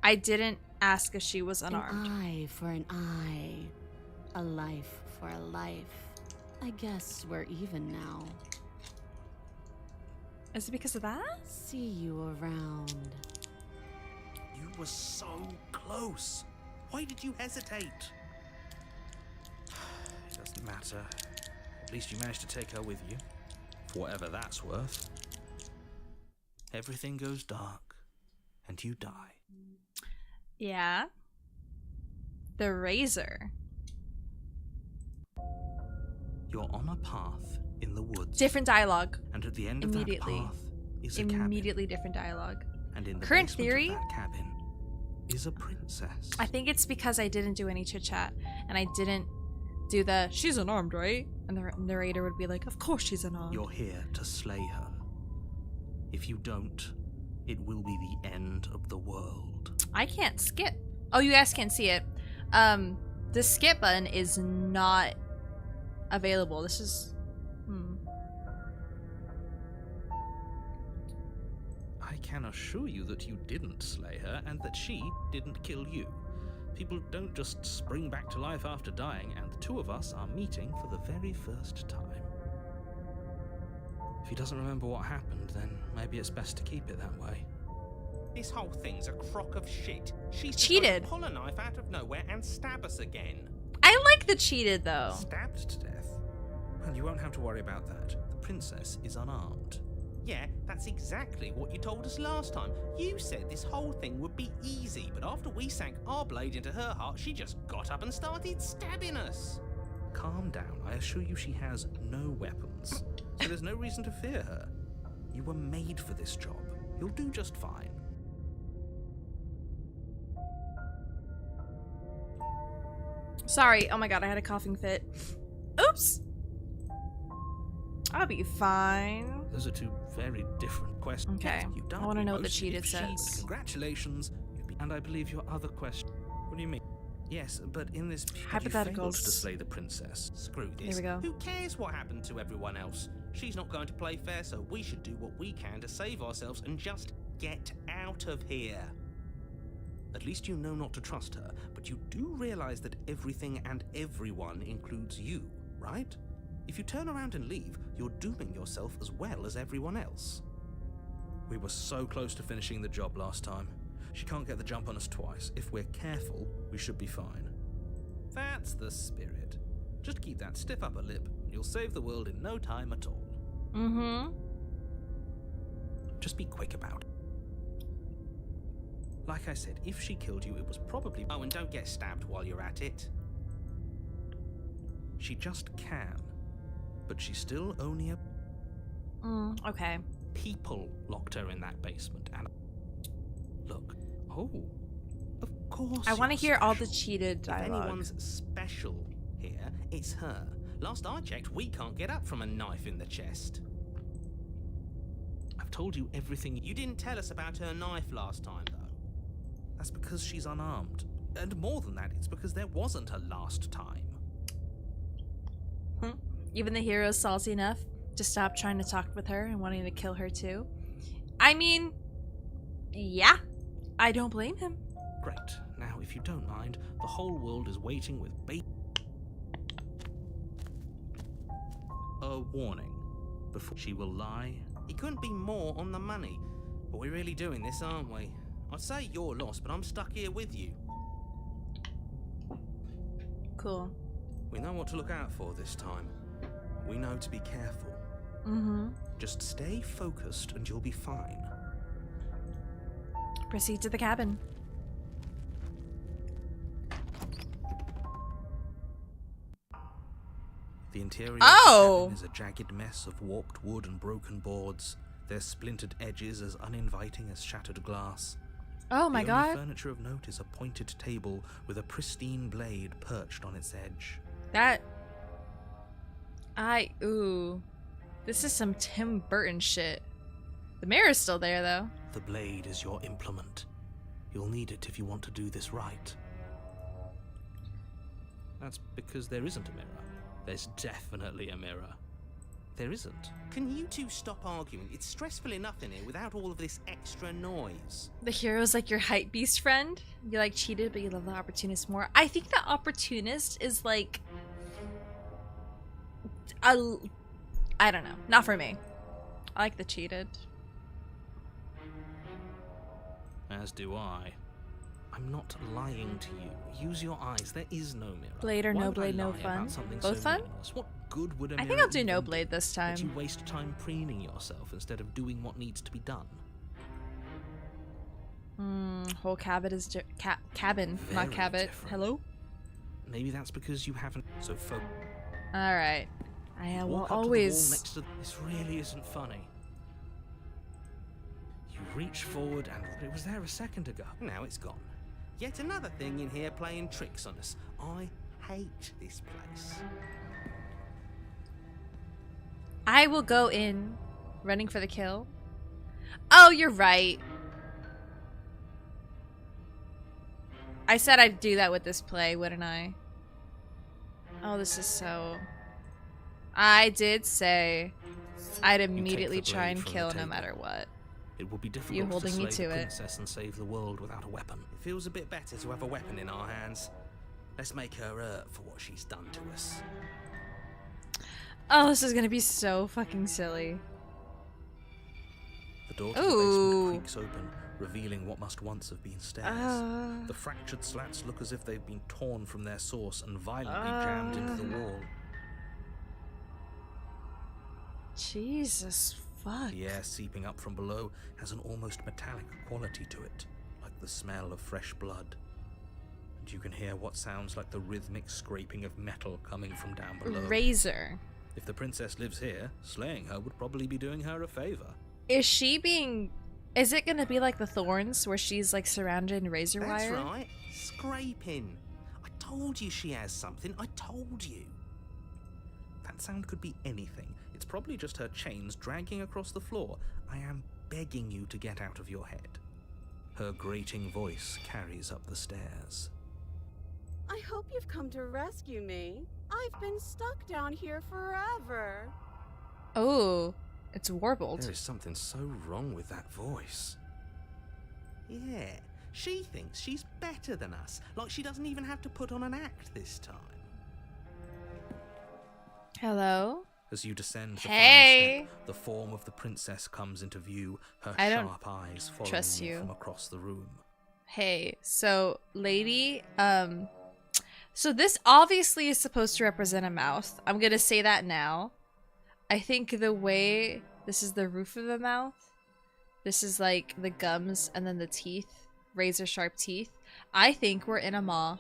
I didn't ask if she was unarmed? An eye for an eye. A life for a life. I guess we're even now. Is it because of that? See you around. You were so close. Why did you hesitate? It doesn't matter. At least you managed to take her with you. For whatever that's worth. Everything goes dark, and you die. Yeah. The razor. You're on a path in the woods. Different dialogue. And at the end of that path is a cabin. Immediately different dialogue. And in the Current basement theory, of that cabin is a princess. I think it's because I didn't do any chit chat and I didn't do the she's unarmed, right? And the narrator would be like, of course she's unarmed. You're here to slay her. If you don't, it will be the end of the world. I can't skip. Oh, you guys can't see it. The skip button is not available. This is I can assure you that you didn't slay her and that she didn't kill you. People don't just spring back to life after dying, and the two of us are meeting for the very first time. If he doesn't remember what happened, then maybe it's best to keep it that way. This whole thing's a crock of shit. She's cheated. Just going to pull a knife out of nowhere and stab us again. I like the cheated though. Stabbed to death? Well, you won't have to worry about that. The princess is unarmed. Yeah, that's exactly what you told us last time. You said this whole thing would be easy, but after we sank our blade into her heart, she just got up and started stabbing us. Calm down. I assure you she has no weapons. So there's no reason to fear her. You were made for this job. You'll do just fine. Sorry. Oh my god, I had a coughing fit. Oops. I'll be fine. Those are two very different questions. Okay. You've done I want to know what the most cheated if she, but says. Congratulations. And I believe your other question. What do you mean? Yes, but in this period you failed Hypotheticals. to slay the princess. Screw this. Here we go. Who cares what happened to everyone else? She's not going to play fair, so we should do what we can to save ourselves and just get out of here. At least you know not to trust her, but you do realize that everything and everyone includes you, right? If you turn around and leave, you're dooming yourself as well as everyone else. We were so close to finishing the job last time. She can't get the jump on us twice. If we're careful, we should be fine. That's the spirit. Just keep that stiff upper lip, and you'll save the world in no time at all. Mm-hmm. Just be quick about it. Like I said, if she killed you, it was probably... Oh, and don't get stabbed while you're at it. She just can. But she's still only a... Okay. People locked her in that basement, and... Look. Oh. Of course I want to you're hear all the special. cheated If dialogue. anyone's special here, it's her. Last I checked, we can't get up from a knife in the chest. I've told you everything. You didn't tell us about her knife last time, though. That's because she's unarmed. And more than that, it's because there wasn't a last time. Even the hero's salty enough to stop trying to talk with her and wanting to kill her too. I mean, yeah, I don't blame him. Great. Now, if you don't mind, the whole world is waiting with a warning. Before she will lie. It couldn't be more on the money. But we're really doing this, aren't we? I'd say you're lost, but I'm stuck here with you. Cool. We know what to look out for this time. We know to be careful. Mm-hmm. Just stay focused and you'll be fine. Proceed to the cabin. The interior Oh! of the cabin is a jagged mess of warped wood and broken boards, their splintered edges as uninviting as shattered glass. Oh my The only god. furniture of note is a pointed table with a pristine blade perched on its edge. Ooh. This is some Tim Burton shit. The mirror's still there, though. The blade is your implement. You'll need it if you want to do this right. That's because there isn't a mirror. There's definitely a mirror. There isn't. Can you two stop arguing? It's stressful enough in here without all of this extra noise. The hero's like your hype beast friend. You like cheated, but you love the opportunist more. I think the opportunist is like... I don't know. Not for me. I like the cheated. As do I. I'm not lying to you. Use your eyes. There is no mirror. Blade or Why no would I blade, no lie fun. about something Both so fun? meaningless? What good would a I mirror think I'll do even no blade this time. That you waste time preening yourself instead of doing what needs to be done. Whole cabin is cabin, not Very cabin. different. Hello? Maybe that's because you haven't. So focus. Alright. I will Walk up to the wall always... next to this really isn't funny. You reach forward and it was there a second ago. Now it's gone. Yet another thing in here playing tricks on us. I hate this place. I will go in, running for the kill. Oh, you're right. I said I'd do that with this play, wouldn't I? Oh, this is so... I did say I'd immediately the try blade and from the kill no table. matter what. It would be difficult You holding to me slay to the it. princess and save the world without a weapon. It feels a bit better to have a weapon in our hands. Let's make her hurt for what she's done to us. Oh, this is gonna be so fucking silly. The door to the Ooh. basement creaks open, revealing what must once have been stairs. The fractured slats look as if they've been torn from their source and violently jammed into the wall. Jesus fuck. The air seeping up from below has an almost metallic quality to it, like the smell of fresh blood. And you can hear what sounds like the rhythmic scraping of metal coming from down below. Razor. If the princess lives here, slaying her would probably be doing her a favor. Is she being... Is it gonna be like the Thorns, where she's like surrounded in razor That's wire? right. Scraping. I told you she has something. I told you. That sound could be anything. It's probably just her chains dragging across the floor. I am begging you to get out of your head. Her grating voice carries up the stairs. I hope you've come to rescue me. I've been stuck down here forever. Oh, it's warbled. There is something so wrong with that voice. Yeah, she thinks she's better than us. Like she doesn't even have to put on an act this time. Hello? As you descend the Hey! final step, the form of the princess comes into view, her I don't sharp eyes following trust you you. from across the room. Hey, so lady, so this obviously is supposed to represent a mouth. I'm gonna say that now. I think the way this is the roof of the mouth, this is like the gums and then the teeth, razor sharp teeth. I think we're in a maw.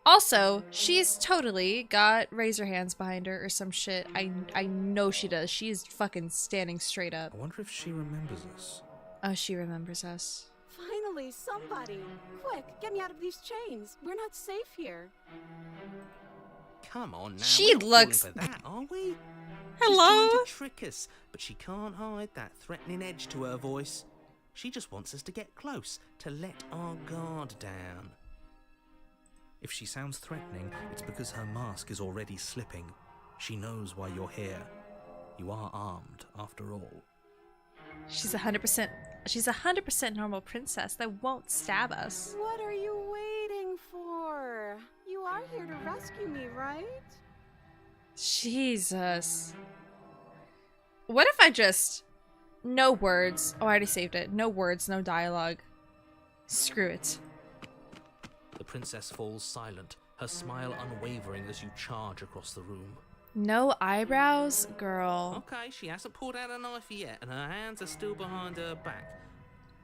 Also, she's totally got razor hands behind her or some shit. I know she does. She's fucking standing straight up. I wonder if she remembers us. Oh, she remembers us. Finally, somebody. Quick, get me out of these chains. We're not safe here. Come on now. She we're not falling looks- for that, are we? Hello? She's trying to trick us, but she can't hide that threatening edge to her voice. She just wants us to get close, to let our guard down. If she sounds threatening, it's because her mask is already slipping. She knows why you're here. You are armed, after all. She's 100%. She's 100% normal princess that won't stab us. What are you waiting for? You are here to rescue me, right? Jesus. What if I just... No words. Oh, I already saved it. No words, no dialogue. Screw it. The princess falls silent, her smile unwavering as you charge across the room. No eyebrows? Girl. Okay, she hasn't pulled out a knife yet, and her hands are still behind her back.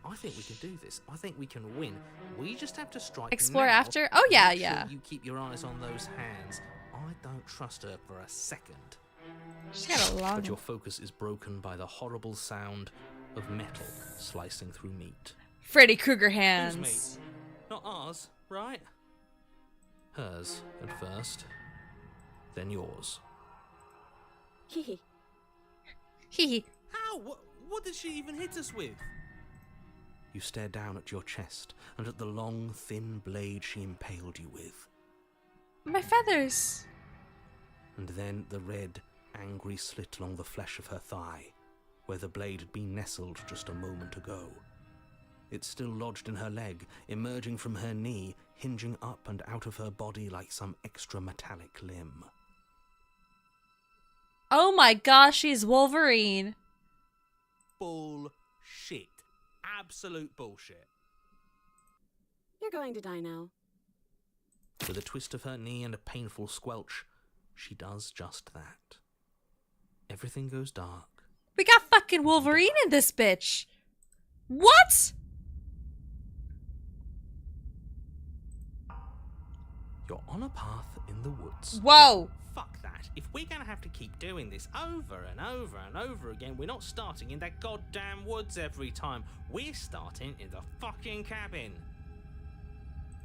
I think we can do this. I think we can win. We just have to strike Explore now. after? Oh, yeah, Make yeah. Sure you keep your eyes on those hands. I don't trust her for a second. She's got a long... But your focus is broken by the horrible sound of metal slicing through meat. Freddy Krueger Whose hands. meat? Not ours, right? Hers at first, then yours. Hee Hee. How? What did she even hit us with? You stare down at your chest and at the long, thin blade she impaled you with. My feathers. And then the red, angry slit along the flesh of her thigh, where the blade had been nestled just a moment ago. It's still lodged in her leg, emerging from her knee, hinging up and out of her body like some extra metallic limb. Oh my gosh, she's Wolverine. Bullshit. Absolute bullshit. You're going to die now. With a twist of her knee and a painful squelch, she does just that. Everything goes dark. We got fucking Wolverine in this bitch. What? You're on a path in the woods. Whoa. Fuck that. If we're gonna have to keep doing this over and over and over again, we're not starting in that goddamn woods every time. We're starting in the fucking cabin.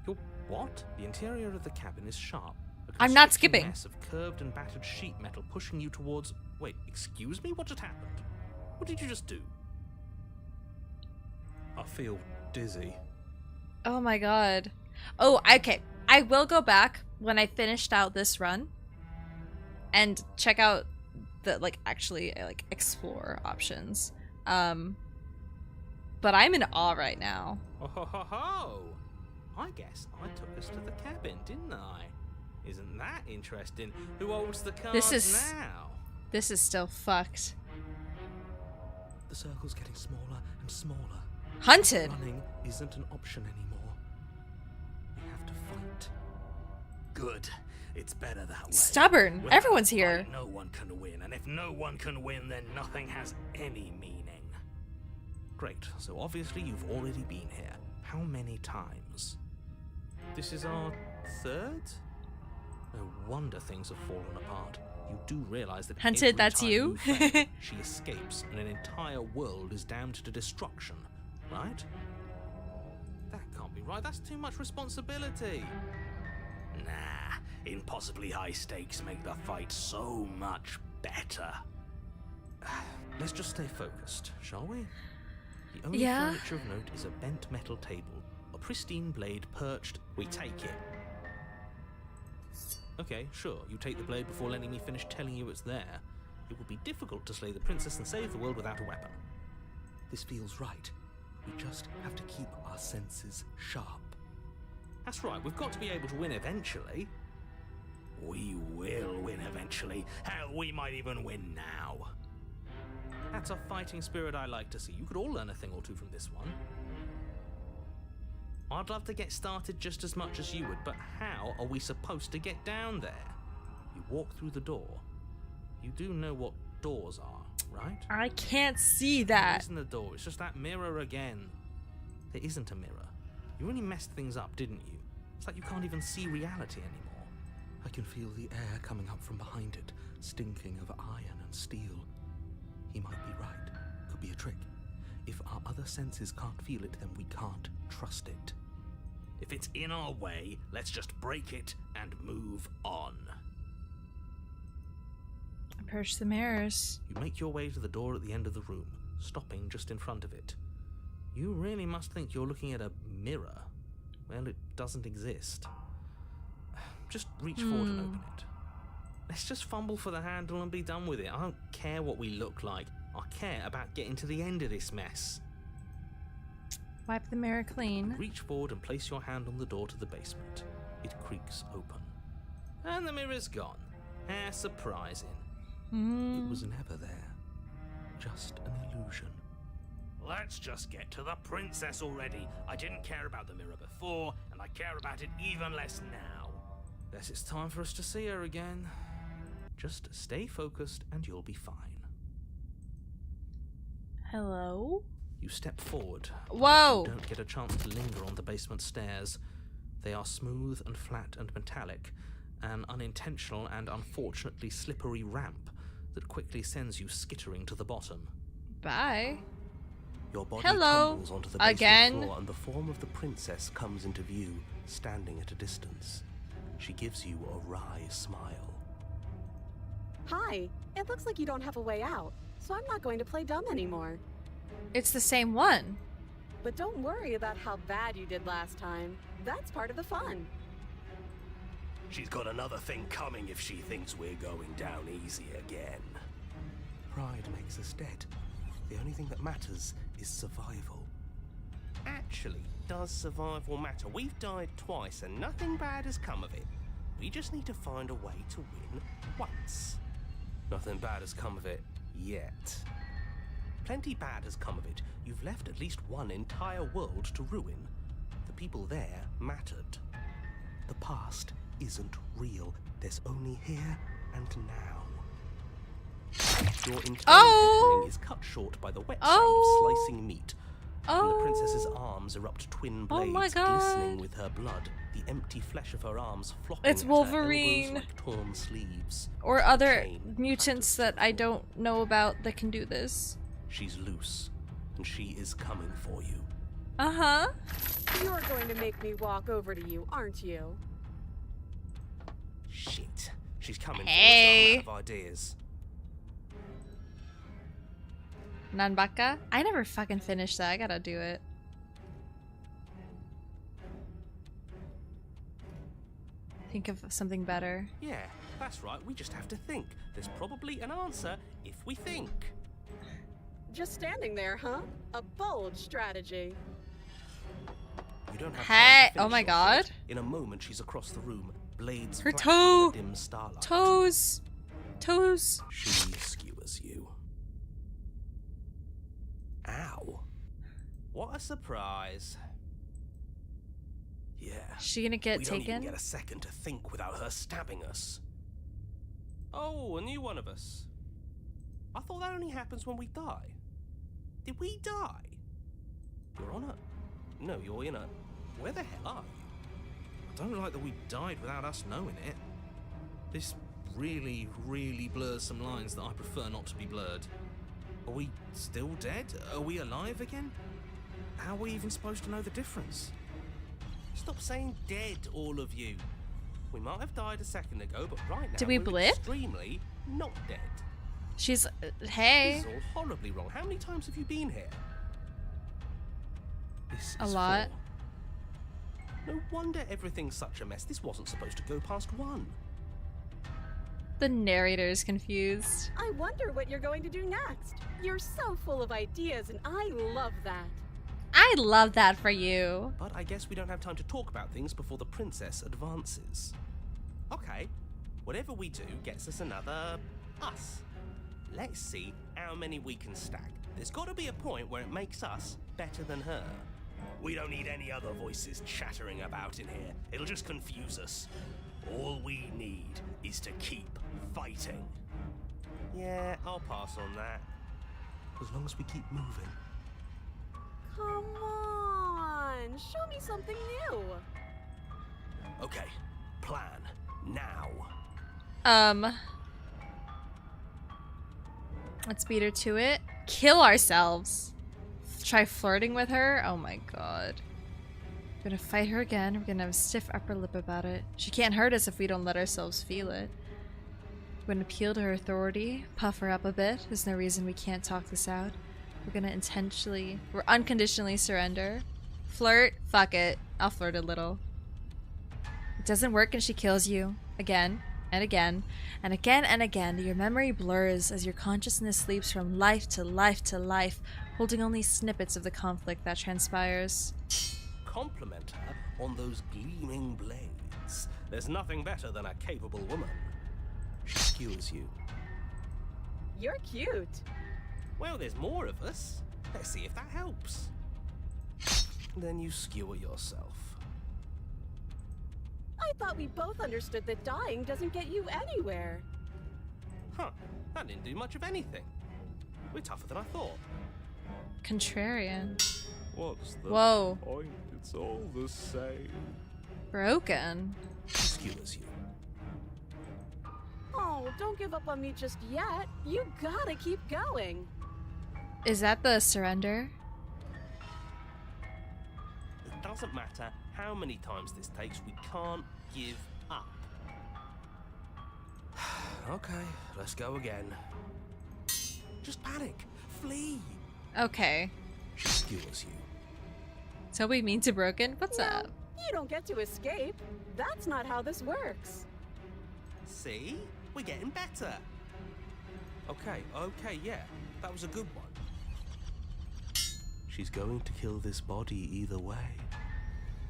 You're what? The interior of the cabin is sharp. I'm not A skipping. mess of curved and battered sheet metal pushing you towards... Wait, excuse me? What just happened? What did you just do? I feel dizzy. Oh my god. Oh, okay. I will go back when I finished out this run and check out the, like, actually, like, explore options. But I'm in awe right now. Oh ho ho ho! I guess I took us to the cabin, didn't I? Isn't that interesting? Who holds the cards now? This is still fucked. The circle's getting smaller and smaller. Hunted! Running isn't an option anymore. We have to fight. Good. It's better that way. Stubborn. Without Everyone's a here. fight, no one can win, and if no one can win, then nothing has any meaning. Great, so obviously you've already been here. How many times? This is our third? No wonder things have fallen apart. You do realize that Hunted, every that's time you? fail, she escapes and an entire world is damned to destruction, right? That can't be right. That's too much responsibility. Nah, impossibly high stakes make the fight so much better. Let's just stay focused, shall we? The only Yeah. furniture of note is a bent metal table, a pristine blade perched. We take it. Okay, sure, you take the blade before letting me finish telling you it's there. It would be difficult to slay the princess and save the world without a weapon. This feels right. We just have to keep our senses sharp. That's right, we've got to be able to win eventually. We will win eventually. Hell, we might even win now. That's a fighting spirit I like to see. You could all learn a thing or two from this one. I'd love to get started just as much as you would, but how are we supposed to get down there? You walk through the door. You do know what doors are, right? I can't see It that. isn't the door, it's just that mirror again. There isn't a mirror. You really messed things up, didn't you? It's like you can't even see reality anymore. I can feel the air coming up from behind it, stinking of iron and steel. He might be right. Could be a trick. If our other senses can't feel it, then we can't trust it. If it's in our way, let's just break it and move on. Approach the mirrors. You make your way to the door at the end of the room, stopping just in front of it. You really must think you're looking at a mirror. Well, it doesn't exist. Just reach forward and open it. Let's just fumble for the handle and be done with it. I don't care what we look like. I care about getting to the end of this mess. Wipe the mirror clean. Reach forward and place your hand on the door to the basement. It creaks open. And the mirror's gone. How surprising. It was never there. Just an illusion. Let's just get to the princess already. I didn't care about the mirror before, and I care about it even less now. Guess it's time for us to see her again. Just stay focused and you'll be fine. Hello? You step forward. Whoa! You don't get a chance to linger on the basement stairs. They are smooth and flat and metallic, an unintentional and unfortunately slippery ramp that quickly sends you skittering to the bottom. Bye. Your body Hello. tumbles onto the basement Again. floor, and the form of the princess comes into view, standing at a distance. She gives you a wry smile. Hi. It looks like you don't have a way out, so I'm not going to play dumb anymore. It's the same one. But don't worry about how bad you did last time. That's part of the fun. She's got another thing coming if she thinks we're going down easy again. Pride makes us dead. The only thing that matters is survival. Actually, does survival matter? We've died twice and nothing bad has come of it. We just need to find a way to win once. Nothing bad has come of it yet. Plenty bad has come of it. You've left at least one entire world to ruin. The people there mattered. The past isn't real. There's only here and now. Your entire bickering is cut short by the wet sound of slicing meat. From the princess's arms erupt twin blades glistening with her blood, the empty flesh of her arms flopping It's at Wolverine. her elbows like torn sleeves. Or other Chain mutants tattered that to I the don't know about that can do this. She's loose, and she is coming for you. Uh-huh. You're going to make me walk over to you, aren't you? Shit. She's coming Hey. for us. I'm out of ideas. Nanbaka? I never fucking finished that. I gotta do it. Think of something better. Yeah, that's right. We just have to think. There's probably an answer if we think. Just standing there, huh? A bold strategy. You don't have Hey, time to oh my finish your thought. god. In a moment, she's across the room, blades Her flashing in toe. the dim starlight. Toes. Toes. She skewers you. Ow. What a surprise. Yeah. She gonna get we don't even taken? get a second to think without her stabbing us. Oh, a new one of us. I thought that only happens when we die. Did we die? You're on a... No, you're in a... Where the hell are you? I don't like that we died without us knowing it. This really, really blurs some lines that I prefer not to be blurred. Are we still dead? Are we alive again? How are we even supposed to know the difference? Stop saying dead, all of you. We might have died a second ago, but right now Did we we're blip? extremely not dead. She's... This hey. is all horribly wrong. How many times have you been here? This A is lot. 4. No wonder everything's such a mess. This wasn't supposed to go past 1. The narrator is confused. I wonder what you're going to do next. You're so full of ideas, and I love that. I love that for you. But I guess we don't have time to talk about things before the princess advances. Okay, whatever we do gets us another us. Let's see how many we can stack. There's got to be a point where it makes us better than her. We don't need any other voices chattering about in here. It'll just confuse us. All we need is to keep fighting. Yeah, I'll pass on that. As long as we keep moving. Come on, show me something new. Okay, plan now. Let's beat her to it. Kill ourselves. Try flirting with her? Oh my god. We're gonna fight her again. We're gonna have a stiff upper lip about it. She can't hurt us if we don't let ourselves feel it. We're gonna appeal to her authority, puff her up a bit. There's no reason we can't talk this out. We're gonna unconditionally surrender. Flirt? Fuck it. I'll flirt a little. It doesn't work and she kills you. Again. And again. And again and again. Your memory blurs as your consciousness sleeps from life to life to life, holding only snippets of the conflict that transpires. Compliment her on those gleaming blades. There's nothing better than a capable woman. She skewers you. You're cute. Well, there's more of us. Let's see if that helps. Then you skewer yourself. I thought we both understood that dying doesn't get you anywhere. Huh, that didn't do much of anything. We're tougher than I thought. Contrarian. What's the Whoa. point? It's all the same. Broken. She skewers you. Oh, don't give up on me just yet. You gotta keep going. Is that the surrender? It doesn't matter how many times this takes, we can't give up. Okay, let's go again. Just panic. Flee. Okay. She skewers you. So we mean to broken? What's No, up? you don't get to escape. That's not how this works. See? We're getting better. Okay, yeah. That was a good one. She's going to kill this body either way.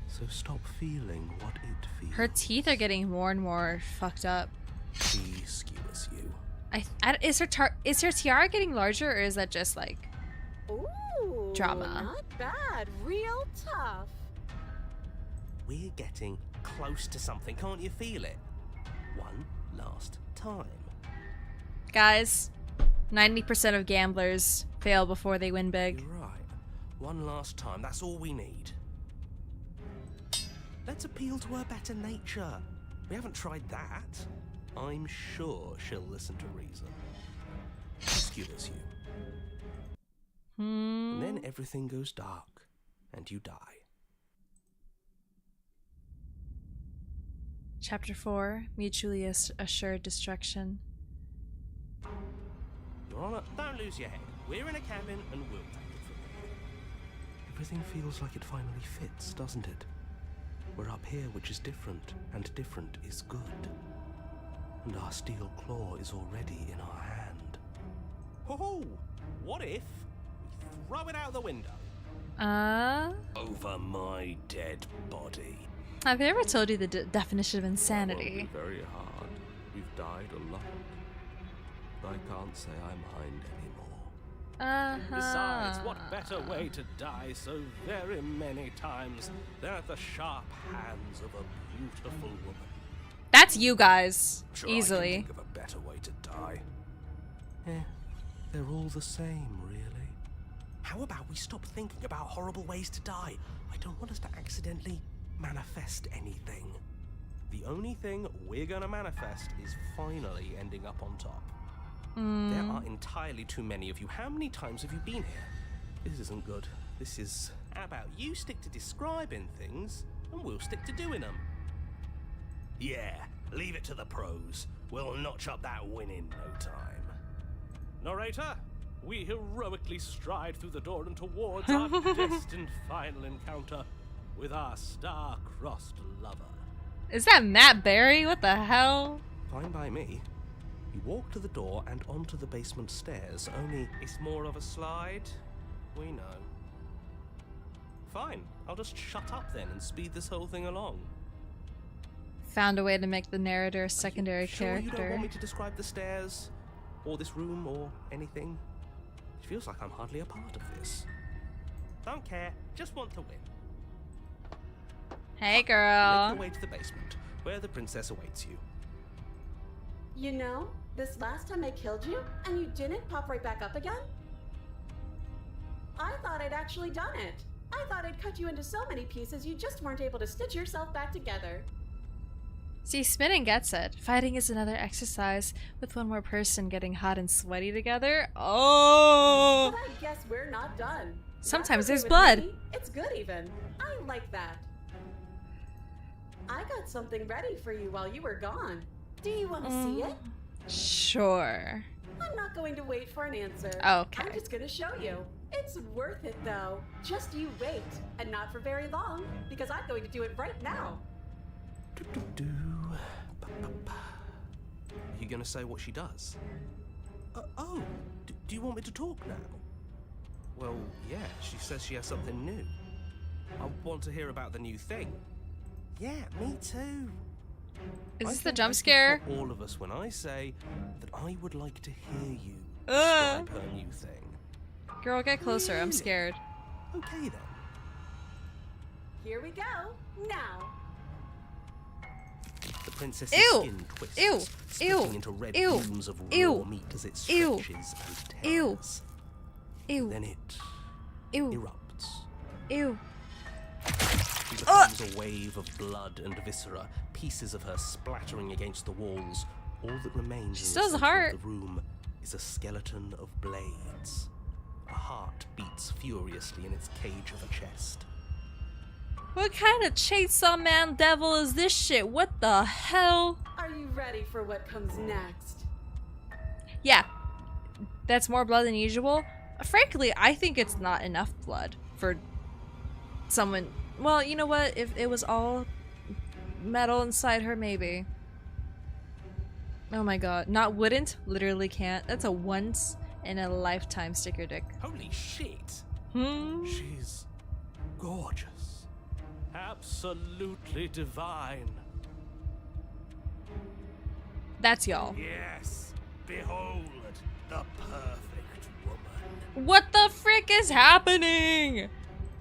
So stop feeling what it feels. Her teeth are getting more and more fucked up. She skewers you. Is her tiara getting larger, or is that just like Ooh, drama? Not bad. Real tough. We're getting close to something. Can't you feel it? One last time. Guys, 90% of gamblers fail before they win big. You're right. One last time. That's all we need. Let's appeal to her better nature. We haven't tried that. I'm sure she'll listen to reason. She skewers you. And then everything goes dark, and you die. Chapter 4, Mutually Assured Destruction. Your Honor, don't lose your head. We're in a cabin, and we'll take it from here. Everything feels like it finally fits, doesn't it? We're up here, which is different, and different is good. And our steel claw is already in our hand. Ho-ho! What if we throw it out the window? Over my dead body. Have they ever told you the definition of insanity? Probably very hard. We've died a lot. But I can't say I mind anymore. Besides, what better way to die so very many times than at the sharp hands of a beautiful woman? That's you guys. Sure, I Easily. can think of a better way to die. They're all the same, really. How about we stop thinking about horrible ways to die? I don't want us to accidentally manifest anything. The only thing we're gonna manifest is finally ending up on top. There are entirely too many of you. How many times have you been here? This isn't good. This is... How about you stick to describing things, and we'll stick to doing them? Yeah, leave it to the pros. We'll notch up that win in no time. Narrator, we heroically stride through the door and towards our destined final encounter with our star-crossed lover. Is that Matt Berry? What the hell? Fine by me. You walk to the door and onto the basement stairs, only it's more of a slide. We know. Fine, I'll just shut up then and speed this whole thing along. Found a way to make the narrator a secondary Sure you don't character. want me to describe the stairs, or this room, or anything? It feels like I'm hardly a part of this. Don't care, just want to win. Hey, Make girl. your way to the basement, where the princess awaits you. You know, this last time I killed you, and you didn't pop right back up again? I thought I'd actually done it. I thought I'd cut you into so many pieces you just weren't able to stitch yourself back together. See, Spinning gets it. Fighting is another exercise with one more person getting hot and sweaty together. Oh! But I guess we're not done. Sometimes That's there's okay blood. with me. It's good even. I like that. I got something ready for you while you were gone. Do you want to see it? Sure. I'm not going to wait for an answer. Okay. I'm just going to show you. It's worth it though. Just you wait. And not for very long, because I'm going to do it right now. Are you gonna say what she does? Do you want me to talk now? Well, yeah, she says she has something new. I want to hear about the new thing. Yeah, me too. Is I this the think jump I speak scare? for all of us when I say that I would like to hear you Ugh. describe her new thing. Girl, get closer. I'm Really? scared. Okay then. Here we go. Now. The princess's Ew. skin twists, Ew. splitting Ew. into red Ew. plumes of raw Ew. meat as it Ew. stretches and Ew. tears. Ew. Then it Ew. erupts. Ew. She becomes a wave of blood and viscera, pieces of her splattering against the walls. All that remains She in still has the a center heart. of the room is a skeleton of blades. A heart beats furiously in its cage of a chest. What kind of chainsaw man devil is this shit? What the hell? Are you ready for what comes next? Yeah. That's more blood than usual. Frankly, I think it's not enough blood for someone. Well, you know what? If it was all metal inside her, maybe. Oh my god. Not wouldn't? Literally can't. That's a once in a lifetime sticker dick. Holy shit! Hmm? She's gorgeous. Absolutely divine. That's y'all. Yes, behold the perfect woman. What the frick is happening?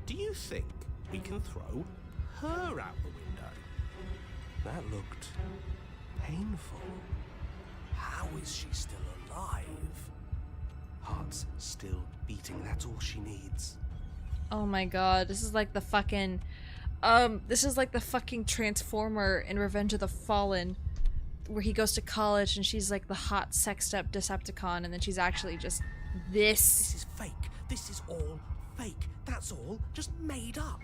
Do you think we can throw her out the window? That looked painful. How is she still alive? Heart's still beating, that's all she needs. Oh my god, this is like the fucking Transformer in Revenge of the Fallen, where he goes to college and she's like the hot sexed up Decepticon, and then she's actually just This this. is fake. This is all fake. That's all just made up.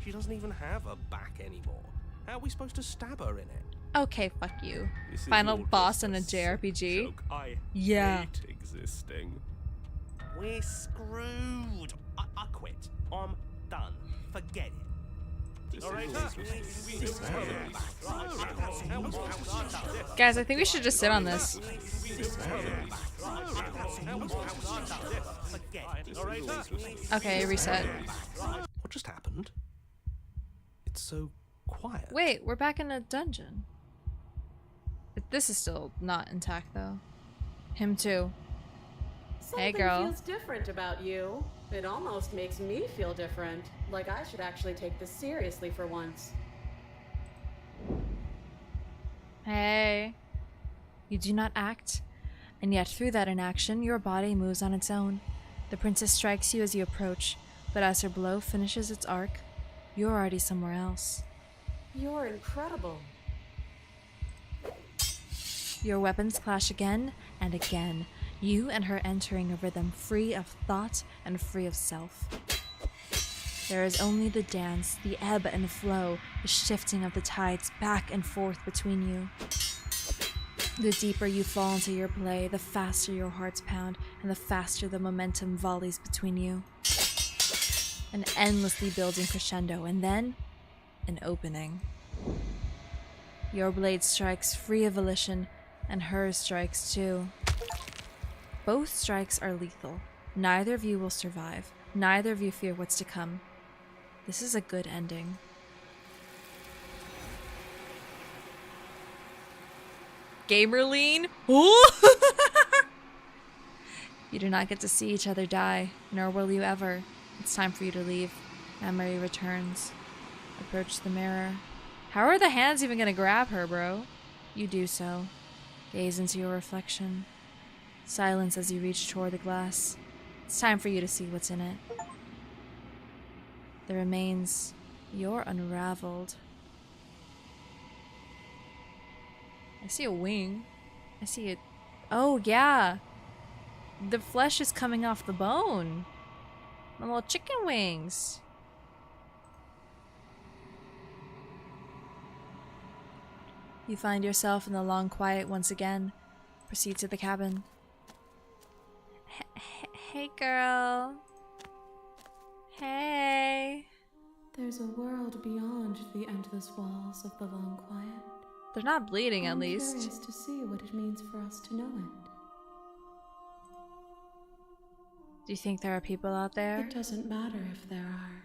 She doesn't even have a back anymore. How are we supposed to stab her in it? Okay, fuck you. This is Final all boss just in a sick JRPG. joke. I Yeah. hate existing. We're screwed. I quit. I'm done. Forget it. Guys, I think we should just sit on this. Okay, reset. What just happened? It's so quiet. Wait, we're back in a dungeon. This is still not intact though. Him too. Something girl. feels different about you. It almost makes me feel different. Like I should actually take this seriously for once. Hey. You do not act, and yet through that inaction, your body moves on its own. The princess strikes you as you approach, but as her blow finishes its arc, you're already somewhere else. You're incredible. Your weapons clash again and again, you and her entering a rhythm free of thought and free of self. There is only the dance, the ebb and flow, the shifting of the tides back and forth between you. The deeper you fall into your play, the faster your hearts pound, and the faster the momentum volleys between you. An endlessly building crescendo, and then an opening. Your blade strikes free of volition, and hers strikes too. Both strikes are lethal. Neither of you will survive. Neither of you fear what's to come. This is a good ending. Gamerline? Ooh! You do not get to see each other die, nor will you ever. It's time for you to leave. Memory returns. Approach the mirror. How are the hands even gonna grab her, bro? You do so. Gaze into your reflection. Silence as you reach toward the glass. It's time for you to see what's in it. The remains. You're unraveled. I see a wing. I see it. Oh, yeah. The flesh is coming off the bone. The little chicken wings. You find yourself in the long quiet once again. Proceed to the cabin. Hey, girl. Hey. There's a world beyond the endless walls of the long quiet. They're not bleeding, at I'm least. curious to see what it means for us to know it. Do you think there are people out there? It doesn't matter if there are.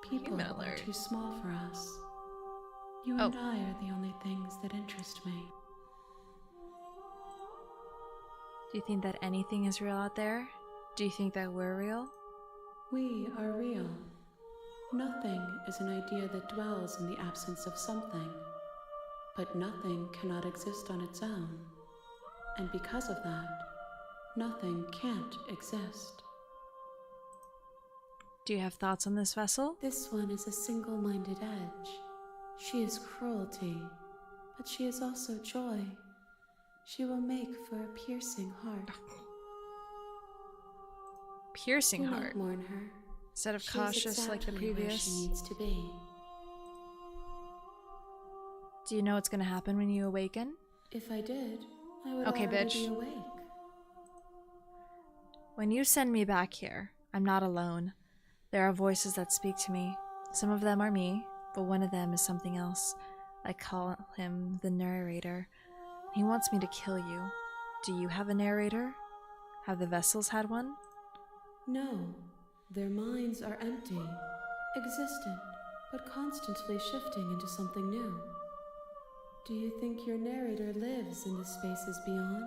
People Human are alert. too small for us. You Oh. and I are the only things that interest me. Do you think that anything is real out there? Do you think that we're real? We are real. Nothing is an idea that dwells in the absence of something. But nothing cannot exist on its own. And because of that, nothing can't exist. Do you have thoughts on this vessel? This one is a single-minded edge. She is cruelty, but she is also joy. She will make for a piercing heart. Piercing Do heart. not mourn her. Instead of She is cautious like the exactly where previous. she needs to be. Do you know what's gonna happen when you awaken? If I did, I would Okay, already bitch. be awake. When you send me back here, I'm not alone. There are voices that speak to me. Some of them are me, but one of them is something else. I call him the narrator. He wants me to kill you. Do you have a narrator? Have the vessels had one? No, their minds are empty, existent, but constantly shifting into something new. Do you think your narrator lives in the spaces beyond?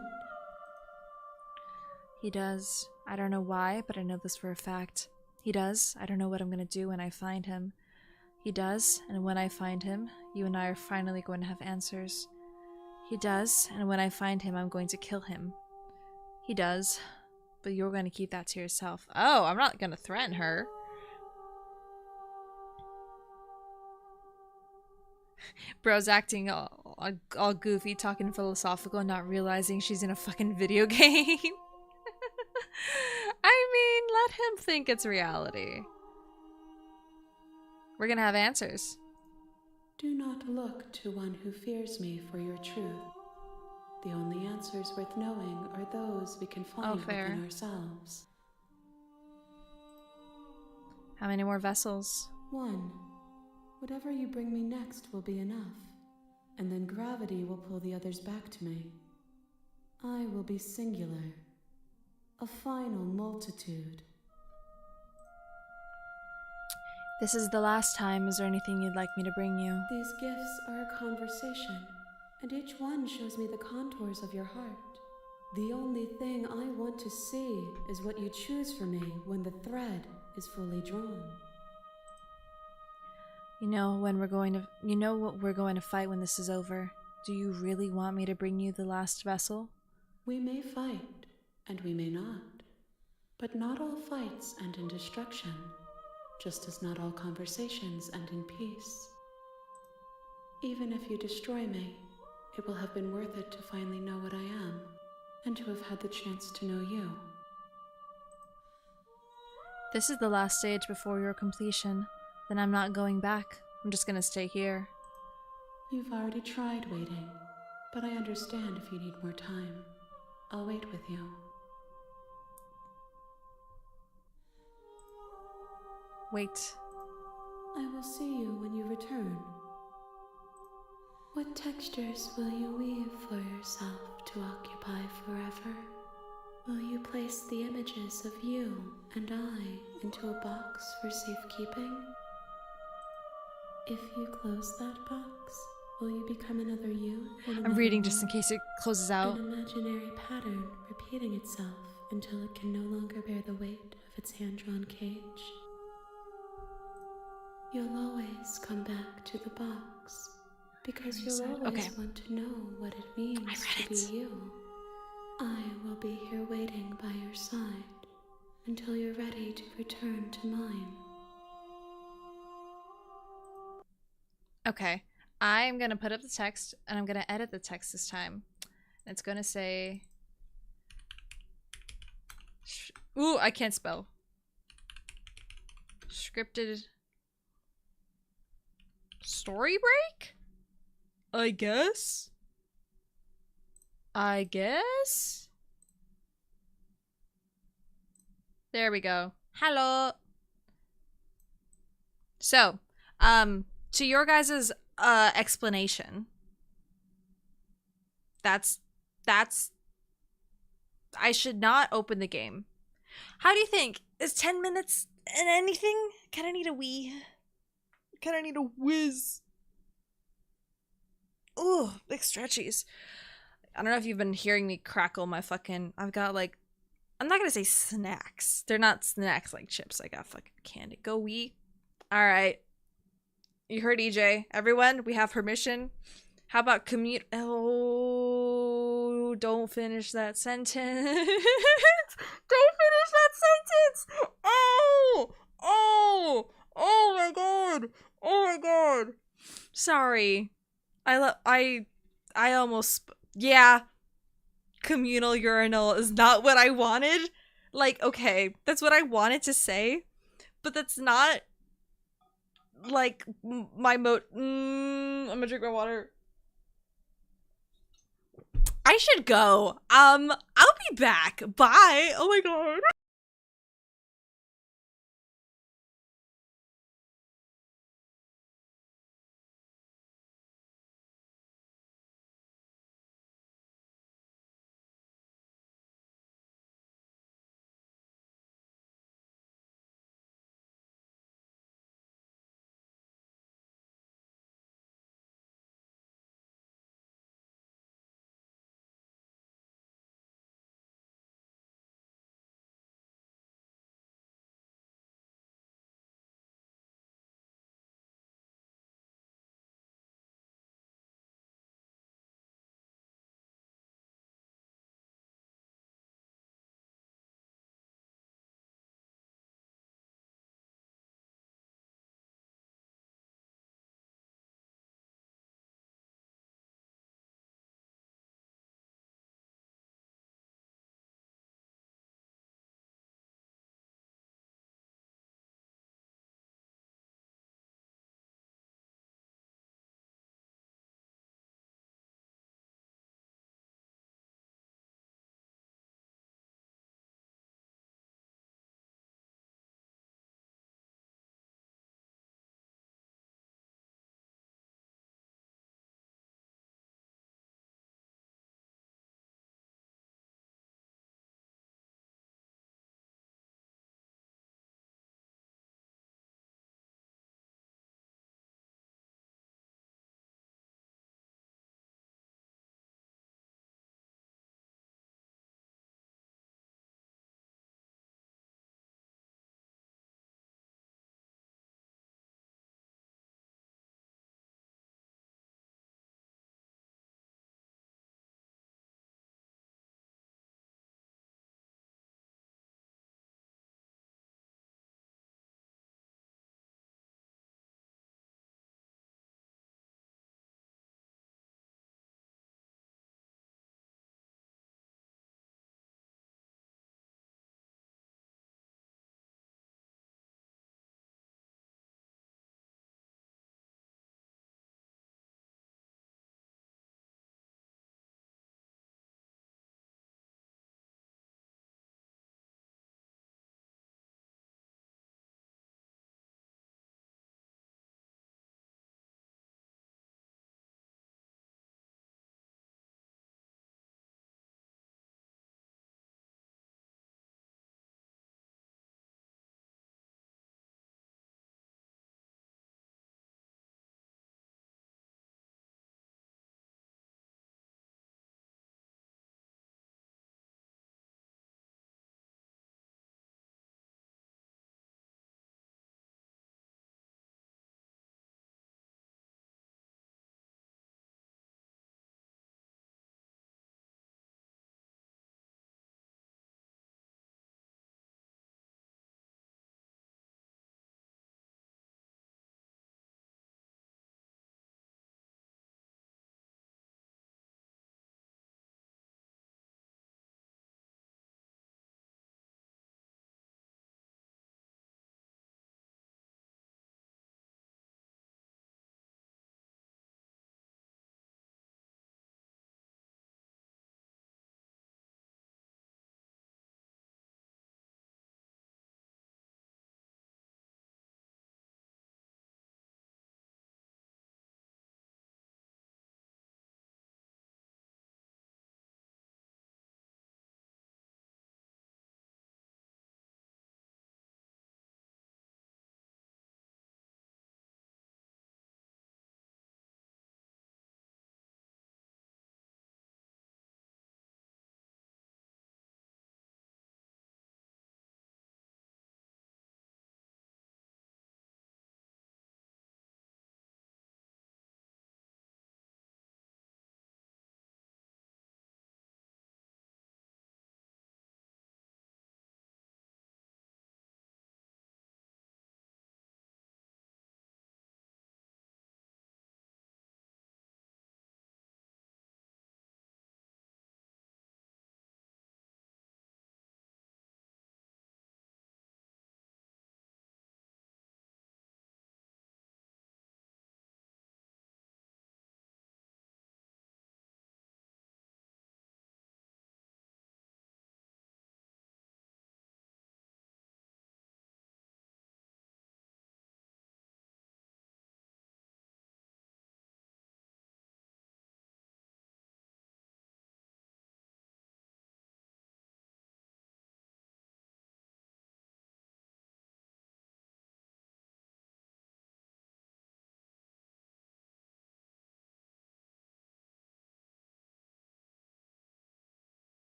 He does. I don't know why, but I know this for a fact. He does. I don't know what I'm gonna do when I find him. He does, and when I find him, you and I are finally going to have answers. He does, and when I find him, I'm going to kill him. He does, but you're going to keep that to yourself. Oh, I'm not gonna threaten her. Bro's acting all goofy, talking philosophical, not realizing she's in a fucking video game. I mean, let him think it's reality. We're gonna have answers. Do not look to one who fears me for your truth. The only answers worth knowing are those we can find fair. within ourselves. How many more vessels? One. Whatever you bring me next will be enough, and then gravity will pull the others back to me. I will be singular, a final multitude. This is the last time. Is there anything you'd like me to bring you? These gifts are a conversation, and each one shows me the contours of your heart. The only thing I want to see is what you choose for me when the thread is fully drawn. You know what we're going to fight when this is over. Do you really want me to bring you the last vessel? We may fight, and we may not. But not all fights end in destruction, just as not all conversations end in peace. Even if you destroy me, it will have been worth it to finally know what I am, and to have had the chance to know you. This is the last stage before your completion. Then I'm not going back. I'm just gonna stay here. You've already tried waiting, but I understand if you need more time. I'll wait with you. Wait. I will see you when you return. What textures will you weave for yourself to occupy forever? Will you place the images of you and I into a box for safekeeping? If you close that box, will you become another you? I'm reading just in case it closes out. An imaginary pattern repeating itself until it can no longer bear the weight of its hand-drawn cage. You'll always come back to the box, because you'll always want to know what it means to be you. I will be here waiting by your side until you're ready to return to mine. Okay. I'm gonna put up the text, and I'm gonna edit the text this time. It's gonna say... Ooh, I can't spell. Scripted... Story break? I guess? There we go. Hello. So, to your guys' explanation, that's I should not open the game. How do you think? Is 10 minutes in anything? Can I need a wee? Can I need a whiz? Ooh, big stretchies. I don't know if you've been hearing me crackle my fucking... I've got like I'm not gonna say snacks. They're not snacks like chips. I got fucking candy. Go we. All right. You heard EJ. Everyone, we have permission. How about commute? Oh, don't finish that sentence. Don't finish that sentence. Oh my god. Oh my god. Sorry. I almost, yeah. Communal urinal is not what I wanted. Like, okay, that's what I wanted to say, but that's not like my I'm gonna drink my water. I should go. I'll be back. Bye. Oh my god.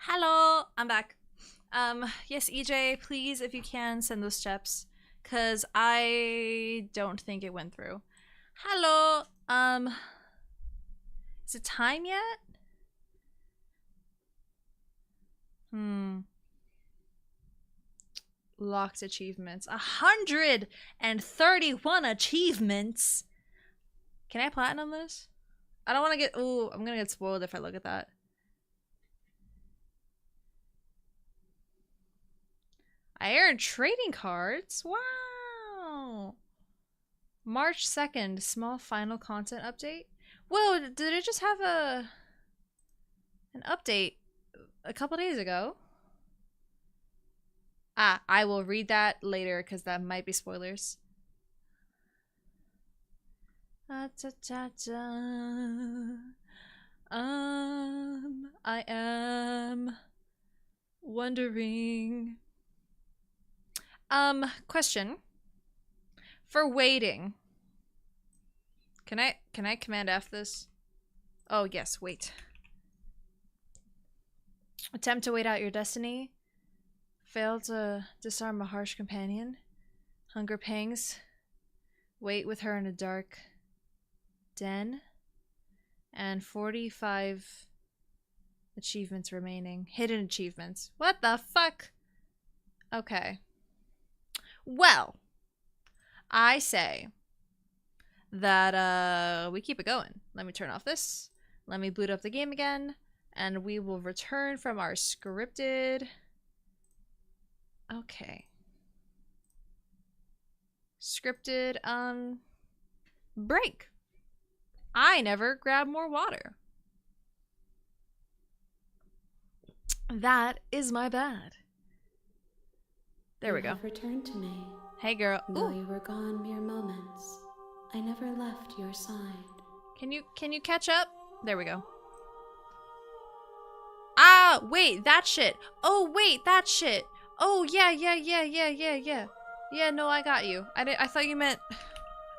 Hello, I'm back. Yes, EJ, please, if you can, send those steps, cause I don't think it went through. Hello, is it time yet? Locked achievements. 131 achievements. Can I platinum this? I don't want to get. Ooh, I'm gonna get spoiled if I look at that. I earned trading cards. Wow. March 2nd, small final content update. Whoa, did it just have an update a couple days ago? Ah, I will read that later because that might be spoilers. I am wondering. Question. For waiting. Can I command F this? Oh, yes, wait. Attempt to wait out your destiny. Fail to disarm a harsh companion. Hunger pangs. Wait with her in a dark den. And 45 achievements remaining. Hidden achievements. What the fuck? Okay. Well, I say that we keep it going. Let me turn off this. Let me boot up the game again. And we will return from our scripted... Okay. Scripted, break. I never grab more water. That is my bad. There we go. You have returned to me. Hey, girl. Though Ooh. you were gone mere moments, I never left your side. Can you catch up? There we go. Ah, wait, that shit. Oh, wait, that shit. Oh, yeah. Yeah, no, I got you. I thought you meant...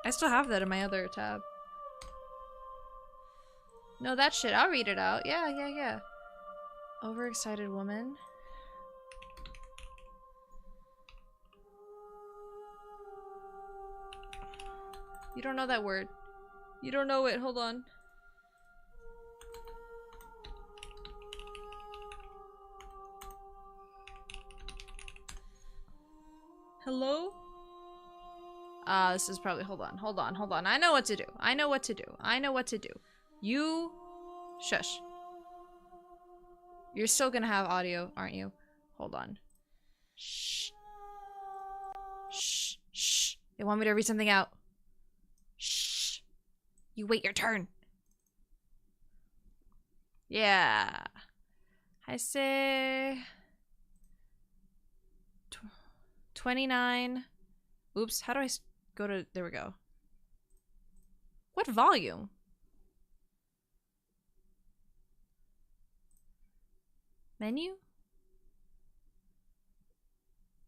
I still have that in my other tab. No, that shit. I'll read it out. Yeah. Overexcited woman. You don't know that word. You don't know it. Hold on. Hello? This is probably... Hold on. I know what to do. You... Shush. You're still gonna have audio, aren't you? Hold on. Shh. They want me to read something out. Shh. You wait your turn. Yeah. I say... 29. Oops, how do I go to... There we go. What volume? Menu?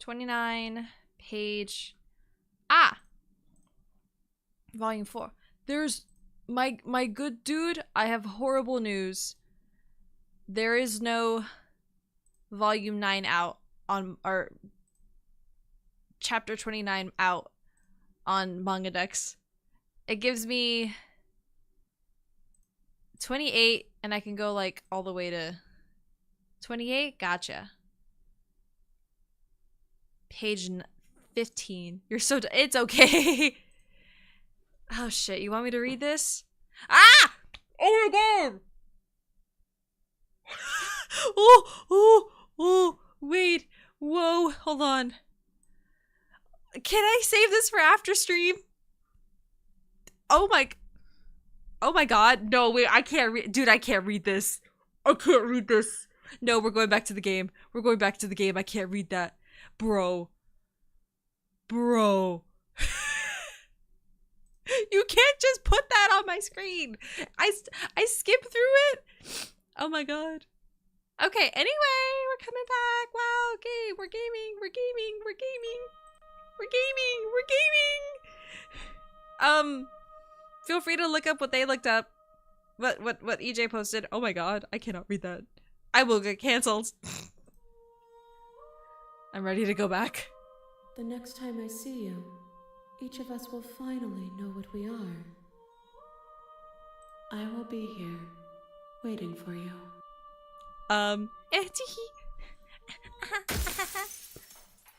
29, page... Ah! Volume 4. There's... My good dude, I have horrible news. There is no volume 9 out on... Or... Chapter 29 out on MangaDex. It gives me 28 and I can go like all the way to 28. Gotcha. Page 15. You're so it's okay. Oh shit, you want me to read this? Ah! Oh my god. Oh, wait. Whoa, hold on. Can I save this for after stream? Oh my god. No, wait, I can't read. Dude, I can't read this. I can't read this. No, we're going back to the game. I can't read that. Bro. You can't just put that on my screen. I skip through it. Oh my god. Okay, anyway, we're coming back. Wow, okay, we're gaming. Feel free to look up what they looked up. What EJ posted. Oh my god, I cannot read that. I will get canceled. I'm ready to go back. The next time I see you, each of us will finally know what we are. I will be here, waiting for you.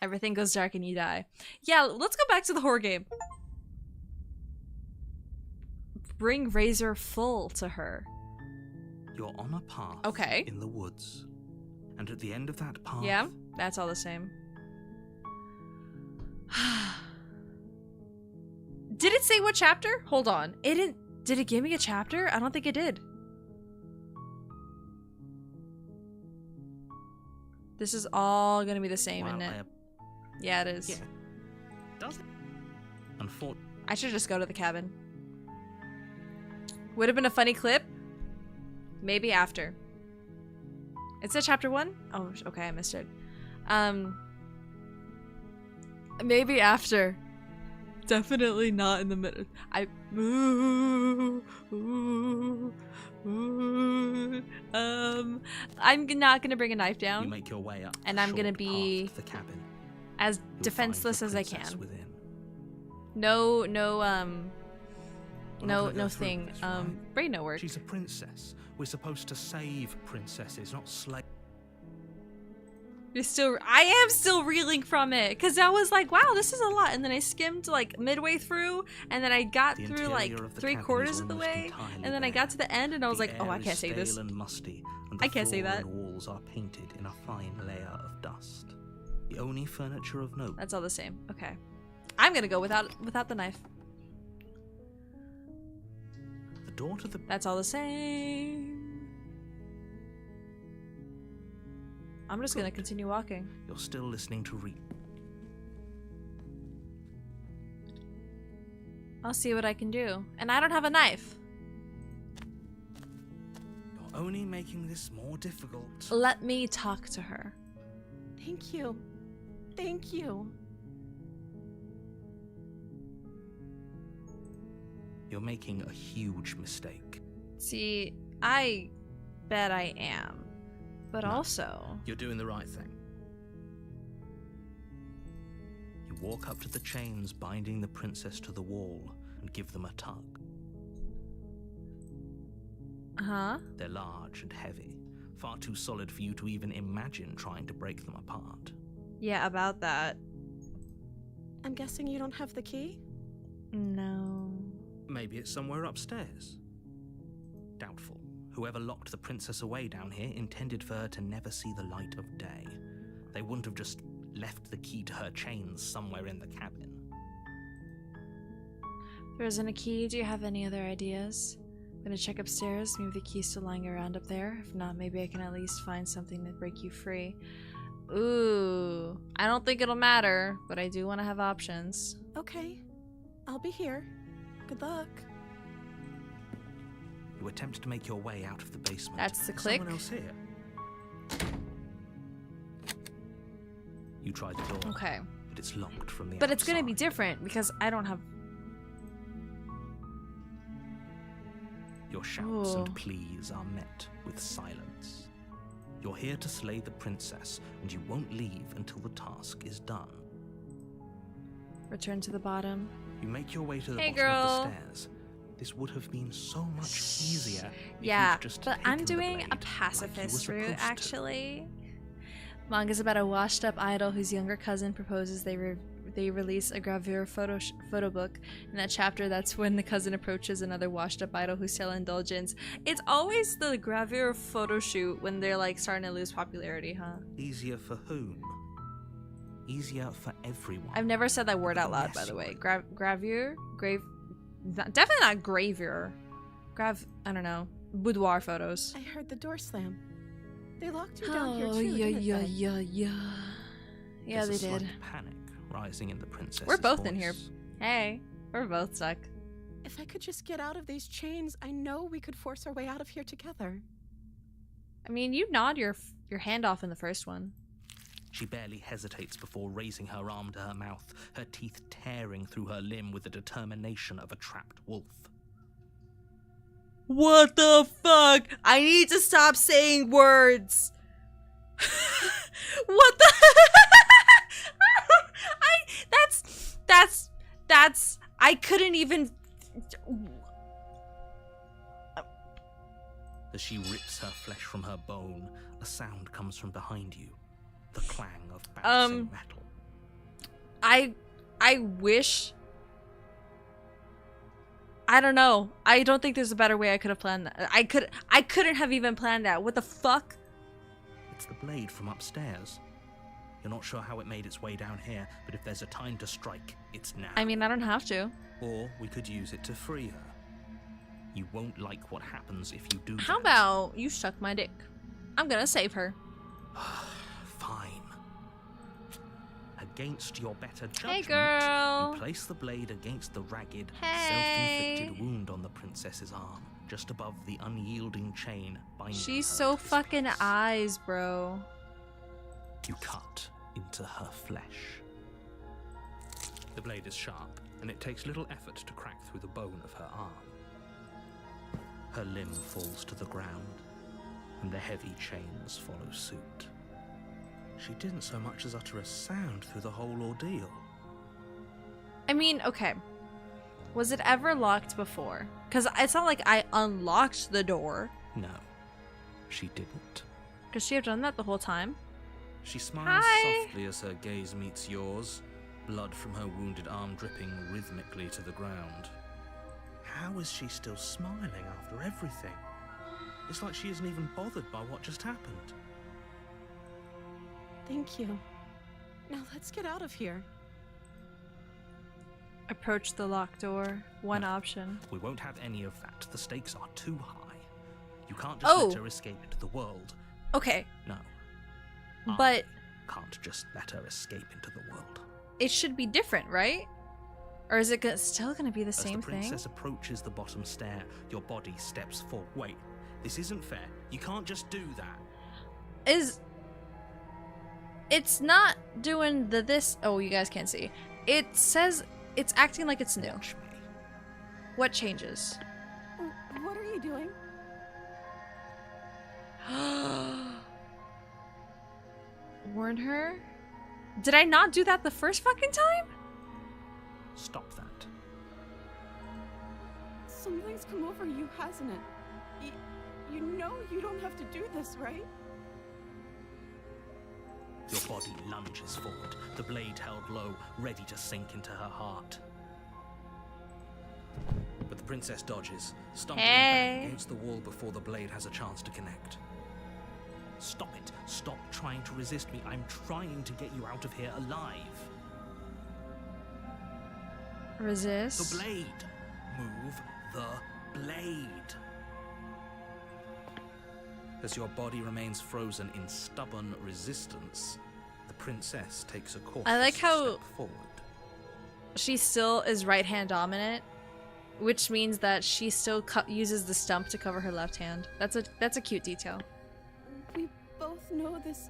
Everything goes dark and you die. Yeah, let's go back to the horror game. Bring Razor full to her. You're on a path Okay. in the woods. And at the end of that path... Yeah, that's all the same. Did it say what chapter? Hold on. It didn't. Did it give me a chapter? I don't think it did. This is all gonna be the same, Well, isn't it? Yeah, it is. Yeah. Does it? Unfortunately... I should just go to the cabin. Would have been a funny clip. Maybe after. It said chapter 1? Oh, okay, I missed it. Maybe after. Definitely not in the middle. I'm not gonna bring a knife down. You make your way up And the I'm gonna short be path to the cabin. as You'll defenseless find as the I princess can. within. No We're not gonna go through thing. this, right? Brain no work. She's a princess. We're supposed to save princesses, not slay. I am still reeling from it because I was like, wow, this is a lot, and then I skimmed like midway through, and then I got The through like interior of the 3/4 cabin is of the almost way, entirely and then I bare. got to the end, and I was The like, oh, I air can't is say this. stale and musty, and the I can't say floor that. and walls are painted in a fine layer of dust. The only furniture of note. That's all the same. Okay, I'm gonna go without the knife. The door to the That's all the same. I'm just gonna continue walking. You're still listening to I'll see what I can do, and I don't have a knife. You're only making this more difficult. Let me talk to her. Thank you. Thank you. You're making a huge mistake. See, I bet I am, but No. also. You're doing the right thing. You walk up to the chains binding the princess to the wall and give them a tug. Huh? They're large and heavy, far too solid for you to even imagine trying to break them apart. Yeah, about that. I'm guessing you don't have the key? No. Maybe it's somewhere upstairs. Doubtful. Whoever locked the princess away down here intended for her to never see the light of day. They wouldn't have just left the key to her chains somewhere in the cabin. There isn't a key. Do you have any other ideas? I'm gonna check upstairs. Maybe the key's still lying around up there. If not, maybe I can at least find something to break you free. Ooh. I don't think it'll matter, but I do want to have options. Okay. I'll be here. Good luck. You attempt to make your way out of the basement. That's the click. Someone else here. You try the door, Okay. but it's locked from the But it's gonna be outside. different because I don't have... Your shouts Ooh. and pleas are met with silence. You're here to slay the princess, and you won't leave until the task is done. Return to the bottom. You make your way to the Hey, bottom girl. of the stairs. This would have been so much easier if Yeah, you'd just but taken I'm the doing blade a like you pacifist were route, supposed to. actually. Manga's about a washed-up idol whose younger cousin proposes. They release a gravure photo book. In that chapter, that's when the cousin approaches another washed-up idol who's still indulgence. It's always the gravure photo shoot when they're like starting to lose popularity, huh? Easier for whom? Easier for everyone. I've never said that word out loud, by the way. Gravure? Definitely not gravure. I don't know. Boudoir photos. I heard the door slam. They locked you down here too, Oh, yeah, didn't they? Yeah, There's they a did. slight panic rising in the princess's We're both in here. voice. Hey, we're both stuck. If I could just get out of these chains, I know we could force our way out of here together. I mean, you nod your hand off in the first one. She barely hesitates before raising her arm to her mouth, her teeth tearing through her limb with the determination of a trapped wolf. What the fuck? I need to stop saying words. What the? I couldn't even. As she rips her flesh from her bone, a sound comes from behind you. The clang of bouncing metal. I wish. I don't know. I don't think there's a better way I could have planned that. I couldn't have even planned that. What the fuck? It's the blade from upstairs. You're not sure how it made its way down here, but if there's a time to strike, it's now. I mean, I don't have to. Or we could use it to free her. You won't like what happens if you do that. How about you suck my dick? I'm gonna save her. Fine. Against your better judgment, Hey, girl. you place the blade against the ragged, Hey. self-inflicted wound on the princess's arm, just above the unyielding chain binding She's her so to this fucking place. eyes, bro. You cut into her flesh. The blade is sharp, and it takes little effort to crack through the bone of her arm. Her limb falls to the ground, and the heavy chains follow suit. She didn't so much as utter a sound through the whole ordeal. I mean, okay. Was it ever locked before? Because it's not like I unlocked the door. No, she didn't. Could she have done that the whole time? She smiles Hi. softly as her gaze meets yours, blood from her wounded arm dripping rhythmically to the ground. How is she still smiling after everything? It's like she isn't even bothered by what just happened. Thank you. Now let's get out of here. Approach the locked door. One option. We won't have any of that. The stakes are too high. You can't just let her escape into the world. Okay, No. but Can't just let her escape into the world. it should be different, right? Or is it still gonna be the As same the thing? princess approaches the bottom stair, your body steps forward. Wait, this isn't fair. You can't just do that. It's not doing this. Oh, you guys can't see. It says it's acting like it's new. Watch me. What changes? What are you doing? Warn her? Did I not do that the first fucking time? Stop that. Something's come over you, hasn't it? You know you don't have to do this, right? Your body lunges forward, the blade held low, ready to sink into her heart. But the princess dodges, stumbling back against the wall before the blade has a chance to connect. Stop it. Stop trying to resist me. I'm trying to get you out of here alive. Resist. The blade. Move the blade. As your body remains frozen in stubborn resistance, the princess takes a cautious I like how step forward. she still is right hand dominant, which means that she still uses the stump to cover her left hand. That's a cute detail. We both know this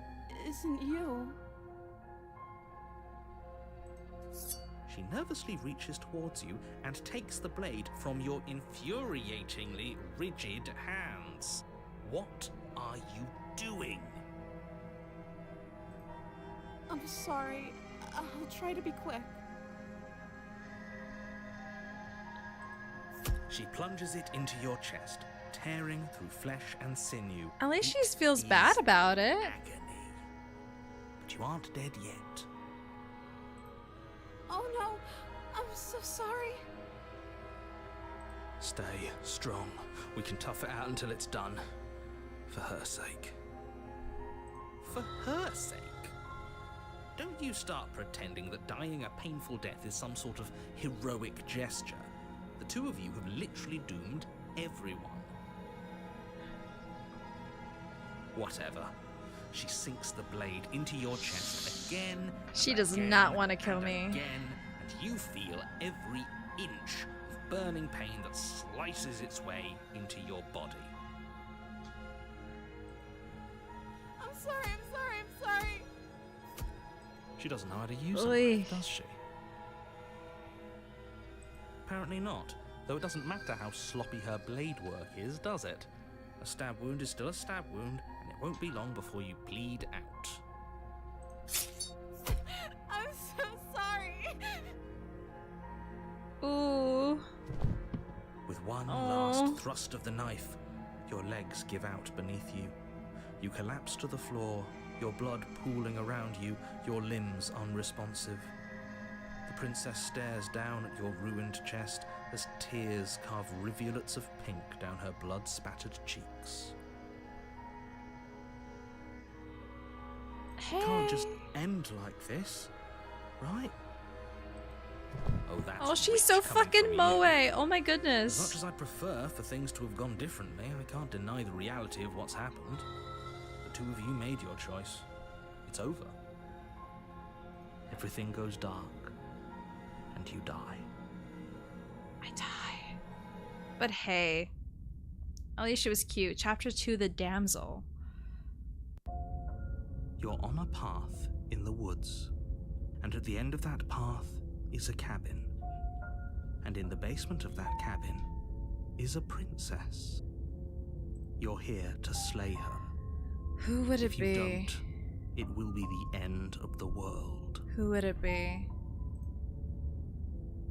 isn't you. She nervously reaches towards you and takes the blade from your infuriatingly rigid hands. What are you doing? I'm sorry. I'll try to be quick. She plunges it into your chest, tearing through flesh and sinew. At least she It feels is bad about it. agony. But you aren't dead yet. Oh no, I'm so sorry. Stay strong. We can tough it out until it's done. For her sake. For her sake? Don't you start pretending that dying a painful death is some sort of heroic gesture. The two of you have literally doomed everyone. Whatever. She sinks the blade into your chest again. She and does again not want to kill and me. Again, and you feel every inch of burning pain that slices its way into your body. I'm sorry. She doesn't know how to use Oy. it, does she? Apparently not. Though it doesn't matter how sloppy her blade work is, does it? A stab wound is still a stab wound, and it won't be long before you bleed out. I'm so sorry. Ooh. With one last thrust of the knife, your legs give out beneath you. You collapse to the floor, your blood pooling around you, your limbs unresponsive. The princess stares down at your ruined chest as tears carve rivulets of pink down her blood-spattered cheeks. Hey. It can't just end like this, right? Oh, that's Oh, she's rich so coming fucking from you. moe. Oh my As goodness. much as I'd prefer for things to have gone differently, I can't deny the reality of what's happened. The two of you made your choice. It's over. Everything goes dark, and you die. I die. But hey, at least she was cute. Chapter 2, The Damsel. You're on a path in the woods, and at the end of that path is a cabin. And in the basement of that cabin is a princess. You're here to slay her. Who would it If you be? don't, it will be the end of the world. Who would it be?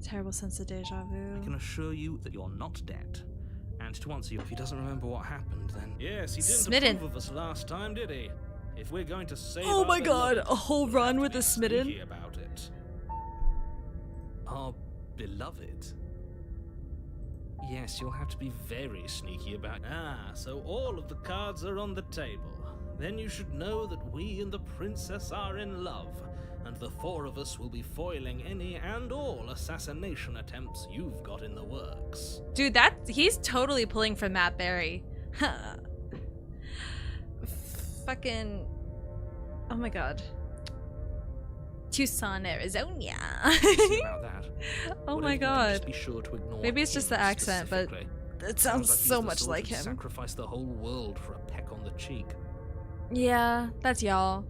Terrible sense of deja vu. I can assure you that you're not dead. And to answer you, if he doesn't remember what happened, then... Yes, he didn't Smitten. approve of us last time, did he? If we're going to save Oh our my god, beloved, a whole we'll run have with to the be smitten? sneaky about it. Our beloved? Yes, you'll have to be very sneaky about... Ah, so all of the cards are on the table. Then you should know that we and the princess are in love, and the four of us will be foiling any and all assassination attempts you've got in the works. Dude, he's totally pulling from Matt Berry. Fucking, oh my god. Tucson, Arizona. See about that. Oh Whatever my you do, god. just be sure to ignore Maybe it's just him the accent, but specifically. it sounds like he's so the much sort like who'd him. Sacrifice the whole world for a peck on the cheek. Yeah, that's y'all.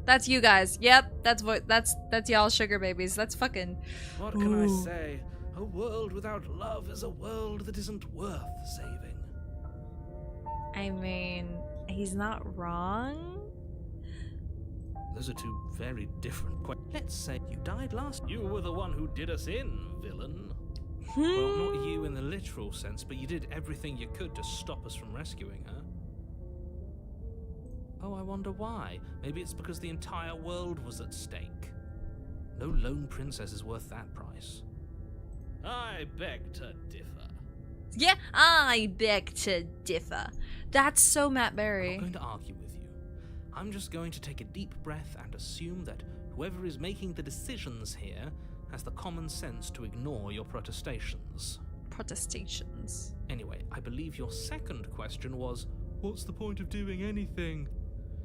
That's you guys. Yep, that's y'all sugar babies. That's fucking. What can I Ooh. say? A world without love is a world that isn't worth saving. I mean, he's not wrong. Those are two very different questions. Let's say you died last. You were the one who did us in, villain. Well, not you in the literal sense, but you did everything you could to stop us from rescuing her. Oh, I wonder why. Maybe it's because the entire world was at stake. No lone princess is worth that price. I beg to differ. Yeah, I beg to differ. That's so Matt I'm Berry. not going to argue with you. I'm just going to take a deep breath and assume that whoever is making the decisions here has the common sense to ignore your protestations. Protestations. Anyway, I believe your second question was, what's the point of doing anything?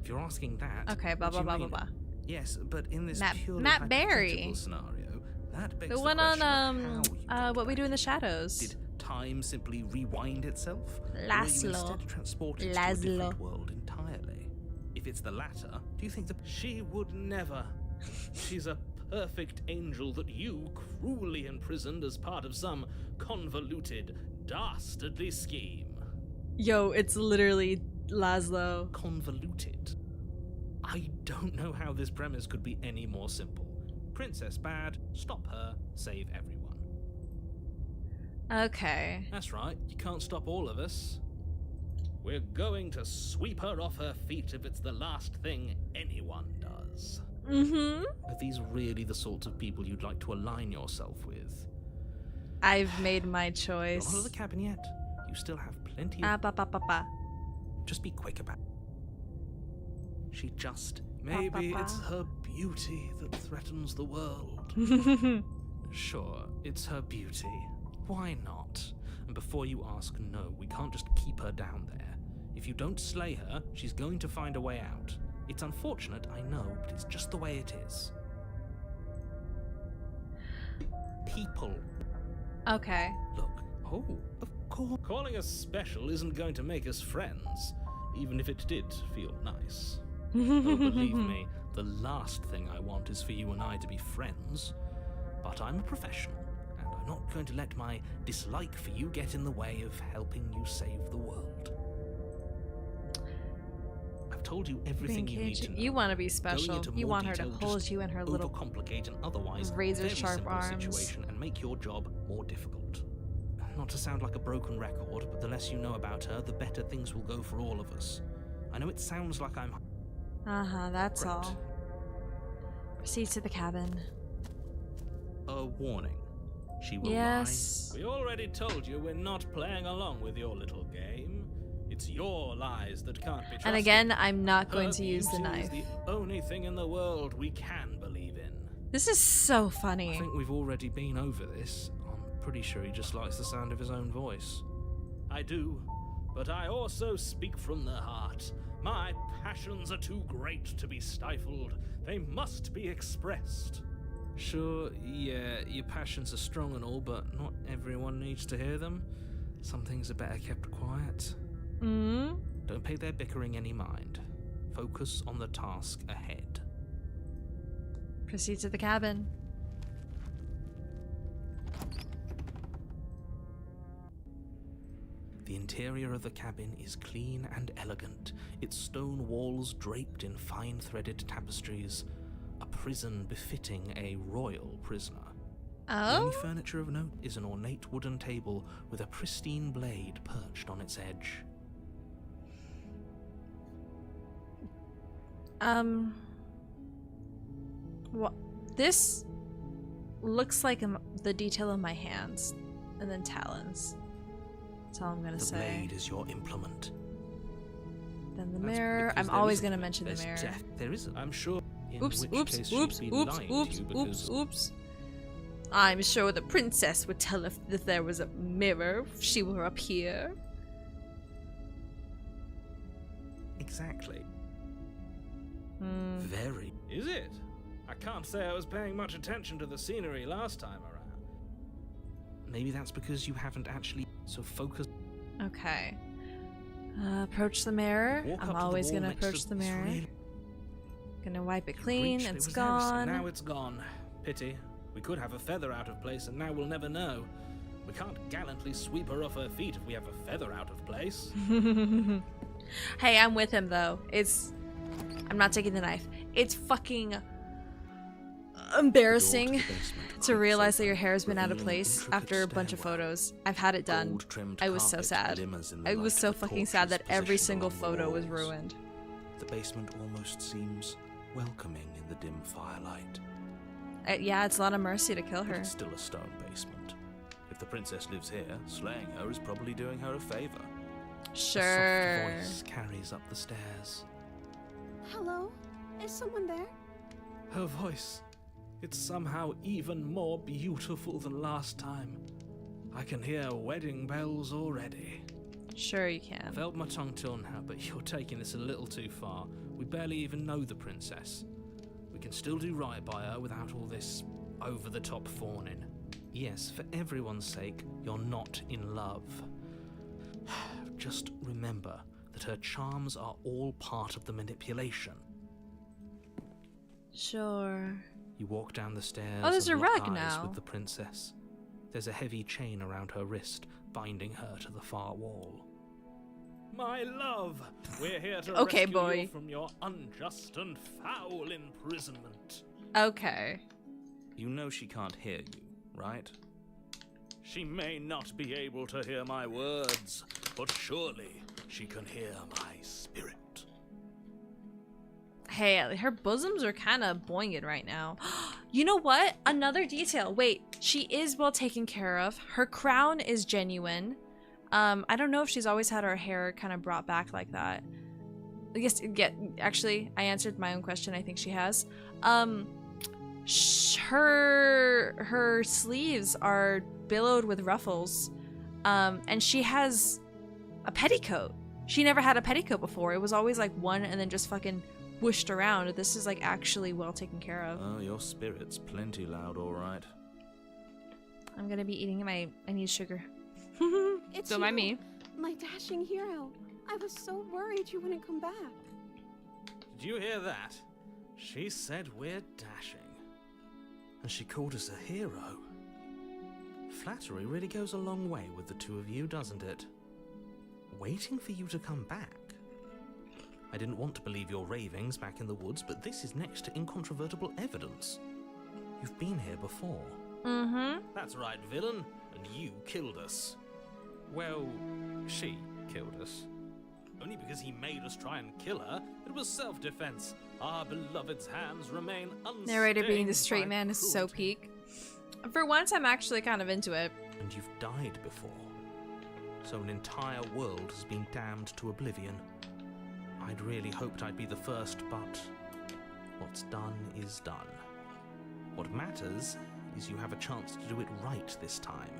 If you're asking that... Okay, blah what blah do blah you blah mean? blah. Yes, but in this Matt purely Berry. hypothetical scenario, that begs The the one question on of how you got What We Do in the back. Shadows. Did time simply rewind itself? Or were you Laszlo. instead transported to a Laszlo. different world entirely? If it's the latter, do you think that she would never? She's a perfect angel that you cruelly imprisoned as part of some convoluted, dastardly scheme. Yo, it's literally Laszlo. Convoluted? I don't know how this premise could be any more simple. Princess bad, stop her, save everyone. Okay. That's right, you can't stop all of us. We're going to sweep her off her feet if it's the last thing anyone does. Mm-hmm. Are these really the sorts of people you'd like to align yourself with? I've made my You're choice. not out of the cabin yet. You still have plenty of... Ba ba ba ba. Just be quick about it. She just... Maybe it's her beauty that threatens the world. Sure, it's her beauty. Why not? And before you ask, no, we can't just keep her down there. If you don't slay her, she's going to find a way out. It's unfortunate, I know, but it's just the way it is. People. Okay. Look, oh, of course. Calling us special isn't going to make us friends, even if it did feel nice. Oh, believe me, the last thing I want is for you and I to be friends. But I'm a professional, and I'm not going to let my dislike for you get in the way of helping you save the world. I've told you everything you need to know. You want to be Going special. into You more want her to detail hold just you in her little overcomplicate an otherwise razor very sharp simple arms. situation and make your job more difficult. Not to sound like a broken record, but the less you know about her, the better things will go for all of us. I know it sounds like I'm... That's Great. all. Proceed to the cabin. A warning. She will Yes. We already told you we're not playing along with your little game. It's your lies that can't be trusted. And again, I'm not going Her to use the beauty knife. is the only thing in the world we can believe in. This is so I funny. think we've already been over this. I'm pretty sure he just likes the sound of his own voice. I do, but I also speak from the heart. My passions are too great to be stifled. They must be expressed. Sure, yeah, your passions are strong and all, but not everyone needs to hear them. Some things are better kept quiet. Don't pay their bickering any mind. Focus on the task ahead. Proceed to the cabin. The interior of the cabin is clean and elegant, its stone walls draped in fine threaded tapestries, a prison befitting a royal prisoner. The only Oh? furniture of note is an ornate wooden table with a pristine blade perched on its edge. What? This looks like the detail of my hands, and then talons. That's all I'm gonna The say. blade is your implement. Then the That's mirror. because I'm there always isn't- gonna mention the there's mirror. death. There isn't, I'm sure. In Oops, which oops, case she'd oops, be oops, lying to oops, you oops, because oops. I'm sure the princess would tell if there was a mirror if she were up here. Exactly. Very. Is it? I can't say I was paying much attention to the scenery last time around. Maybe that's because you haven't actually so focused. Okay. Approach the mirror. Walk up I'm to the always wall gonna next to approach the this mirror. really- Gonna wipe it You clean. reached, it It's was there, so gone. Now it's gone. Pity. We could have a feather out of place, and now we'll never know. We can't gallantly sweep her off her feet if we have a feather out of place. Hey, I'm with him though. I'm not taking the knife. It's fucking embarrassing to realize that your hair has been out of place after a bunch of photos. I've had it done. I was so sad. I was so fucking sad that every single photo was ruined. The basement almost seems welcoming in the dim firelight. Yeah, it's a lot of mercy to kill But her. it's still a stone basement. If the princess lives here, slaying her is probably doing her a favor. Sure. A soft voice carries up the stairs. Hello? Is someone there? Her voice. It's somehow even more beautiful than last time. I can hear wedding bells already. Sure you can. I've held my tongue till now, but you're taking this a little too far. We barely even know the princess. We can still do right by her without all this over-the-top fawning. Yes, for everyone's sake, you're not in love. Just remember that her charms are all part of the manipulation. Sure. You walk down the stairs. Oh, there's and a lock rug eyes now. with the princess. There's a heavy chain around her wrist, binding her to the far wall. My love, we're here to Okay, rescue boy. you from your unjust and foul imprisonment. Okay. You know she can't hear you, right? She may not be able to hear my words, but surely she can hear my spirit. Hey, her bosoms are kind of boinging right now. You know what? Another detail. Wait, she is well taken care of. Her crown is genuine. I don't know if she's always had her hair kind of brought back like that. Yes, yeah, actually, I answered my own question. I think she has. Her sleeves are billowed with ruffles. And she has a petticoat. She never had a petticoat before. It was always like one and then just fucking whooshed around. This is like actually well taken care of. Oh, your spirit's plenty loud, all right. I'm gonna be eating I need sugar. It's Don't mind you, me. my dashing hero. I was so worried you wouldn't come back. Did you hear that? She said we're dashing. And she called us a hero. flattery really goes a long way with the two of you, doesn't it? Waiting for you to come back. I didn't want to believe your ravings back in the woods, but this is next to incontrovertible evidence. You've been here before. Mm-hmm. That's right, villain. And you killed us. Well, she killed us. Only because he made us try and kill her. It was self-defense. Our beloved's hands remain unstained. Narrator being the straight by man is so cruelty. peak. For once, I'm actually kind of into it. And you've died before. So an entire world has been damned to oblivion. I'd really hoped I'd be the first, but what's done is done. What matters is you have a chance to do it right this time.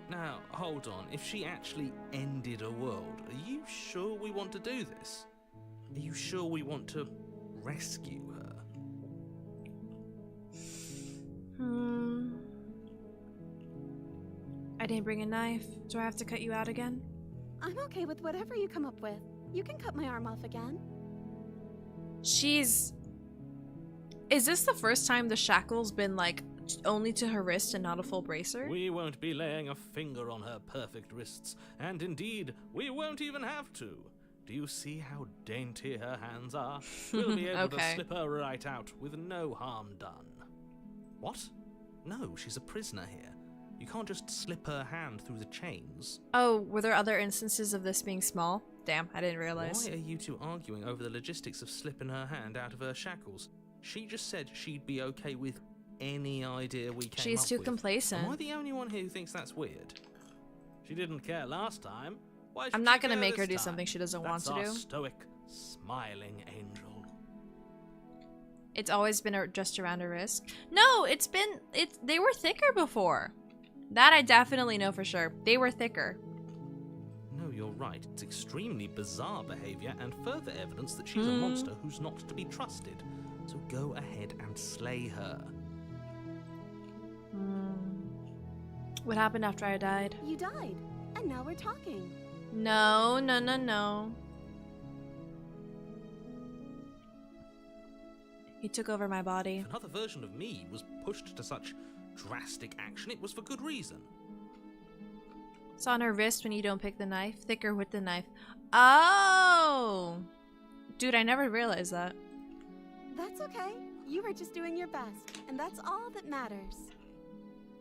Now, hold on. If she actually ended a world, are you sure we want to do this? Are you sure we want to rescue her? I didn't bring a knife. Do I have to cut you out again? I'm okay with whatever you come up with. You can cut my arm off again. Is this the first time the shackle's been, like, only to her wrist and not a full bracer? We won't be laying a finger on her perfect wrists, and indeed, we won't even have to. Do you see how dainty her hands are? We'll be able to slip her right out with no harm done. What? No, she's a prisoner here. You can't just slip her hand through the chains. Oh, were there other instances of this being small? Damn, I didn't realize. Why are you two arguing over the logistics of slipping her hand out of her shackles? She just said she'd be okay with any idea we came up She's too with. complacent. Am I the only one here who thinks that's weird? She didn't care last time. Why should I'm not she gonna care make her this do time? something she doesn't want That's to our do. stoic, smiling angel. It's always been just around her wrist. No, they were thicker before. That I definitely know for sure. They were thicker. No, you're right. It's extremely bizarre behavior and further evidence that she's a monster who's not to be trusted. So go ahead and slay her. What happened after I died? You died, and now we're talking. No, no, no, no. He took over my body. If another version of me was pushed to such drastic action, it was for good reason. It's on her wrist when you don't pick the knife. Thicker with the knife. Oh! Dude, I never realized that. That's okay. You were just doing your best, and that's all that matters.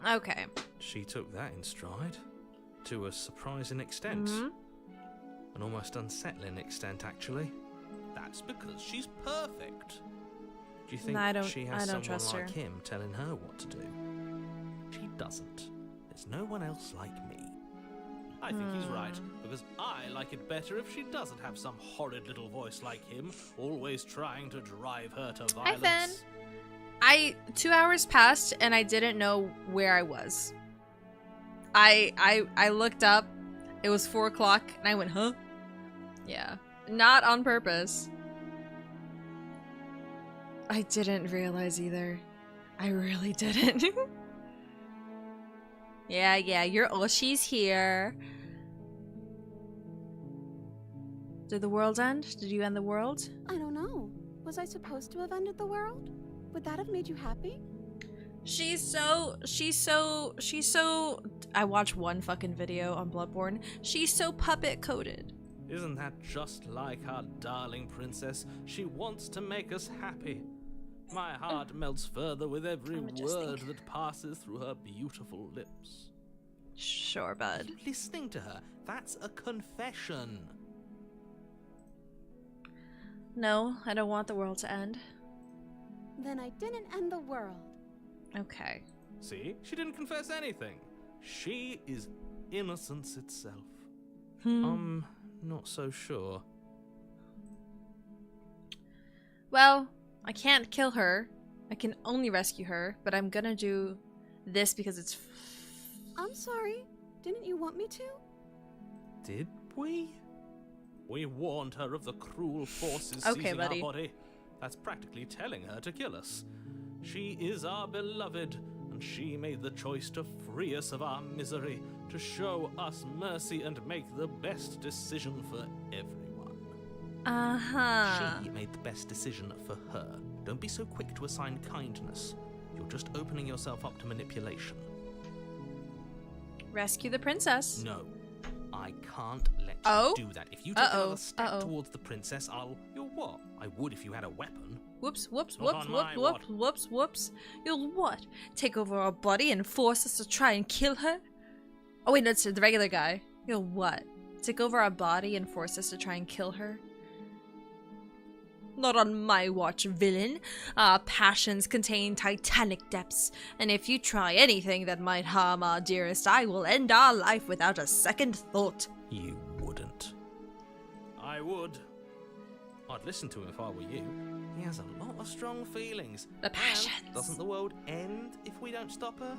Okay. She took that in stride. To a surprising extent. An almost unsettling extent, actually. That's because she's perfect. Do you think No, I don't she has trust someone like her. him telling her what to do? She doesn't. There's no one else like me. I think he's right, because I like it better if she doesn't have some horrid little voice like him, always trying to drive her to Hi, violence. Phen. 2 hours passed and I didn't know where I was. I looked up. It was 4 o'clock and I went, huh? Yeah. Not on purpose. I didn't realize either. I really didn't. Yeah, she's here. Did the world end? Did you end the world? I don't know. Was I supposed to have ended the world? Would that have made you happy? She's so I watched one fucking video on Bloodborne. She's so puppet coded. Isn't that just like our darling princess? She wants to make us happy. My heart melts further with every I'm adjusting. word that passes through her beautiful lips. Sure, Are bud. you listening to her? That's a confession. No, I don't want the world to end. Then I didn't end the world. Okay. See? She didn't confess anything. She is innocence itself. Not so sure. Well, I can't kill her. I can only rescue her, but I'm gonna do this because it's I'm sorry. Didn't you want me to? Did we? We warned her of the cruel forces Okay, seizing buddy. our body. That's practically telling her to kill us. She is our beloved, and she made the choice to free us of our misery, to show us mercy and make the best decision for everyone. Uh-huh. She made the best decision for her. Don't be so quick to assign kindness. You're just opening yourself up to manipulation. Rescue the princess. No, I can't let you do that. If you take another step towards the princess, You're what? I would if you had a weapon. Whoops, whoops, Not whoops, on whoops, my whoops, whoops, whoops. You'll what? Take over our body and force us to try and kill her? Oh wait, no, it's the regular guy. You'll what? Take over our body and force us to try and kill her? Not on my watch, villain. Our passions contain titanic depths, and if you try anything that might harm our dearest, I will end our life without a second thought. You wouldn't. I would. I'd listen to him if I were you. He has a lot of strong feelings. The passions. And doesn't the world end if we don't stop her?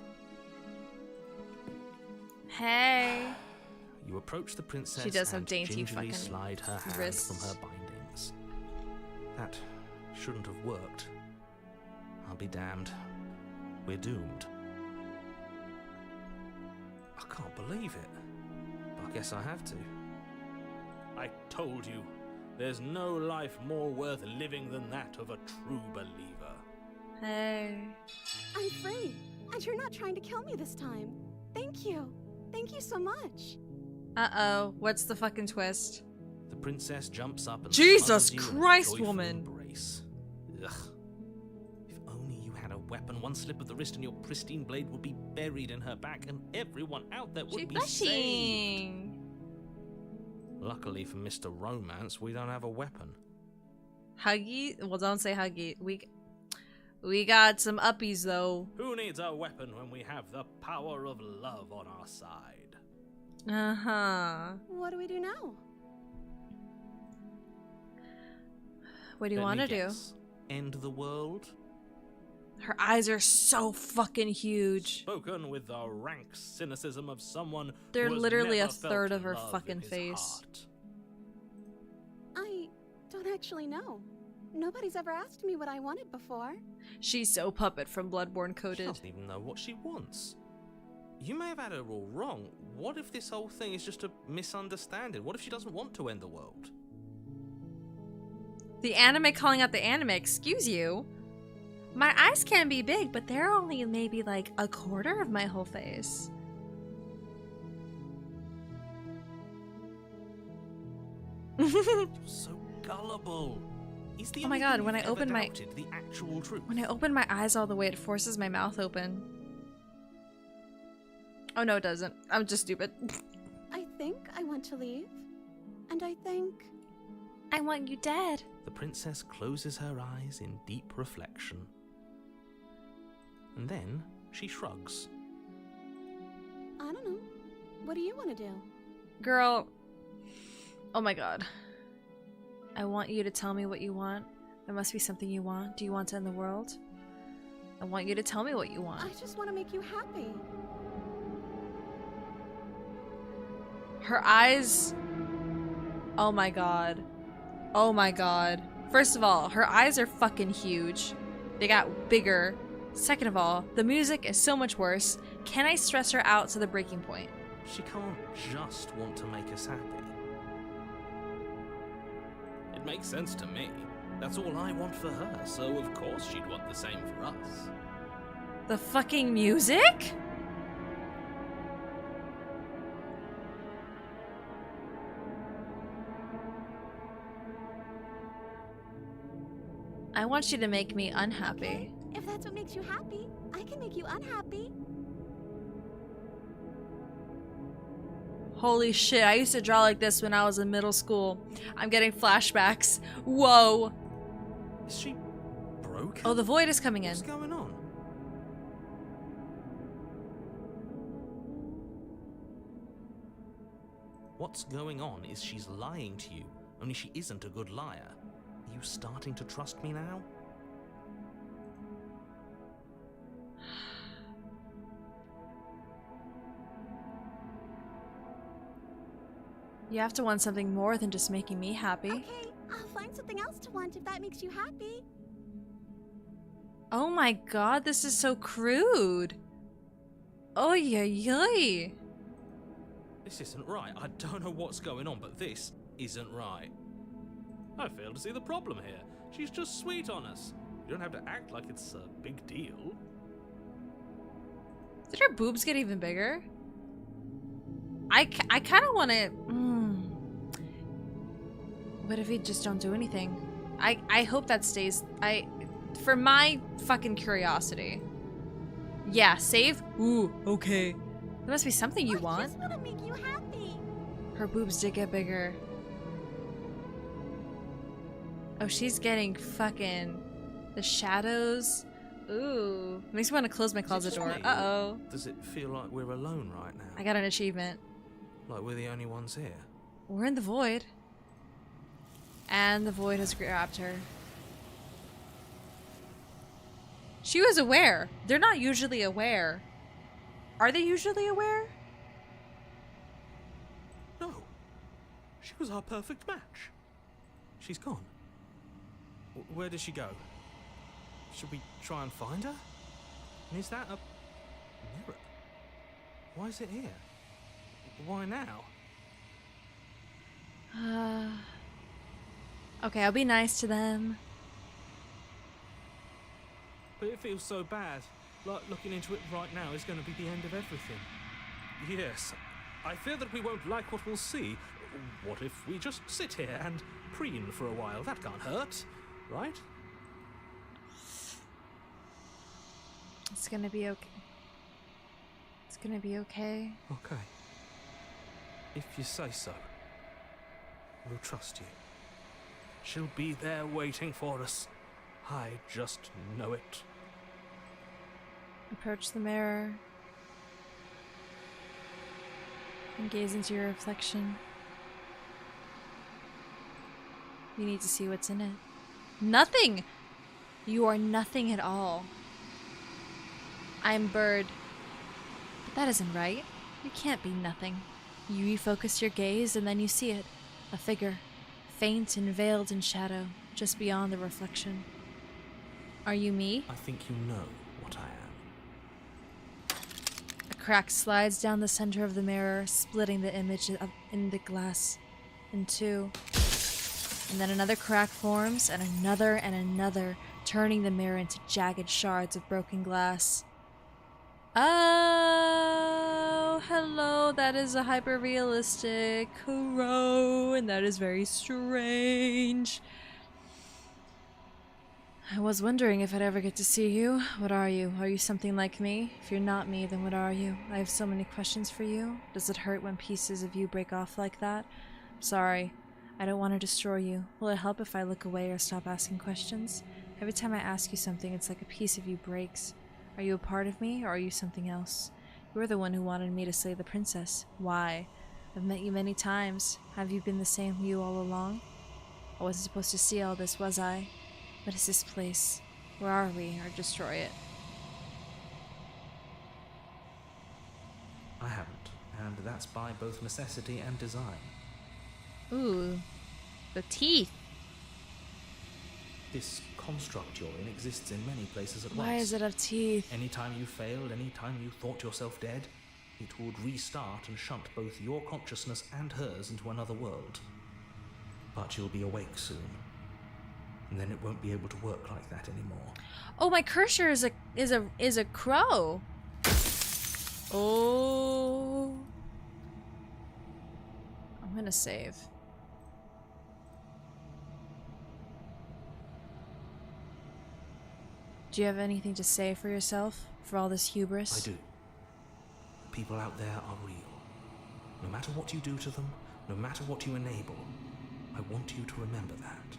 Hey. You approach the princess She does have and dainty gingerly fucking slide her hand wrists. from her bindings. That shouldn't have worked. I'll be damned. We're doomed. I can't believe it. But I guess I have to. I told you, there's no life more worth living than that of a true believer. Hey. I'm free, and you're not trying to kill me this time. Thank you. Thank you so much. Uh-oh. What's the fucking twist? The princess jumps up and Jesus smothers you in a Christ, joyful woman. embrace. Ugh. If only you had a weapon, one slip of the wrist and your pristine blade would be buried in her back, and everyone out there would She's be saved. blushing. Luckily for Mr. Romance, we don't have a weapon. Huggy? Well, don't say huggy. We got some uppies, though. Who needs a weapon when we have the power of love on our side? Uh-huh. What do we do now? What do you Let want me to do? guess. End the world? Her eyes are so fucking huge. Spoken with the rank cynicism of someone They're who has literally never a third felt of her love fucking in his face. heart. I don't actually know. Nobody's ever asked me what I wanted before. She's so puppet from Bloodborne She coded. doesn't even know what she wants. You may have had her all wrong. What if this whole thing is just a misunderstanding? What if she doesn't want to end the world? The anime calling out the anime, excuse you? My eyes can be big, but they're only maybe like a quarter of my whole face. You're so gullible. Is the Oh my only God, thing when you've I ever open my- doubted the actual truth? When I open my eyes all the way, it forces my mouth open. Oh no, it doesn't. I'm just stupid. I think I want to leave. And I think... I want you dead. The princess closes her eyes in deep reflection. And then she shrugs. I don't know. What do you want to do? Girl. Oh my God. I want you to tell me what you want. There must be something you want. Do you want to end the world? I want you to tell me what you want. I just want to make you happy. Her eyes. Oh my God. Oh my God. First of all, her eyes are fucking huge. They got bigger. Second of all, the music is so much worse. Can I stress her out to the breaking point? She can't just want to make us happy. It makes sense to me. That's all I want for her, so of course she'd want the same for us. The fucking music? I want you to make me unhappy. Okay, if that's what makes you happy, I can make you unhappy. Holy shit, I used to draw like this when I was in middle school. I'm getting flashbacks. Whoa. Is she broken? Oh, the void is coming in. What's going on? What's going on is she's lying to you, only she isn't a good liar. Are you starting to trust me now? You have to want something more than just making me happy. Okay, I'll find something else to want if that makes you happy. Oh my God, this is so crude. Oh yeah. This isn't right. I don't know what's going on, but this isn't right. I fail to see the problem here. She's just sweet on us. You don't have to act like it's a big deal. Did her boobs get even bigger? I kind of want to... What if we just don't do anything? I hope that stays... For my fucking curiosity. Yeah, save? Ooh, okay. There must be something you want. I just want to make you happy. Her boobs did get bigger. Oh, she's getting fucking... The shadows. Ooh. Makes me want to close my closet door. Uh-oh. Does it feel like we're alone right now? I got an achievement. Like we're the only ones here? We're in the void. And the void has grabbed her. She was aware. They're not usually aware. Are they usually aware? No. She was our perfect match. She's gone. Where did she go? Should we try and find her? And is that a mirror? Why is it here? Why now? Okay, I'll be nice to them. But it feels so bad. Like looking into it right now is going to be the end of everything. Yes. I fear that we won't like what we'll see. What if we just sit here and preen for a while? That can't hurt, right? It's gonna be okay. It's gonna be okay. Okay. If you say so. We'll trust you. She'll be there waiting for us. I just know it. Approach the mirror. And gaze into your reflection. You need to see what's in it. Nothing! You are nothing at all. I'm Bird. But that isn't right. You can't be nothing. You refocus your gaze and then you see it. A figure. Faint and veiled in shadow, just beyond the reflection. Are you me? I think you know what I am. A crack slides down the center of the mirror, splitting the image in the glass in two. And then another crack forms, and another, turning the mirror into jagged shards of broken glass. Oh, hello, that is a hyper-realistic crow, and that is very strange. I was wondering if I'd ever get to see you. What are you? Are you something like me? If you're not me, then what are you? I have so many questions for you. Does it hurt when pieces of you break off like that? I'm sorry. I don't want to destroy you. Will it help if I look away or stop asking questions? Every time I ask you something, it's like a piece of you breaks. Are you a part of me, or are you something else? You were the one who wanted me to slay the princess. Why? I've met you many times. Have you been the same you all along? I wasn't supposed to see all this, was I? What is this place? Where are we? Or destroy it? I haven't, and that's by both necessity and design. Ooh, the teeth. This construct you're in exists in many places at once. Why does it have teeth? Anytime you failed, anytime you thought yourself dead, it would restart and shunt both your consciousness and hers into another world. But you'll be awake soon. And then it won't be able to work like that anymore. Oh, my cursor is a crow. Oh. I'm gonna save. Do you have anything to say for yourself? For all this hubris? I do. The people out there are real. No matter what you do to them, no matter what you enable, I want you to remember that.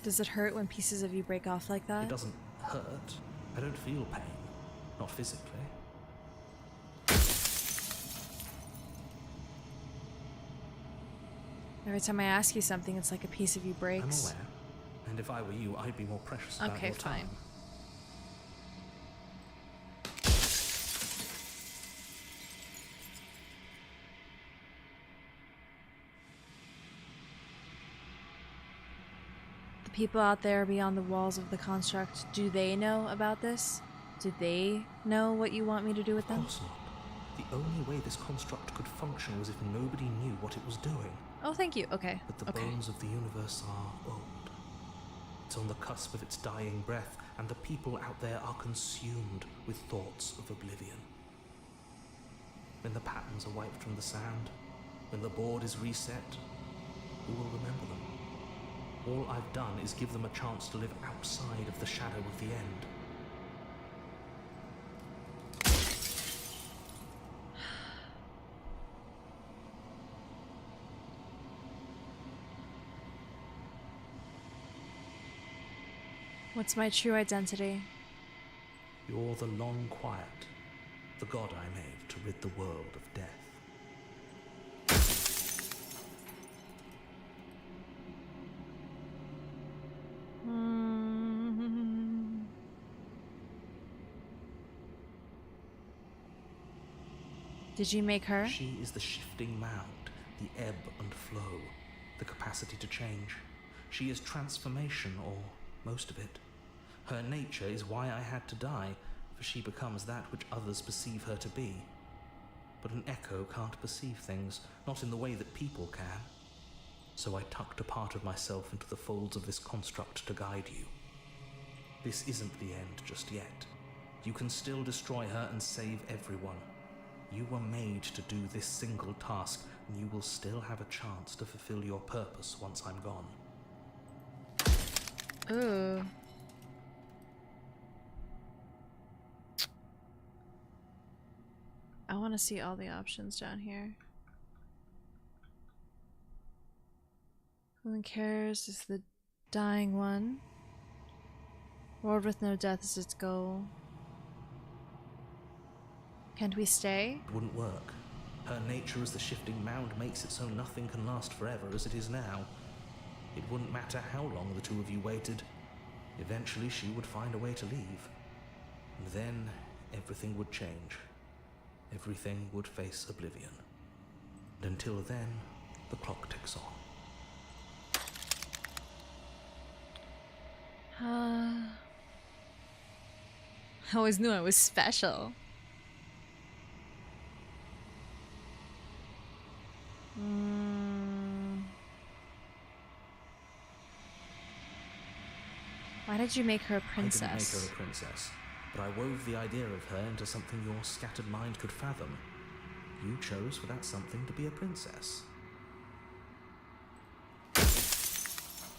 Does it hurt when pieces of you break off like that? It doesn't hurt. I don't feel pain. Not physically. Every time I ask you something, it's like a piece of you breaks. I'm aware. And if I were you, I'd be more precious about Okay, your time. fine. The people out there beyond the walls of the construct, do they know about this? Do they know what you want me to do with them? Of course not. The only way this construct could function was if nobody knew what it was doing. Oh, thank you. Okay. But the Okay. bones of the universe are old. It's on the cusp of its dying breath, and the people out there are consumed with thoughts of oblivion. when the patterns are wiped from the sand, when the board is reset, who will remember them? All I've done is give them a chance to live outside of the shadow of the end. What's my true identity? You're the long quiet, the god I made to rid the world of death. Did you make her? She is the shifting mound, the ebb and flow, the capacity to change. She is transformation, or most of it. Her nature is why I had to die, for she becomes that which others perceive her to be. But an echo can't perceive things, not in the way that people can. So I tucked a part of myself into the folds of this construct to guide you. This isn't the end just yet. You can still destroy her and save everyone. You were made to do this single task, and you will still have a chance to fulfill your purpose once I'm gone. Ooh. I want to see all the options down here. Who one cares is the dying one. World with no death is its goal. Can't we stay? It wouldn't work. Her nature as the shifting mound makes it so nothing can last forever as it is now. It wouldn't matter how long the two of you waited. Eventually she would find a way to leave. And then everything would change. Everything would face oblivion. And until then, the clock ticks on. I always knew I was special. Why did you make her a princess? I didn't make her a princess, but I wove the idea of her into something your scattered mind could fathom. You chose for that something to be a princess.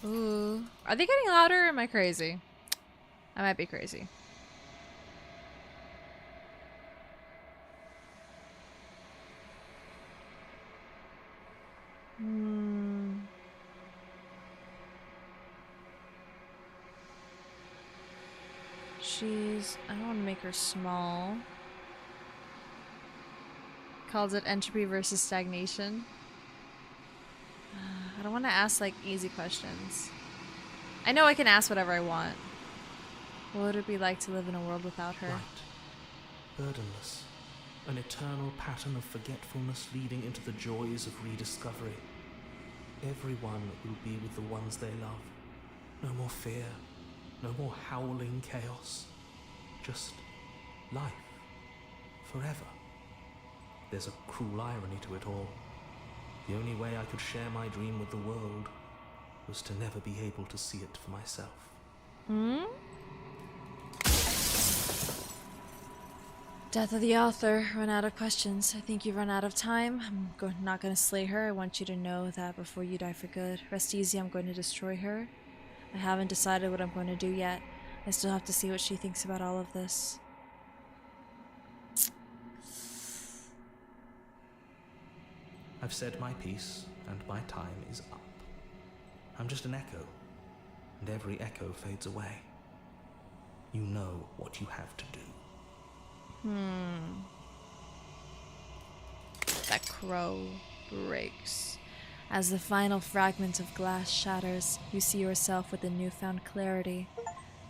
Ooh. Are they getting louder or am I crazy? I might be crazy. I don't want to make her small. Calls it entropy versus stagnation. I don't want to ask like easy questions. I know I can ask whatever I want. What would it be like to live in a world without her? Light, burdenless, an eternal pattern of forgetfulness leading into the joys of rediscovery. Everyone will be with the ones they love. No more fear, no more howling chaos. Just life, forever. There's a cruel irony to it all. The only way I could share my dream with the world was to never be able to see it for myself. Death of the author. Run out of questions. I think you've run out of time. I'm not going to slay her. I want you to know that before you die for good. Rest easy, I'm going to destroy her. I haven't decided what I'm going to do yet. I still have to see what she thinks about all of this. I've said my piece, and my time is up. I'm just an echo, and every echo fades away. You know what you have to do. That crow breaks. As the final fragment of glass shatters, you see yourself with a newfound clarity.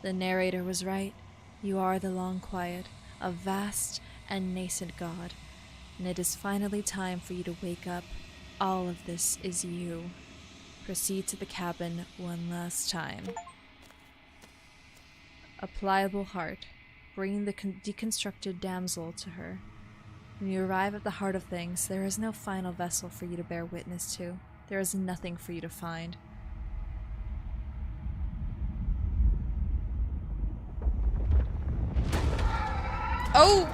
The narrator was right. You are the long quiet, a vast and nascent god. And it is finally time for you to wake up. All of this is you. Proceed to the cabin one last time. A pliable heart, bringing the deconstructed damsel to her. When you arrive at the heart of things, there is no final vessel for you to bear witness to. There is nothing for you to find. Oh!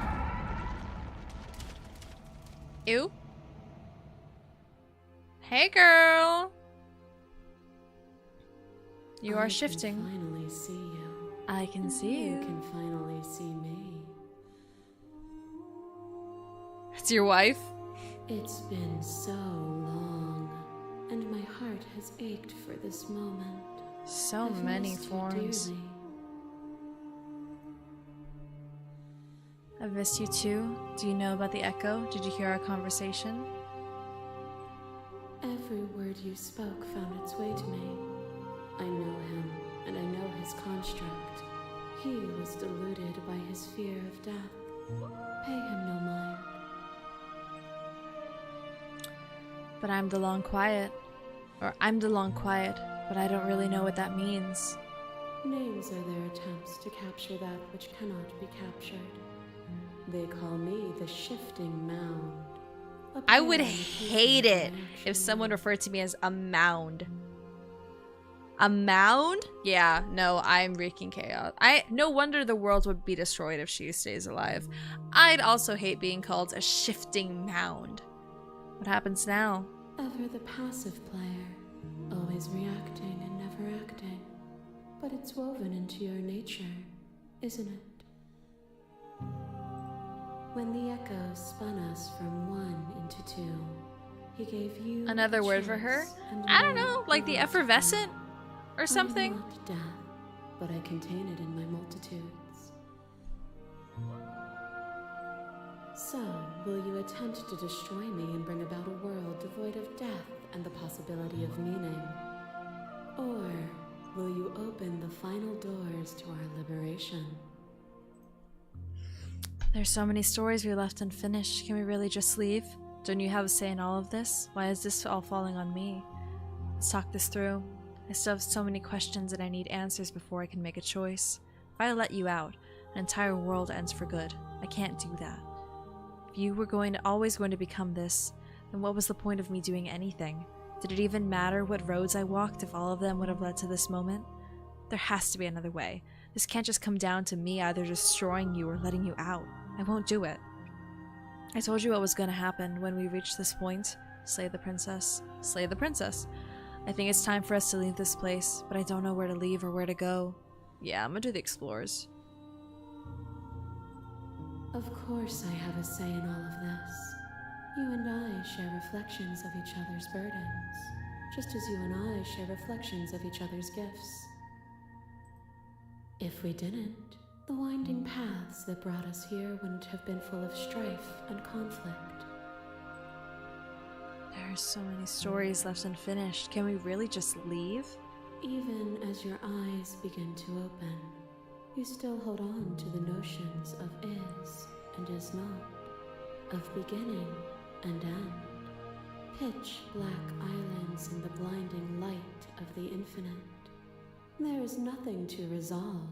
Ew. Hey, girl. You are shifting. I can finally see you. I can see You you. can finally see me. It's your wife? It's been so long, and my heart has ached for this moment. So I've many missed you forms. dearly. I've missed you too. Do you know about the echo? Did you hear our conversation? Every word you spoke found its way to me. I know him, and I know his construct. He was deluded by his fear of death. Pay him no mind. But I'm the long quiet. Or I'm the long quiet, but I don't really know what that means. Names are their attempts to capture that which cannot be captured. They call me the shifting mound. I would hate it if someone referred to me as a mound. A mound? Yeah, no, I'm wreaking chaos. No wonder the world would be destroyed if she stays alive. I'd also hate being called a shifting mound. What happens now? Ever the passive player, always reacting and never acting. But it's woven into your nature, isn't it? When the echo spun us from one into two, he gave you Another a word for her? chance and I don't me know, like the a effervescent or I something? am not death, but I contain it in my multitudes. So, will you attempt to destroy me and bring about a world devoid of death and the possibility of meaning? Or will you open the final doors to our liberation? There's so many stories we left unfinished. Can we really just leave? Don't you have a say in all of this? Why is this all falling on me? Let's talk this through. I still have so many questions and I need answers before I can make a choice. If I let you out, an entire world ends for good. I can't do that. If you were always going to become this, then what was the point of me doing anything? Did it even matter what roads I walked if all of them would have led to this moment? There has to be another way. This can't just come down to me either destroying you or letting you out. I won't do it. I told you what was going to happen when we reached this point. Slay the princess. Slay the princess. I think it's time for us to leave this place, but I don't know where to leave or where to go. Yeah, I'm gonna do the explorers. Of course I have a say in all of this. You and I share reflections of each other's burdens, just as you and I share reflections of each other's gifts. If we didn't, the winding paths that brought us here wouldn't have been full of strife and conflict. There are so many stories left unfinished. Can we really just leave? Even as your eyes begin to open, you still hold on to the notions of is and is not, of beginning and end, pitch black islands in the blinding light of the infinite. There is nothing to resolve,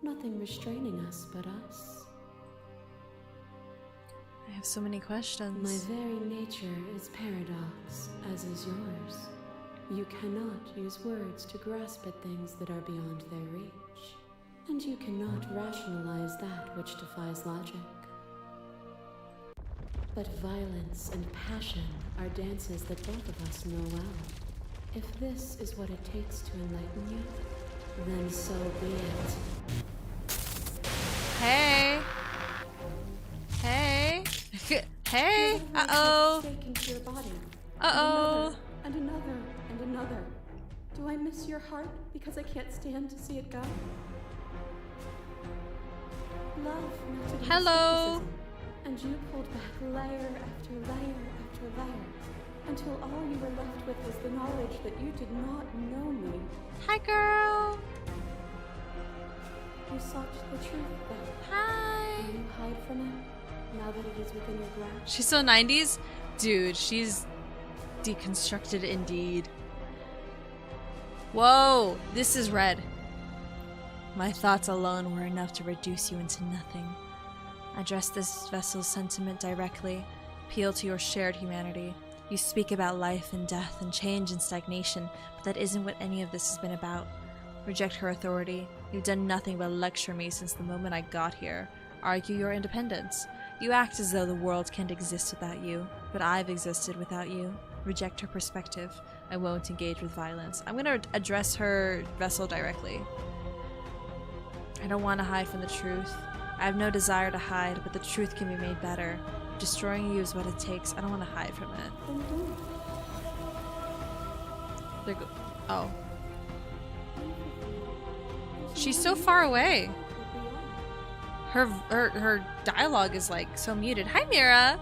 nothing restraining us but us. I have so many questions. My very nature is paradox, as is yours. You cannot use words to grasp at things that are beyond their reach, and you cannot rationalize that which defies logic. But violence and passion are dances that both of us know well. If this is what it takes to enlighten you, then so be it. Hey! Hey! Hey! Uh-oh! Uh-oh! And another, and another. Do I miss your heart because I can't stand to see it go? Love melted into Hello. skepticism, and you pulled back layer after layer after layer, until all you were left with was the knowledge that you did not know me. Hi, girl! You sought the truth, then. Hi! Will you hide from it, now that it is within your grasp? She's so 90s? Dude, she's deconstructed indeed. Whoa! This is red. My thoughts alone were enough to reduce you into nothing. Address this vessel's sentiment directly. Appeal to your shared humanity. You speak about life and death and change and stagnation, but that isn't what any of this has been about. Reject her authority. You've done nothing but lecture me since the moment I got here. Argue your independence. You act as though the world can't exist without you, but I've existed without you. Reject her perspective. I won't engage with violence. I'm gonna address her vessel directly. I don't want to hide from the truth. I have no desire to hide, but the truth can be made better. Destroying you is what it takes. I don't want to hide from it. Oh. She's so far away. Her dialogue is like so muted. Hi, Mira.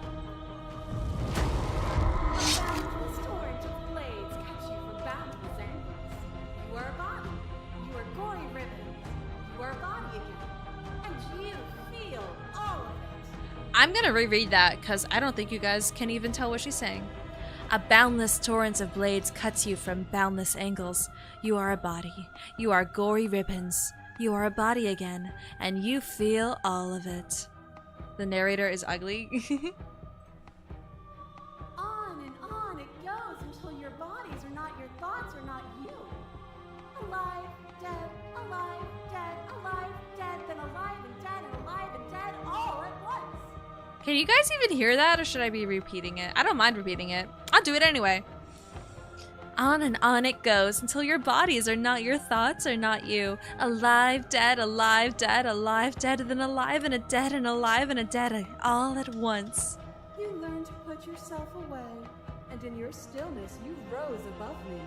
I'm gonna reread that because I don't think you guys can even tell what she's saying. A boundless torrent of blades cuts you from boundless angles. You are a body. You are gory ribbons. You are a body again, and you feel all of it. The narrator is ugly. On and on it goes until your bodies are not your thoughts or not you. Alive, dead, alive, dead, then alive and dead and alive and dead all at once. Can you guys even hear that, or should I be repeating it? I don't mind repeating it. I'll do it anyway. On and on it goes until your bodies are not your thoughts or not you. Alive, dead, then alive and a dead and alive and a dead all at once. You learn to put yourself away, and in your stillness you rose above me.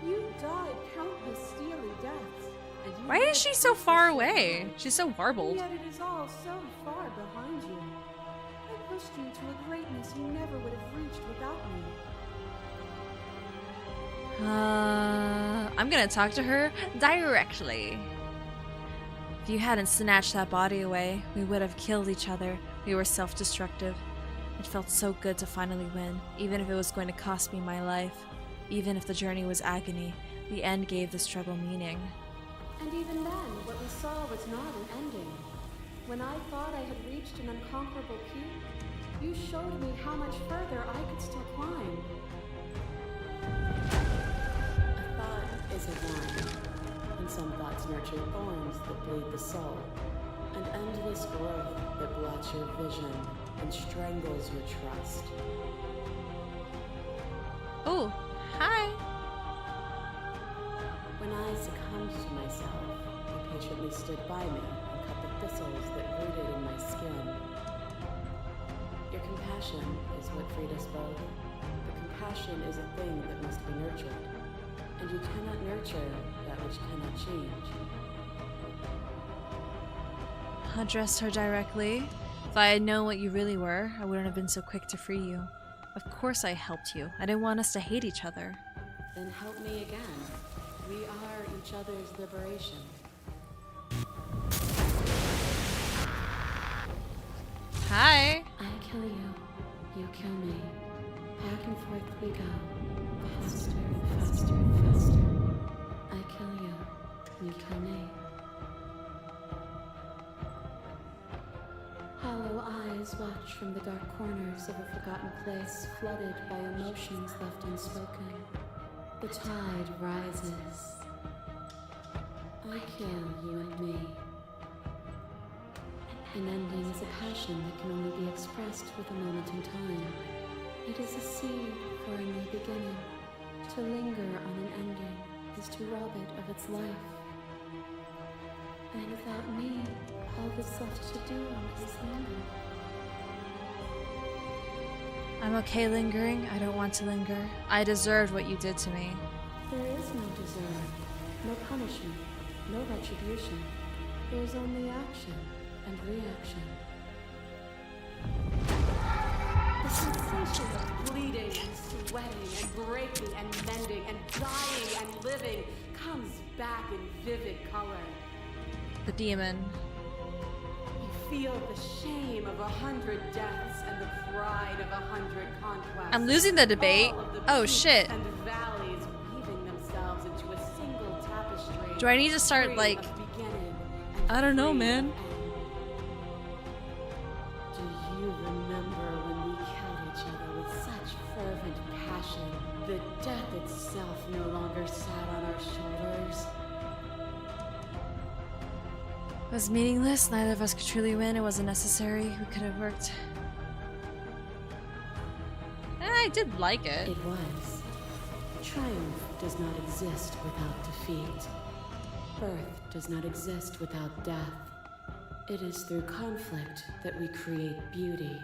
You died countless steely deaths. And you Why is she so far away? She's so warbled. Yet it is all so far behind you. I pushed you to a greatness you never would have reached without me. I'm gonna talk to her directly. If you hadn't snatched that body away, we would have killed each other. We were self-destructive. It felt so good to finally win, even if it was going to cost me my life. Even if the journey was agony, the end gave the struggle meaning. And even then, what we saw was not an ending. When I thought I had reached an unconquerable peak, you showed me how much further I could still climb. A thought is a vine, and some thoughts nurture thorns that bleed the soul, an endless growth that blots your vision and strangles your trust. Oh, hi. When I succumbed to myself, you patiently stood by me and cut the thistles that rooted in my skin. Your compassion is what freed us both. But compassion is a thing that must be nurtured, and you cannot nurture that which cannot change. Address her directly. If I had known what you really were, I wouldn't have been so quick to free you. Of course I helped you. I didn't want us to hate each other. Then help me again. We are each other's liberation. Hi. I kill you. You kill me. Back and forth we go. Faster, faster, faster. I kill you. You kill me. Hollow eyes watch from the dark corners of a forgotten place, flooded by emotions left unspoken. The tide rises. I kill you and me. An ending is a passion that can only be expressed with a moment in time. It is a seed for a new beginning. To linger on an ending is to rob it of its life. And without me, all that's left to do is linger. I'm okay lingering. I don't want to linger. I deserved what you did to me. There is no deserve, no punishment, no retribution. There's only action and reaction. The sensation of bleeding and sweating and breaking and mending and dying and living comes back in vivid color. The demon. You feel the shame of 100 deaths and the pride of 100 conquests. I'm losing the debate. All of the Oh peaks shit. And valleys weaving themselves into a single tapestry. Do I need to start free like... of beginning and I don't know, free man. of end. Do you remember when we killed each other with such fervent passion that death itself no longer sat on our shoulders? was meaningless. Neither of us could truly win. It wasn't necessary. We could have worked. I did like it. It was. Triumph does not exist without defeat. Birth does not exist without death. It is through conflict that we create beauty.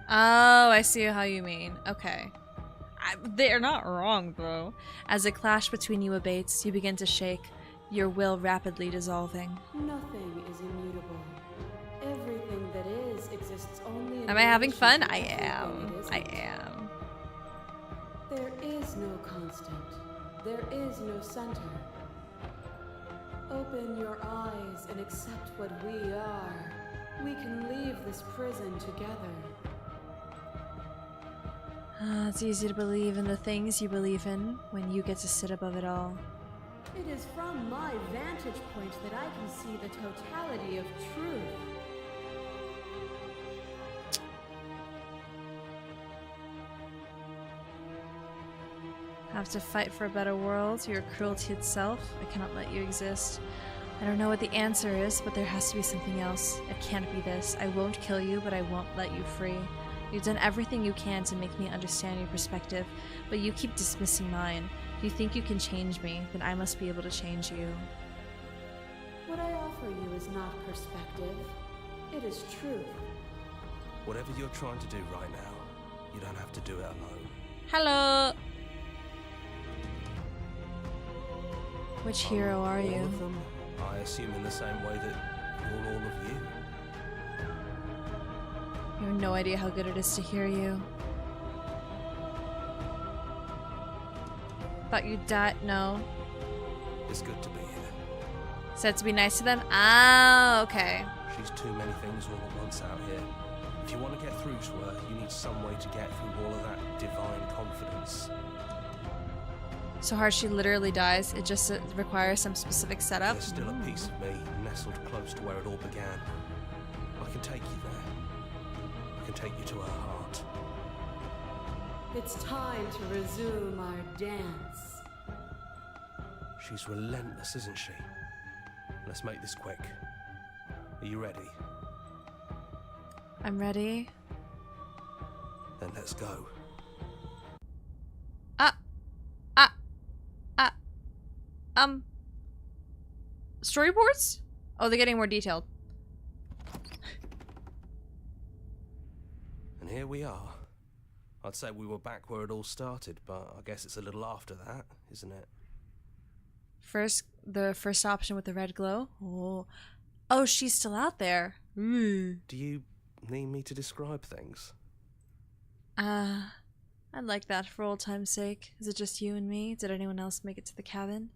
Oh, I see how you mean. Okay. They're not wrong, though. As a clash between you abates, you begin to shake, your will rapidly dissolving. Nothing is immutable. Everything that is exists only in Am I having fun? relation I to am. everything it I isn't. am. There is no constant. There is no center. Open your eyes and accept what we are. We can leave this prison together. It's easy to believe in the things you believe in when you get to sit above it all. It is from my vantage point that I can see the totality of truth. Have to fight for a better world, your cruelty itself. I cannot let you exist. I don't know what the answer is, but there has to be something else. It can't be this. I won't kill you, but I won't let you free. You've done everything you can to make me understand your perspective, but you keep dismissing mine. If you think you can change me, then I must be able to change you. What I offer you is not perspective. It is truth. Whatever you're trying to do right now, you don't have to do it alone. Hello! Which hero are All you? of them, I assume in the same way that you're all of you. You have no idea how good it is to hear you. Thought you'd die. No. It's good to be here. Said to be nice to them? Ah, okay. She's too many things all at once out here. If you want to get through to her, you need some way to get through all of that divine confidence. So hard she literally dies. It just requires some specific setup. There's still a piece of me nestled close to where it all began. I can take you there. I can take you to her heart. It's time to resume our dance. She's relentless, isn't she? Let's make this quick. Are you ready? I'm ready. Then let's go. Storyboards? Oh, they're getting more detailed. And here we are. I'd say we were back where it all started, but I guess it's a little after that, isn't it? The first option with the red glow. Oh, she's still out there. Do you need me to describe things? I'd like that for old time's sake. Is it just you and me? Did anyone else make it to the cabin?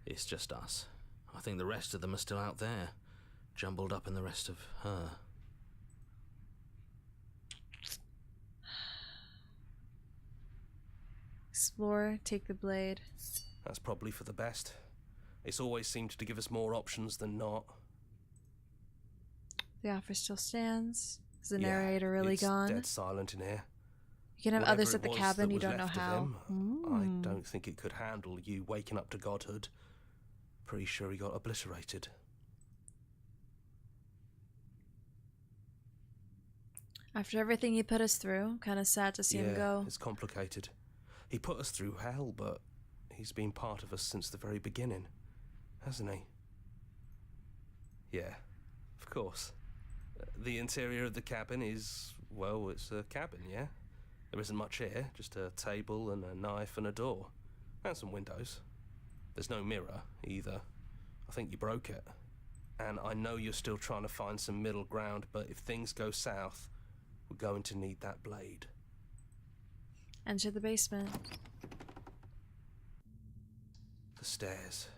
It's just us. I think the rest of them are still out there, jumbled up in the rest of her. Explore, take the blade. That's probably for the best. It's always seemed to give us more options than not. The offer still stands. Is the Yeah, narrator really it's gone? dead silent in here. You can have Whatever others it at the was cabin, that you was don't know left of how. him, I don't think it could handle you waking up to godhood. Pretty sure he got obliterated. After everything he put us through, kind of sad to see him go. It's complicated. He put us through hell, but he's been part of us since the very beginning, hasn't he? Yeah, of course. The interior of the cabin is, well, it's a cabin, yeah? There isn't much here, just a table and a knife and a door. And some windows. There's no mirror, either. I think you broke it. And I know you're still trying to find some middle ground, but if things go south, we're going to need that blade. Enter the basement. The stairs.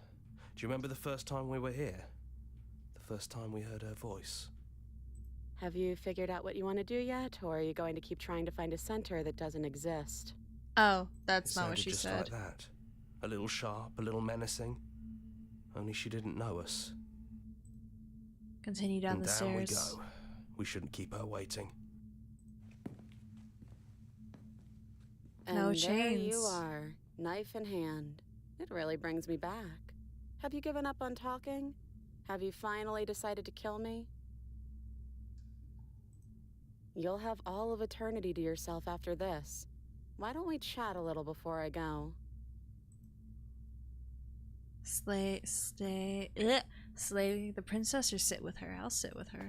Do you remember the first time we were here? The first time we heard her voice? Have you figured out what you want to do yet, or are you going to keep trying to find a center that doesn't exist? Oh, that's It not what sounded she just said. like that. A little sharp, a little menacing. Only she didn't know us. Continue down And the down stairs. we go. We shouldn't keep her waiting. No And there you chains. are, knife in hand. It really brings me back. Have you given up on talking? Have you finally decided to kill me? You'll have all of eternity to yourself after this. Why don't we chat a little before I go? Slay the princess or sit with her? I'll sit with her.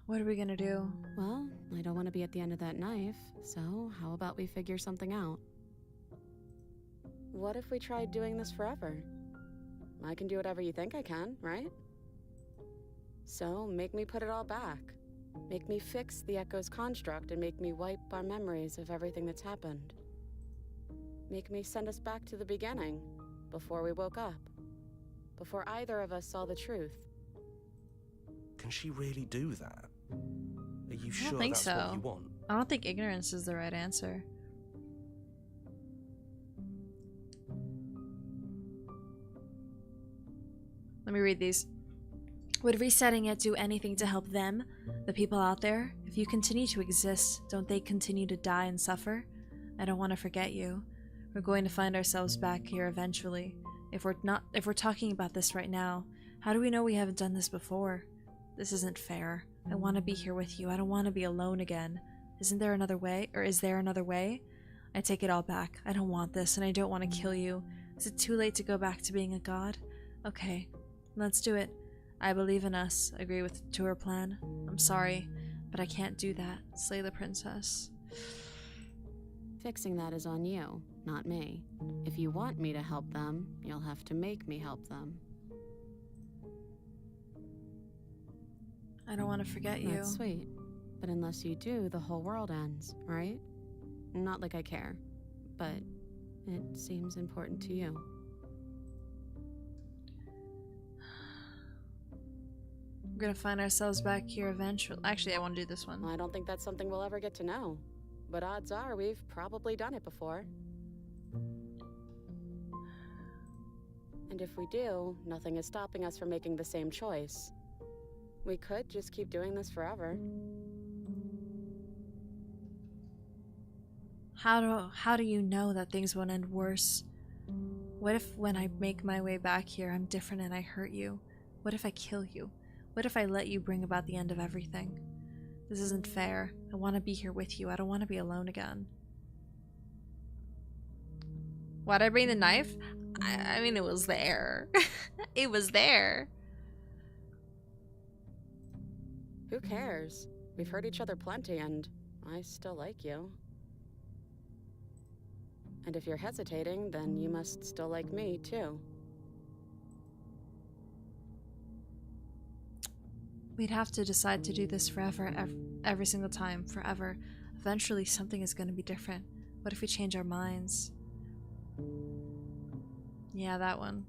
What are we gonna do? Well, I don't want to be at the end of that knife, so how about we figure something out? What if we tried doing this forever? I can do whatever you think I can, right? So, make me put it all back. Make me fix the Echo's construct and make me wipe our memories of everything that's happened. Make me send us back to the beginning, before we woke up. Before either of us saw the truth. Can she really do that? Are you sure think that's so. what you want? I don't think ignorance is the right answer. Let me read these. Would resetting it do anything to help them, the people out there? If you continue to exist, don't they continue to die and suffer? I don't want to forget you. We're going to find ourselves back here eventually. If we're talking about this right now, how do we know we haven't done this before? This isn't fair. I want to be here with you. I don't want to be alone again. Isn't there another way? Or is there another way? I take it all back. I don't want this, and I don't want to kill you. Is it too late to go back to being a god? Okay, let's do it. I believe in us. Agree to her plan. I'm sorry, but I can't do that. Slay the princess. Fixing that is on you, not me. If you want me to help them, you'll have to make me help them. I don't want to forget you. That's sweet. But unless you do, the whole world ends, right? Not like I care, but it seems important to you. We're gonna find ourselves back here eventually. Actually, I want to do this one. I don't think that's something we'll ever get to know. But odds are we've probably done it before. And if we do, nothing is stopping us from making the same choice. We could just keep doing this forever. How do you know that things won't end worse? What if when I make my way back here, I'm different and I hurt you? What if I kill you? What if I let you bring about the end of everything? This isn't fair. I want to be here with you. I don't want to be alone again. Why'd I bring the knife? I mean, it was there. It was there. Who cares? We've hurt each other plenty, and I still like you. And if you're hesitating, then you must still like me, too. We'd have to decide to do this forever, every single time, forever. Eventually, something is going to be different. What if we change our minds? Yeah, that one.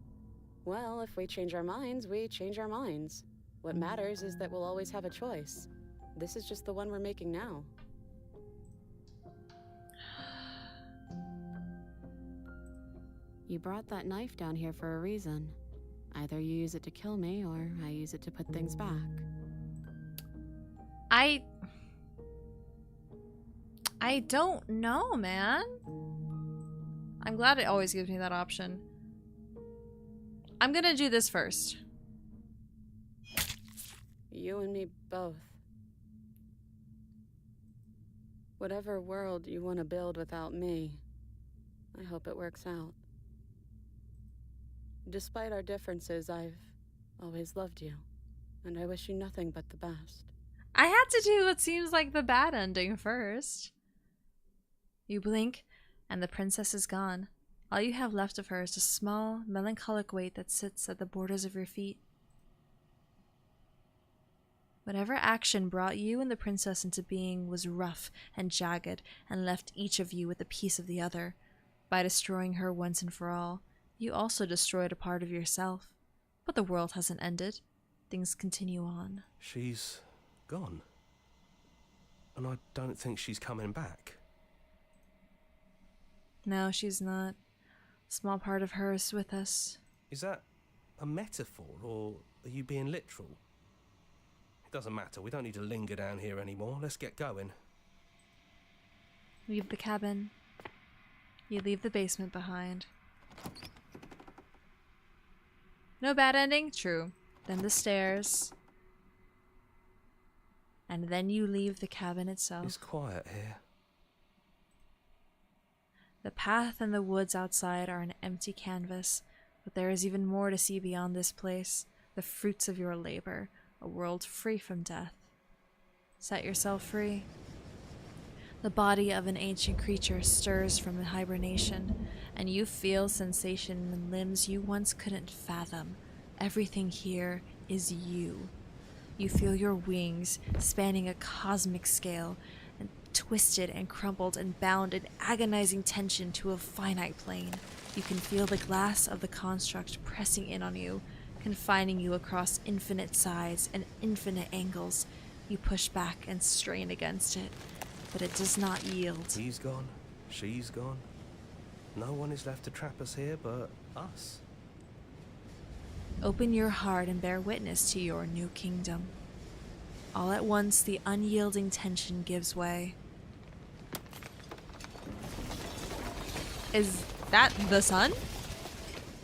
Well, if we change our minds, we change our minds. What matters is that we'll always have a choice. This is just the one we're making now. You brought that knife down here for a reason. Either you use it to kill me, or I use it to put things back. I don't know, man. I'm glad it always gives me that option. I'm gonna do this first. You and me both. Whatever world you want to build without me, I hope it works out. Despite our differences, I've always loved you, and I wish you nothing but the best. I had to do what seems like the bad ending first. You blink, and the princess is gone. All you have left of her is a small, melancholic weight that sits at the borders of your feet. Whatever action brought you and the princess into being was rough and jagged and left each of you with a piece of the other. By destroying her once and for all, you also destroyed a part of yourself. But the world hasn't ended. Things continue on. She's gone. And I don't think she's coming back. No, she's not. A small part of her is with us. Is that a metaphor, or are you being literal? It doesn't matter. We don't need to linger down here anymore. Let's get going. Leave the cabin. You leave the basement behind. No bad ending? True. Then the stairs. And then you leave the cabin itself. It's quiet here. The path and the woods outside are an empty canvas, but there is even more to see beyond this place. The fruits of your labor, a world free from death. Set yourself free. The body of an ancient creature stirs from the hibernation, and you feel sensation in limbs you once couldn't fathom. Everything here is you. You feel your wings spanning a cosmic scale, and twisted and crumpled and bound in agonizing tension to a finite plane. You can feel the glass of the construct pressing in on you, confining you across infinite sides and infinite angles. You push back and strain against it, but it does not yield. He's gone. She's gone. No one is left to trap us here but us. Open your heart and bear witness to your new kingdom. All at once, the unyielding tension gives way. Is that the sun?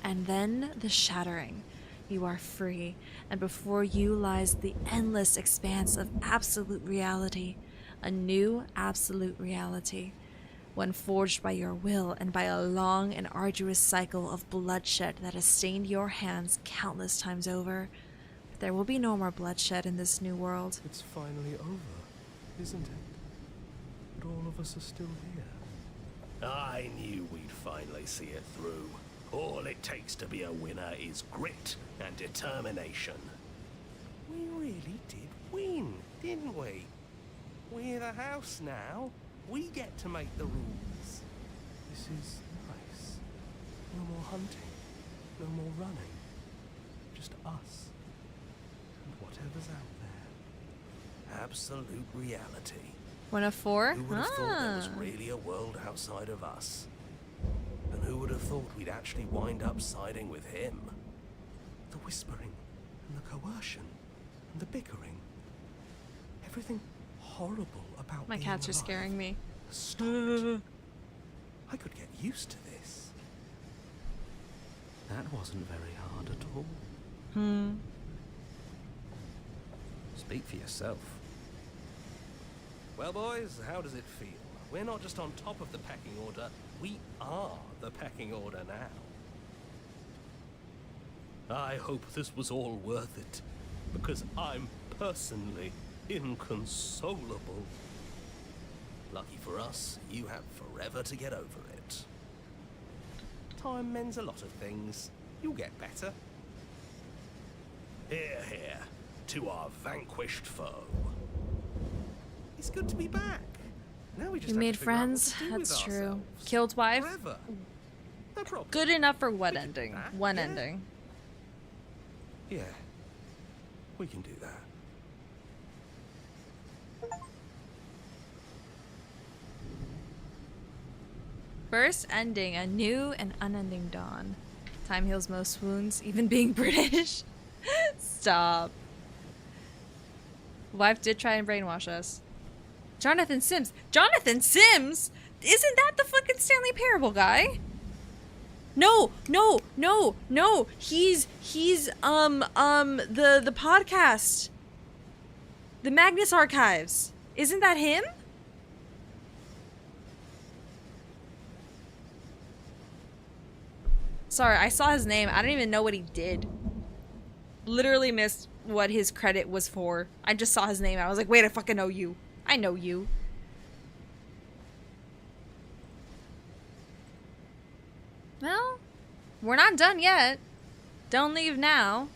And then the shattering. You are free, and before you lies the endless expanse of absolute reality. A new absolute reality. One forged by your will and by a long and arduous cycle of bloodshed that has stained your hands countless times over. But there will be no more bloodshed in this new world. It's finally over, isn't it? But all of us are still here. I knew we'd finally see it through. All it takes to be a winner is grit and determination. We really did win, didn't we? We're the house now. We get to make the rules. This is nice. No more hunting. No more running. Just us. And whatever's out there. Absolute reality. 1 of 4? Who would have thought there was really a world outside of us? And who would have thought we'd actually wind up siding with him? The whispering, and the coercion, and the bickering. Everything horrible about My being cats are alive scaring me. stopped. I could get used to this. That wasn't very hard at all. Speak for yourself. Well, boys, how does it feel? We're not just on top of the pecking order, we are the pecking order now. I hope this was all worth it, because I'm personally inconsolable. Lucky for us, you have forever to get over it. Time mends a lot of things. You'll get better. Hear, hear, to our vanquished foe. It's good to be back. Now we just You have made to figure out what friends? to do with That's true. ourselves. Killed wife? Forever. No problem. Good enough for what We can do ending? that, One yeah? ending. Yeah, we can do that. First ending, a new and unending dawn. Time heals most wounds, even being British. Stop. Wife did try and brainwash us. Jonathan Sims. Jonathan Sims? Isn't that the fucking Stanley Parable guy? No. He's the podcast. The Magnus Archives. Isn't that him? Sorry, I saw his name. I don't even know what he did. Literally missed what his credit was for. I just saw his name. I was like, wait, I fucking know you. I know you. Well, we're not done yet. Don't leave now.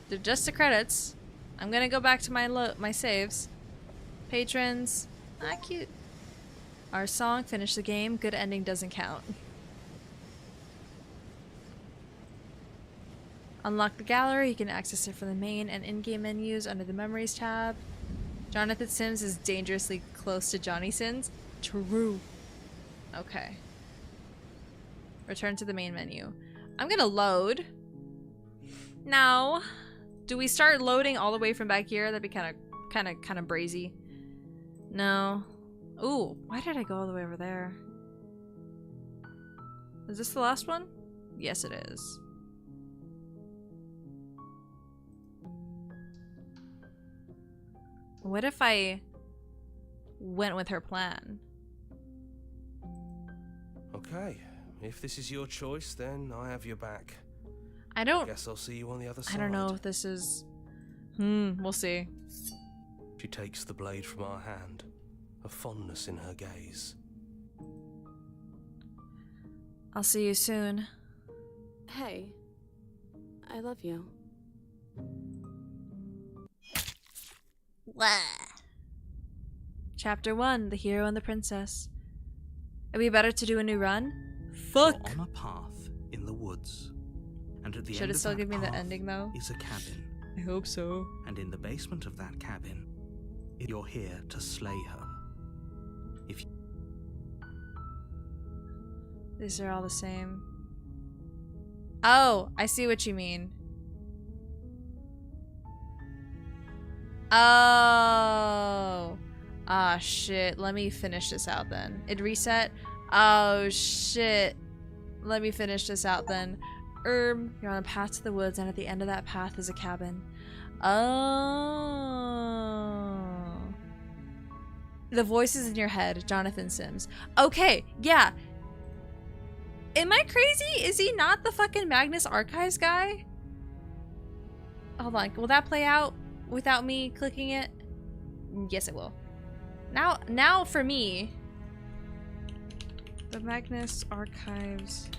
They're just the credits. I'm gonna go back to my saves. Patrons. Ah, cute. Our song, finish the game. Good ending doesn't count. Unlock the gallery. You can access it from the main and in-game menus under the Memories tab. Jonathan Sims is dangerously close to Johnny Sins. True. Okay. Return to the main menu. I'm gonna load. Now, do we start loading all the way from back here? That'd be kind of brazy. No. Ooh, why did I go all the way over there? Is this the last one? Yes, it is. What if I went with her plan? Okay, if this is your choice, then I have your back. I don't. Guess I'll see you on the other side. I don't know if this is. We'll see. She takes the blade from our hand, a fondness in her gaze. I'll see you soon. Hey, I love you. Chapter 1, The Hero and the Princess. It'd be better to do a new run? Fuck! You're on a path in the woods. And at the Should end it of still that give me the path ending though? is a cabin. I hope so. And in the basement of that cabin, you're here to slay her. If you These are all the same. Oh, I see what you mean. Oh. Ah, shit. Let me finish this out then. It reset? Oh, shit. Let me finish this out then. You're on a path to the woods, and at the end of that path is a cabin. Oh. The voices in your head, Jonathan Sims. Okay, yeah. Am I crazy? Is he not the fucking Magnus Archives guy? Hold on, will that play out without me clicking it? Yes, it will. Now for me, the Magnus Archives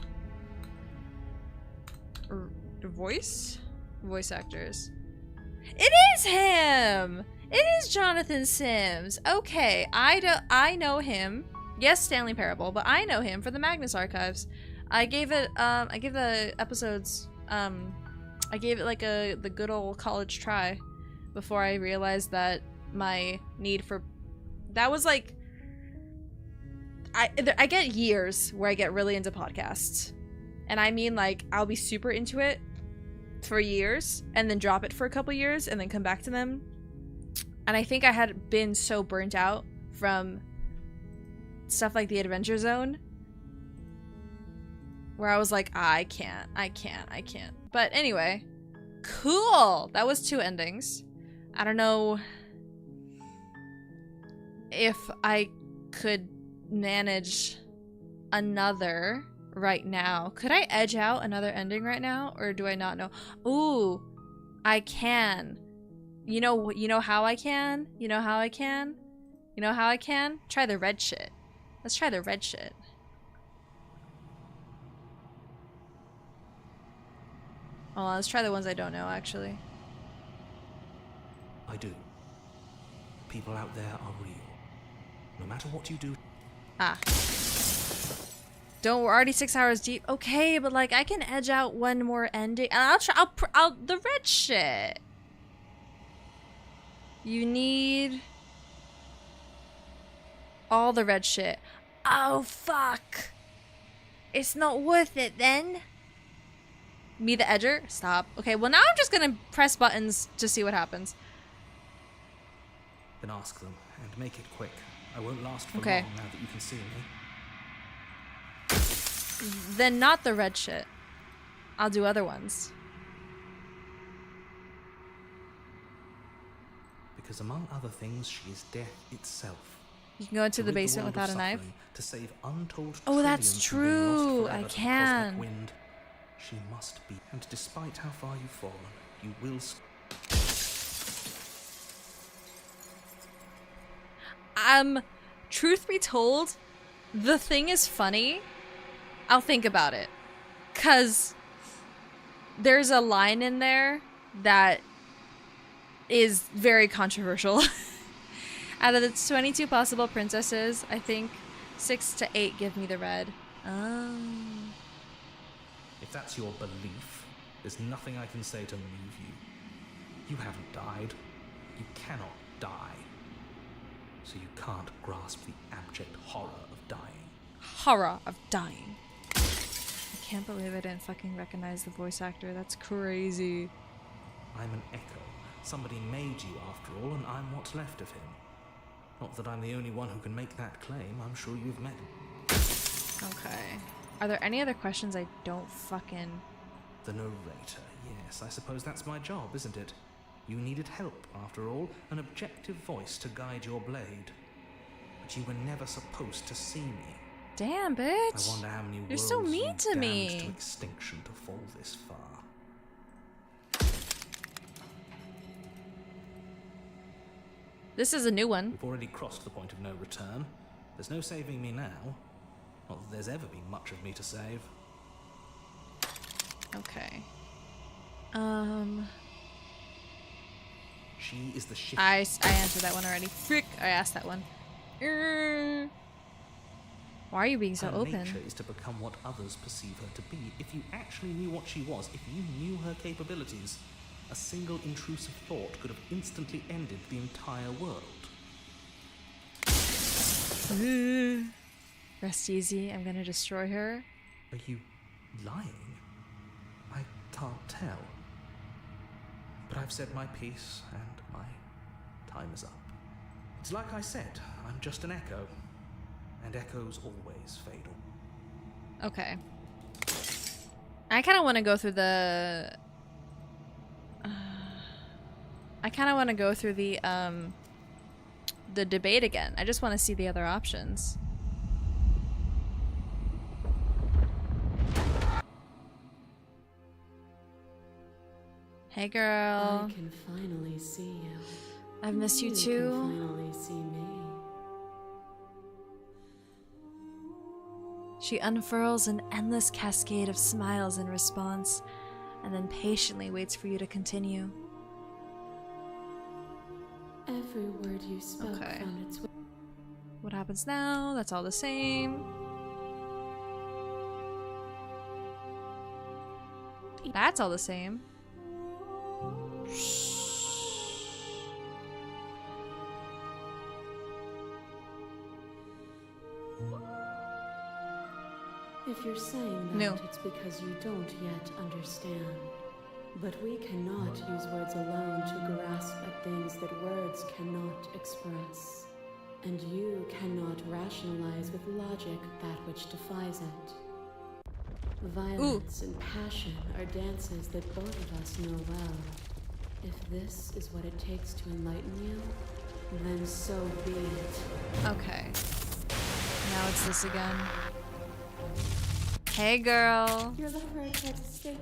voice actors. It is him. It is Jonathan Sims. Okay, I know him. Yes, Stanley Parable, but I know him for the Magnus Archives. I gave the episodes I gave it like the good old college try before I realized that my need for that was like I get years where I get really into podcasts. And I mean like I'll be super into it for years and then drop it for a couple years and then come back to them. And I think I had been so burnt out from stuff like the Adventure Zone where I was like, I can't. But anyway, cool. That was 2 endings. I don't know if I could manage another right now. Could I edge out another ending right now, or do I not know? Ooh, I can. You know how I can? Try the red shit. Let's try the red shit. Hold on, let's try the ones I don't know, actually. I do. People out there are real. No matter what you do. Ah. We're already 6 hours deep. Okay, but like I can edge out one more ending. And I'll the red shit. You need all the red shit. Oh, fuck. It's not worth it then. Me the edger? Stop. Okay, well now I'm just gonna press buttons to see what happens. Then ask them, and make it quick. I won't last for long now that you can see me. Then not the red shit. I'll do other ones. Because among other things, she is death itself. You can go into the rid basement world without of a knife. suffering, to save untold Oh, that's trillions from being lost true. forever I to the can. cosmic wind. She must be. And despite how far you've fallen, you will. Truth be told, the thing is funny. I'll think about it. 'Cause there's a line in there that is very controversial. Out of the 22 possible princesses, I think 6 to 8 give me the red. Oh. If that's your belief, there's nothing I can say to move you. You haven't died. You cannot die. So you can't grasp the abject horror of dying. Horror of dying. I can't believe I didn't fucking recognize the voice actor. That's crazy. I'm an echo. Somebody made you after all, and I'm what's left of him. Not that I'm the only one who can make that claim. I'm sure you've met him. Okay. Are there any other questions I don't fucking... The narrator, yes, I suppose that's my job, isn't it? You needed help, after all, an objective voice to guide your blade. But you were never supposed to see me. Damn, bitch. I wonder how many You're worlds so mean you to damned me. to extinction to fall this far. This is a new one. We've already crossed the point of no return. There's no saving me now. Not that there's ever been much of me to save. Okay. She is the shift. I answered that one already. Frick, I asked that one. Why are you being so her open? nature is to become what others perceive her to be. If you actually knew what she was, if you knew her capabilities, a single intrusive thought could have instantly ended the entire world. Rest easy, I'm gonna destroy her. Are you lying? I can't tell. But I've said my piece, and my time is up. It's like I said, I'm just an echo. And echoes always fatal. Okay. I kind of want to go through the... I kind of want to go through the debate again. I just want to see the other options. Hey, girl. I can finally see you. I've missed you You too. can finally see me. She unfurls an endless cascade of smiles in response, and then patiently waits for you to continue. Every word you spoke Okay. found its way. What happens now? That's all the same. That's all the same. If you're saying that, No. it's because you don't yet understand. But we cannot use words alone to grasp at things that words cannot express. And you cannot rationalize with logic that which defies it. Violence and passion are dances that both of us know well. If this is what it takes to enlighten you, then so be it. Okay. Now it's this again. Hey, girl. Your lover tried to stake.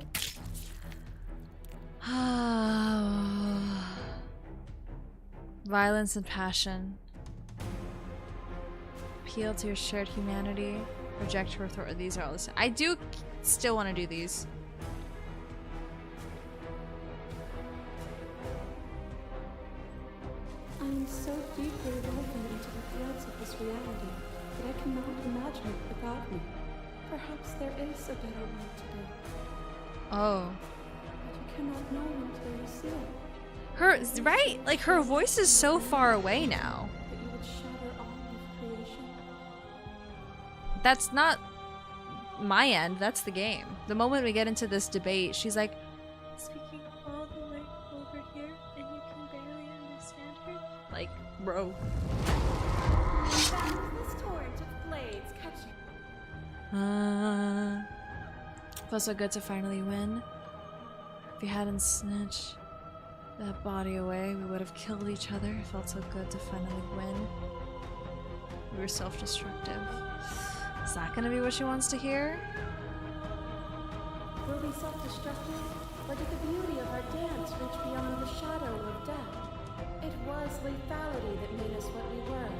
Violence and passion. Appeal to your shared humanity. Reject her authority. These are all the same. I do still want to do these. I am so deeply woven into the threads of this reality that I cannot imagine it without me. Perhaps there is a better way to do. Oh. But you cannot know until you see it. Her, right? Like, her voice is so far away now. That you would shatter all of creation. That's not my end. That's the game. The moment we get into this debate, she's like, speaking all the way over here, and you can barely understand her? Like, bro. This torrent of blades catching. Feels so good to finally win. If you hadn't snatched that body away, we would have killed each other. It felt so good to finally win. We were self-destructive. Is that gonna be what she wants to hear? Were we self-destructive, or did the beauty of our dance reach beyond the shadow of death? It was lethality that made us what we were.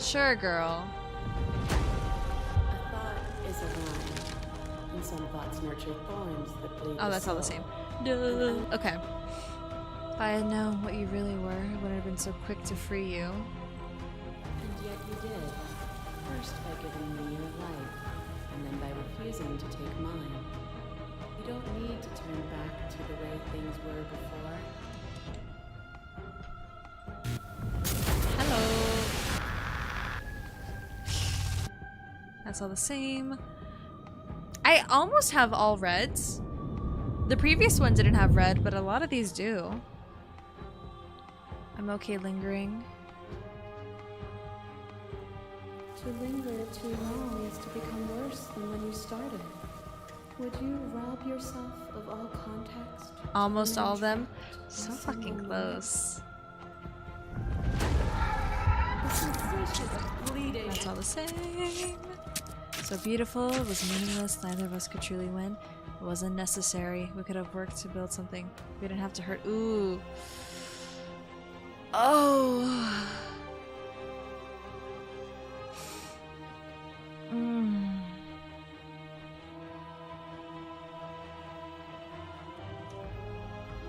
Sure, girl. A thought is a vine, and some thoughts nurture thorns that bleed. Oh, that's all the same. Duh. Okay. If I had known what you really were, I wouldn't have been so quick to free you. And yet you did. First by giving me your life, and then by refusing to take mine. You don't need to turn back to the way things were before. Hello. That's all the same. I almost have all reds. The previous one didn't have red, but a lot of these do. I'm okay lingering. To linger too long is to become worse than when you started. Would you rob yourself of all context? Almost all of them. So fucking close. The sensation of bleeding. That's all the same. So beautiful, it was meaningless, neither of us could truly win. It wasn't necessary. We could have worked to build something. We didn't have to hurt. Ooh. Oh.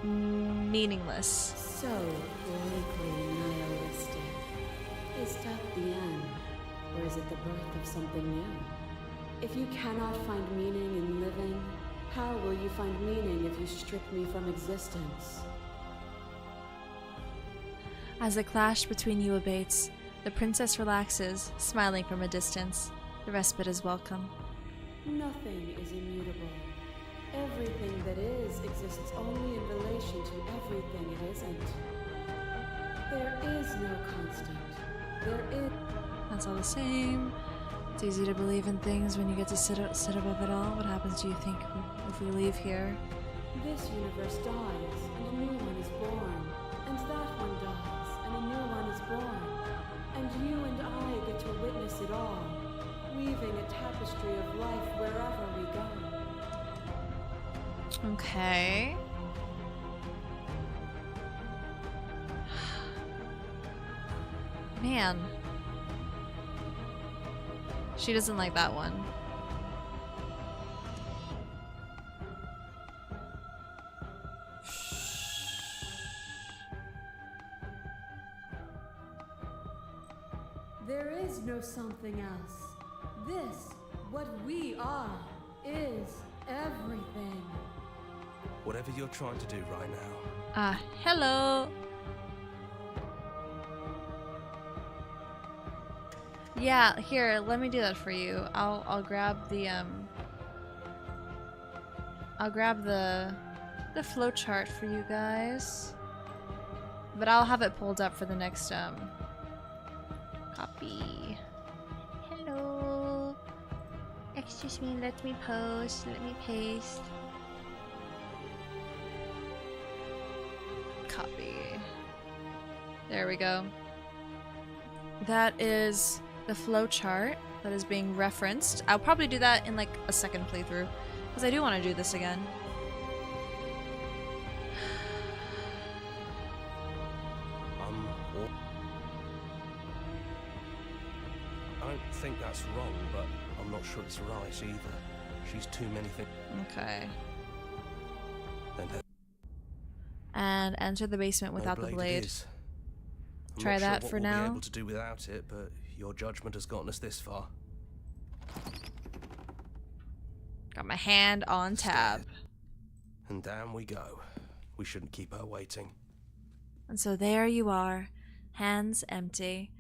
Meaningless. So bleakly nihilistic. Is death the end, or is it the birth of something new? If you cannot find meaning in living, how will you find meaning if you strip me from existence? As the clash between you abates, the princess relaxes, smiling from a distance. The respite is welcome. Nothing is immutable. Everything that is exists only in relation to everything it isn't. There is no constant. There is... That's all the same. It's easy to believe in things when you get to sit above it all. What happens, do you think, if we leave here? This universe dies, and a new one is born. And that one dies, and a new one is born. And you and I get to witness it all, weaving a tapestry of life wherever we go. Okay. Man. She doesn't like that one. There is no something else. This, what we are, is everything. Whatever you're trying to do right now. Hello. Yeah, here, let me do that for you. I'll grab the I'll grab the flowchart for you guys. But I'll have it pulled up for the next copy. Hello. Excuse me, let me post, let me paste. Copy. There we go. That is the flowchart that is being referenced. I'll probably do that in like a second playthrough because I do want to do this again. I don't think that's wrong, but I'm not sure it's right either. She's too many things. Okay. And And enter the basement without the blade. I'm Try not that sure for what now. We'll be able to do without it, but your judgment has gotten us this far. Got my hand on tab. And down we go. We shouldn't keep her waiting. And so there you are, hands empty.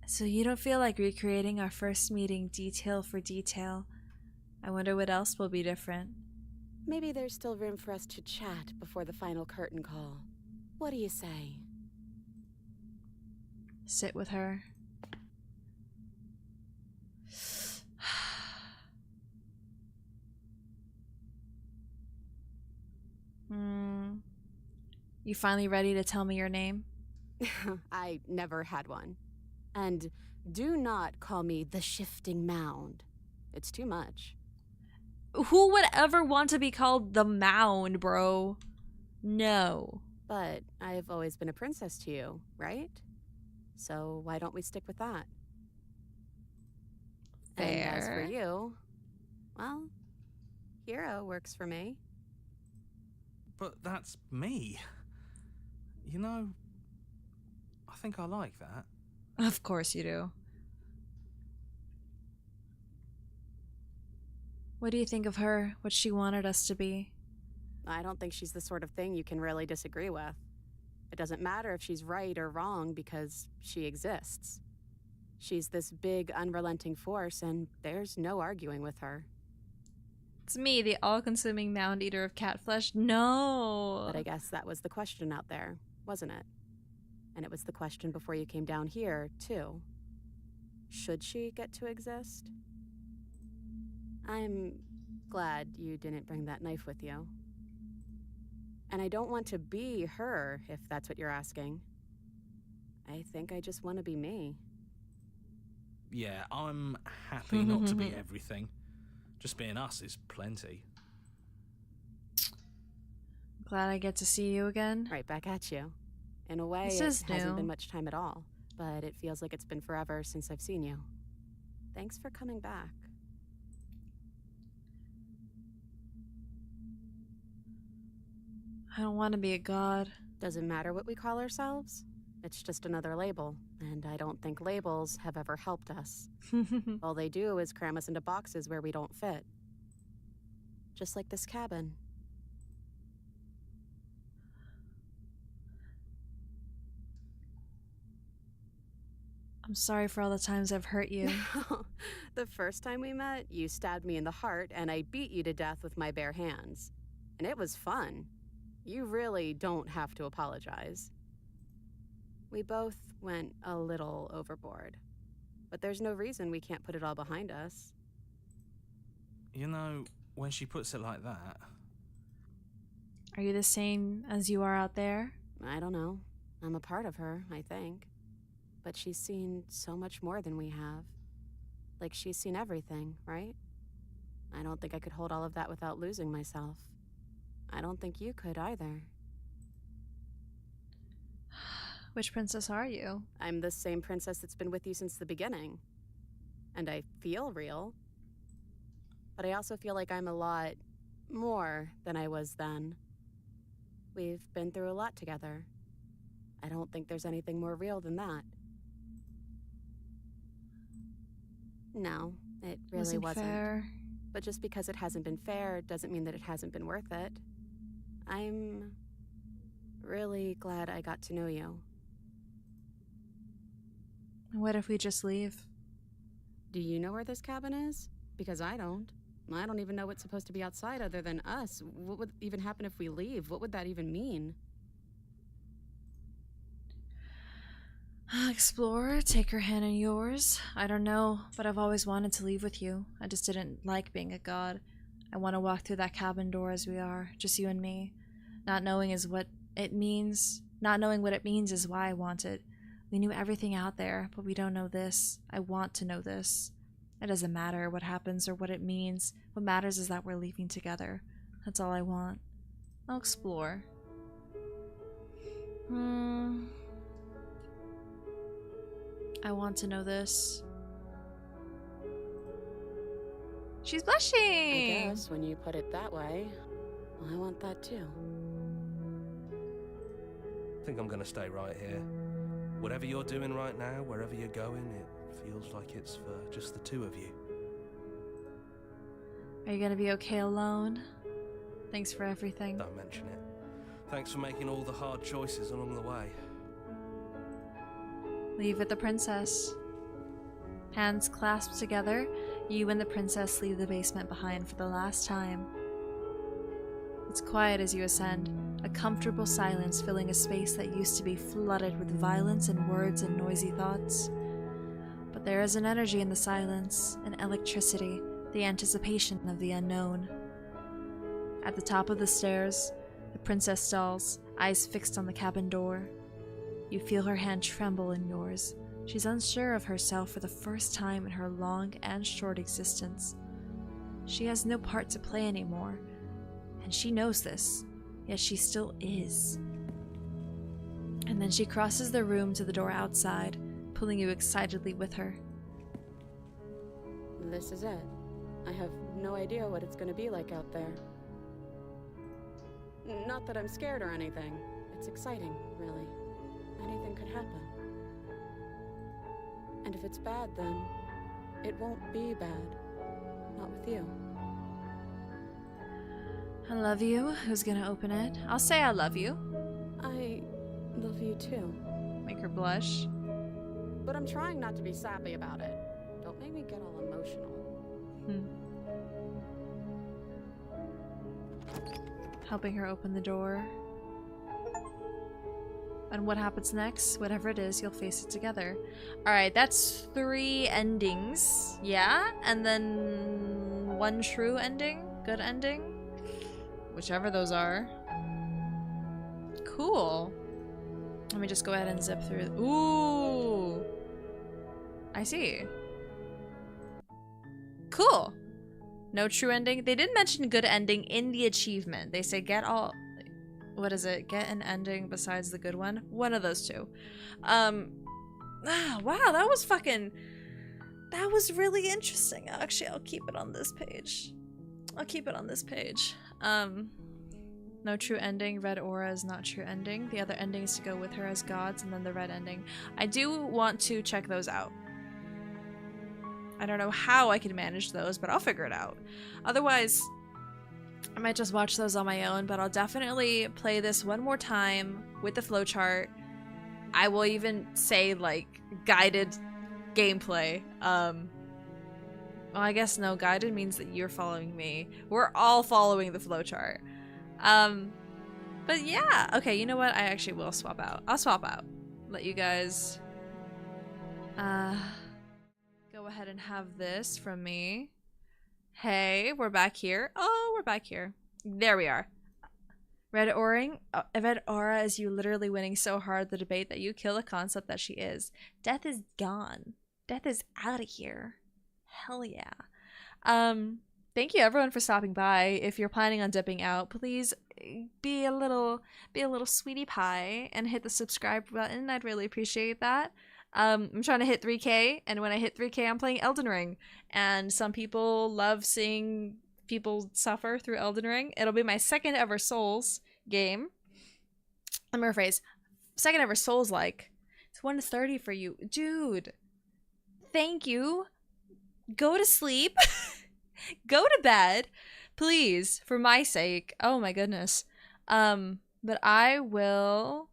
So you don't feel like recreating our first meeting detail for detail. I wonder what else will be different. Maybe there's still room for us to chat before the final curtain call. What do you say? Sit with her. You finally ready to tell me your name? I never had one. And do not call me the Shifting Mound. It's too much. Who would ever want to be called the Mound, bro? No. But I've always been a princess to you, right? So why don't we stick with that? Fair. And as for you, well, Hero works for me. But that's me. You know, I think I like that. Of course you do. What do you think of her? What she wanted us to be? I don't think she's the sort of thing you can really disagree with. It doesn't matter if she's right or wrong because she exists. She's this big, unrelenting force, and there's no arguing with her. It's me, the all-consuming mound eater of cat flesh. No. But I guess that was the question out there, wasn't it? And it was the question before you came down here, too. should she get to exist. I'm glad you didn't bring that knife with you. And I don't want to be her, if that's what you're asking. I think I just want to be me. Yeah, I'm happy not to be everything. Just being us is plenty. Glad I get to see you again. Right back at you. In a way, This it is hasn't new. been much time at all, but it feels like it's been forever since I've seen you. Thanks for coming back. I don't want to be a god. Doesn't matter what we call ourselves. It's just another label, and I don't think labels have ever helped us. All they do is cram us into boxes where we don't fit. Just like this cabin. I'm sorry for all the times I've hurt you. The first time we met, you stabbed me in the heart, and I beat you to death with my bare hands. And it was fun. You really don't have to apologize. We both went a little overboard. But there's no reason we can't put it all behind us. You know, when she puts it like that... Are you the same as you are out there? I don't know. I'm a part of her, I think. But she's seen so much more than we have. Like, she's seen everything, right? I don't think I could hold all of that without losing myself. I don't think you could either. Which princess are you? I'm the same princess that's been with you since the beginning. And I feel real. But I also feel like I'm a lot more than I was then. We've been through a lot together. I don't think there's anything more real than that. No, it really wasn't. Fair. But just because it hasn't been fair doesn't mean that it hasn't been worth it. I'm really glad I got to know you. What if we just leave? Do you know where this cabin is? Because I don't. I don't even know what's supposed to be outside other than us. What would even happen if we leave? What would that even mean? Explore, take her hand in yours. I don't know, but I've always wanted to leave with you. I just didn't like being a god. I want to walk through that cabin door as we are, just you and me. Not knowing what it means is why I want it. We knew everything out there, but we don't know this. I want to know this. It doesn't matter what happens or what it means. What matters is that we're leaving together. That's all I want. I'll explore. I want to know this. She's blushing! I guess when you put it that way, I want that too. I think I'm gonna stay right here. Whatever you're doing right now, wherever you're going, it feels like it's for just the two of you. Are you gonna be okay alone? Thanks for everything. Don't mention it. Thanks for making all the hard choices along the way. Leave with the princess. Hands clasped together, you and the princess leave the basement behind for the last time. It's quiet as you ascend, a comfortable silence filling a space that used to be flooded with violence and words and noisy thoughts. But there is an energy in the silence, an electricity, the anticipation of the unknown. At the top of the stairs, the princess stalls, eyes fixed on the cabin door. You feel her hand tremble in yours. She's unsure of herself for the first time in her long and short existence. She has no part to play anymore, and she knows this, yet she still is. And then she crosses the room to the door outside, pulling you excitedly with her. This is it. I have no idea what it's gonna be like out there. Not that I'm scared or anything. It's exciting, really. Anything could happen. And if it's bad, then it won't be bad. Not with you. I love you. Who's gonna open it? I'll say I love you. I love you too. Make her blush. But I'm trying not to be sappy about it. Don't make me get all emotional. Helping her open the door. And what happens next? Whatever it is, you'll face it together. Alright, that's 3 endings. Yeah? And then 1 true ending? Good ending? Whichever those are. Cool. Let me just go ahead and zip through. Ooh! I see. Cool. No true ending. They did mention good ending in the achievement. They say get all... What is it? Get an ending besides the good one? One of those two. Wow, that was fucking... That was really interesting. Actually, I'll keep it on this page. I'll keep it on this page. No true ending. Red aura is not true ending. The other ending is to go with her as gods, and then the red ending. I do want to check those out. I don't know how I can manage those, but I'll figure it out. Otherwise, I might just watch those on my own, but I'll definitely play this one more time with the flowchart. I will even say, like, guided gameplay. Well, I guess no, guided means that you're following me. We're all following the flowchart. But yeah, okay, you know what? I actually will swap out. I'll swap out. Let you guys, go ahead and have this from me. Hey, we're back here. Oh, we're back here. There we are. Red aura is you literally winning so hard the debate that you kill a concept that she is. Death is gone. Death is out of here. Hell yeah. Thank you everyone for stopping by. If you're planning on dipping out, please be a little sweetie pie and hit the subscribe button. I'd really appreciate that. I'm trying to hit 3K, and when I hit 3K, I'm playing Elden Ring. And some people love seeing people suffer through Elden Ring. It'll be my second ever Souls game. Let me rephrase. Second ever Souls-like. It's 1:30 for you. Dude, thank you. Go to sleep. Go to bed. Please, for my sake. Oh my goodness. But I will...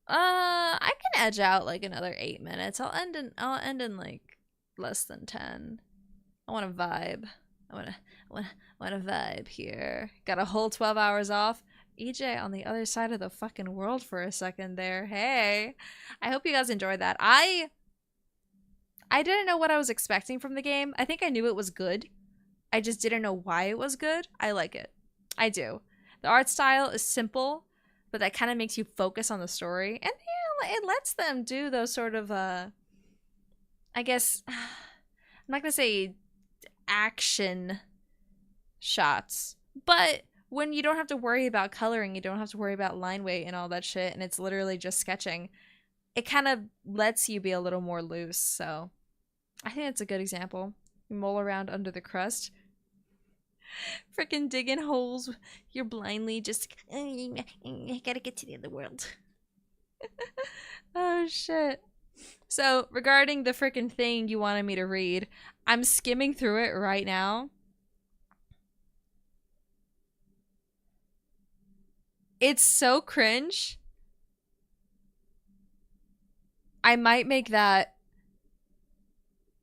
I can edge out like another 8 minutes. I'll end in like less than 10. I want to vibe. I want to vibe here. Got a whole 12 hours off. EJ on the other side of the fucking world for a second there. Hey, I hope you guys enjoyed that. I didn't know what I was expecting from the game. I think I knew it was good. I just didn't know why it was good. I like it. I do. The art style is simple, but that kind of makes you focus on the story. And yeah, it lets them do those sort of, I guess, I'm not going to say action shots, but when you don't have to worry about coloring, you don't have to worry about line weight and all that shit, and it's literally just sketching, it kind of lets you be a little more loose. So I think that's a good example. You mull around under the crust, freaking digging holes. You're blindly just, I gotta get to the other world. Oh shit. So regarding the freaking thing you wanted me to read, I'm skimming through it right now. It's so cringe. I might make that.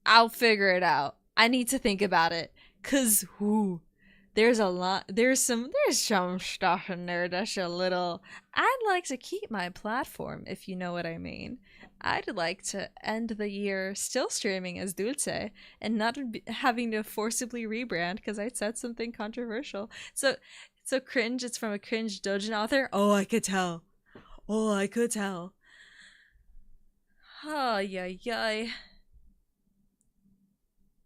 I'll figure it out. I need to think about it. Cause whoo, there's a lot, there's some stuff in there that's a little... I'd like to keep my platform, if you know what I mean. I'd like to end the year still streaming as Dulce and not having to forcibly rebrand because I said something controversial. So cringe, it's from a cringe doujin author. Oh, I could tell. Oh, I could tell. Oh, yay.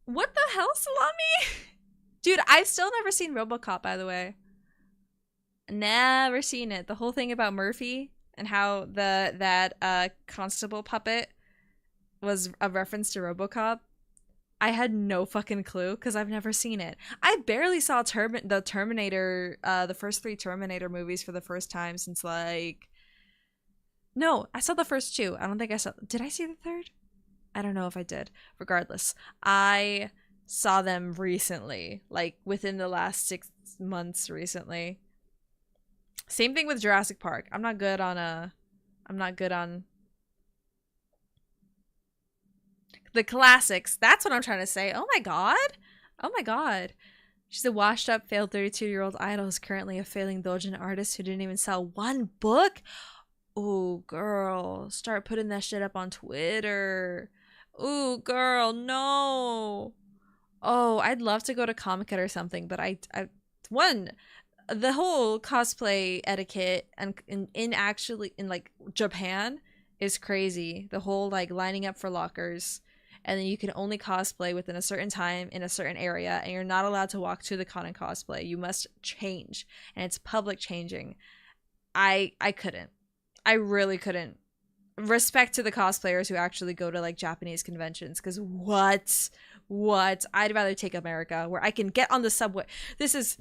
What the hell, Salami? Dude, I've still never seen RoboCop, by the way. Never seen it. The whole thing about Murphy and how that constable puppet was a reference to RoboCop. I had no fucking clue because I've never seen it. I barely saw the Terminator, the first 3 Terminator movies for the first time since like... No, I saw the first 2. I don't think I saw... Did I see the third? I don't know if I did. Regardless, I saw them recently, like within the last 6 months recently. Same thing with Jurassic Park. I'm not good on the classics. That's what I'm trying to say. Oh my god. She's a washed up, failed 32-year-old idol who's currently a failing doujin artist who didn't even sell 1 book. Oh, girl, start putting that shit up on Twitter. Ooh, girl, no. Oh, I'd love to go to Comic-Con or something, but the whole cosplay etiquette and in like Japan is crazy. The whole like lining up for lockers, and then you can only cosplay within a certain time in a certain area, and you're not allowed to walk to the con and cosplay. You must change, and it's public changing. I couldn't. I really couldn't. Respect to the cosplayers who actually go to like Japanese conventions, because what I'd rather take America, where I can get on the subway. This is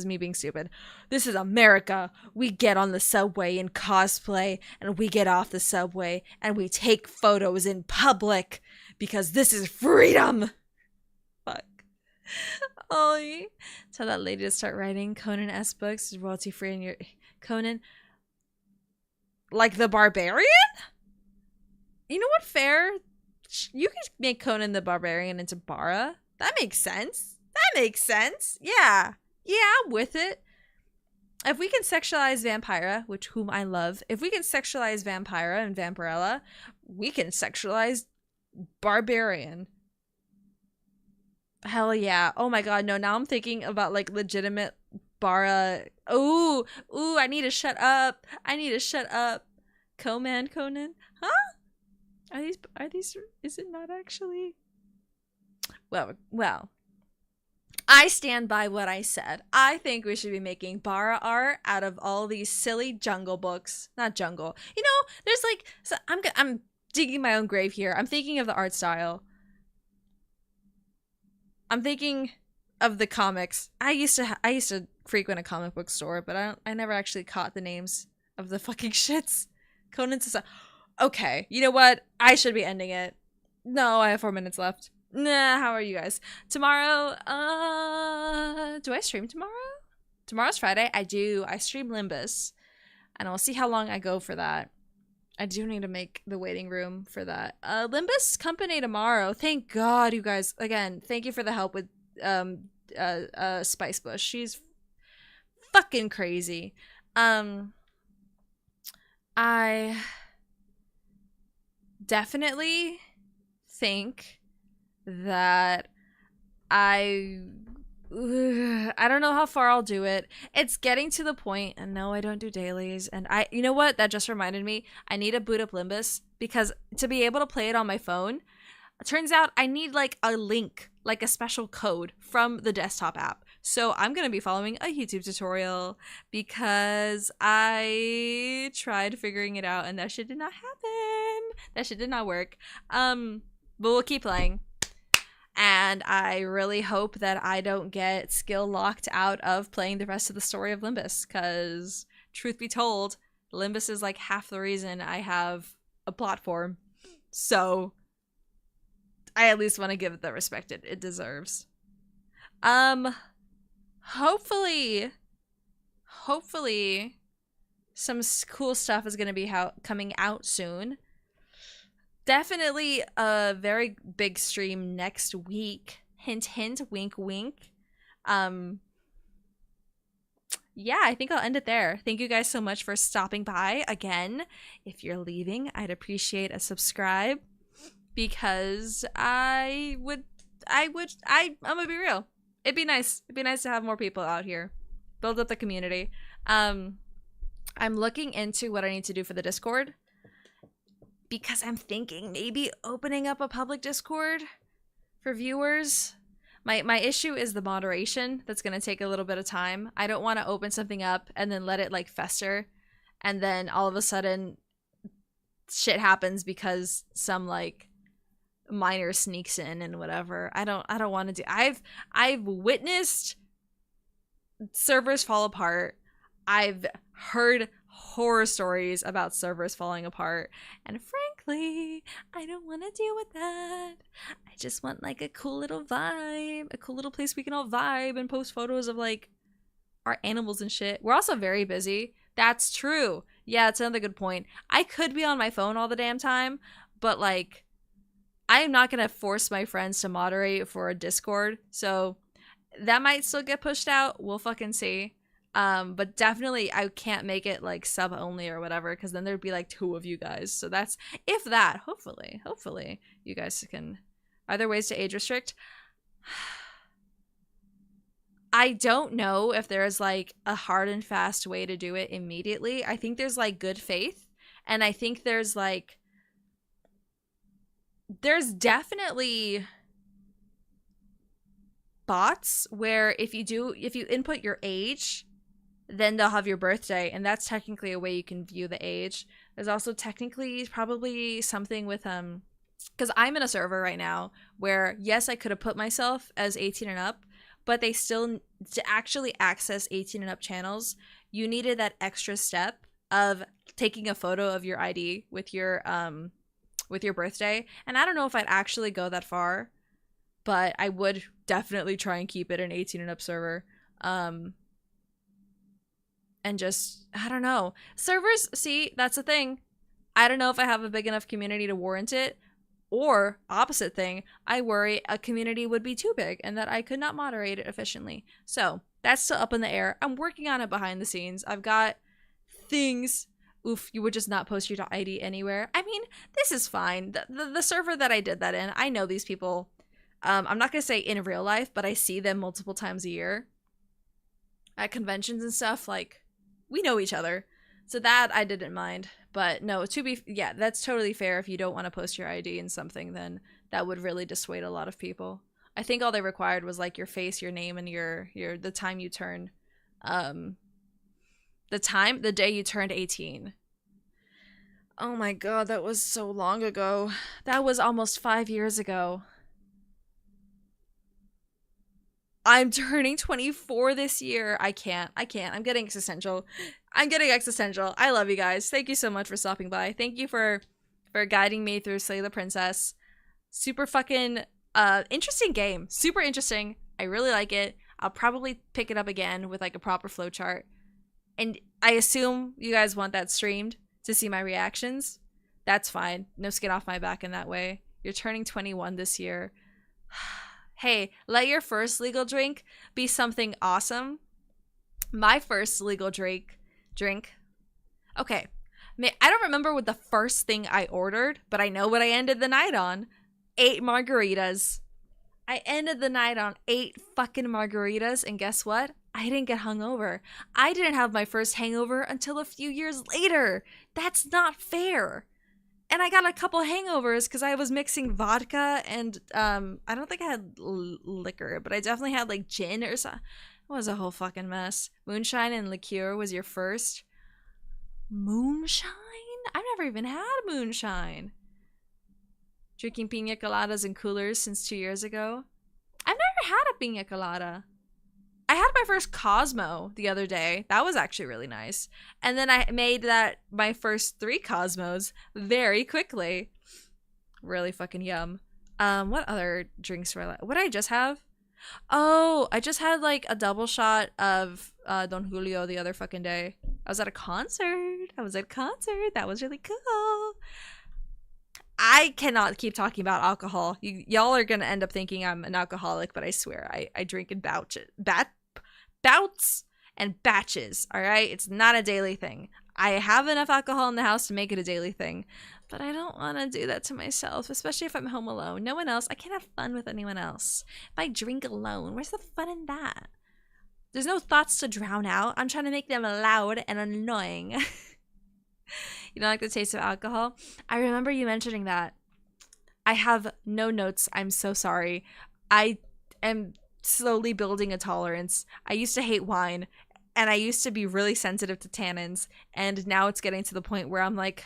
me being stupid. This is America. We get on the subway in cosplay, and we get off the subway and we take photos in public, because this is freedom. Fuck. Oh, tell that lady to start writing Conan S books, is royalty free, and your Conan, like the Barbarian. You know what? Fair. You could make Conan the Barbarian into Bara. That makes sense. Yeah, I'm with it. If we can sexualize Vampira, whom I love, if we can sexualize Vampira and Vampirella, we can sexualize Barbarian. Hell yeah. Oh my god, no, now I'm thinking about like legitimate Bara. Ooh, I need to shut up. Conan? Huh? Are these, is it not actually? Well, I stand by what I said. I think we should be making Bara art out of all these silly jungle books. Not jungle. You know, there's like, so I'm digging my own grave here. I'm thinking of the art style. I'm thinking of the comics. I used to frequent a comic book store, but I never actually caught the names of the fucking shits. Conan Society. Okay, you know what? I should be ending it. No, I have 4 minutes left. Nah, how are you guys? Tomorrow, do I stream tomorrow? Tomorrow's Friday. I do. I stream Limbus, and I'll see how long I go for that. I do need to make the waiting room for that. Limbus company tomorrow. Thank God, you guys. Again, thank you for the help with Spice Bush. She's fucking crazy. I definitely think that I don't know how far I'll do it. It's getting to the point, and no, I don't do dailies. And you know what? That just reminded me. I need to boot up Limbus, because to be able to play it on my phone, it turns out I need like a link, like a special code from the desktop app. So I'm going to be following a YouTube tutorial, because I tried figuring it out and that shit did not happen. That shit did not work. But we'll keep playing. And I really hope that I don't get skill locked out of playing the rest of the story of Limbus, because truth be told, Limbus is like half the reason I have a platform. So I at least want to give it the respect it deserves. Hopefully some cool stuff is going to be coming out soon. Definitely a very big stream next week. Hint, hint, wink, wink. Yeah, I think I'll end it there. Thank you guys so much for stopping by. Again, if you're leaving, I'd appreciate a subscribe, because I'm gonna be real. It'd be nice to have more people out here. Build up the community. I'm looking into what I need to do for the Discord, because I'm thinking maybe opening up a public Discord for viewers. My issue is the moderation. That's going to take a little bit of time. I don't want to open something up and then let it like fester, and then all of a sudden shit happens because some like minor sneaks in and whatever. I don't want to do. I've witnessed servers fall apart. I've heard horror stories about servers falling apart, and frankly, I don't want to deal with that. I just want like a cool little vibe, a cool little place we can all vibe and post photos of like our animals and shit. We're also very busy. That's true. Yeah, that's another good point. I could be on my phone all the damn time, but like I am not gonna force my friends to moderate for a Discord, so that might still get pushed out. We'll fucking see. But definitely I can't make it like sub only or whatever, because then there'd be like 2 of you guys. So that's, if that, hopefully you guys can. Are there ways to age restrict? I don't know if there's like a hard and fast way to do it immediately. I think there's like good faith, and I think there's definitely bots where if you input your age, then they'll have your birthday, and that's technically a way you can view the age. There's also technically probably something with because I'm in a server right now where, yes, I could have put myself as 18 and up, but they still, to actually access 18 and up channels, you needed that extra step of taking a photo of your ID with your birthday. And I don't know if I'd actually go that far, but I would definitely try and keep it an 18 and up server. And just, I don't know. Servers, see, that's the thing. I don't know if I have a big enough community to warrant it. Or, opposite thing, I worry a community would be too big and that I could not moderate it efficiently. So, that's still up in the air. I'm working on it behind the scenes. I've got things. Oof, you would just not post your ID anywhere. I mean, this is fine. The server that I did that in, I know these people. I'm not going to say in real life, but I see them multiple times a year. At conventions and stuff, like, we know each other. So that I didn't mind. But no, yeah, that's totally fair. If you don't want to post your ID in something, then that would really dissuade a lot of people. I think all they required was like your face, your name, and the time you turn, the day you turned 18. Oh my god, that was so long ago. That was almost 5 years ago. I'm turning 24 this year. I can't. I'm getting existential. I love you guys. Thank you so much for stopping by. Thank you for guiding me through Slay the Princess. Super fucking interesting game. Super interesting. I really like it. I'll probably pick it up again with like a proper flowchart. And I assume you guys want that streamed to see my reactions. That's fine. No skin off my back in that way. You're turning 21 this year. Hey, let your first legal drink be something awesome. My first legal drink. Okay. I don't remember what the first thing I ordered, but I know what I ended the night on. 8 margaritas. I ended the night on 8 fucking margaritas, and guess what? I didn't get hungover. I didn't have my first hangover until a few years later. That's not fair. And I got a couple hangovers because I was mixing vodka and I don't think I had liquor, but I definitely had like gin or something. It was a whole fucking mess. Moonshine and liqueur was your first? Moonshine? I've never even had moonshine. Drinking pina coladas in coolers since 2 years ago. I've never had a pina colada. I had my first Cosmo the other day. That was actually really nice. And then I made my first 3 Cosmos very quickly. Really fucking yum. What other drinks were what did I just have? Oh, I just had like a double shot of Don Julio the other fucking day. I was at a concert. That was really cool. I cannot keep talking about alcohol. Y'all are gonna end up thinking I'm an alcoholic, but I swear I drink in bouts and batches. All right, it's not a daily thing. I have enough alcohol in the house to make it a daily thing, but I don't want to do that to myself, especially if I'm home alone. No one else. I can't have fun with anyone else. If I drink alone, where's the fun in that? There's no thoughts to drown out. I'm trying to make them loud and annoying. You don't like the taste of alcohol? I remember you mentioning that. I have no notes. I'm so sorry. I am slowly building a tolerance. I used to hate wine, and I used to be really sensitive to tannins, and now it's getting to the point where I'm like,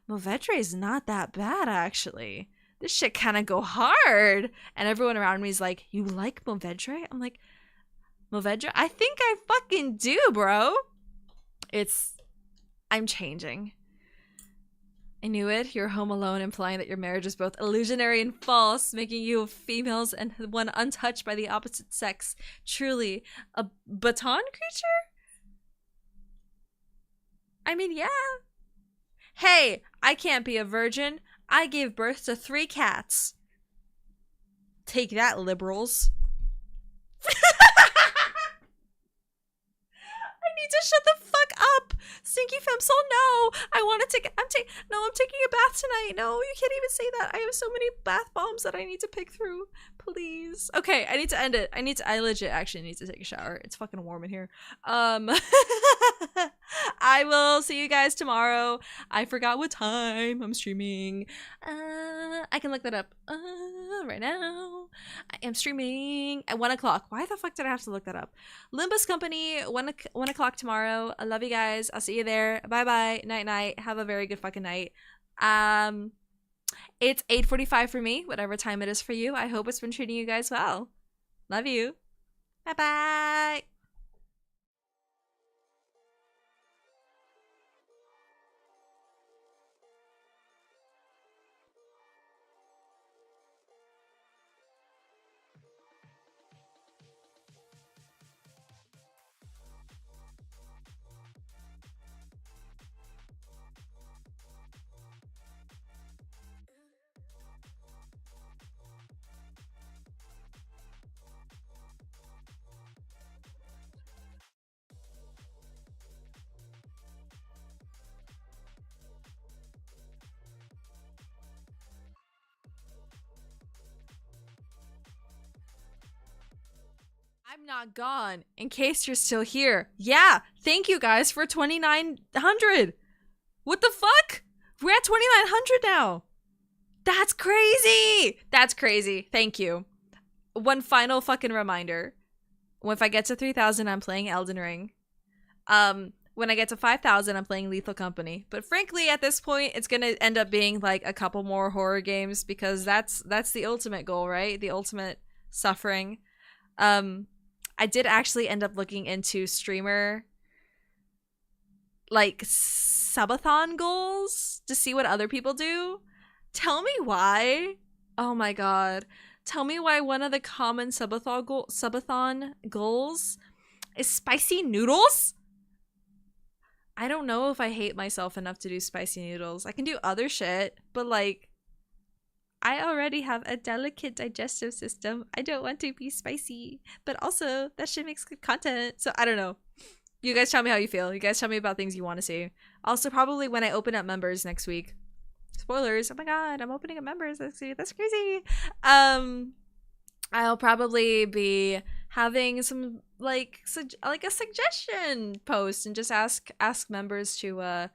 Movedre is not that bad, actually. This shit kind of go hard. And everyone around me is like, you like Movedre? I'm like, Movedre? I think I fucking do, bro. I'm changing. I knew it. You're home alone, implying that your marriage is both illusionary and false, making you females and one untouched by the opposite sex. Truly, a baton creature? I mean, yeah. Hey, I can't be a virgin. I gave birth to 3 cats. Take that, liberals. need to shut the fuck up. Stinky Femsol, no. I want to take, I'm taking a bath tonight. No, you can't even say that. I have so many bath bombs that I need to pick through. Please. Okay, I need to end it. I legit actually need to take a shower. It's fucking warm in here. I will see you guys tomorrow. I forgot what time I'm streaming. I can look that up right now. I am streaming at 1 o'clock. Why the fuck did I have to look that up? Limbus Company, 1 o'clock tomorrow. I love you guys. I'll see you there. Bye bye. Night night. Have a very good fucking night. It's 8:45 for me, whatever time it is for you. I hope it's been treating you guys well. Love you. Bye bye. I'm not gone, in case you're still here. Yeah, thank you guys for 2,900. What the fuck? We're at 2,900 now. That's crazy. That's crazy. Thank you. One final fucking reminder. If I get to 3,000, I'm playing Elden Ring. When I get to 5,000, I'm playing Lethal Company. But frankly, at this point, it's gonna end up being like a couple more horror games because that's the ultimate goal, right? The ultimate suffering. I did actually end up looking into streamer like subathon goals to see what other people do. Tell me why. Oh my god. Tell me why one of the common subathon goals is spicy noodles? I don't know if I hate myself enough to do spicy noodles. I can do other shit, but like I already have a delicate digestive system. I don't want to be spicy, but also that shit makes good content. So I don't know. You guys tell me how you feel. You guys tell me about things you want to see. Also, probably when I open up members next week. Spoilers. Oh my god, I'm opening up members next week. That's crazy. I'll probably be having some like a suggestion post and just ask members to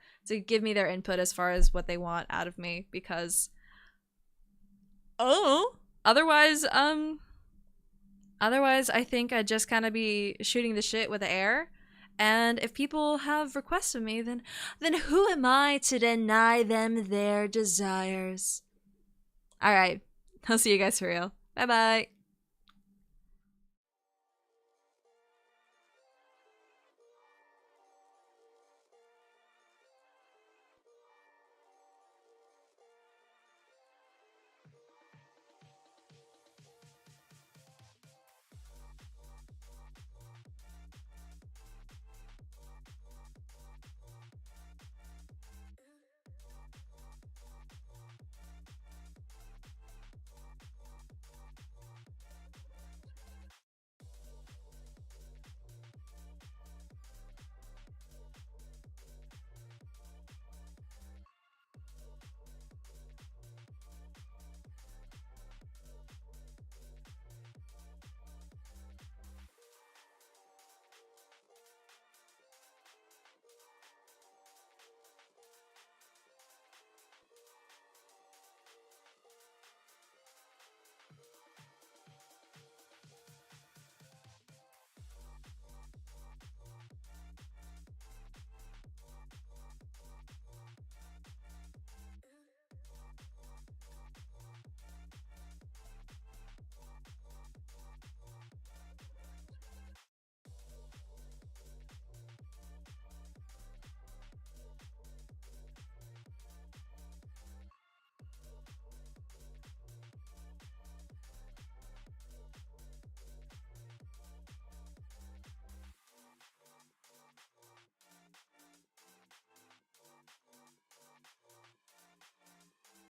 give me their input as far as what they want out of me because otherwise I think I'd just kind of be shooting the shit with the air. And if people have requests of me, then who am I to deny them their desires? All right, I'll see you guys for real. Bye bye.